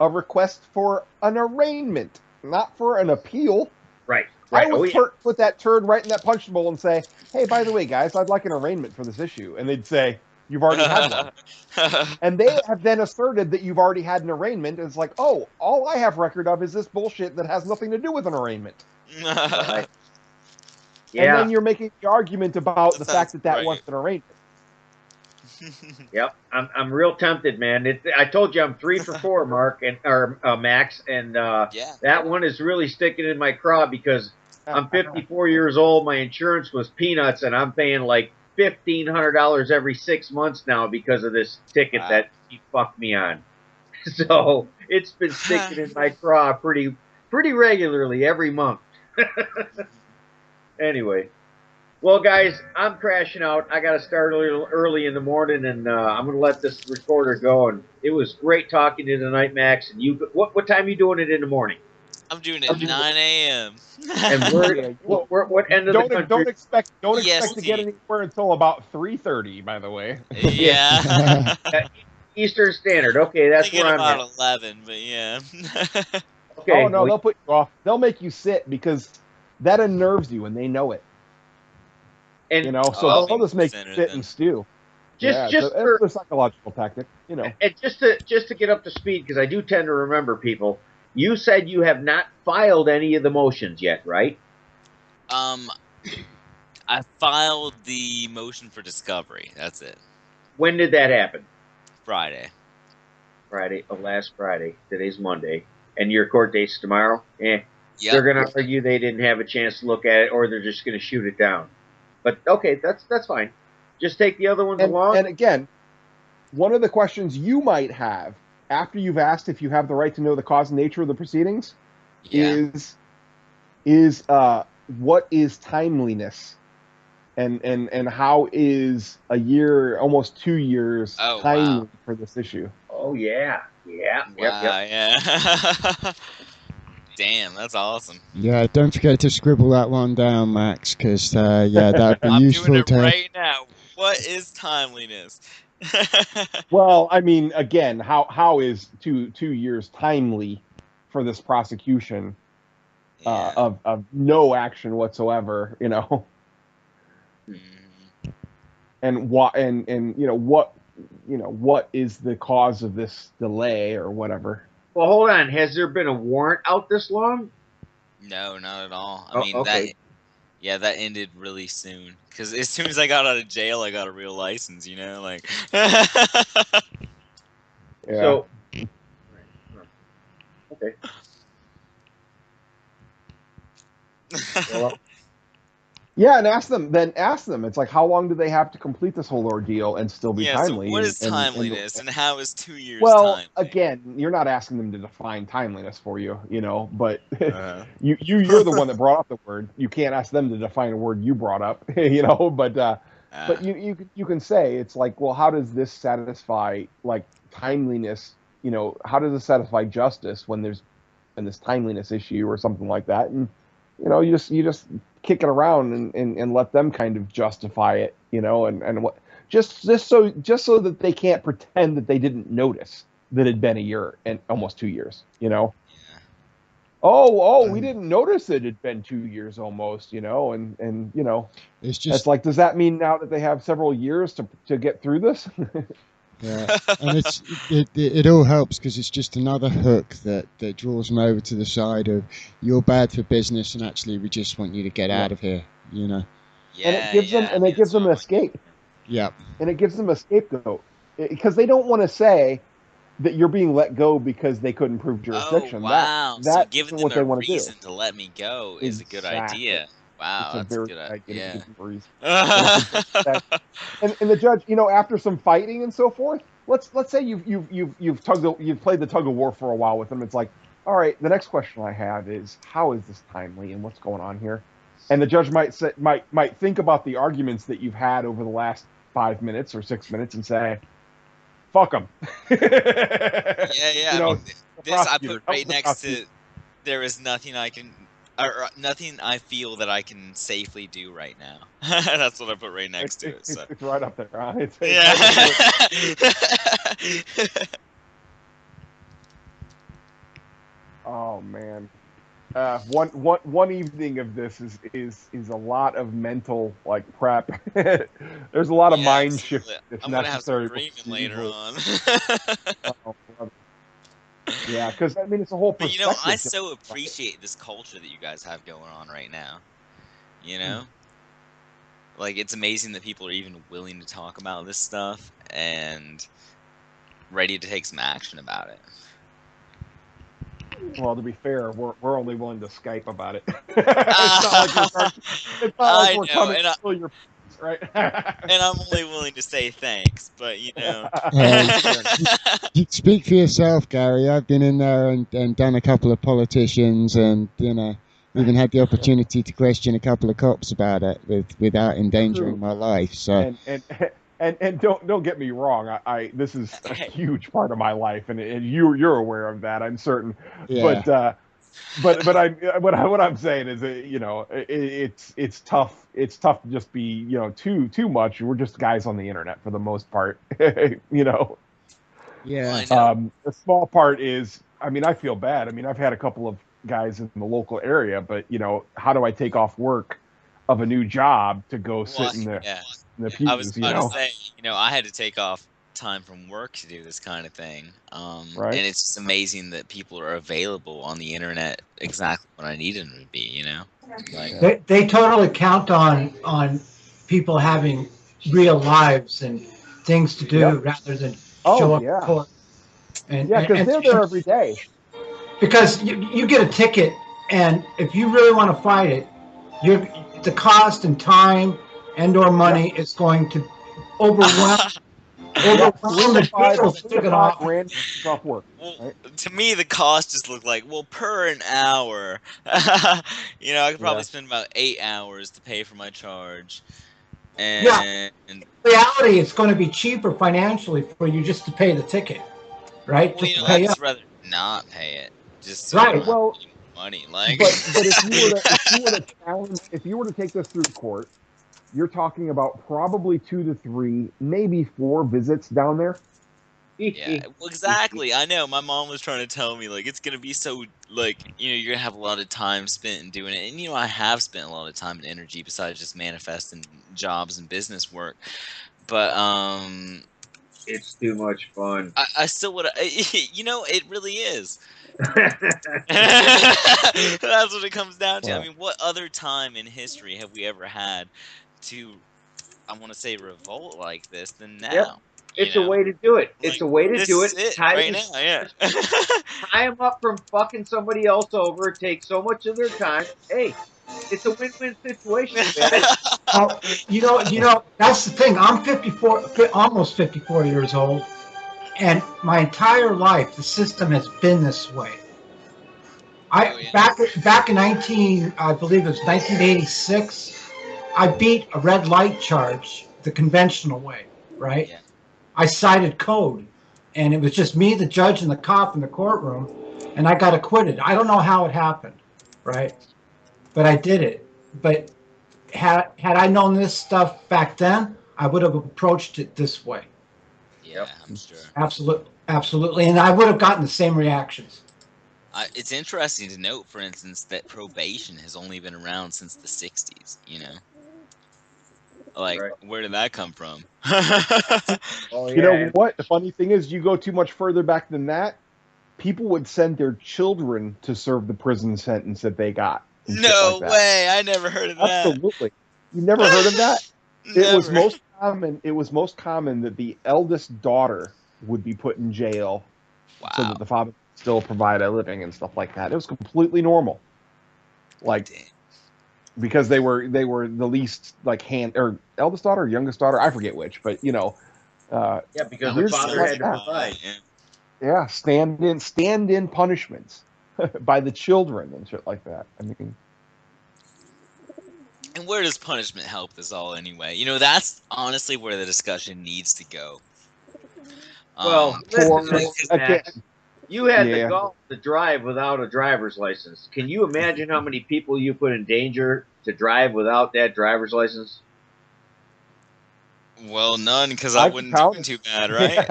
a request for an arraignment, not for an appeal. Right. I would put that turd right in that punch bowl and say, hey, by the way, guys, I'd like an arraignment for this issue. And they'd say, you've already had one. And they have then asserted that you've already had an arraignment. And it's like, oh, all I have record of is this bullshit that has nothing to do with an arraignment. Right. Yeah. And then you're making the argument about the fact that wasn't an arraignment. Yep, I'm real tempted, man. I told you I'm 3 for 4, Mark or Max, and that one is really sticking in my craw because I'm 54 years old. My insurance was peanuts, and I'm paying like $1,500 every 6 months now because of this ticket that he fucked me on. So it's been sticking in my craw pretty regularly every month. Anyway. Well, guys, I'm crashing out. I got to start a little early in the morning, and I'm going to let this recorder go. And it was great talking to you tonight, Max. And you, what time are you doing it in the morning? I'm doing it at 9 a.m. And what end of the country? Don't expect to get anywhere until about 3:30. By the way. Yeah. Eastern Standard. Okay, that's where I'm about at. 11, but yeah. Okay. Oh no, they'll put you off. They'll make you sit because that unnerves you, and they know it. And so they'll just make you sit and stew. It's a psychological tactic, And just to get up to speed, because I do tend to remember people. You said you have not filed any of the motions yet, right? I filed the motion for discovery. That's it. When did that happen? Friday. Last Friday. Today's Monday. And your court date's tomorrow? Yep. They're going to argue they didn't have a chance to look at it, or they're just going to shoot it down. But, okay, that's fine. Just take the other ones along. And again, one of the questions you might have after you've asked if you have the right to know the cause and nature of the proceedings is what is timeliness? And how is a year, almost 2 years, timely for this issue? Oh, yeah. Yeah. Yeah. Damn, that's awesome. Yeah, don't forget to scribble that one down, Max, because, that'd be useful. I'm doing it right now. What is timeliness? Well, I mean, again, how is two years timely for this prosecution of no action whatsoever, And what what is the cause of this delay or whatever? Well, hold on. Has there been a warrant out this long? No, not at all. I mean, that ended really soon. Because as soon as I got out of jail, I got a real license, like. So, okay. Well, yeah, and ask them. It's like, how long do they have to complete this whole ordeal and still be timely? So what is timeliness, and how is 2 years? Well, timely? Again, you're not asking them to define timeliness for you, But you're the one that brought up the word. You can't ask them to define a word you brought up, But you can say it's like, well, how does this satisfy timeliness? How does it satisfy justice when there's this timeliness issue or something like that? And you just kick it around and let them kind of justify it, and what just so that they can't pretend that they didn't notice that it'd been a year and almost 2 years, Oh, we didn't notice it had been 2 years almost, and it's like, does that mean now that they have several years to get through this? Yeah, and it all helps because it's just another hook that draws them over to the side of you're bad for business, and actually we just want you to get out of here, Yeah, and it gives them an escape. Yeah, and it gives them a scapegoat because they don't want to say that you're being let go because they couldn't prove jurisdiction. Oh, wow! That's so giving what them they want to do. reason to let me go is a good idea. Wow, that's a good idea. And the judge, after some fighting and so forth, let's say you've played the tug of war for a while with them. It's like, all right, the next question I have is, how is this timely and what's going on here? And the judge might think about the arguments that you've had over the last 5 minutes or 6 minutes and say, fuck them. Yeah. I put right next to, there is nothing I can. Or nothing I feel that I can safely do right now. That's what I put right next to it. So. It's right up there, huh? Oh man, one evening of this is a lot of mental prep. There's a lot of mind shift that's necessary. I'm gonna have some later on. Yeah, because it's a whole perspective. But I so appreciate this culture that you guys have going on right now. It's amazing that people are even willing to talk about this stuff and ready to take some action about it. Well, to be fair, we're only willing to Skype about it. It's not like we're coming to fill your right? And I'm only willing to say thanks, but you speak for yourself, Gary. I've been in there and done a couple of politicians, and even had the opportunity to question a couple of cops about it without endangering my life. So and don't get me wrong, I this is a huge part of my life, and you're aware of that, I'm certain. Yeah. But what I'm saying is that, you know, it's tough to just be, you know, too much. We're just guys on the internet for the most part. You know. Yeah. The small part is, I mean, I feel bad. I mean, I've had a couple of guys in the local area, but, you know, how do I take off work of a new job to go sit in the pews? I was about to say, you know, I had to take off time from work to do this kind of thing. Right. And it's just amazing that people are available on the internet exactly when I need them to be, you know? Like, they totally count on people having real lives and things to do rather than show up in court. And, because they're there every day. Because you get a ticket, and if you really want to fight it, the cost and time and/or money is going to overwhelm. Off work. Well, to me, the cost just looked like, well, per an hour. You know, I could probably spend about 8 hours to pay for my charge. And in reality, it's going to be cheaper financially for you just to pay the ticket, right? Well, you know, I'd just rather not pay it. Just so right. Well, money, like. But if you were to take this through court, you're talking about probably 2 to 3, maybe 4 visits down there. Yeah, well, exactly. I know. My mom was trying to tell me, like, it's going to be so, like, you know, you're going to have a lot of time spent in doing it. And, you know, I have spent a lot of time and energy besides just manifesting jobs and business work. But, it's too much fun. I still would, you know, it really is. That's what it comes down to. Wow. I mean, what other time in history have we ever had to, I want to say, revolt like this than now? Yep. It's a way to do it. It's a way to do it. Right now, tie them up from fucking somebody else over. Take so much of their time. Hey, it's a win-win situation, man. You know, that's the thing. I'm 54, almost 54 years old, and my entire life the system has been this way. Back in I believe it was 1986, I beat a red light charge the conventional way, right? Yeah. I cited code, and it was just me, the judge, and the cop in the courtroom, and I got acquitted. I don't know how it happened, right? But I did it. But had I known this stuff back then, I would have approached it this way. Yeah, I'm sure. Absolutely, and I would have gotten the same reactions. It's interesting to note, for instance, that probation has only been around since the 60s, you know? Like, where did that come from? You know what? The funny thing is, you go too much further back than that, people would send their children to serve the prison sentence that they got. No way! I never heard of that. Absolutely. You never heard of that? Never. It was most common that the eldest daughter would be put in jail so that the father could still provide a living and stuff like that. It was completely normal. Like, because they were the least, like, or eldest daughter or youngest daughter, I forget which, but you know, because the father had to provide. Yeah, stand in punishments by the children and shit like that. I mean, and where does punishment help this all anyway? You know, that's honestly where the discussion needs to go. Well, you had the gall to drive without a driver's license. Can you imagine how many people you put in danger to drive without that driver's license? Well, none, because I wouldn't do too bad, right?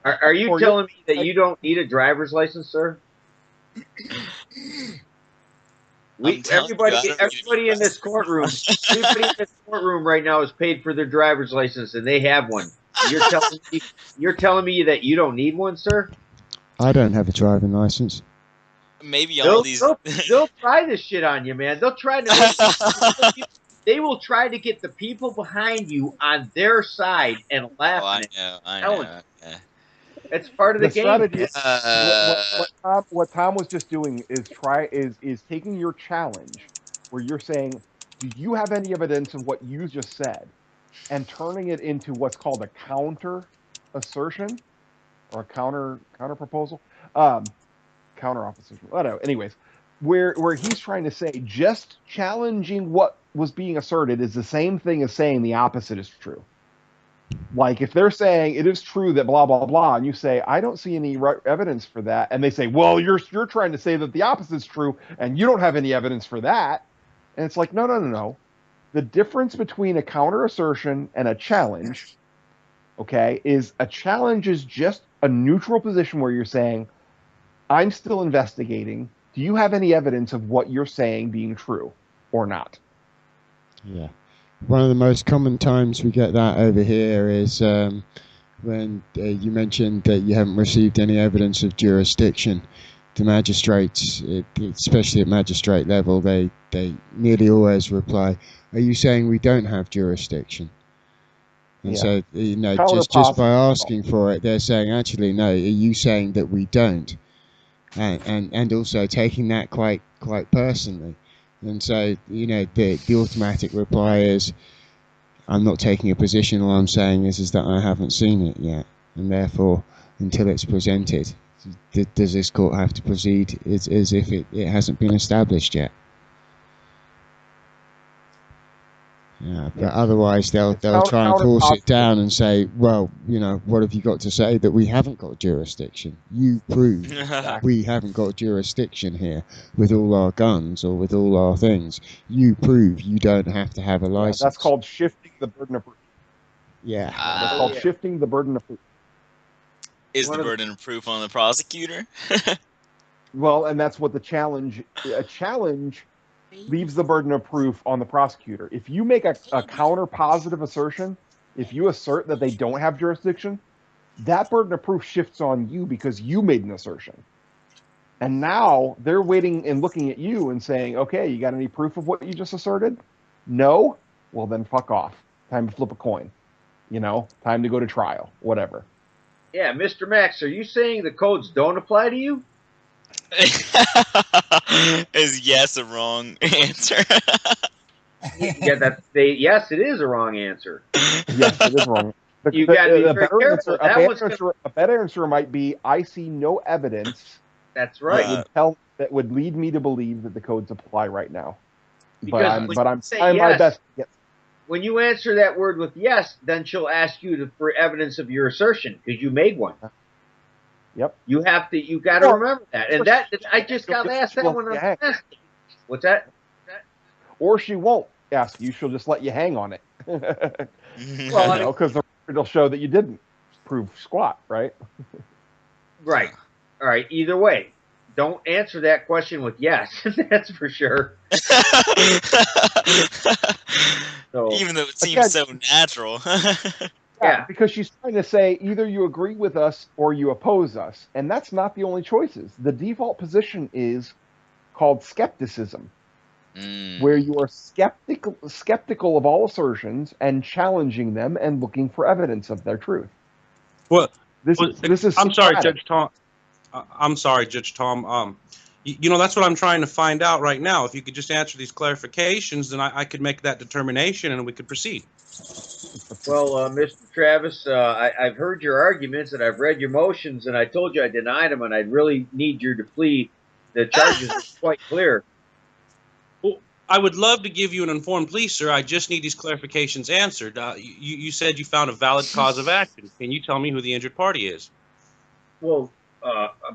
Are you telling me that you don't need a driver's license, sir? Everybody in this courtroom, everybody in this courtroom right now is paid for their driver's license, and they have one. You're telling me that you don't need one, sir? I don't have a driving license. Maybe all these. They'll try this shit on you, man. They'll try to. They will try to get the people behind you on their side and laugh. I know. It's part of the game. What Tom was just doing is taking your challenge, where you're saying, "Do you have any evidence of what you just said?" and turning it into what's called a counter assertion or a counter proposal, counter opposition. Whatever. Anyways, where he's trying to say just challenging what was being asserted is the same thing as saying the opposite is true. Like if they're saying it is true that blah blah blah, and you say I don't see any evidence for that, and they say, well, you're trying to say that the opposite is true, and you don't have any evidence for that, and it's like no. The difference between a counter assertion and a challenge, okay, is a challenge is just a neutral position where you're saying, I'm still investigating. Do you have any evidence of what you're saying being true or not? Yeah. One of the most common times we get that over here is when you mentioned that you haven't received any evidence of jurisdiction. The magistrates, especially at magistrate level, they nearly always reply, are you saying we don't have jurisdiction? And so, just by asking for it, they're saying, actually, no, are you saying that we don't? And also taking that quite personally. And so, the automatic reply is, I'm not taking a position, all I'm saying is that I haven't seen it yet. And therefore, until it's presented, does this court have to proceed as if it hasn't been established yet? Yeah, but otherwise they'll try and force it down and say, well, what have you got to say that we haven't got jurisdiction? You prove we haven't got jurisdiction here with all our guns or with all our things. You prove you don't have to have a license. That's called shifting the burden of proof. Yeah. That's called shifting the burden of proof. Is the burden of proof on the prosecutor? Well, and that's what a challenge leaves the burden of proof on the prosecutor. If you make a counter positive assertion, if you assert that they don't have jurisdiction, that burden of proof shifts on you because you made an assertion. And now they're waiting and looking at you and saying, okay, you got any proof of what you just asserted? No? Well, then fuck off. Time to flip a coin. Time to go to trial. Whatever. Yeah, Mr. Max, are you saying the codes don't apply to you? Is yes a wrong answer? Yes, it is a wrong answer. Yes, it is wrong. You got to be very careful. A better answer might be, I see no evidence. That's right. That would lead me to believe that the codes apply right now. Because but I'm trying my best. Yes. When you answer that word with yes, then she'll ask you for evidence of your assertion because you made one. Yep. You got to remember that. And I just got asked that one. What's that? Or she won't ask you. She'll just let you hang on it. Well, because it'll show that you didn't prove squat, right? Right. All right. Either way, don't answer that question with yes. That's for sure. Even though it seems so natural. Yeah, because she's trying to say either you agree with us or you oppose us. And that's not the only choices. The default position is called skepticism, where you are skeptical of all assertions and challenging them and looking for evidence of their truth. Well, this is. I'm sorry, Judge Tom. I'm sorry, Judge Tom. That's what I'm trying to find out right now. If you could just answer these clarifications, then I could make that determination and we could proceed. Well, Mr. Travis, I've heard your arguments and I've read your motions, and I told you I denied them, and I really need you to plead. The charges are quite clear. Well, I would love to give you an informed plea, sir. I just need these clarifications answered. You said you found a valid cause of action. Can you tell me who the injured party is? Well,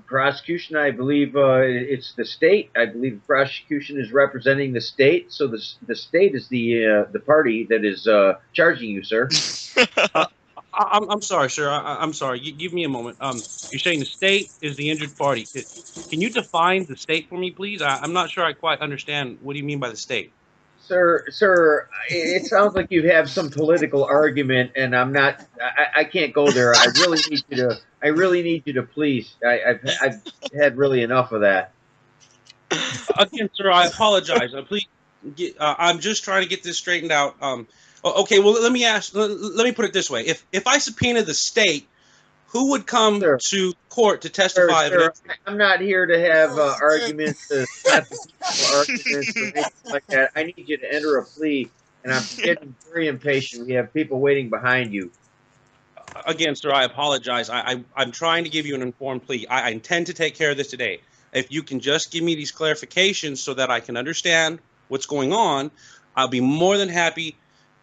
prosecution, I believe it's the state. I believe the prosecution is representing the state, so the state is the party that is charging you, sir. I'm sorry, sir. I'm sorry. Give me a moment. You're saying the state is the injured party. Can you define the state for me, please? I'm not sure I quite understand. What do you mean by the state? Sir, it sounds like you have some political argument, and I'm not. I can't go there. I really need you to please. I've had really enough of that. Again, sir, I apologize. Please, I'm just trying to get this straightened out. Okay, well, let me put it this way: if I subpoena the state, who would come to court to testify? Sir, I'm not here to have arguments, arguments or anything like that. I need you to enter a plea, and I'm getting very impatient. We have people waiting behind you. Again, sir, I apologize. I'm trying to give you an informed plea. I intend to take care of this today. if you can just give me these clarifications so that I can understand what's going on, I'll be more than happy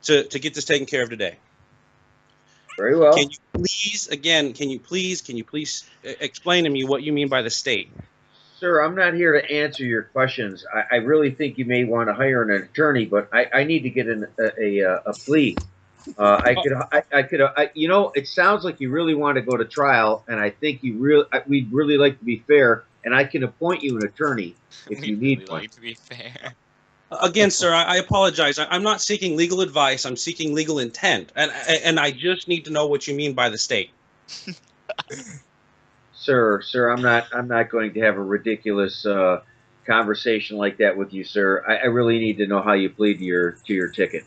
to get this taken care of today. Very well. Can you please, again, can you please explain to me what you mean by the state? Sir, I'm not here to answer your questions. I really think you may want to hire an attorney, but I need to get a plea. You know, it sounds like you really want to go to trial, and I think we'd really like to be fair, and I can appoint you an attorney if you need one. Like to be fair. Again, sir, I apologize. I'm not seeking legal advice. I'm seeking legal intent, and I just need to know what you mean by the state. Sir, I'm not going to have a ridiculous conversation like that with you, sir. I really need to know how you plead to your ticket.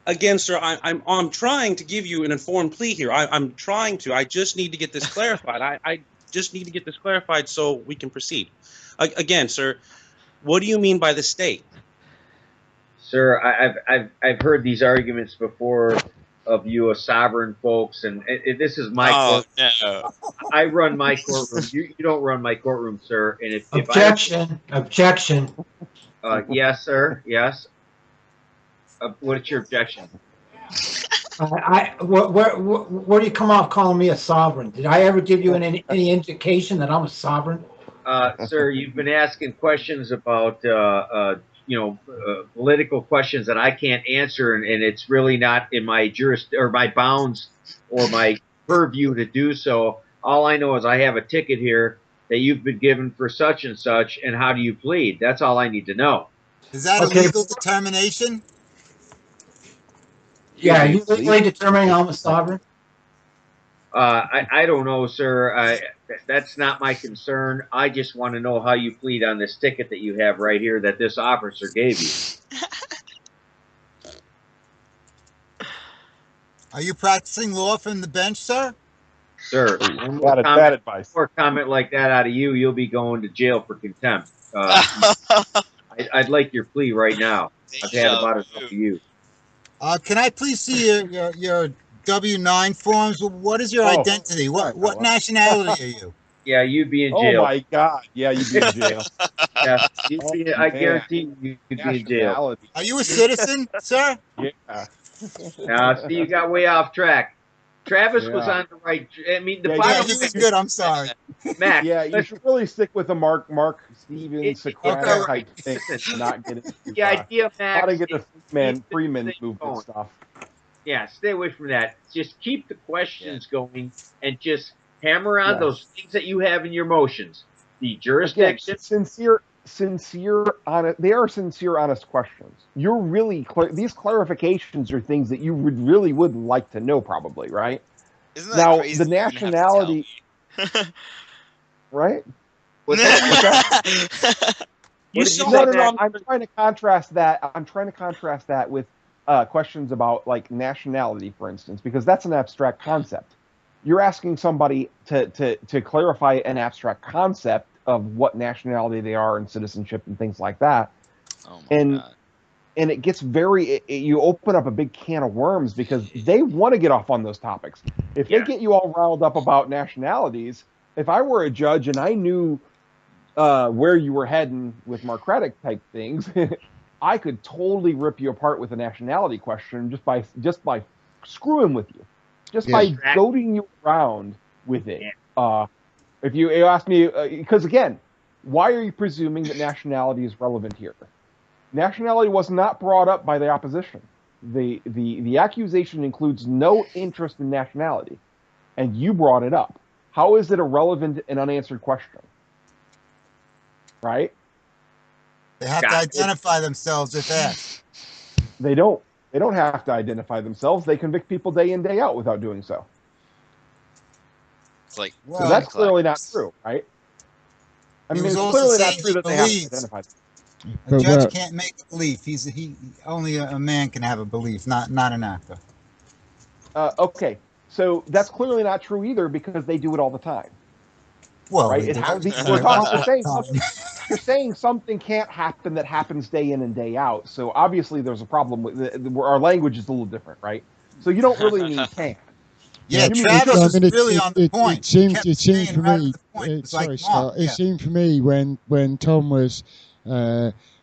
Again, sir, I'm trying to give you an informed plea here. I'm trying to. I just need to get this clarified. I just need to get this clarified so we can proceed. Again, sir, what do you mean by the state? Sir, I've heard these arguments before of you sovereign folks, and this is my court. No. I run my courtroom. You don't run my courtroom, sir. And if Objection. Yes, sir. Yes. What's your objection? Where do you come off calling me a sovereign? Did I ever give you any indication that I'm a sovereign? Sir, you've been asking questions about political questions that I can't answer, and it's really not in my my bounds or my purview to do so. All I know is I have a ticket here that you've been given for such and such, and how do you plead? That's all I need to know. Is that a legal determination? Yeah, are you legally determining I'm a sovereign? I don't know, sir. That's not my concern. I just want to know how you plead on this ticket that you have right here that this officer gave you. Are you practicing law from the bench, sir? Sir, one comment like that out of you, you'll be going to jail for contempt. I'd like your plea right now. I've had about enough of you. Can I please see your W-9 forms? What is your identity? What nationality are you? Yeah, you'd be in jail. Oh my God! Yeah, you'd be in jail. Yeah, I guarantee you'd be in jail. Are you a citizen, sir? Yeah. See, you got way off track. Travis was on the right. I mean, the bottom this is good. I'm sorry, Max. Yeah, you should really stick with the Mark Stevens Socratic type thing, not get into the idea, Max. How to get the Freeman movement stuff. Yeah, stay away from that. Just keep the questions going and just hammer on those things that you have in your motions. The jurisdiction. Again, sincere, honest. They are sincere, honest questions. You're really these clarifications are things that you really would like to know, probably, right? Isn't that now crazy? The nationality, right? What's that? No. I'm trying to contrast that with questions about like nationality, for instance, because that's an abstract concept. You're asking somebody to clarify an abstract concept of what nationality they are and citizenship and things like that. Oh my God. And it gets you open up a big can of worms because they want to get off on those topics. If they get you all riled up about nationalities, if I were a judge and I knew where you were heading with Marcretic type things, I could totally rip you apart with a nationality question just by screwing with you, by goading you around with it. If you ask me, because again, why are you presuming that nationality is relevant here? Nationality was not brought up by the opposition. The accusation includes no interest in nationality, and you brought it up. How is it a relevant and unanswered question? Right? They have to identify themselves if asked. They don't. They don't have to identify themselves. They convict people day in, day out without doing so. It's like, so that's clearly not true, right? I mean, it's clearly not true that they have to identify themselves. A judge can't make a belief. Only a man can have a belief, not an actor. Okay, so that's clearly not true either because they do it all the time. Well, right? You're saying something can't happen that happens day in and day out. So obviously there's a problem with our language is a little different, right? So you don't really mean can. Yeah, Travis was really on the point. It seemed for me. Sorry, Scott. It seemed for me when Tom was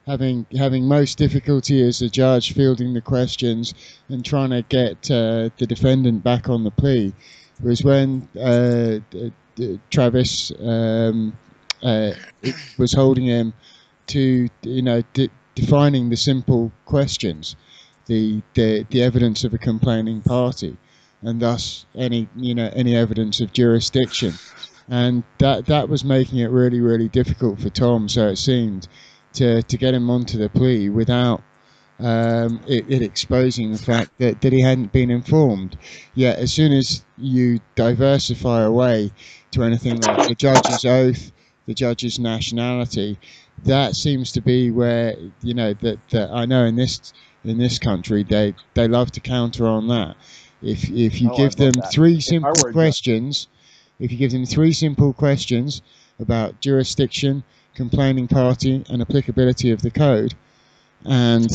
having most difficulty as a judge fielding the questions and trying to get the defendant back on the plea was when Travis was holding him to defining the simple questions, the evidence of a complaining party, and thus any evidence of jurisdiction, and that was making it really, really difficult for Tom. So it seemed to get him onto the plea without it exposing the fact that he hadn't been informed. Yet as soon as you diversify away to anything like the judge's oath, the judge's nationality, that seems to be where that I know in this country they love to counter on that. If you give them three simple questions, about jurisdiction, complaining party, and applicability of the code, and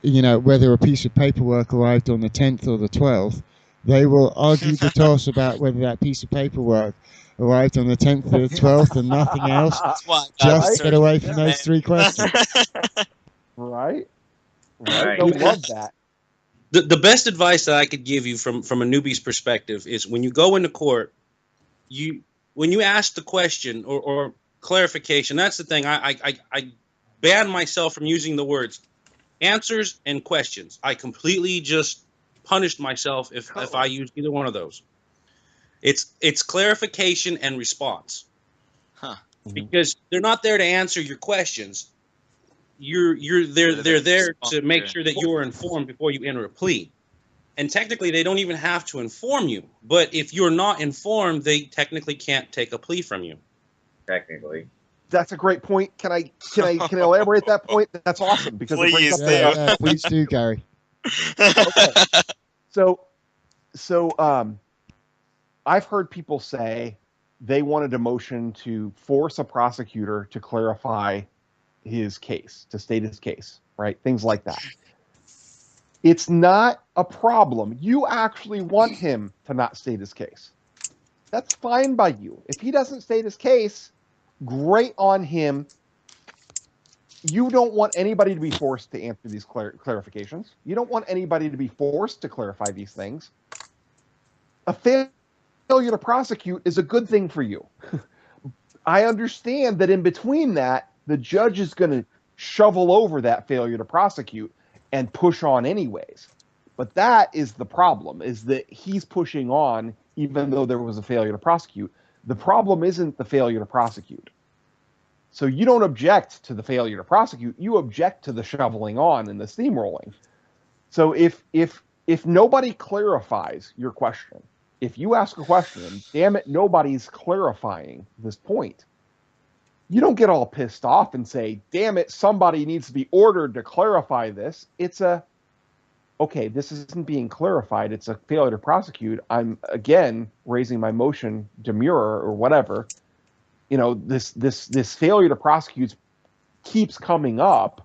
whether a piece of paperwork arrived on the 10th or the 12th, they will argue the toss about whether that piece of paperwork arrived on the 10th or the 12th and nothing else. Just get away from those three questions. Right. I love that. The best advice that I could give you from a newbie's perspective is when you go into court, when you ask the question or clarification, that's the thing. I ban myself from using the words answers and questions. I completely just punished myself if I used either one of those. It's clarification and response. Because they're not there to answer your questions. They're there to make sure that you are informed before you enter a plea. And technically they don't even have to inform you. But if you're not informed, they technically can't take a plea from you. Technically. That's a great point. Can I elaborate that point? That's awesome because please please do, Gary. Okay. So I've heard people say they wanted a motion to force a prosecutor to clarify his case, to state his case, right? Things like that. It's not a problem. You actually want him to not state his case. That's fine by you. If he doesn't state his case, great on him. You don't want anybody to be forced to answer these clarifications. You don't want anybody to be forced to clarify these things. A failure to prosecute is a good thing for you. I understand that in between that, the judge is going to shovel over that failure to prosecute and push on anyways. But that is the problem, is that he's pushing on even though there was a failure to prosecute. The problem isn't the failure to prosecute. So you don't object to the failure to prosecute, you object to the shoveling on and the steamrolling. So if nobody clarifies your question, if you ask a question and damn it, nobody's clarifying this point, you don't get all pissed off and say, damn it, somebody needs to be ordered to clarify this. It's okay, this isn't being clarified. It's a failure to prosecute. I'm, again, raising my motion demurrer or whatever. This failure to prosecute keeps coming up.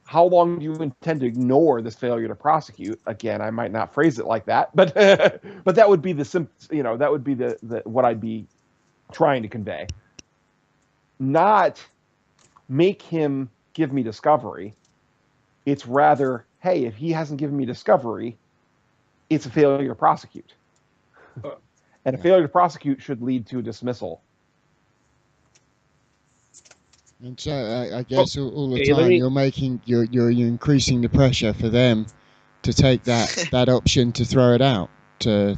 How long do you intend to ignore this failure to prosecute? Again, I might not phrase it like that, but that would be that would be the what I'd be trying to convey. Not make him give me discovery. It's rather, hey, if he hasn't given me discovery, it's a failure to prosecute. And a failure to prosecute should lead to a dismissal. And so I guess all the time you're increasing the pressure for them to take that option to throw it out, to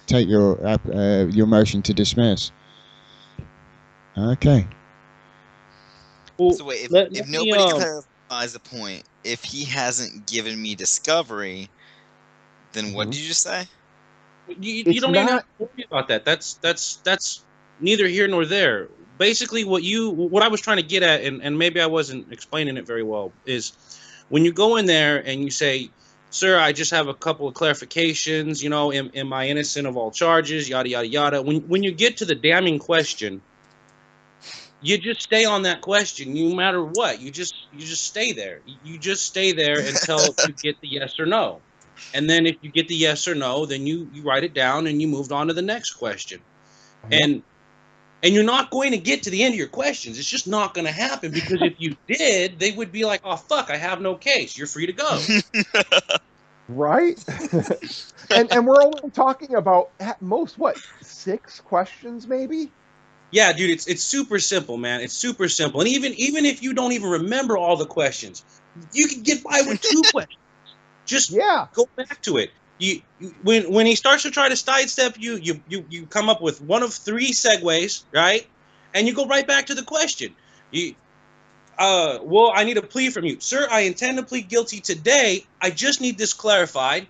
take your motion to dismiss. Okay. Well, so wait, if nobody clarifies the point, if he hasn't given me discovery, then what did you just say? You don't even have to worry about that. That's neither here nor there. Basically, what I was trying to get at, and maybe I wasn't explaining it very well, is when you go in there and you say, sir, I just have a couple of clarifications, am I innocent of all charges, yada, yada, yada. When you get to the damning question, you just stay on that question, no matter what. You just stay there. You just stay there until you get the yes or no. And then if you get the yes or no, then you write it down and you moved on to the next question. And you're not going to get to the end of your questions. It's just not going to happen, because if you did, they would be like, oh, fuck, I have no case. You're free to go. Right? and we're only talking about at most, what, 6 questions maybe? Yeah, dude, it's super simple, man. It's super simple. And even if you don't even remember all the questions, you can get by with 2 questions. Just go back to it. When he starts to try to sidestep you come up with one of 3 segues, right? And you go right back to the question. Well, I need a plea from you. Sir, I intend to plead guilty today. I just need this clarified.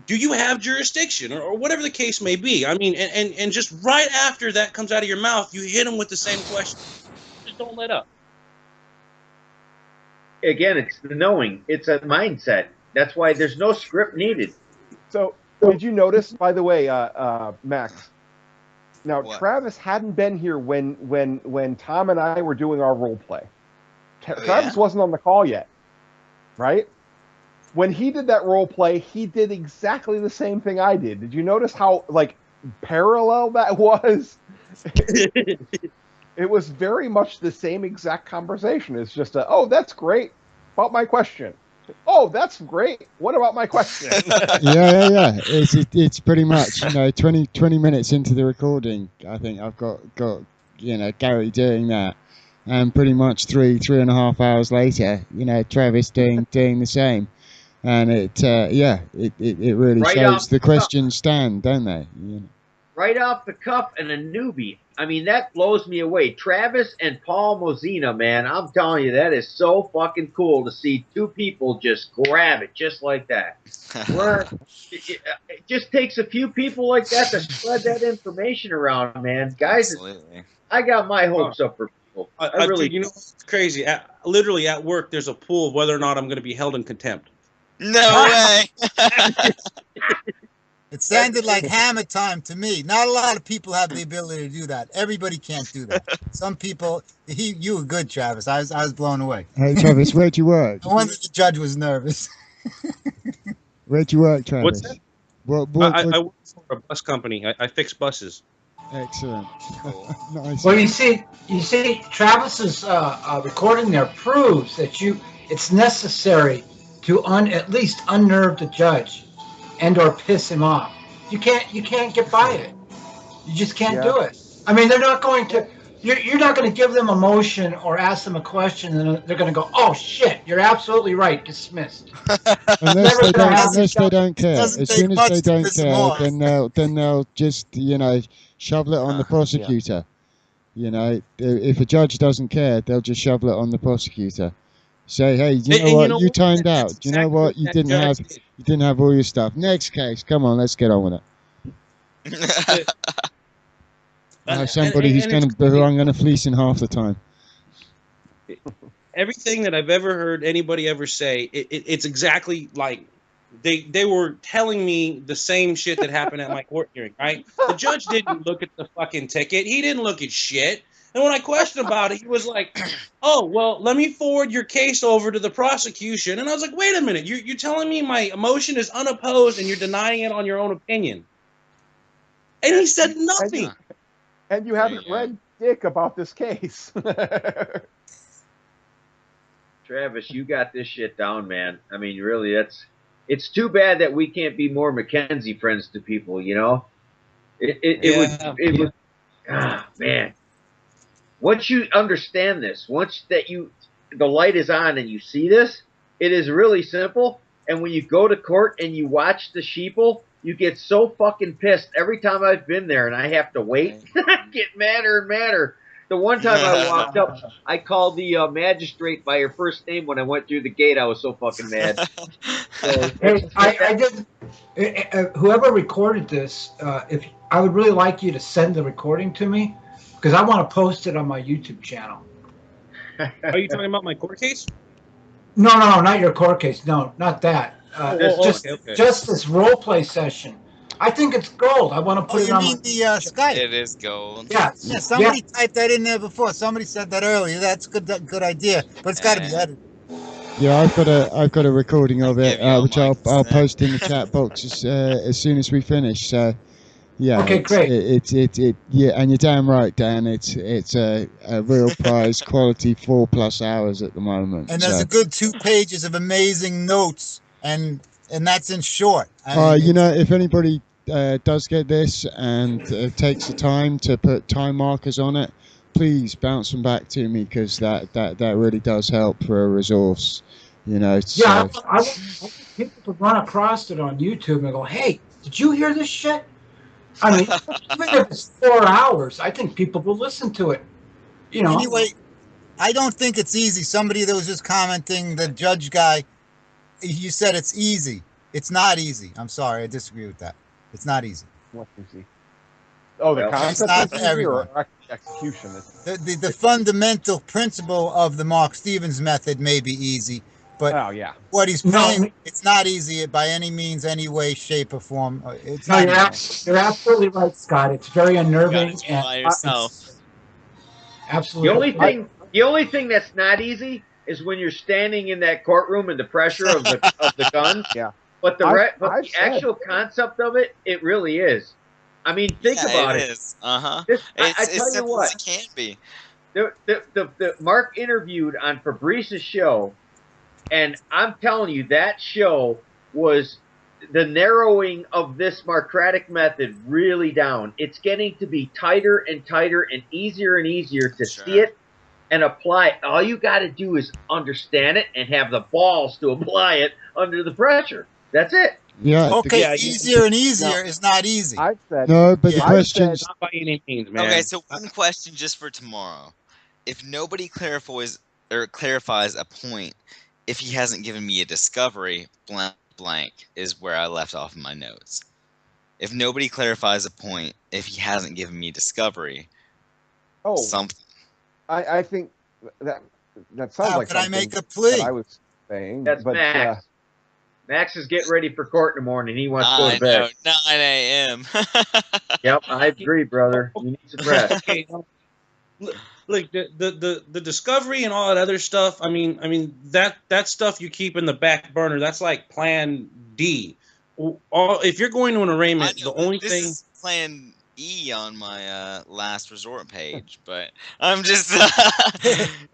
Do you have jurisdiction, or whatever the case may be? I mean, and just right after that comes out of your mouth, you hit him with the same question. Just don't let up. Again, it's the knowing. It's a mindset. That's why there's no script needed. So, did you notice, by the way, Max? Now, What? Travis hadn't been here when Tom and I were doing our role play. Travis wasn't on the call yet, right? When he did that role play, he did exactly the same thing I did. Did you notice how parallel that was? It was very much the same exact conversation. It's just oh, that's great about my question. Oh, that's great. What about my question? yeah. It's pretty much 20 minutes into the recording. I think I've got Gary doing that, and pretty much 3.5 hours later, Travis doing the same, and it really Right shows off the the questions stand, don't they? Right off the cuff, and a newbie. I mean, that blows me away. Travis and Paul Mozina, man, I'm telling you, that is so fucking cool to see 2 people just grab it just like that. It just takes a few people like that to spread that information around, man. Guys, I got my hopes up for people. I really, it's crazy. Literally at work, there's a pool of whether or not I'm going to be held in contempt. No way. It sounded like hammer time to me. Not a lot of people have the ability to do that. Everybody can't do that. Some people. You were good, Travis. I was blown away. Hey, Travis, where'd you work? No wonder the judge was nervous. Where'd you work, Travis? What's that? I work for a bus company. I fix buses. Excellent. Cool. Nice. Well, you see, Travis's recording there proves that it's necessary to at least unnerve the judge and or piss him off. You can't get by it. You just can't do it. I mean, they're not going to. You're not going to give them a motion or ask them a question, and they're going to go, "Oh shit, you're absolutely right, dismissed." Unless they don't care. As soon as they don't care, then they'll just shovel it on the prosecutor. If a judge doesn't care, they'll just shovel it on the prosecutor. Say, hey, you timed out. Do you know what? You didn't have all your stuff. Next case. Come on, let's get on with it. I have somebody who I'm going to fleece in half the time. Everything that I've ever heard anybody ever say, it's exactly like they were telling me the same shit that happened at my court hearing, right? The judge didn't look at the fucking ticket. He didn't look at shit. And when I questioned about it, he was like, oh, well, let me forward your case over to the prosecution. And I was like, wait a minute. You're telling me my motion is unopposed and you're denying it on your own opinion. And he said nothing. And you haven't read dick about this case. Travis, you got this shit down, man. I mean, really, it's too bad that we can't be more Mackenzie friends to people, It would, man. Once you understand this, once that the light is on and you see this, it is really simple. And when you go to court and you watch the sheeple, you get so fucking pissed every time I've been there and I have to wait. I get madder and madder. The one time I walked up, I called the magistrate by her first name when I went through the gate. I was so fucking mad. So, hey, I did. Whoever recorded this, if I would really like you to send the recording to me, because I want to post it on my YouTube channel. Are you talking about my court case? No, not your court case. No, not that. Just this role play session. I think it's gold. I want to put it on. You mean the Skype? It is gold. Yeah. Somebody typed that in there before. Somebody said that earlier. That's good idea, but it's got to be edited. Yeah, I've got a recording of it, which I'll post in the chat box as soon as we finish. So, yeah. Okay, great. Yeah, and you're damn right, Dan. It's a real prize quality 4+ hours at the moment. And there's a good 2 pages of amazing notes, and that's in short. You know, if anybody does get this and takes the time to put time markers on it, please bounce them back to me, because that really does help for a resource. You know. Yeah, I want people to run across it on YouTube and go, "Hey, did you hear this shit?" I mean, even if it's 4 hours, I think people will listen to it. You know. Anyway, I don't think it's easy. Somebody that was just commenting, the judge guy, you said it's easy. It's not easy. I'm sorry, I disagree with that. It's not easy. What's easy? Oh, the concept is easy, or execution? The fundamental principle of the Mark Stevens method may be easy, but what he's playing, it's not easy by any means, any way, shape, or form. It's not. You're absolutely right, Scott. It's very unnerving. And by yourself. Absolutely. The only thing that's not easy is when you're standing in that courtroom and the pressure of the guns. Yeah. But the actual concept of it, it really is. I mean, think about it. It is. I tell you simple what, as it can be. The Mark interviewed on Fabrice's show, and I'm telling you, that show was the narrowing of this Marcratic method really down. It's getting to be tighter and tighter and easier to see it and apply it. All you got to do is understand it and have the balls to apply it under the pressure. That's it. Yeah. Okay, easier and easier is not easy. I said no, but the question's not by any means, man. Okay, so one question just for tomorrow: if nobody clarifies a point, if he hasn't given me a discovery, blank is where I left off in my notes. If nobody clarifies a point, if he hasn't given me discovery, something. I think that sounds like. Could I make a plea? That I was saying. That's Max. Max is getting ready for court in the morning. He wants to go to bed. 9 a.m. Yep, I agree, brother. You need some rest. Okay. Look, the discovery and all that other stuff. I mean that stuff you keep in the back burner. That's like Plan D. If you're going to an arraignment, the only thing is Plan E on my last resort page, but I'm just.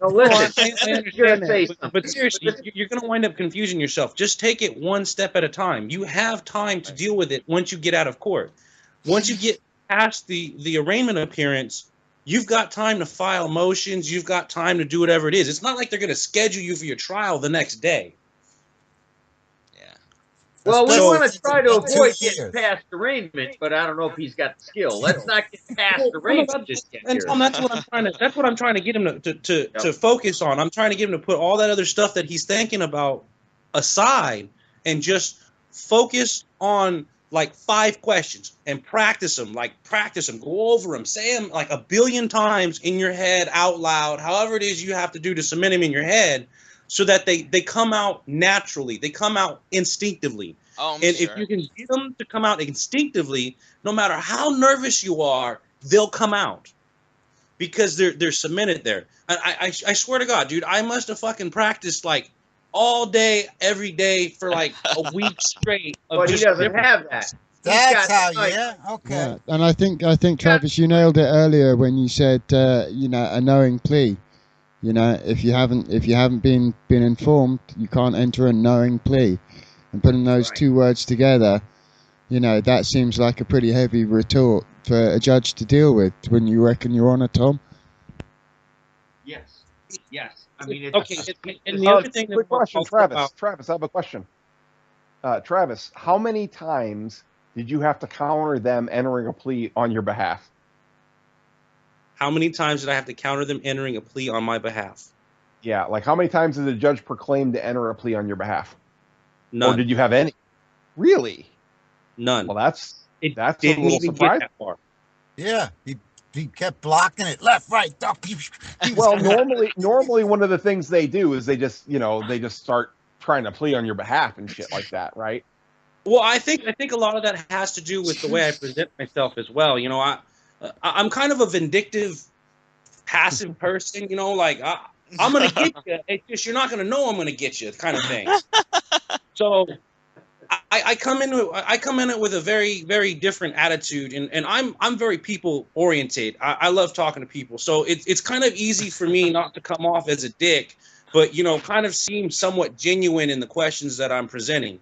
No, listen, I understand that, but seriously, you're going to wind up confusing yourself. Just take it one step at a time. You have time to deal with it once you get out of court. Once you get past the arraignment appearance, you've got time to file motions. You've got time to do whatever it is. It's not like they're going to schedule you for your trial the next day. Well, we want to try to avoid getting past arraignment, but I don't know if he's got the skill. Let's not get past arraignment just yet. And Tom, that's what I'm trying to get him to focus on. I'm trying to get him to put all that other stuff that he's thinking about aside and just focus on like 5 questions and practice them. Go over them, say them like 1 billion times in your head out loud, however it is you have to do to cement them in your head, so that they come out naturally. They come out instinctively. If you can get them to come out instinctively, no matter how nervous you are, they'll come out because they're cemented there. I swear to God, dude, I must have fucking practiced like all day, every day for like a week straight. But he doesn't have that. That's how, okay. Yeah. And I think Travis, you nailed it earlier when you said, a knowing plea. You know, if you haven't been informed, you can't enter a knowing plea. And putting those 2 words together, that seems like a pretty heavy retort for a judge to deal with. Wouldn't you reckon, Your Honor, Tom? Yes. I mean, okay. And the other thing quick question, Travis. Travis, I have a question. Travis, how many times did you have to counter them entering a plea on your behalf? How many times did I have to counter them entering a plea on my behalf? Yeah, like how many times did the judge proclaim to enter a plea on your behalf? None. Or did you have any? Really? None. Well, that's a didn't little even surprising. get that far. Yeah, he kept blocking it left, right. Well, normally one of the things they do is they just start trying to plea on your behalf and shit like that, right? Well, I think a lot of that has to do with the way I present myself as well. I'm kind of a vindictive, passive person. I'm gonna get you. It's just you're not gonna know I'm gonna get you, kind of thing. So I come in it with a very, very different attitude, and I'm very people oriented. I love talking to people, so it's kind of easy for me not to come off as a dick, but kind of seem somewhat genuine in the questions that I'm presenting.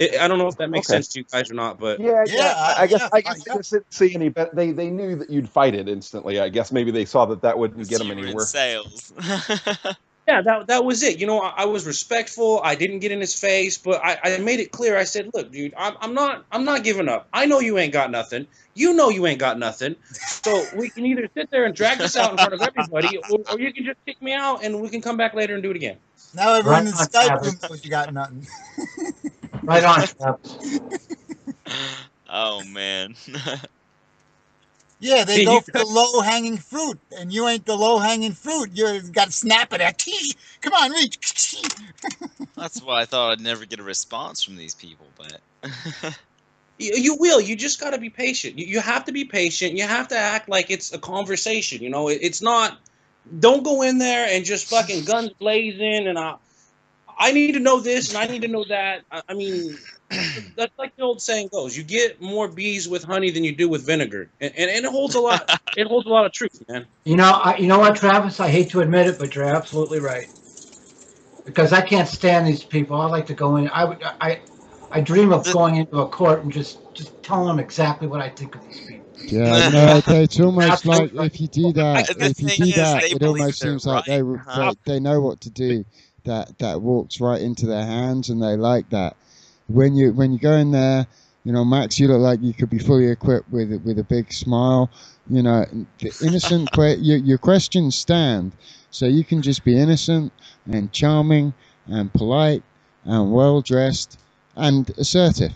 I don't know if that makes sense to you guys or not, but I guess they didn't see any. But they knew that you'd fight it instantly. I guess maybe they saw that wouldn't get them anywhere. Sales. Yeah, that was it. I was respectful. I didn't get in his face, but I made it clear. I said, "Look, dude, I'm not giving up. I know you ain't got nothing. You know you ain't got nothing. So we can either sit there and drag this out in front of everybody, or you can just kick me out and we can come back later and do it again." Now everyone in the Skype room knows you got nothing. Right on, Travis. Oh man. Yeah, they go for the low-hanging fruit, and you ain't the low-hanging fruit. You got to snap it at. Come on, reach. That's why I thought I'd never get a response from these people, but you will. You just got to be patient. You have to be patient. You have to act like it's a conversation. It's not. Don't go in there and just fucking guns blazing and I need to know this and I need to know that. I mean, that's like the old saying goes: you get more bees with honey than you do with vinegar, and it holds a lot. It holds a lot of truth, man. You know what, Travis? I hate to admit it, but you're absolutely right. Because I can't stand these people. I like to go in. I dream of going into a court and just telling them exactly what I think of these people. Yeah, no, it's almost like if you do that, it almost seems like they know what to do. That walks right into their hands, and they like that. When you go in there, Max, you look like you could be fully equipped with a big smile. The innocent your questions stand, so you can just be innocent and charming and polite and well dressed and assertive.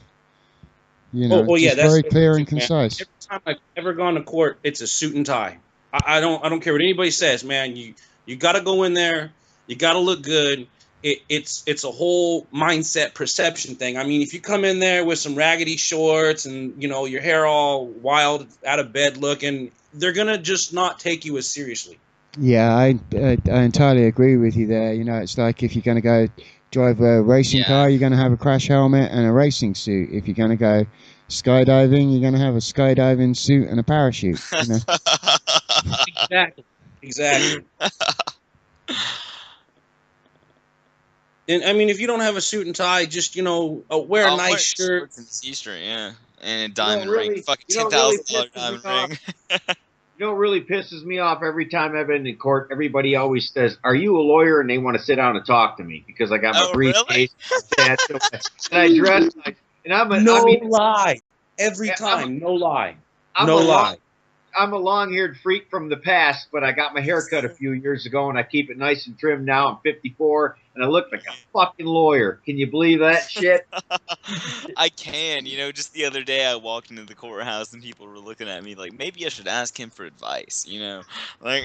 That's very clear and concise. Every time I've ever gone to court, it's a suit and tie. I don't care what anybody says, man. You got to go in there. You got to look good. It's a whole mindset perception thing. I mean, if you come in there with some raggedy shorts and, your hair all wild, out of bed looking, they're going to just not take you as seriously. Yeah, I entirely agree with you there. It's like if you're going to go drive a racing car, you're going to have a crash helmet and a racing suit. If you're going to go skydiving, you're going to have a skydiving suit and a parachute. Exactly. And I mean, if you don't have a suit and tie, just wear a nice shirt. Easter, and a diamond ring, fucking $10,000 diamond ring. You know what really pisses me off every time I've been in court? Everybody always says, "Are you a lawyer?" And they want to sit down and talk to me because I got my briefcase, and I dress like, and lie every time, no lie. I'm a long-haired freak from the past, but I got my hair cut a few years ago, and I keep it nice and trimmed now. I'm 54, and I look like a fucking lawyer. Can you believe that shit? I can. Just the other day I walked into the courthouse, and people were looking at me like, maybe I should ask him for advice, like...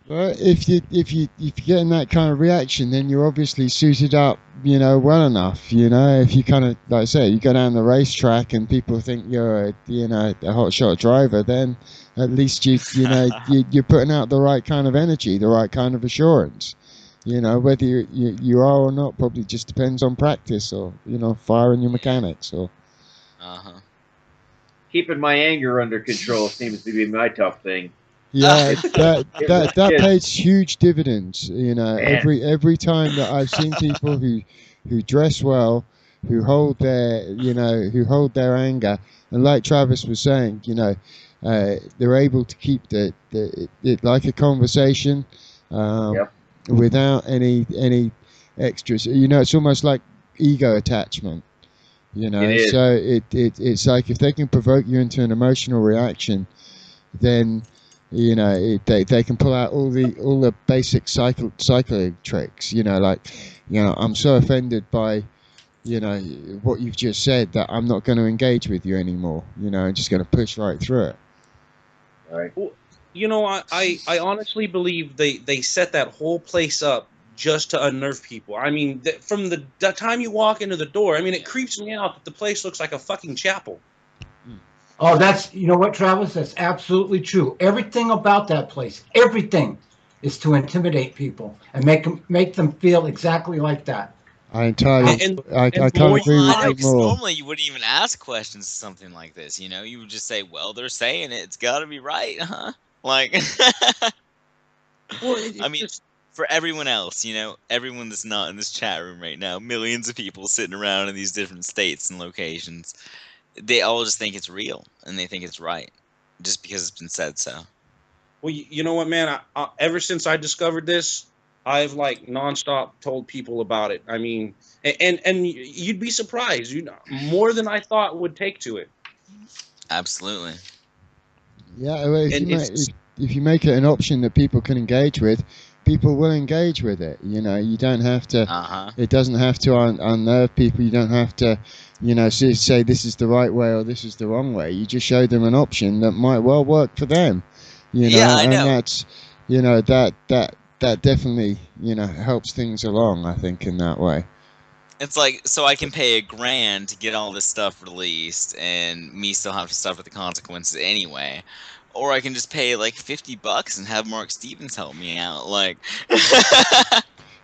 Well, if you're getting that kind of reaction, then you're obviously suited up, well enough. If you kind of, like I say, you go down the racetrack and people think you're a hotshot driver, then at least you're putting out the right kind of energy, the right kind of assurance. Whether you are or not probably just depends on practice or firing your mechanics or. Keeping my anger under control seems to be my tough thing. Yeah, that pays huge dividends. Every time that I've seen people who dress well, who hold their anger, and like Travis was saying, they're able to keep it like a conversation, without any extras. It's almost like ego attachment. So it's like if they can provoke you into an emotional reaction, then. They can pull out all the basic cycling tricks. I'm so offended by, what you've just said that I'm not going to engage with you anymore. I'm just going to push right through it. All right. Well, I honestly believe they set that whole place up just to unnerve people. I mean, from the time you walk into the door, it creeps me out that the place looks like a fucking chapel. Oh, you know what, Travis? That's absolutely true. Everything about that place, everything. is to intimidate people and make them feel exactly like that. I entirely, I can't agree with you more. Normally, you wouldn't even ask questions to something like this. You know, you would just say, "Well, they're saying it. It's got to be right, huh?" Like, I mean, for everyone else, you know, everyone that's not in this chat room right now, millions of people sitting around in these different states and locations, they all just think it's real and they think it's right, just because it's been said so. Well, you know what, man? Ever since I discovered this, I've like nonstop told people about it. I mean, and you'd be surprised, more than I thought would take to it. Absolutely. Yeah, well, if you make it an option that people can engage with, people will engage with it. You know, you don't have to. It doesn't have to unnerve people. You don't have to, you know, say this is the right way or this is the wrong way. You just show them an option that might well work for them. You know, yeah, I know. And that's, you know, that definitely, you know, helps things along, I think, in that way. It's like, so I can pay $1,000 to get all this stuff released and me still have to suffer the consequences anyway. Or I can just pay like $50 and have Mark Stevens help me out. Like,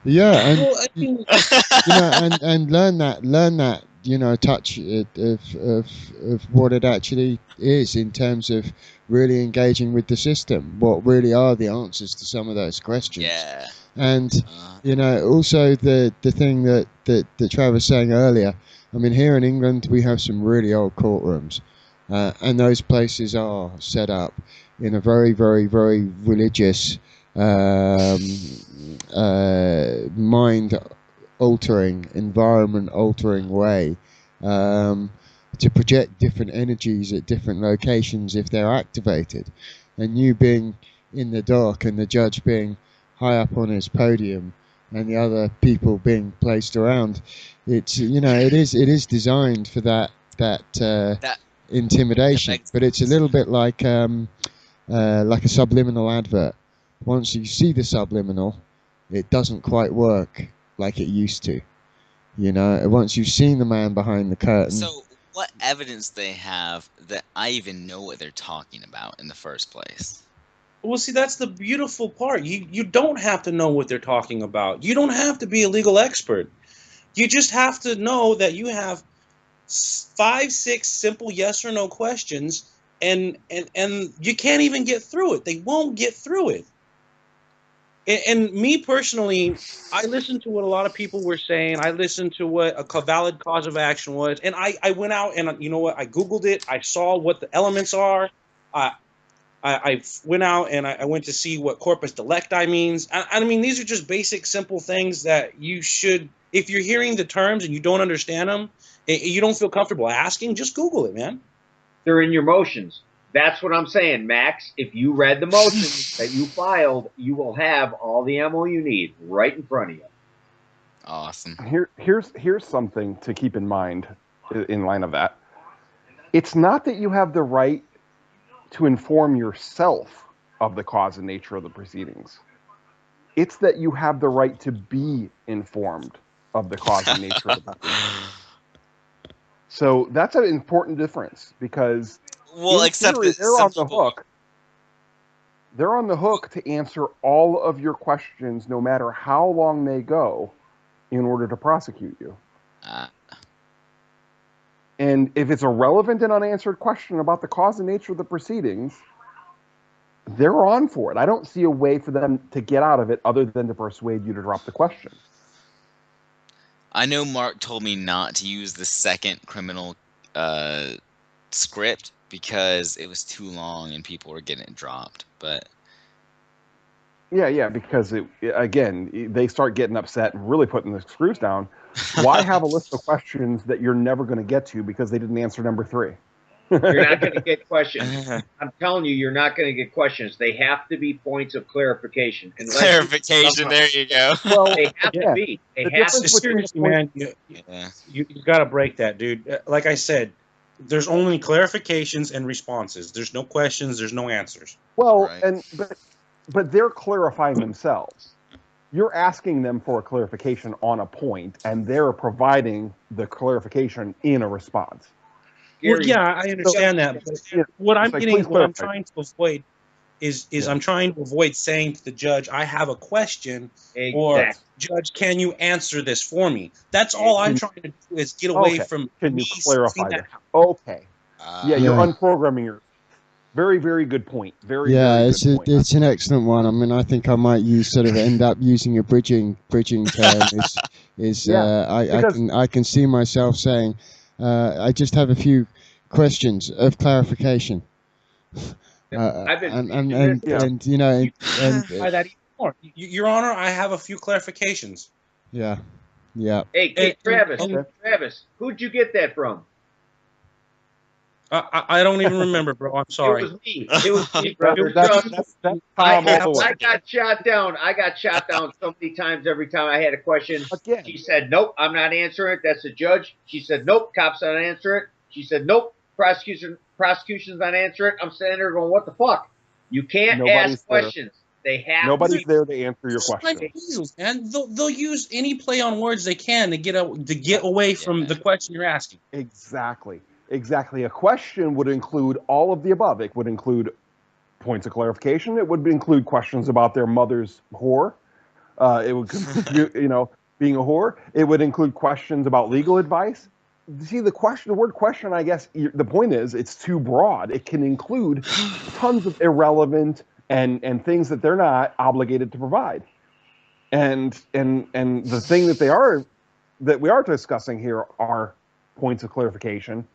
yeah, and you know, and learn that, you know, touch of what it actually is in terms of really engaging with the system. What really are the answers to some of those questions? Yeah. And you know, also the thing that Trav was saying earlier. I mean, here in England we have some really old courtrooms, and those places are set up in a very, very, very religious, mind-altering, environment-altering way, to project different energies at different locations if they're activated. And you being in the dark and the judge being high up on his podium and the other people being placed around, it's, you know, it is designed for that intimidation, but it's a little bit like a subliminal advert. Once you see the subliminal, it doesn't quite work like it used to. You know, once you've seen the man behind the curtain. So, what evidence they have that I even know what they're talking about in the first place? Well, see, that's the beautiful part. You don't have to know what they're talking about. You don't have to be a legal expert. You just have to know that you have 5, 6 simple yes or no questions, and you can't even get through it. They won't get through it. And me personally, I listened to what a lot of people were saying. I listened to what a valid cause of action was, and I went out and, you know what, I Googled it. I saw what the elements are. I went out and I went to see what corpus delicti means. I mean, these are just basic, simple things that you should, if you're hearing the terms and you don't understand them, you don't feel comfortable asking, just Google it, man. They're in your motions. That's what I'm saying, Max. If you read the motions that you filed, you will have all the ammo you need right in front of you. Awesome. Here's something to keep in mind in line of that. It's not that you have the right to inform yourself of the cause and nature of the proceedings. It's that you have the right to be informed of the cause and nature of the proceedings. So that's an important difference, because they're on the hook. They're on the hook to answer all of your questions, no matter how long they go, in order to prosecute you. And if it's a relevant and unanswered question about the cause and nature of the proceedings, they're on for it. I don't see a way for them to get out of it other than to persuade you to drop the question. I know Mark told me not to use the second criminal script because it was too long and people were getting it dropped. But yeah, because again, they start getting upset and really putting the screws down. Why have a list of questions that you're never going to get to because they didn't answer number 3? You're not going to get questions. I'm telling you, you're not going to get questions. They have to be points of clarification. Clarification, there you go. Well, they have to be. They have to. Seriously, man, you got to break that, dude. Like I said, there's only clarifications and responses. There's no questions. There's no answers. Well, right. But they're clarifying themselves. You're asking them for a clarification on a point, and they're providing the clarification in a response. Well, yeah, I understand that. But what I'm trying to avoid is I'm trying to avoid saying to the judge, I have a question, or Judge, can you answer this for me? That's all I'm trying to do is get away from. Can you clarify that? Okay. Yeah, you're unprogramming your. Very, very good point. Very it's good point. It's an excellent one. I mean, I think I might end up using a bridging term. I can see myself saying, I just have a few questions of clarification. Your Honor, I have a few clarifications. Yeah. Hey, Travis, who'd you get that from? I don't even remember, bro. I'm sorry. It was me, brother. I got shot down. I got shot down so many times every time I had a question. Again. She said, nope, I'm not answering it. That's the judge. She said, nope, cops not answer it. She said, nope, prosecution's not answer it. I'm sitting there going, what the fuck? You can't ask questions. They have Nobody's there to answer your question. And they'll use any play on words they can to get away from the question you're asking. Exactly. A question would include all of the above. It would include points of clarification. It would include questions about their mother's whore. It would, being a whore. It would include questions about legal advice. See, the word question, I guess, the point is it's too broad. It can include tons of irrelevant and things that they're not obligated to provide. And the thing that we are discussing here are points of clarification.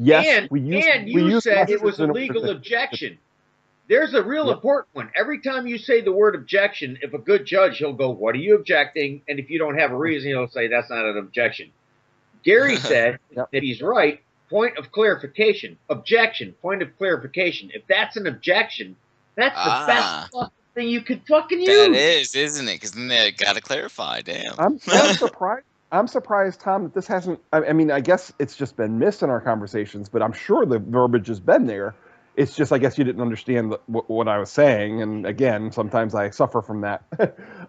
Yes, you said it was a legal objection. There's a real important one. Every time you say the word objection, if a good judge, he'll go, what are you objecting? And if you don't have a reason, he'll say that's not an objection. Gary said that he's right. Point of clarification. Objection. Point of clarification. If that's an objection, that's the best fucking thing you could fucking use. That is, isn't it? Because then they got to clarify. Damn. I'm surprised. I'm surprised, Tom, that this hasn't. I mean, I guess it's just been missed in our conversations, but I'm sure the verbiage has been there. It's just, I guess you didn't understand what I was saying, and again, sometimes I suffer from that.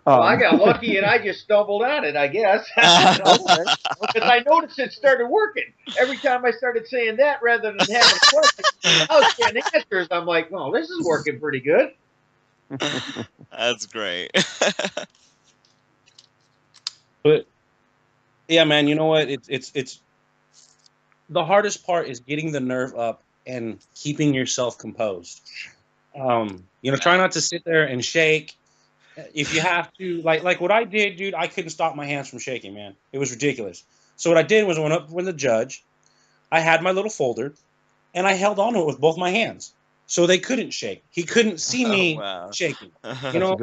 Well, I got lucky and I just stumbled on it, I guess. Because I noticed it started working. Every time I started saying that rather than having a question, I was getting answers. I'm like, well, this is working pretty good. That's great. But yeah, man, you know what? It's the hardest part is getting the nerve up and keeping yourself composed. Try not to sit there and shake. If you have to, like what I did, dude, I couldn't stop my hands from shaking, man. It was ridiculous. So what I did was I went up with the judge. I had my little folder, and I held onto it with both my hands, so they couldn't shake. He couldn't see me shaking. You know,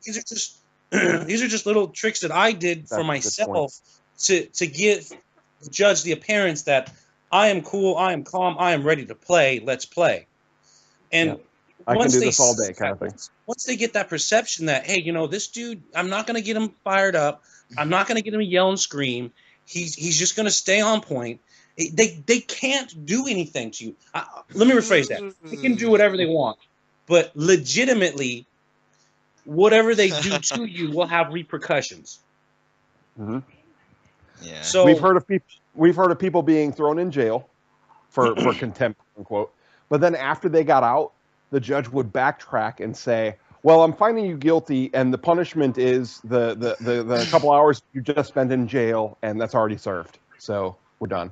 these are just little tricks that I did for myself to give the judge the appearance that I am cool, I am calm, I am ready to play. Let's play. And I can do this all day, kind of thing. Once they get that perception that, hey, this dude, I'm not going to get him fired up. I'm not going to get him to yell and scream. He's just going to stay on point. They can't do anything to you. Let me rephrase that. They can do whatever they want, but legitimately, whatever they do to you will have repercussions. Mm-hmm. Yeah. So we've heard of people being thrown in jail for contempt, unquote. But then after they got out, the judge would backtrack and say, "Well, I'm finding you guilty, and the punishment is the couple hours you just spent in jail, and that's already served. So we're done."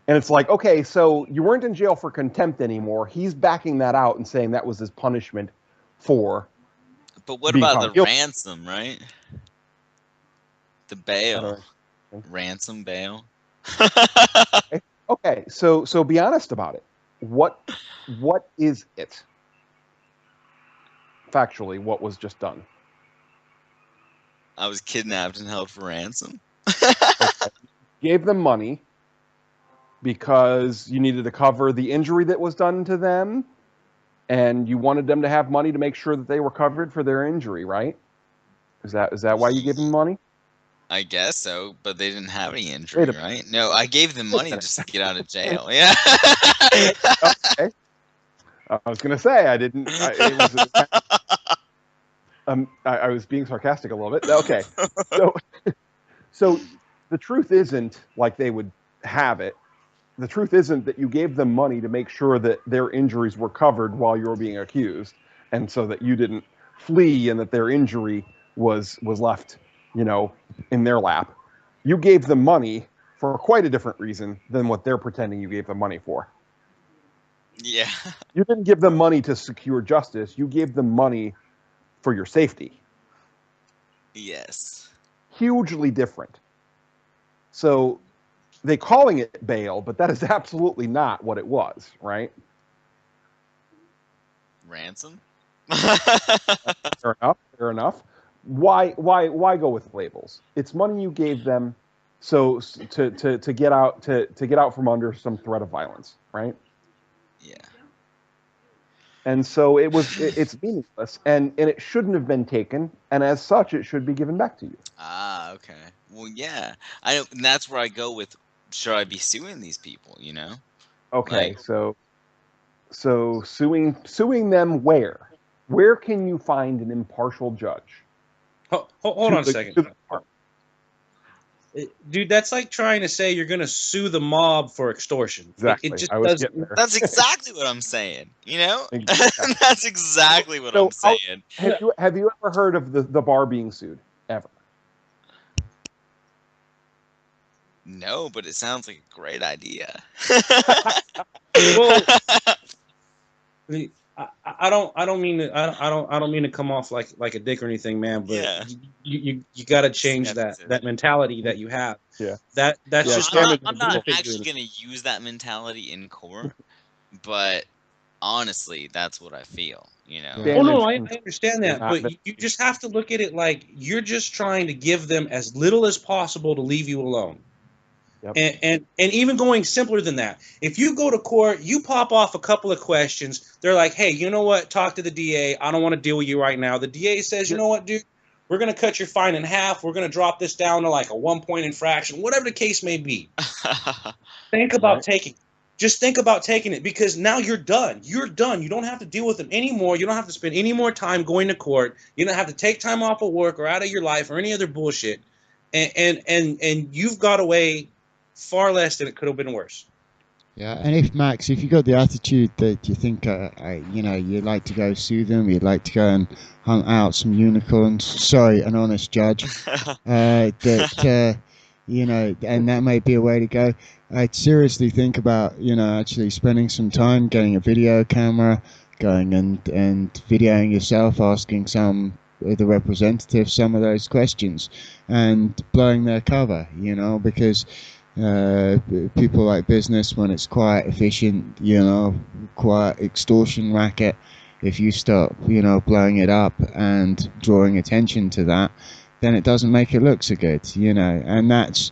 And it's like, okay, so you weren't in jail for contempt anymore. He's backing that out and saying that was his punishment for. But what about the ransom, right? The bail. Ransom bail. Okay, so be honest about it. What is it? Factually, what was just done? I was kidnapped and held for ransom. Okay. Gave them money because you needed to cover the injury that was done to them, and you wanted them to have money to make sure that they were covered for their injury, right? Is that why you gave them money? I guess so, but they didn't have any injury, right? No, I gave them money just to get out of jail. Yeah. Okay. I was gonna say I didn't. I was being sarcastic a little bit. Okay. So the truth isn't like they would have it. The truth isn't that you gave them money to make sure that their injuries were covered while you were being accused. and so that you didn't flee and that their injury was left, in their lap. You gave them money for quite a different reason than what they're pretending you gave them money for. Yeah. You didn't give them money to secure justice. You gave them money for your safety. Yes. Hugely different. So they're calling it bail, but that is absolutely not what it was, right? Ransom? Fair enough. Fair enough. Why go with labels? It's money you gave them, so to get out from under some threat of violence, right? Yeah. And so it's meaningless, and it shouldn't have been taken, and as such, it should be given back to you. Ah, okay. Well, yeah. And that's where I go with, should I be suing these people? Okay, so suing them where? Where can you find an impartial judge? Hold on a second. Dude, that's like trying to say you're going to sue the mob for extortion. Exactly. It just doesn't. That's exactly what I'm saying. Exactly. That's exactly what I'm saying. Have you ever heard of the bar being sued? Ever? No, but it sounds like a great idea. Well, I don't mean to come off like a dick or anything, man. But yeah. you got to change that mentality that you have. Yeah. That's just. I'm not actually going to use that mentality in court, but honestly, that's what I feel. Oh no, I understand that, but you just have to look at it like you're just trying to give them as little as possible to leave you alone. Yep. And even going simpler than that, if you go to court, you pop off a couple of questions. They're like, hey, you know what? Talk to the DA. I don't want to deal with you right now. The DA says, you know what, dude? We're going to cut your fine in half. We're going to drop this down to like a 1-point infraction, whatever the case may be. Think about taking it, because now you're done. You're done. You don't have to deal with them anymore. You don't have to spend any more time going to court. You don't have to take time off of work or out of your life or any other bullshit. And you've got away far less than it could have been worse. Yeah, and if you got the attitude that you think, you'd like to go sue them, you'd like to go and hunt out some unicorns. Sorry, an honest judge. And that may be a way to go. I'd seriously think about, actually spending some time getting a video camera, going and videoing yourself, asking some of the representatives some of those questions, and blowing their cover. Because people like business, when it's quite efficient, quite extortion racket, if you start blowing it up and drawing attention to that, then it doesn't make it look so good, and that's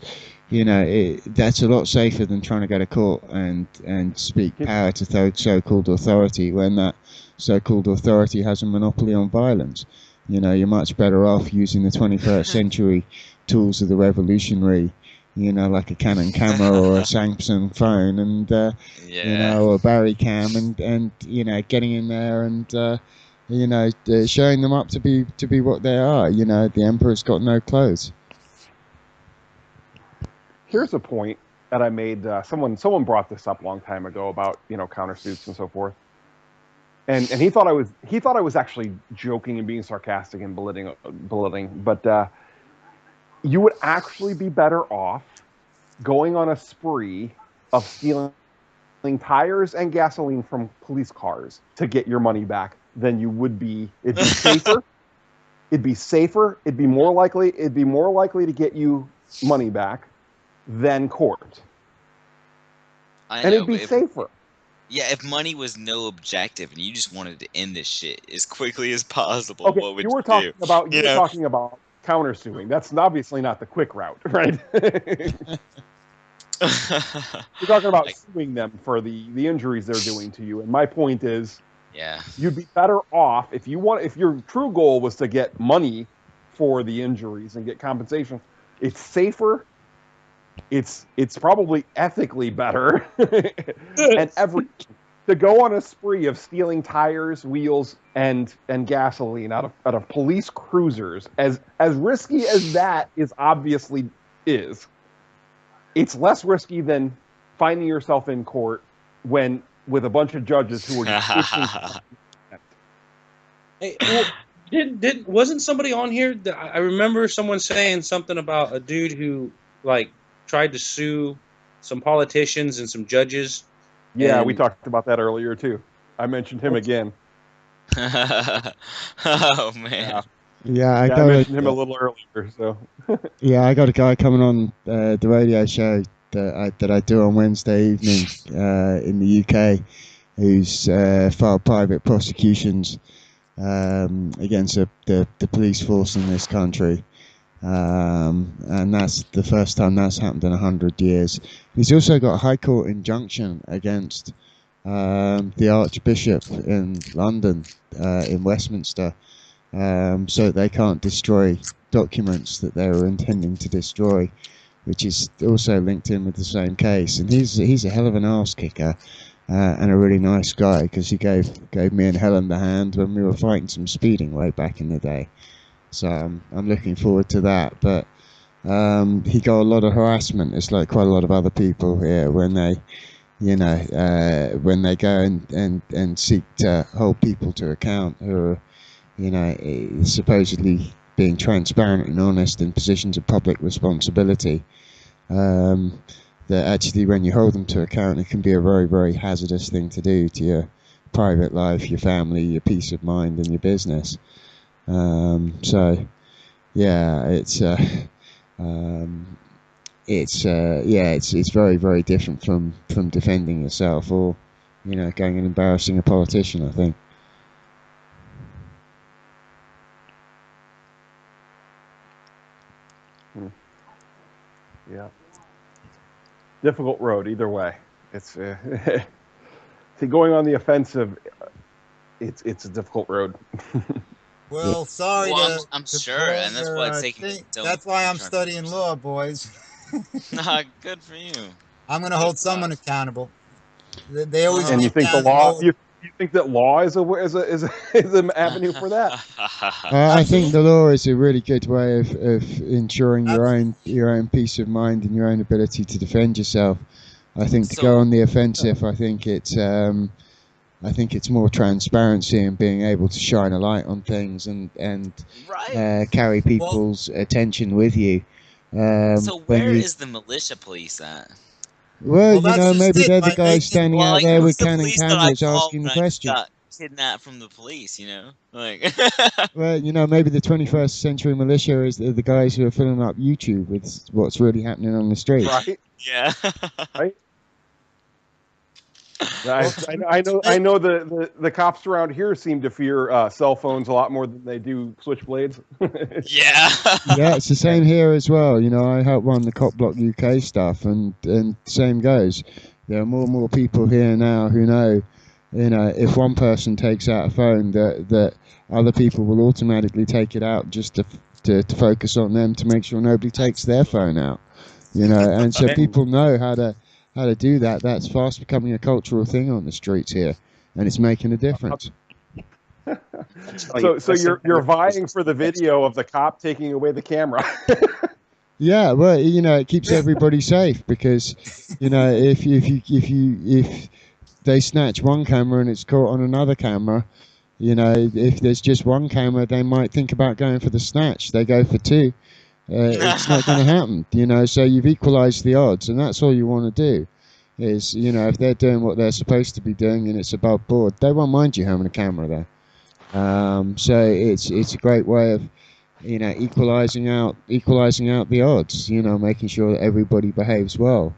that's a lot safer than trying to go to court and speak power to so-called authority when that so-called authority has a monopoly on violence. You're much better off using the 21st century tools of the revolutionary, like a Canon camera or a Samsung phone, and or a Barry cam, and getting in there and showing them up to be what they are. The emperor's got no clothes. Here's a point that I made. Someone brought this up a long time ago about countersuits and so forth, and he thought I was actually joking and being sarcastic and belittling, but. You would actually be better off going on a spree of stealing tires and gasoline from police cars to get your money back than you would be. It'd be safer. It'd be safer. It'd be more likely to get you money back than court. It'd be safer. Yeah, if money was no objective and you just wanted to end this shit as quickly as possible, okay, what would you were do? talking about countersuing. That's obviously not the quick route, right? You're talking about suing them for the injuries they're doing to you. And my point is, you'd be better off if your true goal was to get money for the injuries and get compensation. It's safer. It's probably ethically better, and to go on a spree of stealing tires, wheels, and gasoline out of police cruisers, as risky as that obviously is, it's less risky than finding yourself in court with a bunch of judges who are just Hey, well, wasn't somebody on here that I remember someone saying something about a dude who like tried to sue some politicians and some judges? Yeah, and... we talked about that earlier too. I mentioned him again. Oh man. Yeah, I mentioned him a little earlier. So. Yeah, I got a guy coming on the radio show that I do on Wednesday evening in the UK, who's filed private prosecutions against the police force in this country, and that's the first time that's happened in 100 years. He's also got a High Court injunction against the Archbishop in London, in Westminster, so they can't destroy documents that they were intending to destroy, which is also linked in with the same case. And he's a hell of an arse kicker. And a really nice guy, because he gave me and Helen the hand when we were fighting some speeding way back in the day. So I'm looking forward to that. But he got a lot of harassment. It's like quite a lot of other people here when they, when they go and seek to hold people to account who are, supposedly being transparent and honest in positions of public responsibility. That actually, when you hold them to account, it can be a very, very hazardous thing to do to your private life, your family, your peace of mind, and your business. So, yeah, it's very, very different from defending yourself or, going and embarrassing a politician, I think. Yeah. Difficult road either way. It's see, going on the offensive. It's a difficult road. Well, sorry. Well, I'm sure, and that's why it's taking. That's why I'm studying law, boys. Nah, good for you. I'm going to hold someone accountable. They always. And you think the law? You think that law is an avenue for that? I think the law is a really good way of ensuring your own peace of mind and your own ability to defend yourself. I think to go on the offensive, I think it's more transparency and being able to shine a light on things and carry people's attention with you. So where is the militia police at? Well, maybe they're the guys standing out there with Canon cameras asking the question. Got kidnapped from the police, like. Well, maybe the 21st century militia is the guys who are filling up YouTube with what's really happening on the streets. Right. Yeah. Right. I know the cops around here seem to fear cell phones a lot more than they do switchblades. Yeah. Yeah, it's the same here as well. I help run the Cop Block UK stuff, and same goes. There are more and more people here now who know, if one person takes out a phone, that other people will automatically take it out just to focus on them to make sure nobody takes their phone out. And so people know how to do that. That's fast becoming a cultural thing on the streets here, and it's making a difference. So you're vying for the video of the cop taking away the camera. Yeah, well, it keeps everybody safe because, if they snatch one camera and it's caught on another camera, if there's just one camera, they might think about going for the snatch. They go for two. It's not going to happen, so you've equalized the odds, and that's all you want to do is, if they're doing what they're supposed to be doing and it's above board, they won't mind you having a camera there. So it's a great way of, equalizing out the odds, making sure that everybody behaves well.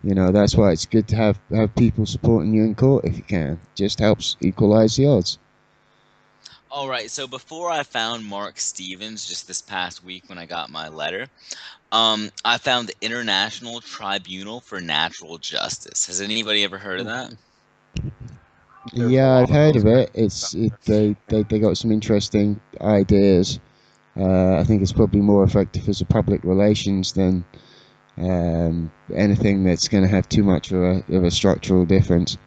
That's why it's good to have people supporting you in court if you can. It just helps equalize the odds. All right, so before I found Mark Stevens just this past week when I got my letter, I found the International Tribunal for Natural Justice. Has anybody ever heard of that? Yeah, I've heard of it. They got some interesting ideas. I think it's probably more effective as a public relations than anything that's going to have too much of a structural difference.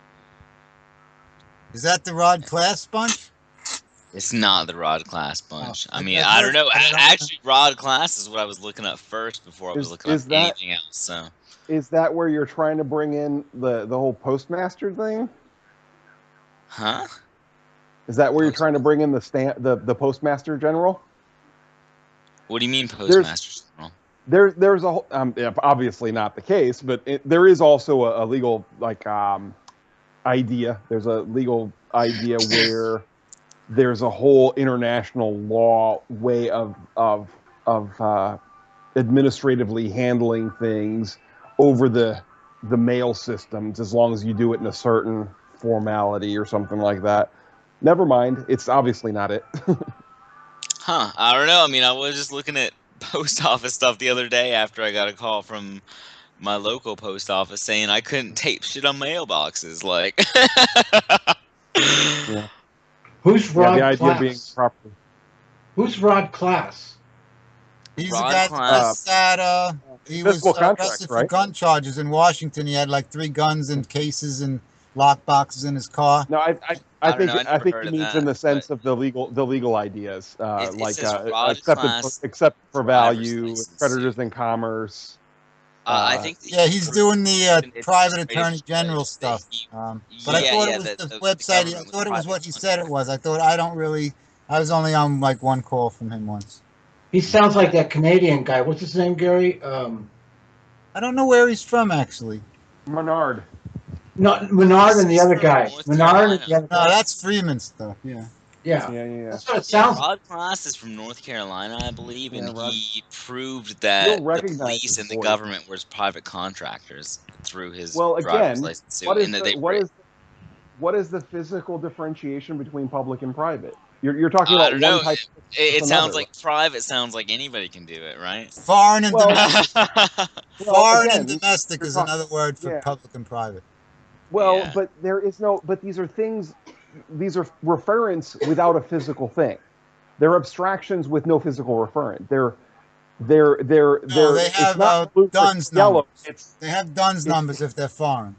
Is that the Rod Class bunch? It's not the Rod Class bunch. I mean, I don't know. Actually, Rod Class is what I was looking up first before I was looking up anything else. So, is that where you're trying to bring in the whole postmaster thing? Huh? Is that where you're trying to bring in the Postmaster General? What do you mean Postmaster General? There's a obviously not the case, but there is also a legal idea. There's a legal idea where there's a whole international law way of administratively handling things over the mail systems, as long as you do it in a certain formality or something like that. Never mind. It's obviously not it. Huh. I don't know. I mean, I was just looking at post office stuff the other day after I got a call from my local post office saying I couldn't tape shit on mailboxes. Like, yeah. Who's Rod the idea Class? being proper. Who's Rod Class? He's Rod the guy Class. that he was Physical contract, arrested for right? gun charges in Washington. He had like 3 guns in cases and lock boxes in his car. No, I think heard he of means that, in the sense of the legal ideas, it says Rod Class except for value, driver's license. creditors in commerce. I think. Yeah, he's doing the it's private straight attorney up general that stuff. he- But I thought yeah, it was that the the website. I government thought it was what he privatized said it was. I was only on like 1 call from him once. He sounds like that Canadian guy. What's his name, Gary? I don't know where he's from actually. Menard. Not Menard and the other guy. North Menard and the other No, guy. that's Freeman stuff. Yeah. Yeah. Yeah. That's what it Yeah, sounds like. Rod Class is from North Carolina, I believe, and Yeah, Rod. he proved that the recognize police his and the voice. government were private contractors through his Well, driver's again, license. what and that what is the physical differentiation between public and private? You're talking I about don't one know. type. It versus sounds another. like private sounds like anybody can do it, right? Foreign and Well, domestic. Well, Foreign again, and domestic you're is talking- another word for yeah. public and private. Well, Yeah. but there is no. But these are things. These are referents without a physical thing. They're abstractions with no physical referent. They're. No, they it's have not blue, DUNS yellow. numbers. They have DUNS numbers if they're foreign.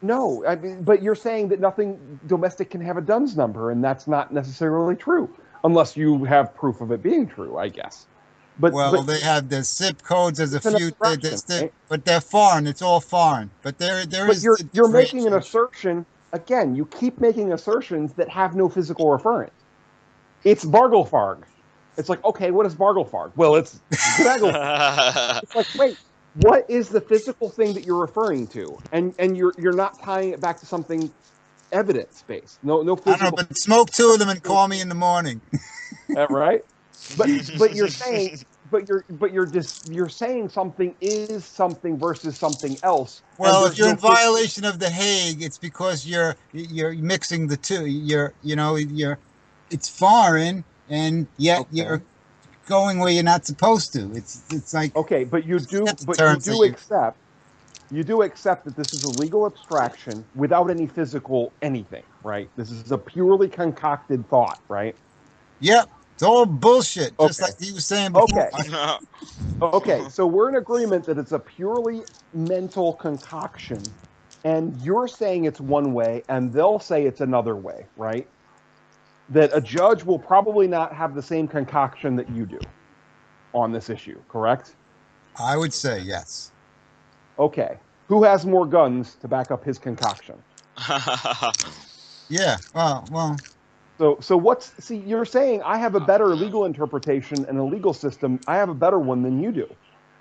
No, I mean, but you're saying that nothing domestic can have a DUNS number, and that's not necessarily true, unless you have proof of it being true, I guess. But They have the zip codes. There's a It's an few, abstraction, right? but they're foreign. It's all foreign. But there but is. you're making an assertion again. You keep making assertions that have no physical referent. It's Bargelfarg. It's like, okay, what is Bargelfarg? Well, it's Gregelfarg. It's like, wait, what is the physical thing that you're referring to? And you're not tying it back to something evidence-based. No physical. I don't know, but smoke 2 of them and call me in the morning. Right? But you're saying you're saying something is something versus something else. Well, if you're in violation of the Hague, it's because you're mixing the two. It's foreign, and yet you're going where you're not supposed to. It's like okay, but you do accept that this is a legal abstraction without any physical anything, right? This is a purely concocted thought, right? Yep. It's all bullshit, just Okay. like he was saying before. Okay. Okay, so we're in agreement that it's a purely mental concoction, and you're saying it's one way, and they'll say it's another way, right? That a judge will probably not have the same concoction that you do on this issue, correct? I would say yes. Okay. Who has more guns to back up his concoction? Yeah. Well. So you're saying I have a better legal interpretation and a legal system. I have a better one than you do.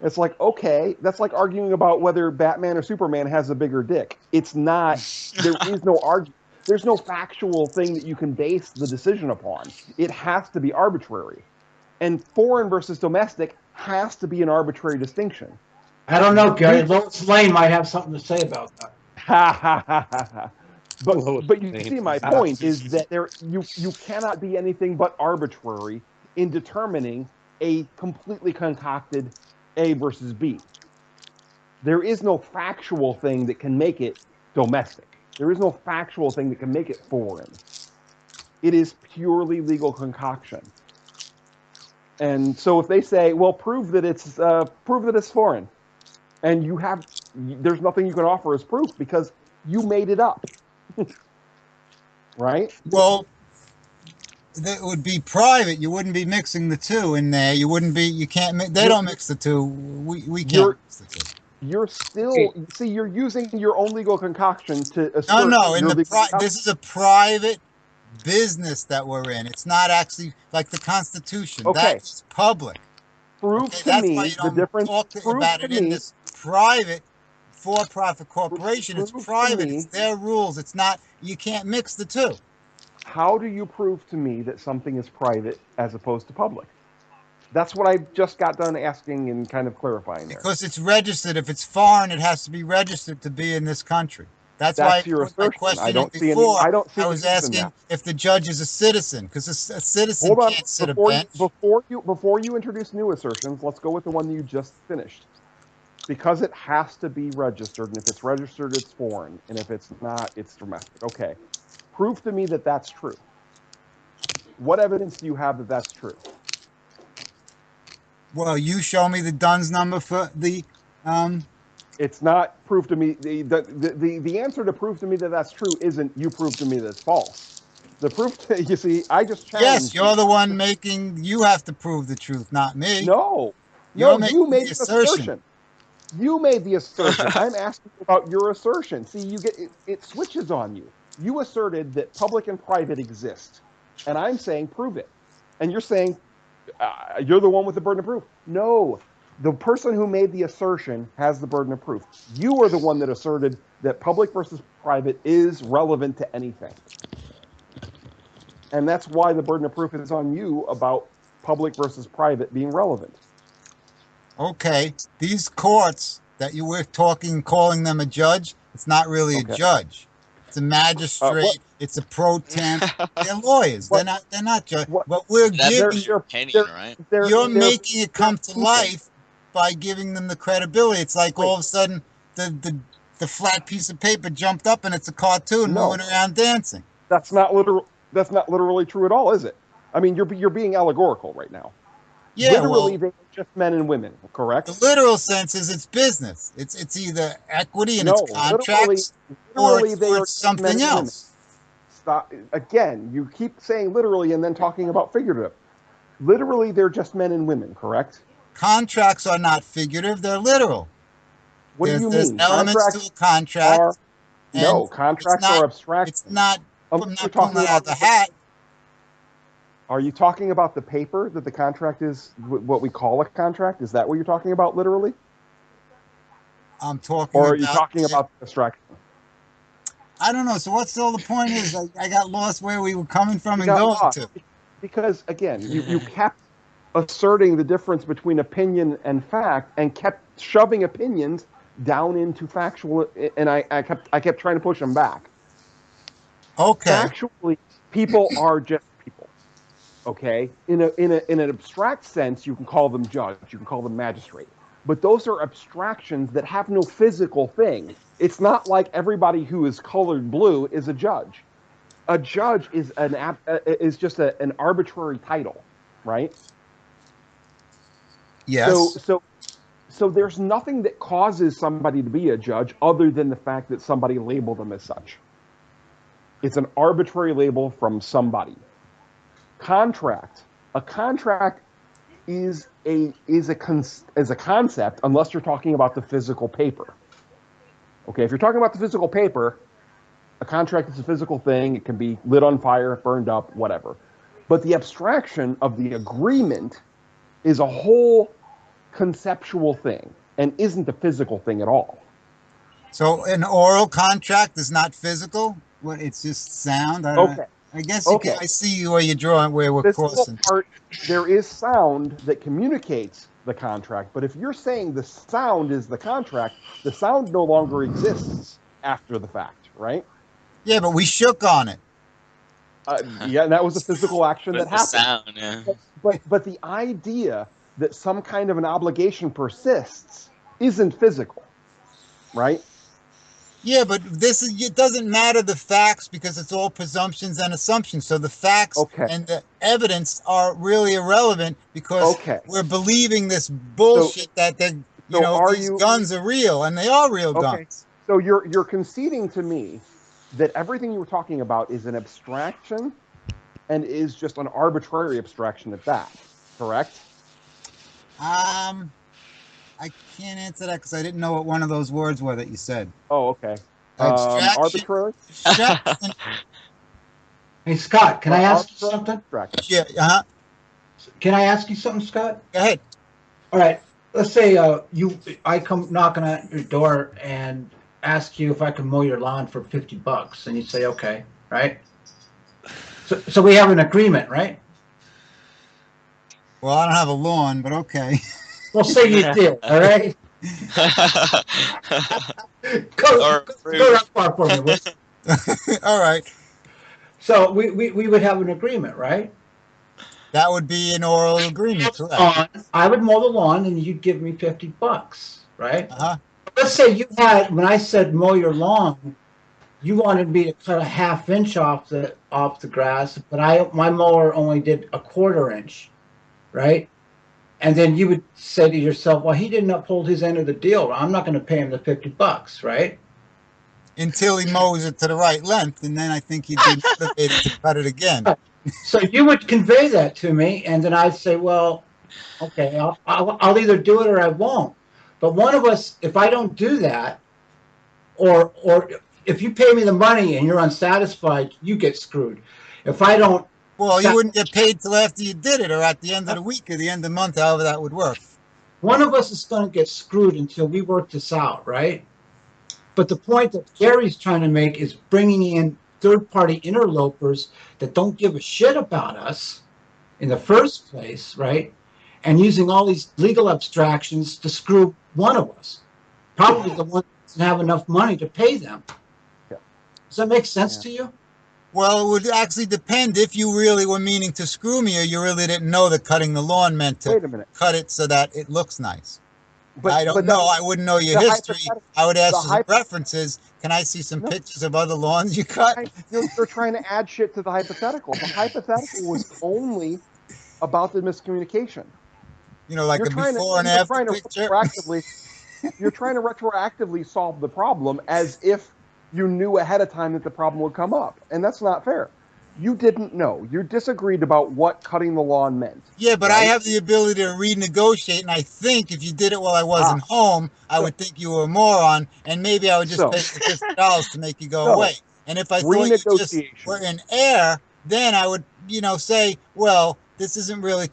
It's like, okay, that's like arguing about whether Batman or Superman has a bigger dick. It's not, there is no argument. There's no factual thing that you can base the decision upon. It has to be arbitrary. And foreign versus domestic has to be an arbitrary distinction. I don't know, Gary. Lois Lane might have something to say about that. Ha ha ha ha ha. But you see, my point is that you cannot be anything but arbitrary in determining a completely concocted A versus B. There is no factual thing that can make it domestic. There is no factual thing that can make it foreign. It is purely legal concoction. And so if they say, well, prove that it's foreign, and there's nothing you can offer as proof because you made it up. Right? Well, it would be private. You wouldn't be mixing the two in there. You wouldn't be. You can't. They don't mix the two. We can't mix the two. You're still you're using your own legal concoction to assert. No. This is a private business that we're in. It's not actually like the Constitution. Okay. That's public. Prove to me the difference. Talk about it in this private for-profit corporation. It's private. It's their rules. It's not. You can't mix the two. How do you prove to me that something is private as opposed to public? That's what I just got done asking and kind of clarifying there. Because it's registered. If it's foreign, it has to be registered to be in this country. That's why your assertion. I don't see before, any. I don't see. I was asking if the judge is a citizen, because a citizen can't sit a bench. Before you introduce new assertions, let's go with the one you just finished. Because it has to be registered, and if it's registered, it's foreign, and if it's not, it's domestic. Okay, prove to me that that's true. What evidence do you have that that's true? Well, you show me the DUNS number for the. It's not proof to me. The answer to prove to me that that's true isn't you prove to me that it's false. The proof, you see, I just challenged. Yes, you're the one making. You have to prove the truth, not me. No, you made the assertion. You made the assertion. I'm asking about your assertion. See, you get it switches on you. You asserted that public and private exist, and I'm saying prove it, and you're saying you're the one with the burden of proof. No. The person who made the assertion has the burden of proof. You are the one that asserted that public versus private is relevant to anything. And that's why the burden of proof is on you about public versus private being relevant. Okay. These courts that you were calling them a judge, it's not really a judge. It's a magistrate. It's a pro temp. They're lawyers. They're not judges. But we're giving your opinion, right? You're making it come to life by giving them the credibility. It's like all of a sudden the flat piece of paper jumped up and it's a cartoon moving around dancing. That's not literal. That's not literally true at all, is it? I mean, you're being allegorical right now. Yeah, literally, they're just men and women, correct? The literal sense is it's business. It's either equity and it's contracts, or it's something else. Stop again. You keep saying literally and then talking about figurative. Literally, they're just men and women, correct? Contracts are not figurative; they're literal. What do you mean? There's elements to a contract. Contracts are abstract. It's not. I'm not pulling it out the hat. Are you talking about the paper that the contract is what we call a contract? Is that what you're talking about literally? I'm talking Or are you talking about the abstraction? I don't know. So what's still the point is I got lost where we were coming from and going to. Because, again, you kept asserting the difference between opinion and fact and kept shoving opinions down into factual, and I kept trying to push them back. Okay. Factually, people are just people. Okay? In an abstract sense, you can call them judge, you can call them magistrate. But those are abstractions that have no physical thing. It's not like everybody who is colored blue is a judge. A judge is just an arbitrary title, right? Yes. So there's nothing that causes somebody to be a judge other than the fact that somebody labeled them as such. It's an arbitrary label from somebody. A contract is a concept unless you're talking about the physical paper. Okay, if you're talking about the physical paper, a contract is a physical thing. It can be lit on fire, burned up, whatever. But the abstraction of the agreement is a whole conceptual thing and isn't a physical thing at all. So an oral contract is not physical? What, it's just sound? I guess I see where you're drawing, where we're crossing. There is sound that communicates the contract, but if you're saying the sound is the contract, the sound no longer exists after the fact, right? Yeah, but we shook on it. Yeah, and that was a physical action that happened. Sound, yeah. But the idea that some kind of an obligation persists isn't physical, right? Yeah, but it doesn't matter the facts because it's all presumptions and assumptions. So the facts and the evidence are really irrelevant because we're believing this bullshit that these guns are real, and they are real guns. So you're conceding to me that everything you were talking about is an abstraction and is just an arbitrary abstraction at that, correct? I can't answer that because I didn't know what one of those words were that you said. Oh, okay. Abstraction. Arbitrary? Hey, Scott, can I ask you something? Yeah, uh-huh. Can I ask you something, Scott? Go ahead. All right. Let's say I come knocking at your door and ask you if I can mow your lawn for $50, and you say okay, right? So we have an agreement, right? Well, I don't have a lawn, but okay. Well, say you did, all right? Go that far for me, Wiz. All right. So we would have an agreement, right? That would be an oral agreement, correct? I would mow the lawn, and you'd give me $50, right? Uh-huh. Let's say you had, when I said mow your lawn, you wanted me to cut a ½ inch off the grass, but my mower only did a ¼ inch, right? And then you would say to yourself, well, he didn't uphold his end of the deal. I'm not going to pay him the $50, right? Until he mows it to the right length, and then I think he'd be motivated to cut it again. So you would convey that to me, and then I'd say, well, okay, I'll either do it or I won't. But one of us, if I don't do that, or if you pay me the money and you're unsatisfied, you get screwed. If I don't... Well, you wouldn't get paid till after you did it, or at the end of the week, or the end of the month, however that would work. One of us is going to get screwed until we work this out, right? But the point that Gary's trying to make is bringing in third-party interlopers that don't give a shit about us in the first place, right? And using all these legal abstractions to screw one of us. Probably the one that doesn't have enough money to pay them. Does that make sense to you? Well, it would actually depend if you really were meaning to screw me, or you really didn't know that cutting the lawn meant to cut it so that it looks nice. But I don't know. I wouldn't know your history. I would ask for some references. Can I see some pictures of other lawns you cut? You're trying to add shit to the hypothetical. The hypothetical was only about the miscommunication. You know, like a before and after picture. You're trying to retroactively solve the problem as if you knew ahead of time that the problem would come up. And that's not fair. You didn't know. You disagreed about what cutting the lawn meant. Yeah, but right? I have the ability to renegotiate, and I think if you did it while I wasn't home, I would think you were a moron, and maybe I would just pay you $50 to make you go away. And if I thought you just were in error, then I would, say, well, this isn't really,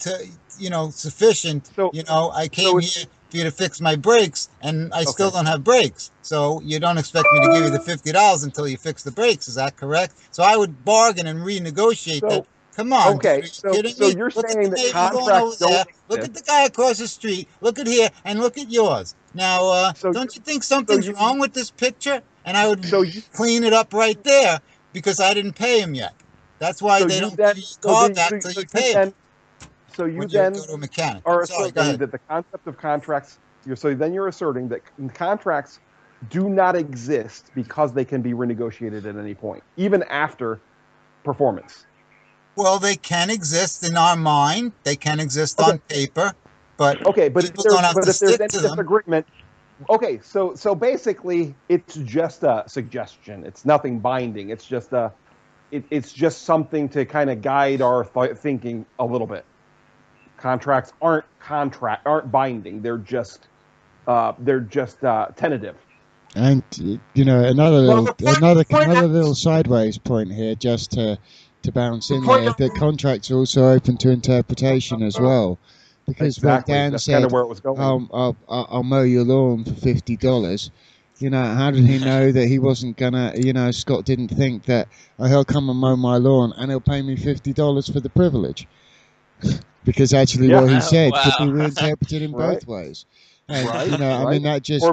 sufficient. I came here for you to fix my brakes, and I still don't have brakes. So you don't expect me to give you the $50 until you fix the brakes. Is that correct? So I would bargain and renegotiate that. Come on. Okay, so you're saying that contracts don't... Look at the guy across the street. Look at here, and look at yours. Now, don't you think something's wrong with this picture? And I would clean it up right there because I didn't pay him yet. That's why they don't give you a car back until you pay him. So you then go to a mechanic. Are asserting that the concept of contracts, you're asserting that contracts do not exist because they can be renegotiated at any point, even after performance. Well, they can exist in our mind. They can exist on paper, but if there's any disagreement, so basically, it's just a suggestion. It's nothing binding. It's just it's just something to kind of guide our thinking a little bit. Contracts aren't binding. They're just tentative. And another little sideways point here, just to bounce in there, that contracts are also open to interpretation as well, because when Dan said, kind of where it was going. I'll mow your lawn for $50. How did he know that he wasn't gonna? Scott didn't think that he'll come and mow my lawn and he'll pay me $50 for the privilege. Because actually, what he said could be reinterpreted in both ways. And, I mean, that just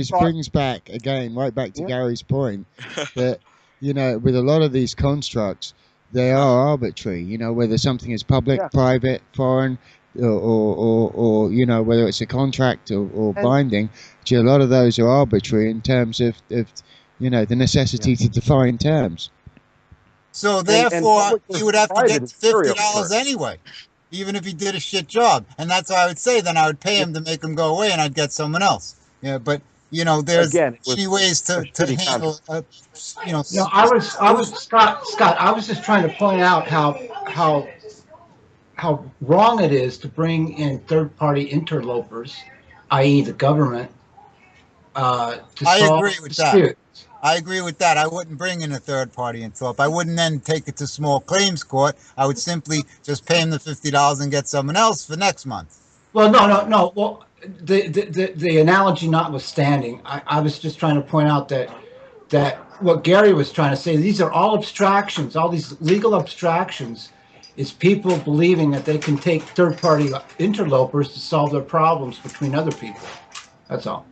brings back, again, right back to Gary's point, that, with a lot of these constructs, they are arbitrary, whether something is public, private, foreign, or whether it's a contract or binding. A lot of those are arbitrary in terms of the necessity to define terms. So, therefore, you would have to get $50 anyway. Even if he did a shit job. And that's why I would say then I would pay him to make him go away and I'd get someone else. Yeah, but there's many ways to handle I was Scott, I was just trying to point out how wrong it is to bring in third-party interlopers, i.e. the government, to I solve agree with disputes. that. I agree with that. I wouldn't bring in a third party in Thorpe. I wouldn't then take it to small claims court. I would simply just pay him the $50 and get someone else for next month. Well, no. Well, the analogy notwithstanding, I was just trying to point out that what Gary was trying to say, these are all abstractions, all these legal abstractions, is people believing that they can take third-party interlopers to solve their problems between other people. That's all.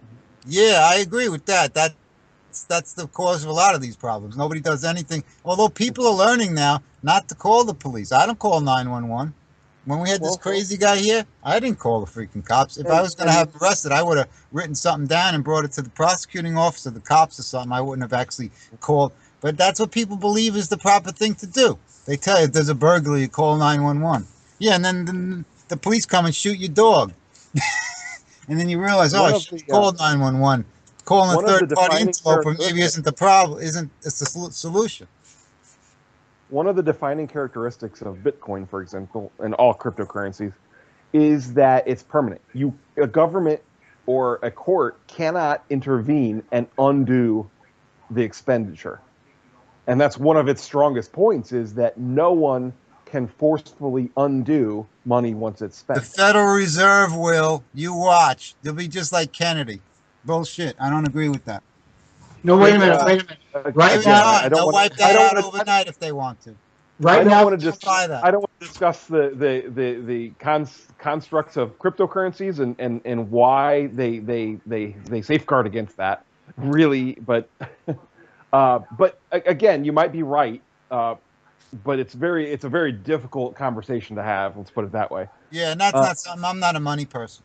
Yeah, I agree with that. That's the cause of a lot of these problems. Nobody does anything. Although people are learning now not to call the police. I don't call 911. When we had this crazy guy here, I didn't call the freaking cops. If I was going to have him arrested, I would have written something down and brought it to the prosecuting officer, the cops or something. I wouldn't have actually called. But that's what people believe is the proper thing to do. They tell you if there's a burglary, you call 911. Yeah, and then the police come and shoot your dog. And then you realize, I should have called 911. Calling a third-party interloper maybe isn't the problem, it's the solution. One of the defining characteristics of Bitcoin, for example, and all cryptocurrencies, is that it's permanent. A government or a court cannot intervene and undo the expenditure. And that's one of its strongest points, is that no one can forcefully undo money once it's spent. The Federal Reserve will. You watch. They'll be just like Kennedy. Bullshit. I don't agree with that. No, wait a minute. Right now, they'll wipe that out overnight if they want to. Right now, I don't want to discuss the constructs of cryptocurrencies and why they safeguard against that. Really, but again, you might be right. But it's a very difficult conversation to have. Let's put it that way. Yeah, and that's not something. I'm not a money person.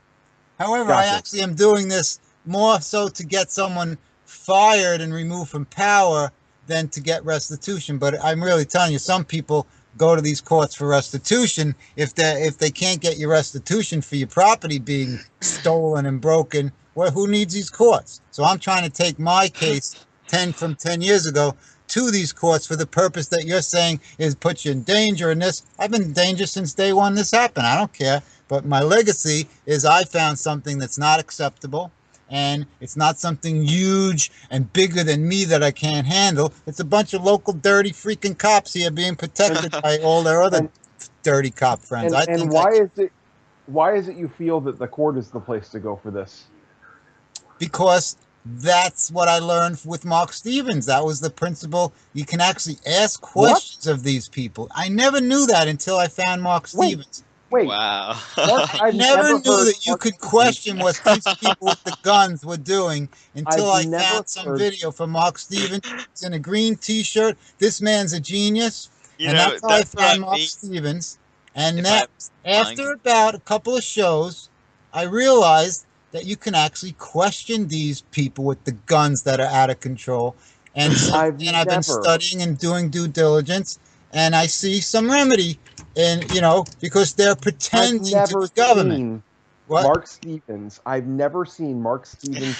However, I actually am doing this more so to get someone fired and removed from power than to get restitution. But I'm really telling you, some people go to these courts for restitution. If they can't get your restitution for your property being stolen and broken, well, who needs these courts? So I'm trying to take my case 10 years ago to these courts for the purpose that you're saying is put you in danger. And this, I've been in danger since day one this happened. I don't care. But my legacy is I found something that's not acceptable, and it's not something huge and bigger than me that I can't handle. It's a bunch of local dirty freaking cops here being protected by all their other dirty cop friends. And why is it you feel that the court is the place to go for this? Because that's what I learned with Mark Stevens. That was the principle. You can actually ask questions of these people. I never knew that until I found Mark Stevens. Wait. Wow. I never knew that you could question what these people with the guns were doing until I found some video from Mark Stevens. It's in a green T-shirt. This man's a genius. And that's how I found Mark Stevens. And that, after about a couple of shows, I realized that you can actually question these people with the guns that are out of control. And I've been studying and doing due diligence, and I see some remedy. And, because they're pretending to be government. Mark Stevens, I've never seen Mark Stevens'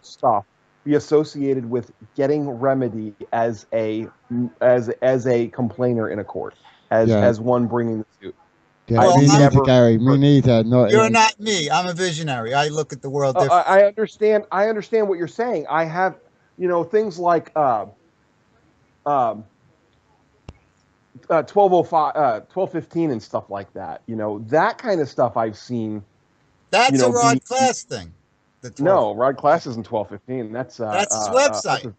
stuff be associated with getting remedy as a complainer in a court, as one bringing the suit. Yeah, me neither, Gary. Me neither. You're not me. I'm a visionary. I look at the world differently. I understand. I understand what you're saying. I have, things like 1205, 1215, and stuff like that. That kind of stuff I've seen. That's a Rod Class thing. No, Rod Class isn't 1215. That's his website.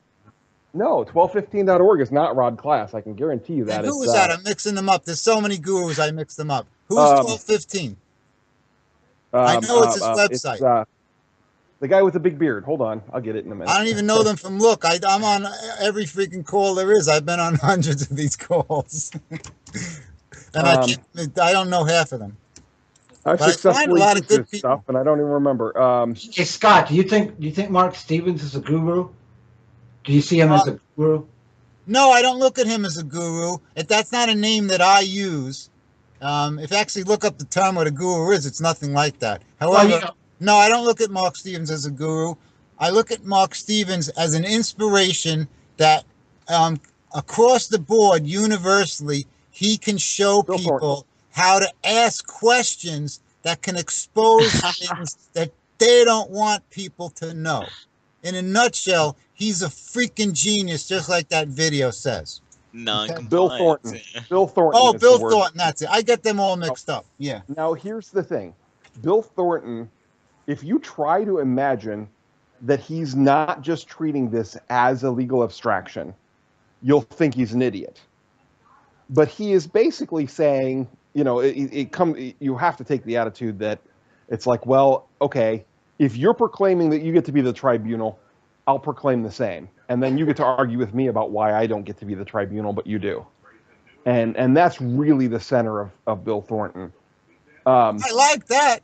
No, 1215.org is not Rod Class. I can guarantee you that. And who was that? I'm mixing them up. There's so many gurus. I mix them up. Who's 1215? I know it's his website. It's, the guy with the big beard. Hold on, I'll get it in a minute. I don't even know them from look. I'm on every freaking call there is. I've been on hundreds of these calls, and I don't know half of them. I've successfully used this stuff, and I don't even remember. Hey Scott, do you think Mark Stevens is a guru? Do you see him as a guru? No, I don't look at him as a guru. That's not a name that I use. If you actually look up the term what a guru is, it's nothing like that. However, no, I don't look at Mark Stevens as a guru. I look at Mark Stevens as an inspiration that across the board, universally, he can show people how to ask questions that can expose things that they don't want people to know. in a nutshell, he's a freaking genius, just like that video says. Bill Thornton. Bill Thornton. Oh, Bill Thornton. That's it. I get them all mixed up. Yeah. Now, here's the thing. Bill Thornton, if you try to imagine that he's not just treating this as a legal abstraction, you'll think he's an idiot. But he is basically saying, you know, you have to take the attitude that it's like, well, okay, if you're proclaiming that you get to be the tribunal, I'll proclaim the same. And then you get to argue with me about why I don't get to be the tribunal, but you do. And that's really the center of Bill Thornton. I like that.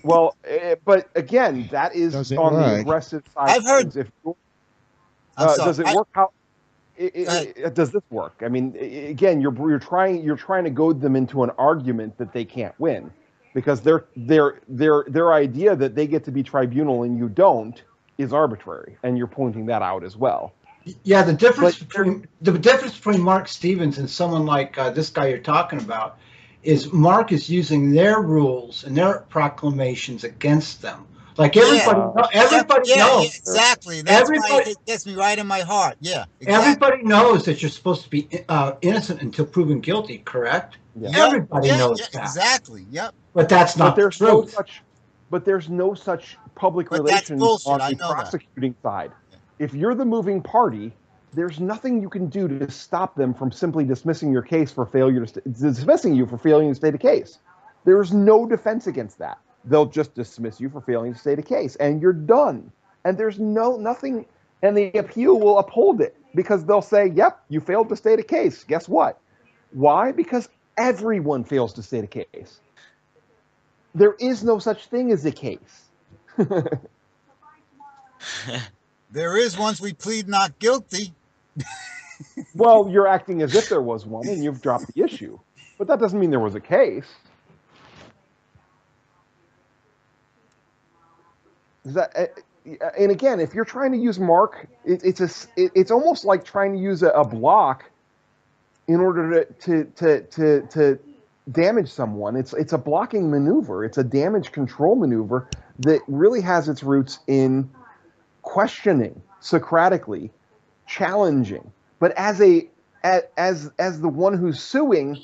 Well, but again, that is on the aggressive side. I've heard. Does it work? How does this work? I mean, again, you're trying to goad them into an argument that they can't win, because their idea that they get to be tribunal and you don't is arbitrary, and you're pointing that out as well. Yeah, the difference between Mark Stevens and someone like this guy you're talking about is Mark is using their rules and their proclamations against them. Like everybody knows. Exactly. That's why it gets me right in my heart. Yeah. Exactly. Everybody knows that you're supposed to be innocent until proven guilty, correct? Yeah. Everybody knows that. Exactly. Yep. But that's not the truth. But there's no such public relations on the prosecuting side. If you're the moving party, there's nothing you can do to stop them from simply dismissing your case for dismissing you for failing to state a case. There's no defense against that. They'll just dismiss you for failing to state a case, and you're done. And there's nothing, and the appeal will uphold it, because they'll say, yep, you failed to state a case. Guess what? Why? Because everyone fails to state a case. There is no such thing as a case. There is once we plead not guilty. Well, you're acting as if there was one, and you've dropped the issue. But that doesn't mean there was a case. And again, if you're trying to use Mark, it's almost like trying to use a block in order to damage someone. It's a blocking maneuver. It's a damage control maneuver that really has its roots in questioning, Socratically, challenging. But as the one who's suing,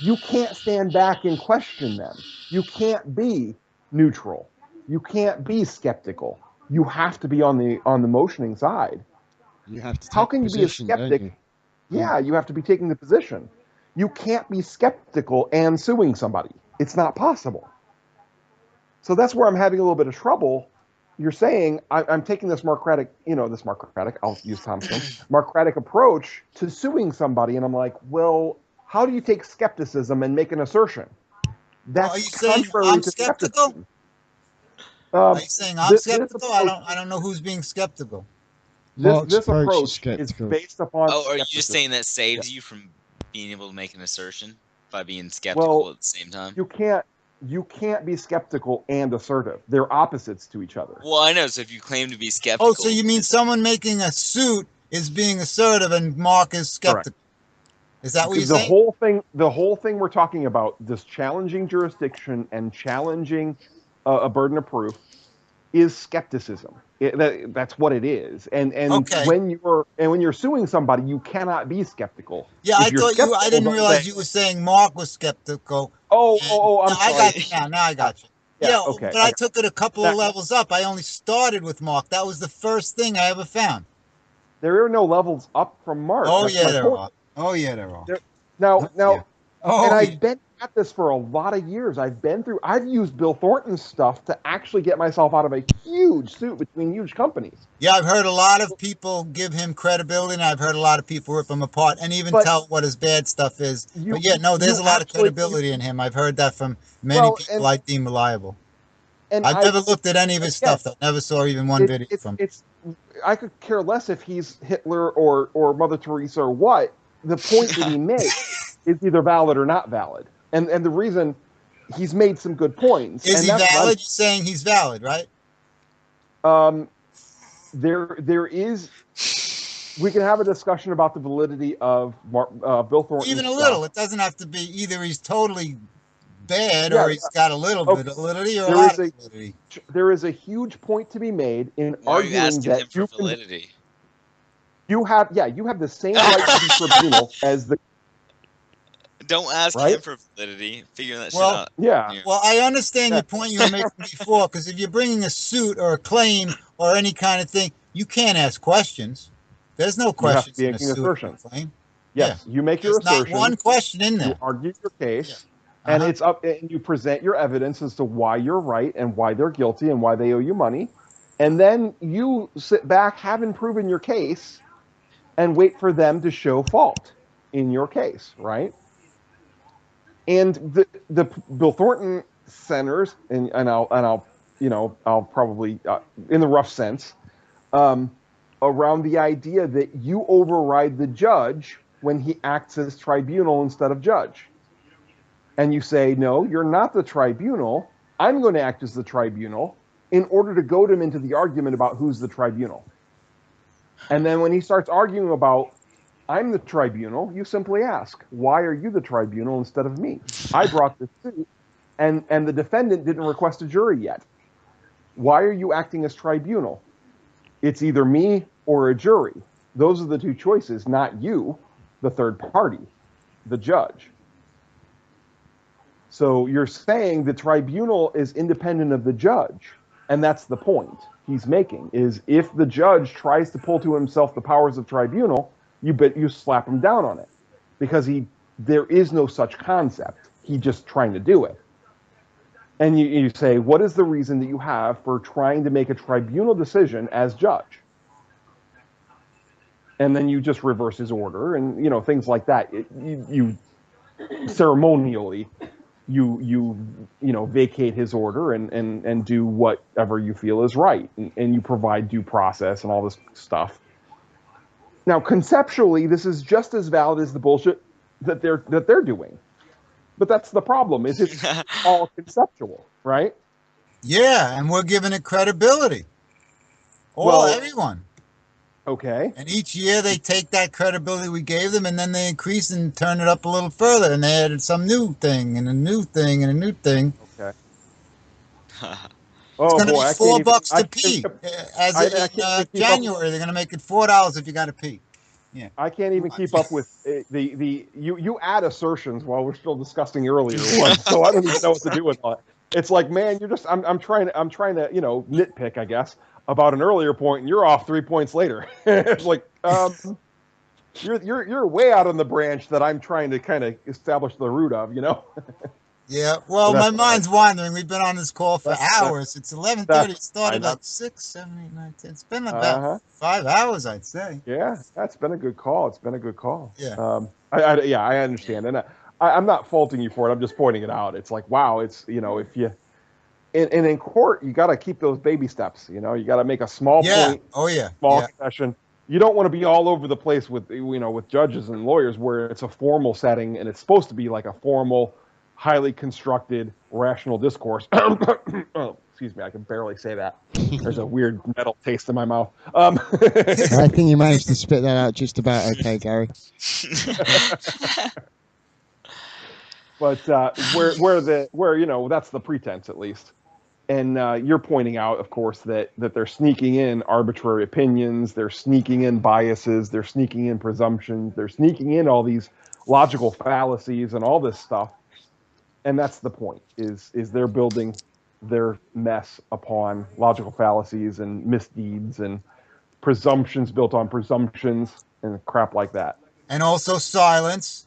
you can't stand back and question them. You can't be neutral. You can't be skeptical. You have to be on the motioning side. You have to. How can you be a skeptic? Yeah, you have to be taking the position. You can't be skeptical and suing somebody. It's not possible. So that's where I'm having a little bit of trouble. You're saying I'm taking this Marcratic, I'll use Thompson, Marcratic approach to suing somebody, and I'm like, well, how do you take skepticism and make an assertion? That's are you saying I'm skeptical? Are you saying I'm skeptical? I don't know who's being skeptical. This approach is based upon. Oh, are you just saying that saves you from being able to make an assertion by being skeptical at the same time? You can't be skeptical and assertive. They're opposites to each other. Well, I know. So if you claim to be skeptical, oh, so you mean someone making a suit is being assertive and Mark is skeptical? Correct. Is that what you're saying? The whole thing we're talking about, this challenging jurisdiction and challenging a burden of proof, is skepticism. That's what it is. And okay. when you're suing somebody, you cannot be skeptical. Yeah, I didn't realize you were saying Mark was skeptical. I'm sorry. I got you now I got you. Yeah, okay. But I took it a couple of levels up. I only started with Mark. That was the first thing I ever found. There are no levels up from Mark. Oh, yeah, there are. Oh, yeah, there are. I've been at this for a lot of years. I've used Bill Thornton's stuff to actually get myself out of a huge suit between huge companies. Yeah, I've heard a lot of people give him credibility, and I've heard a lot of people rip him apart and even tell what his bad stuff is. There's a lot of credibility in him. I've heard that from many people I deem reliable. And I've never looked at any of his stuff, though. Never saw even one video from him. I could care less if he's Hitler or Mother Teresa or what. The point that he makes is either valid or not valid. And the reason he's made some good points. Is he valid? You're saying he's valid, right? There is. We can have a discussion about the validity of Bill Thornton. Even a little. It doesn't have to be either. He's totally bad, or he's got a little bit of validity, or a lot of validity. There is a huge point to be made in Why arguing are you asking that him for validity? You have the same right to be tribunal as the. Don't ask him for validity. Figure that shit out. Yeah. Well, I understand your point you were making before, because if you're bringing a suit or a claim or any kind of thing, you can't ask questions. There's no questions in a suit or a claim. Yes, you make your assertion. There's not one question in there. You argue your case, and it's up, and you present your evidence as to why you're right and why they're guilty and why they owe you money, and then you sit back, having proven your case, and wait for them to show fault in your case, right? And the Bill Thornton centers, and I'll probably in the rough sense, around the idea that you override the judge when he acts as tribunal instead of judge. And you say, no, you're not the tribunal. I'm going to act as the tribunal in order to goad him into the argument about who's the tribunal. And then when he starts arguing about, I'm the tribunal, you simply ask, why are you the tribunal instead of me? I brought this suit, and the defendant didn't request a jury yet. Why are you acting as tribunal? It's either me or a jury. Those are the two choices, not you, the third party, the judge. So you're saying the tribunal is independent of the judge, and that's the point he's making, is if the judge tries to pull to himself the powers of tribunal, you slap him down on it, because there is no such concept. He's just trying to do it. And you say, what is the reason that you have for trying to make a tribunal decision as judge? And then you just reverse his order and, things like that. You ceremonially, vacate his order and do whatever you feel is right. And you provide due process and all this stuff. Now, conceptually, this is just as valid as the bullshit that they're doing. But that's the problem, is it's all conceptual, right? Yeah, and we're giving it credibility. Everyone. Okay. And each year they take that credibility we gave them, and then they increase and turn it up a little further, and they added some new thing, and a new thing, and a new thing. Okay. It's going to be $4 to pee. In January, they're going to make it $4 if you got to pee. Yeah. I can't even keep up with you add assertions while we're still discussing earlier ones, so I don't even know what to do with that. It's like, man, I'm trying to nitpick, I guess, about an earlier point, and you're off 3 points later. It's like you're way out on the branch that I'm trying to kind of establish the root of, Yeah, well, my mind's wandering. We've been on this call for hours. It's 11:30. It started at 6, 7, 8, 9, 10. It's been about 5 hours, I'd say. Yeah, that's been a good call. It's been a good call. Yeah. I understand, and I'm not faulting you for it. I'm just pointing it out. It's like, wow, it's if you, and in court, you got to keep those baby steps. You got to make a small point. Oh yeah. Small concession. You don't want to be all over the place with with judges and lawyers where it's a formal setting and it's supposed to be like a formal, highly constructed, rational discourse. Oh, excuse me, I can barely say that. There's a weird metal taste in my mouth. I think you managed to spit that out just about okay, Gary. But where that's the pretense, at least. And you're pointing out, of course, that they're sneaking in arbitrary opinions, they're sneaking in biases, they're sneaking in presumptions, they're sneaking in all these logical fallacies and all this stuff. And that's the point, is they're building their mess upon logical fallacies and misdeeds and presumptions built on presumptions and crap like that. And also silence.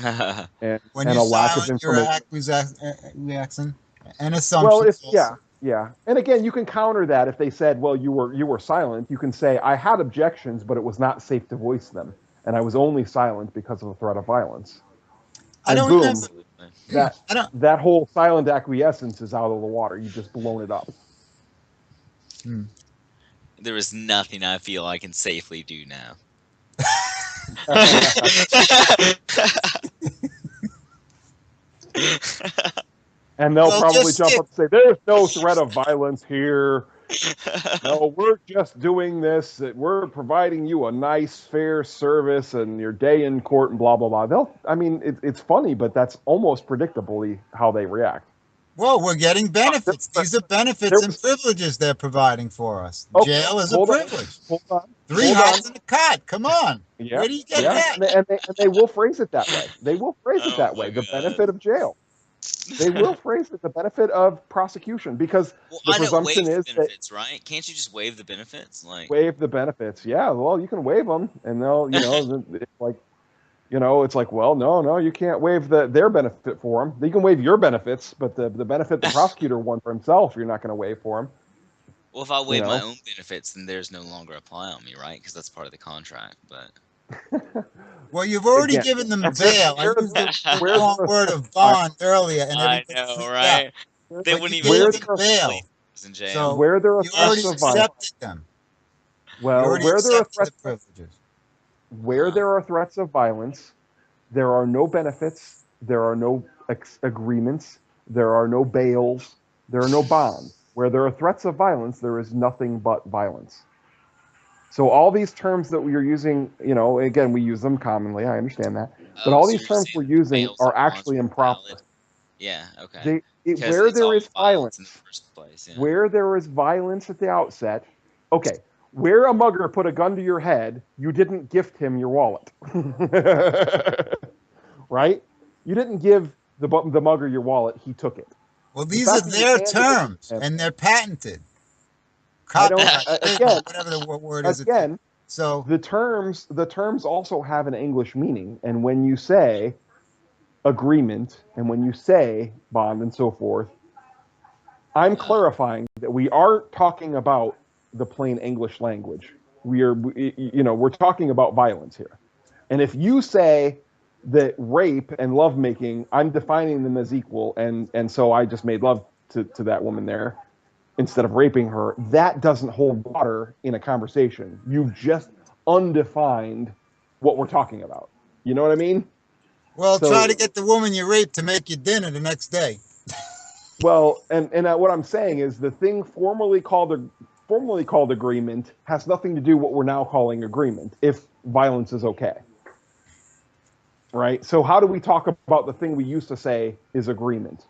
and when and you're a lack of silent, information. you're reacting and assumptions. Well, yeah. And again, you can counter that if they said, well, you were silent. You can say, I had objections, but it was not safe to voice them. And I was only silent because of the threat of violence. And I don't remember. That whole silent acquiescence is out of the water. You've just blown it up. There is nothing I feel I can safely do now. And they'll probably jump up and say, there's no threat of violence here. No, we're just doing this. We're providing you a nice, fair service and your day in court and blah, blah, blah. It's funny, but that's almost predictably how they react. Well, we're getting benefits. These are benefits and privileges they're providing for us. Okay, Jail is a privilege. Hold on. 3 hots in a cot. Come on. Yeah, Where do you get that? And they will phrase it that way. They will phrase it that way. The benefit of jail. They will phrase it the benefit of prosecution because the presumption is benefits, right? Can't you just waive the benefits? Waive the benefits. Yeah, well, you can waive them, and they'll, it's like, well, no, you can't waive their benefit for them. You can waive your benefits, but the benefit the prosecutor won for himself, you're not going to waive for him. Well, if I waive my own benefits, then there's no longer apply on me, right? Because that's part of the contract. But well, you've already given them bail. I used the wrong word of bond earlier, and I know, right? They wouldn't even bail. In jail. So where there are you already accepted them. Well, where there are threats, where there are threats of violence, there are no benefits, there are no agreements, there are no bails, there are no bonds. Where there are threats of violence, there is nothing but violence. So all these terms that we are using, again, we use them commonly. I understand that, but all these terms we're using are actually improper. Yeah. Okay. Where there is violence in the first place, where there is violence at the outset, okay. Where a mugger put a gun to your head, you didn't gift him your wallet, right? You didn't give the mugger your wallet; he took it. Well, these are their terms, and they're patented. Again, whatever the word is. Again, so the terms also have an English meaning, and when you say agreement and when you say bond and so forth, I'm clarifying that we aren't talking about the plain English language. We're talking about violence here. And if you say that rape and lovemaking, I'm defining them as equal, and so I just made love to that woman there instead of raping her, that doesn't hold water in a conversation. You've just undefined what we're talking about. You know what I mean? Well, try to get the woman you raped to make you dinner the next day. Well, and what I'm saying is the thing formerly called agreement has nothing to do with what we're now calling agreement if violence is okay. Right? So how do we talk about the thing we used to say is agreement?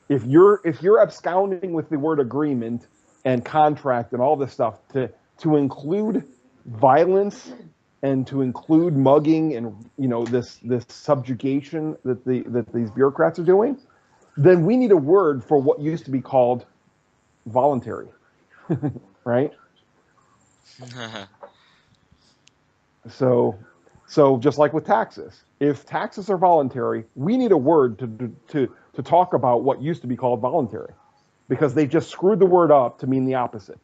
If you're absconding with the word agreement and contract and all this stuff to include violence and to include mugging and this subjugation that these bureaucrats are doing, then we need a word for what used to be called voluntary, right? So just like with taxes, if taxes are voluntary, we need a word to talk about what used to be called voluntary, because they just screwed the word up to mean the opposite.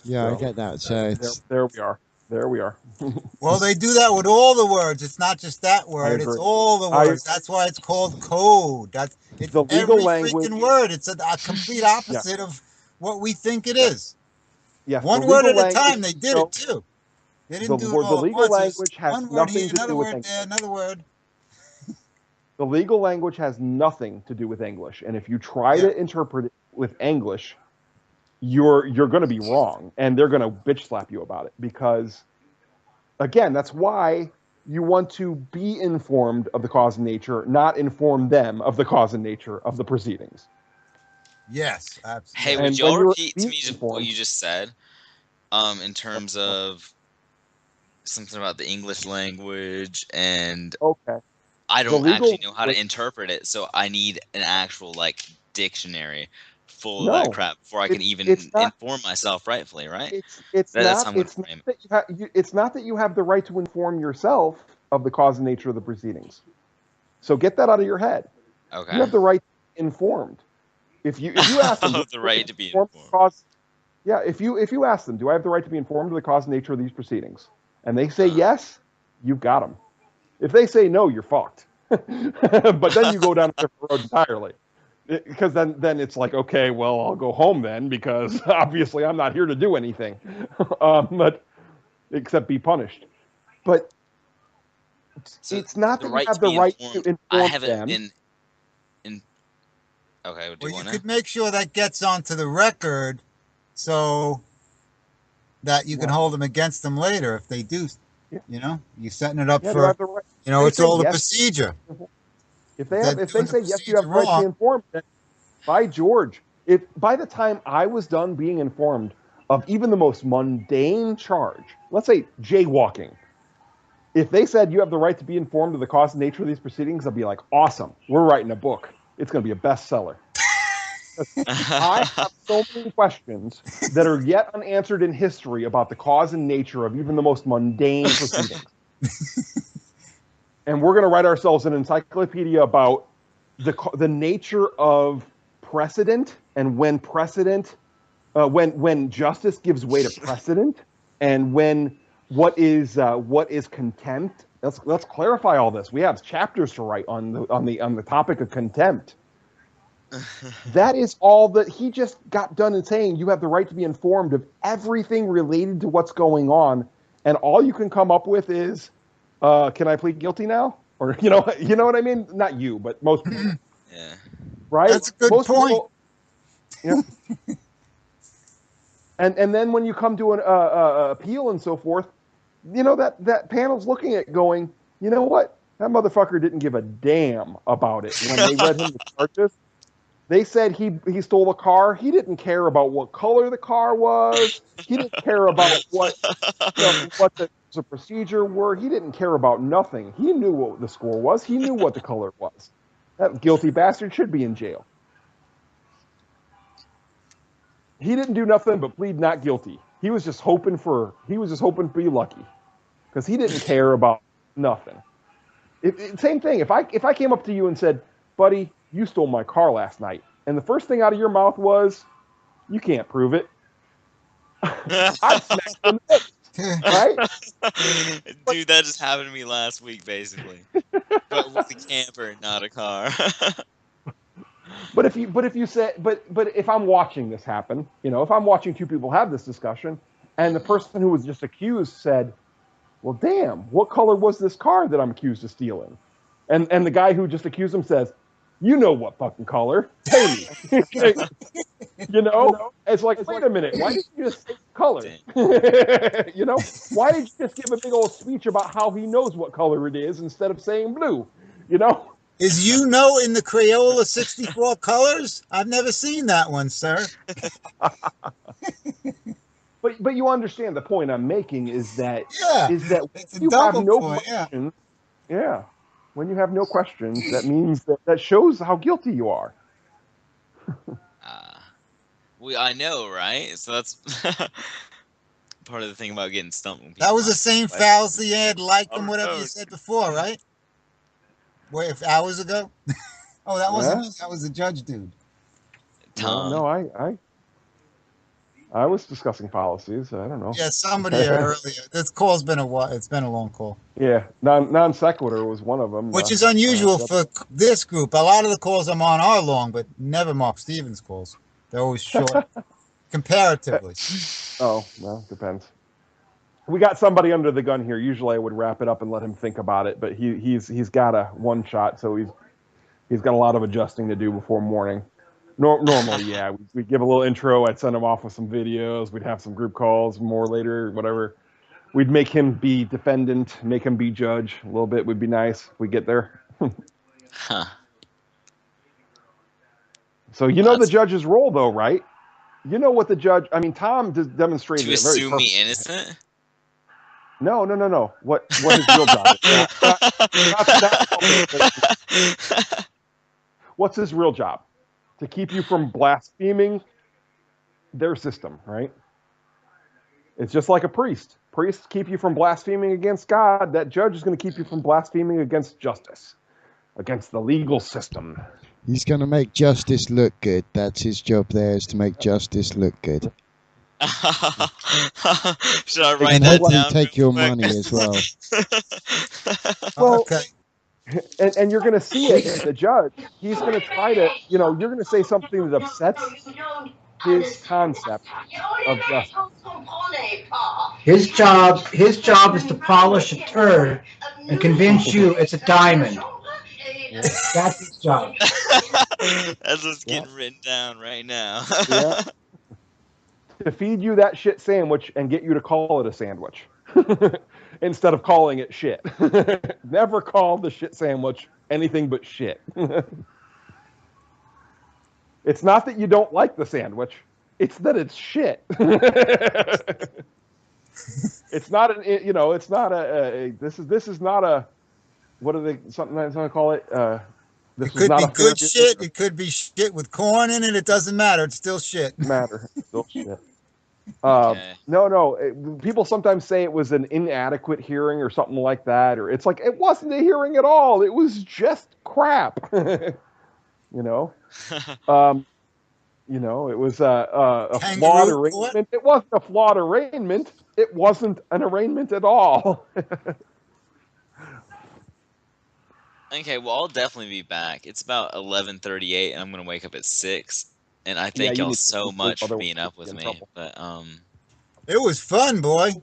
Yeah, I get that. So there we are. Well, they do that with all the words. It's not just that word. It's all the words. That's why it's called code. It's the legal language. Freaking word. It's a complete opposite of what we think it is. Yes, one word at a time. They did it too. They didn't do it all the legal at once. language has nothing to do with English. Another word. The legal language has nothing to do with English, and if you try to interpret it with English, you're going to be wrong, and they're going to bitch slap you about it, because again, that's why you want to be informed of the cause and nature, not inform them of the cause and nature of the proceedings. Yes, absolutely. Hey, would you all repeat to me what you just said in terms of something about the English language? And I don't actually know how to interpret it, so I need an actual dictionary full of that crap before I can even inform myself rightfully, right? It's not that you have the right to inform yourself of the cause and nature of the proceedings. So get that out of your head. Okay. You have the right to be informed. If you ask them, the right to be informed. If you ask them, do I have the right to be informed of the cause and nature of these proceedings? And they say yes, you've got them. If they say no, you're fucked. But then you go down a different road entirely. Because then it's like, okay, well, I'll go home then, because obviously I'm not here to do anything, but except be punished. But it's not that you have the right to inform them. Okay. Well, you could make sure that gets onto the record, so that you can hold them against them later if they do. You know, you're setting it up for. You know, it's all the procedure. If they say yes, you have the right to be informed. By George, if by the time I was done being informed of even the most mundane charge, let's say jaywalking, if they said you have the right to be informed of the cause and nature of these proceedings, I'd be like, awesome, we're writing a book. It's going to be a bestseller. I have so many questions that are yet unanswered in history about the cause and nature of even the most mundane proceedings. And we're going to write ourselves an encyclopedia about the nature of precedent and when precedent, when justice gives way to precedent, and what is contempt. Let's clarify all this. We have chapters to write on the topic of contempt. That is all that he just got done in saying. You have the right to be informed of everything related to what's going on, and all you can come up with is, can I plead guilty now? Or you know what I mean? Not you, but most people. Yeah. Right? That's a good most point. People, yeah. And then when you come to an appeal and so forth, you know that panel's looking at going, you know what? That motherfucker didn't give a damn about it when they read him the charges. They said he stole a car. He didn't care about what color the car was. He didn't care about what the procedure were. He didn't care about nothing. He knew what the score was. He knew what the color was. That guilty bastard should be in jail. He didn't do nothing but plead not guilty. He was just hoping to be lucky, because he didn't care about nothing. Same thing. If I came up to you and said, buddy, you stole my car last night, and the first thing out of your mouth was, you can't prove it, I'd smack you in the face, right? Dude, that just happened to me last week, basically. But with a camper, not a car. But if I'm watching this happen, if I'm watching two people have this discussion, and the person who was just accused said, well, damn, what color was this car that I'm accused of stealing? And the guy who just accused him says, you know what fucking color? Pay me. It's like, wait a minute, why did you just say color? Why did you just give a big old speech about how he knows what color it is instead of saying blue? Is in the Crayola 64 colors? I've never seen that one, sir. But you understand the point I'm making is that it's you have no questions. Yeah. When you have no questions, that means that shows how guilty you are. I know, right? So that's part of the thing about getting stumped. That was the same Fousley ad, liked him, whatever you said before, right? Hours ago? Oh, that was a judge dude. Tom. No, I was discussing policies. I don't know. Yeah, somebody earlier. This call's been a while. It's been a long call. Yeah, non sequitur was one of them. Which is unusual for this group. A lot of the calls I'm on are long, but never Mark Stevens calls. They're always short, comparatively. Oh, well, depends. We got somebody under the gun here. Usually I would wrap it up and let him think about it, but he's got a one shot, so he's got a lot of adjusting to do before morning. Normally, yeah, we'd give a little intro. I'd send him off with some videos. We'd have some group calls more later, whatever. We'd make him be defendant, make him be judge. A little bit would be nice if we get there. Huh. So the judge's role, though, right? You know what the judge... I mean, Tom demonstrated to it very assume me innocent? No. What his real job is. What's his real job? To keep you from blaspheming their system, right? It's just like a priest. Priests keep you from blaspheming against God. That judge is going to keep you from blaspheming against justice, against the legal system. He's going to make justice look good. That's his job there, is to make justice look good. Should I write and that hopefully down? Take your money as well. Well, okay. And you're going to see it, the judge, he's going to try to, you're going to say something that upsets his concept of justice. His job is to polish a turd and convince you it's a diamond. That's his job. That's what's getting written down right now. Yeah. To feed you that shit sandwich and get you to call it a sandwich instead of calling it shit. Never call the shit sandwich anything but shit. It's not that you don't like the sandwich. It's that it's shit. It's not it's not this is not a, what do they sometimes call it? This it could be good shit. Or, it could be shit with corn in it. It doesn't matter. It's still shit. It's still shit. No. People sometimes say it was an inadequate hearing or something like that, or it's like it wasn't a hearing at all. It was just crap. It was a flawed arraignment. It wasn't a flawed arraignment. It wasn't an arraignment at all. Okay, well, I'll definitely be back. It's about 11:38, and I'm gonna wake up at 6. And I thank y'all so much for being up with me. But it was fun, boy.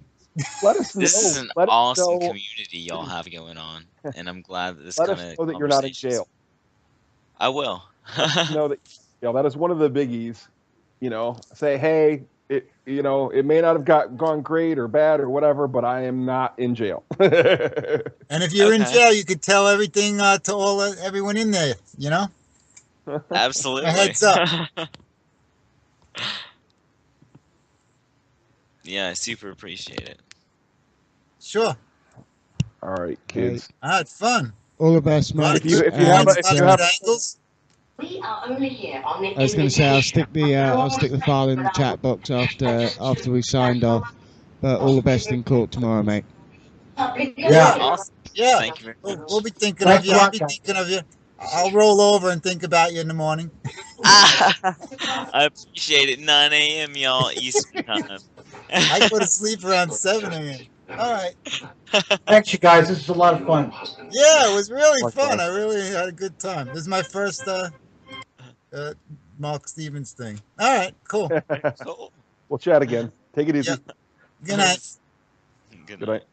Let us know. This is an awesome community y'all have going on, and I'm glad that this kind of let us know that you're not in jail. I will. Know that that is one of the biggies. Say, hey, it may not have gone great or bad or whatever, but I am not in jail. And if you're in jail, you could tell everything to everyone in there. Absolutely. A heads up. Yeah, I super appreciate it. Sure. All right, kids. I had fun. All the best, mate. If you have angles. I was going to say I'll stick the file in the chat box after we signed off. But all the best in court tomorrow, mate. Yeah. Awesome. Yeah. Thank you very much. We'll be thinking of you. I'll be thinking of you. I'll roll over and think about you in the morning. I appreciate it. 9 a.m. y'all Eastern time. I go to sleep around 7 a.m. All right. Thanks, you guys. This is a lot of fun. Yeah, it was really fun. I really had a good time. This is my first Mark Stevens thing. All right, cool. Cool. We'll chat again. Take it easy. Yep. Good night. Good night.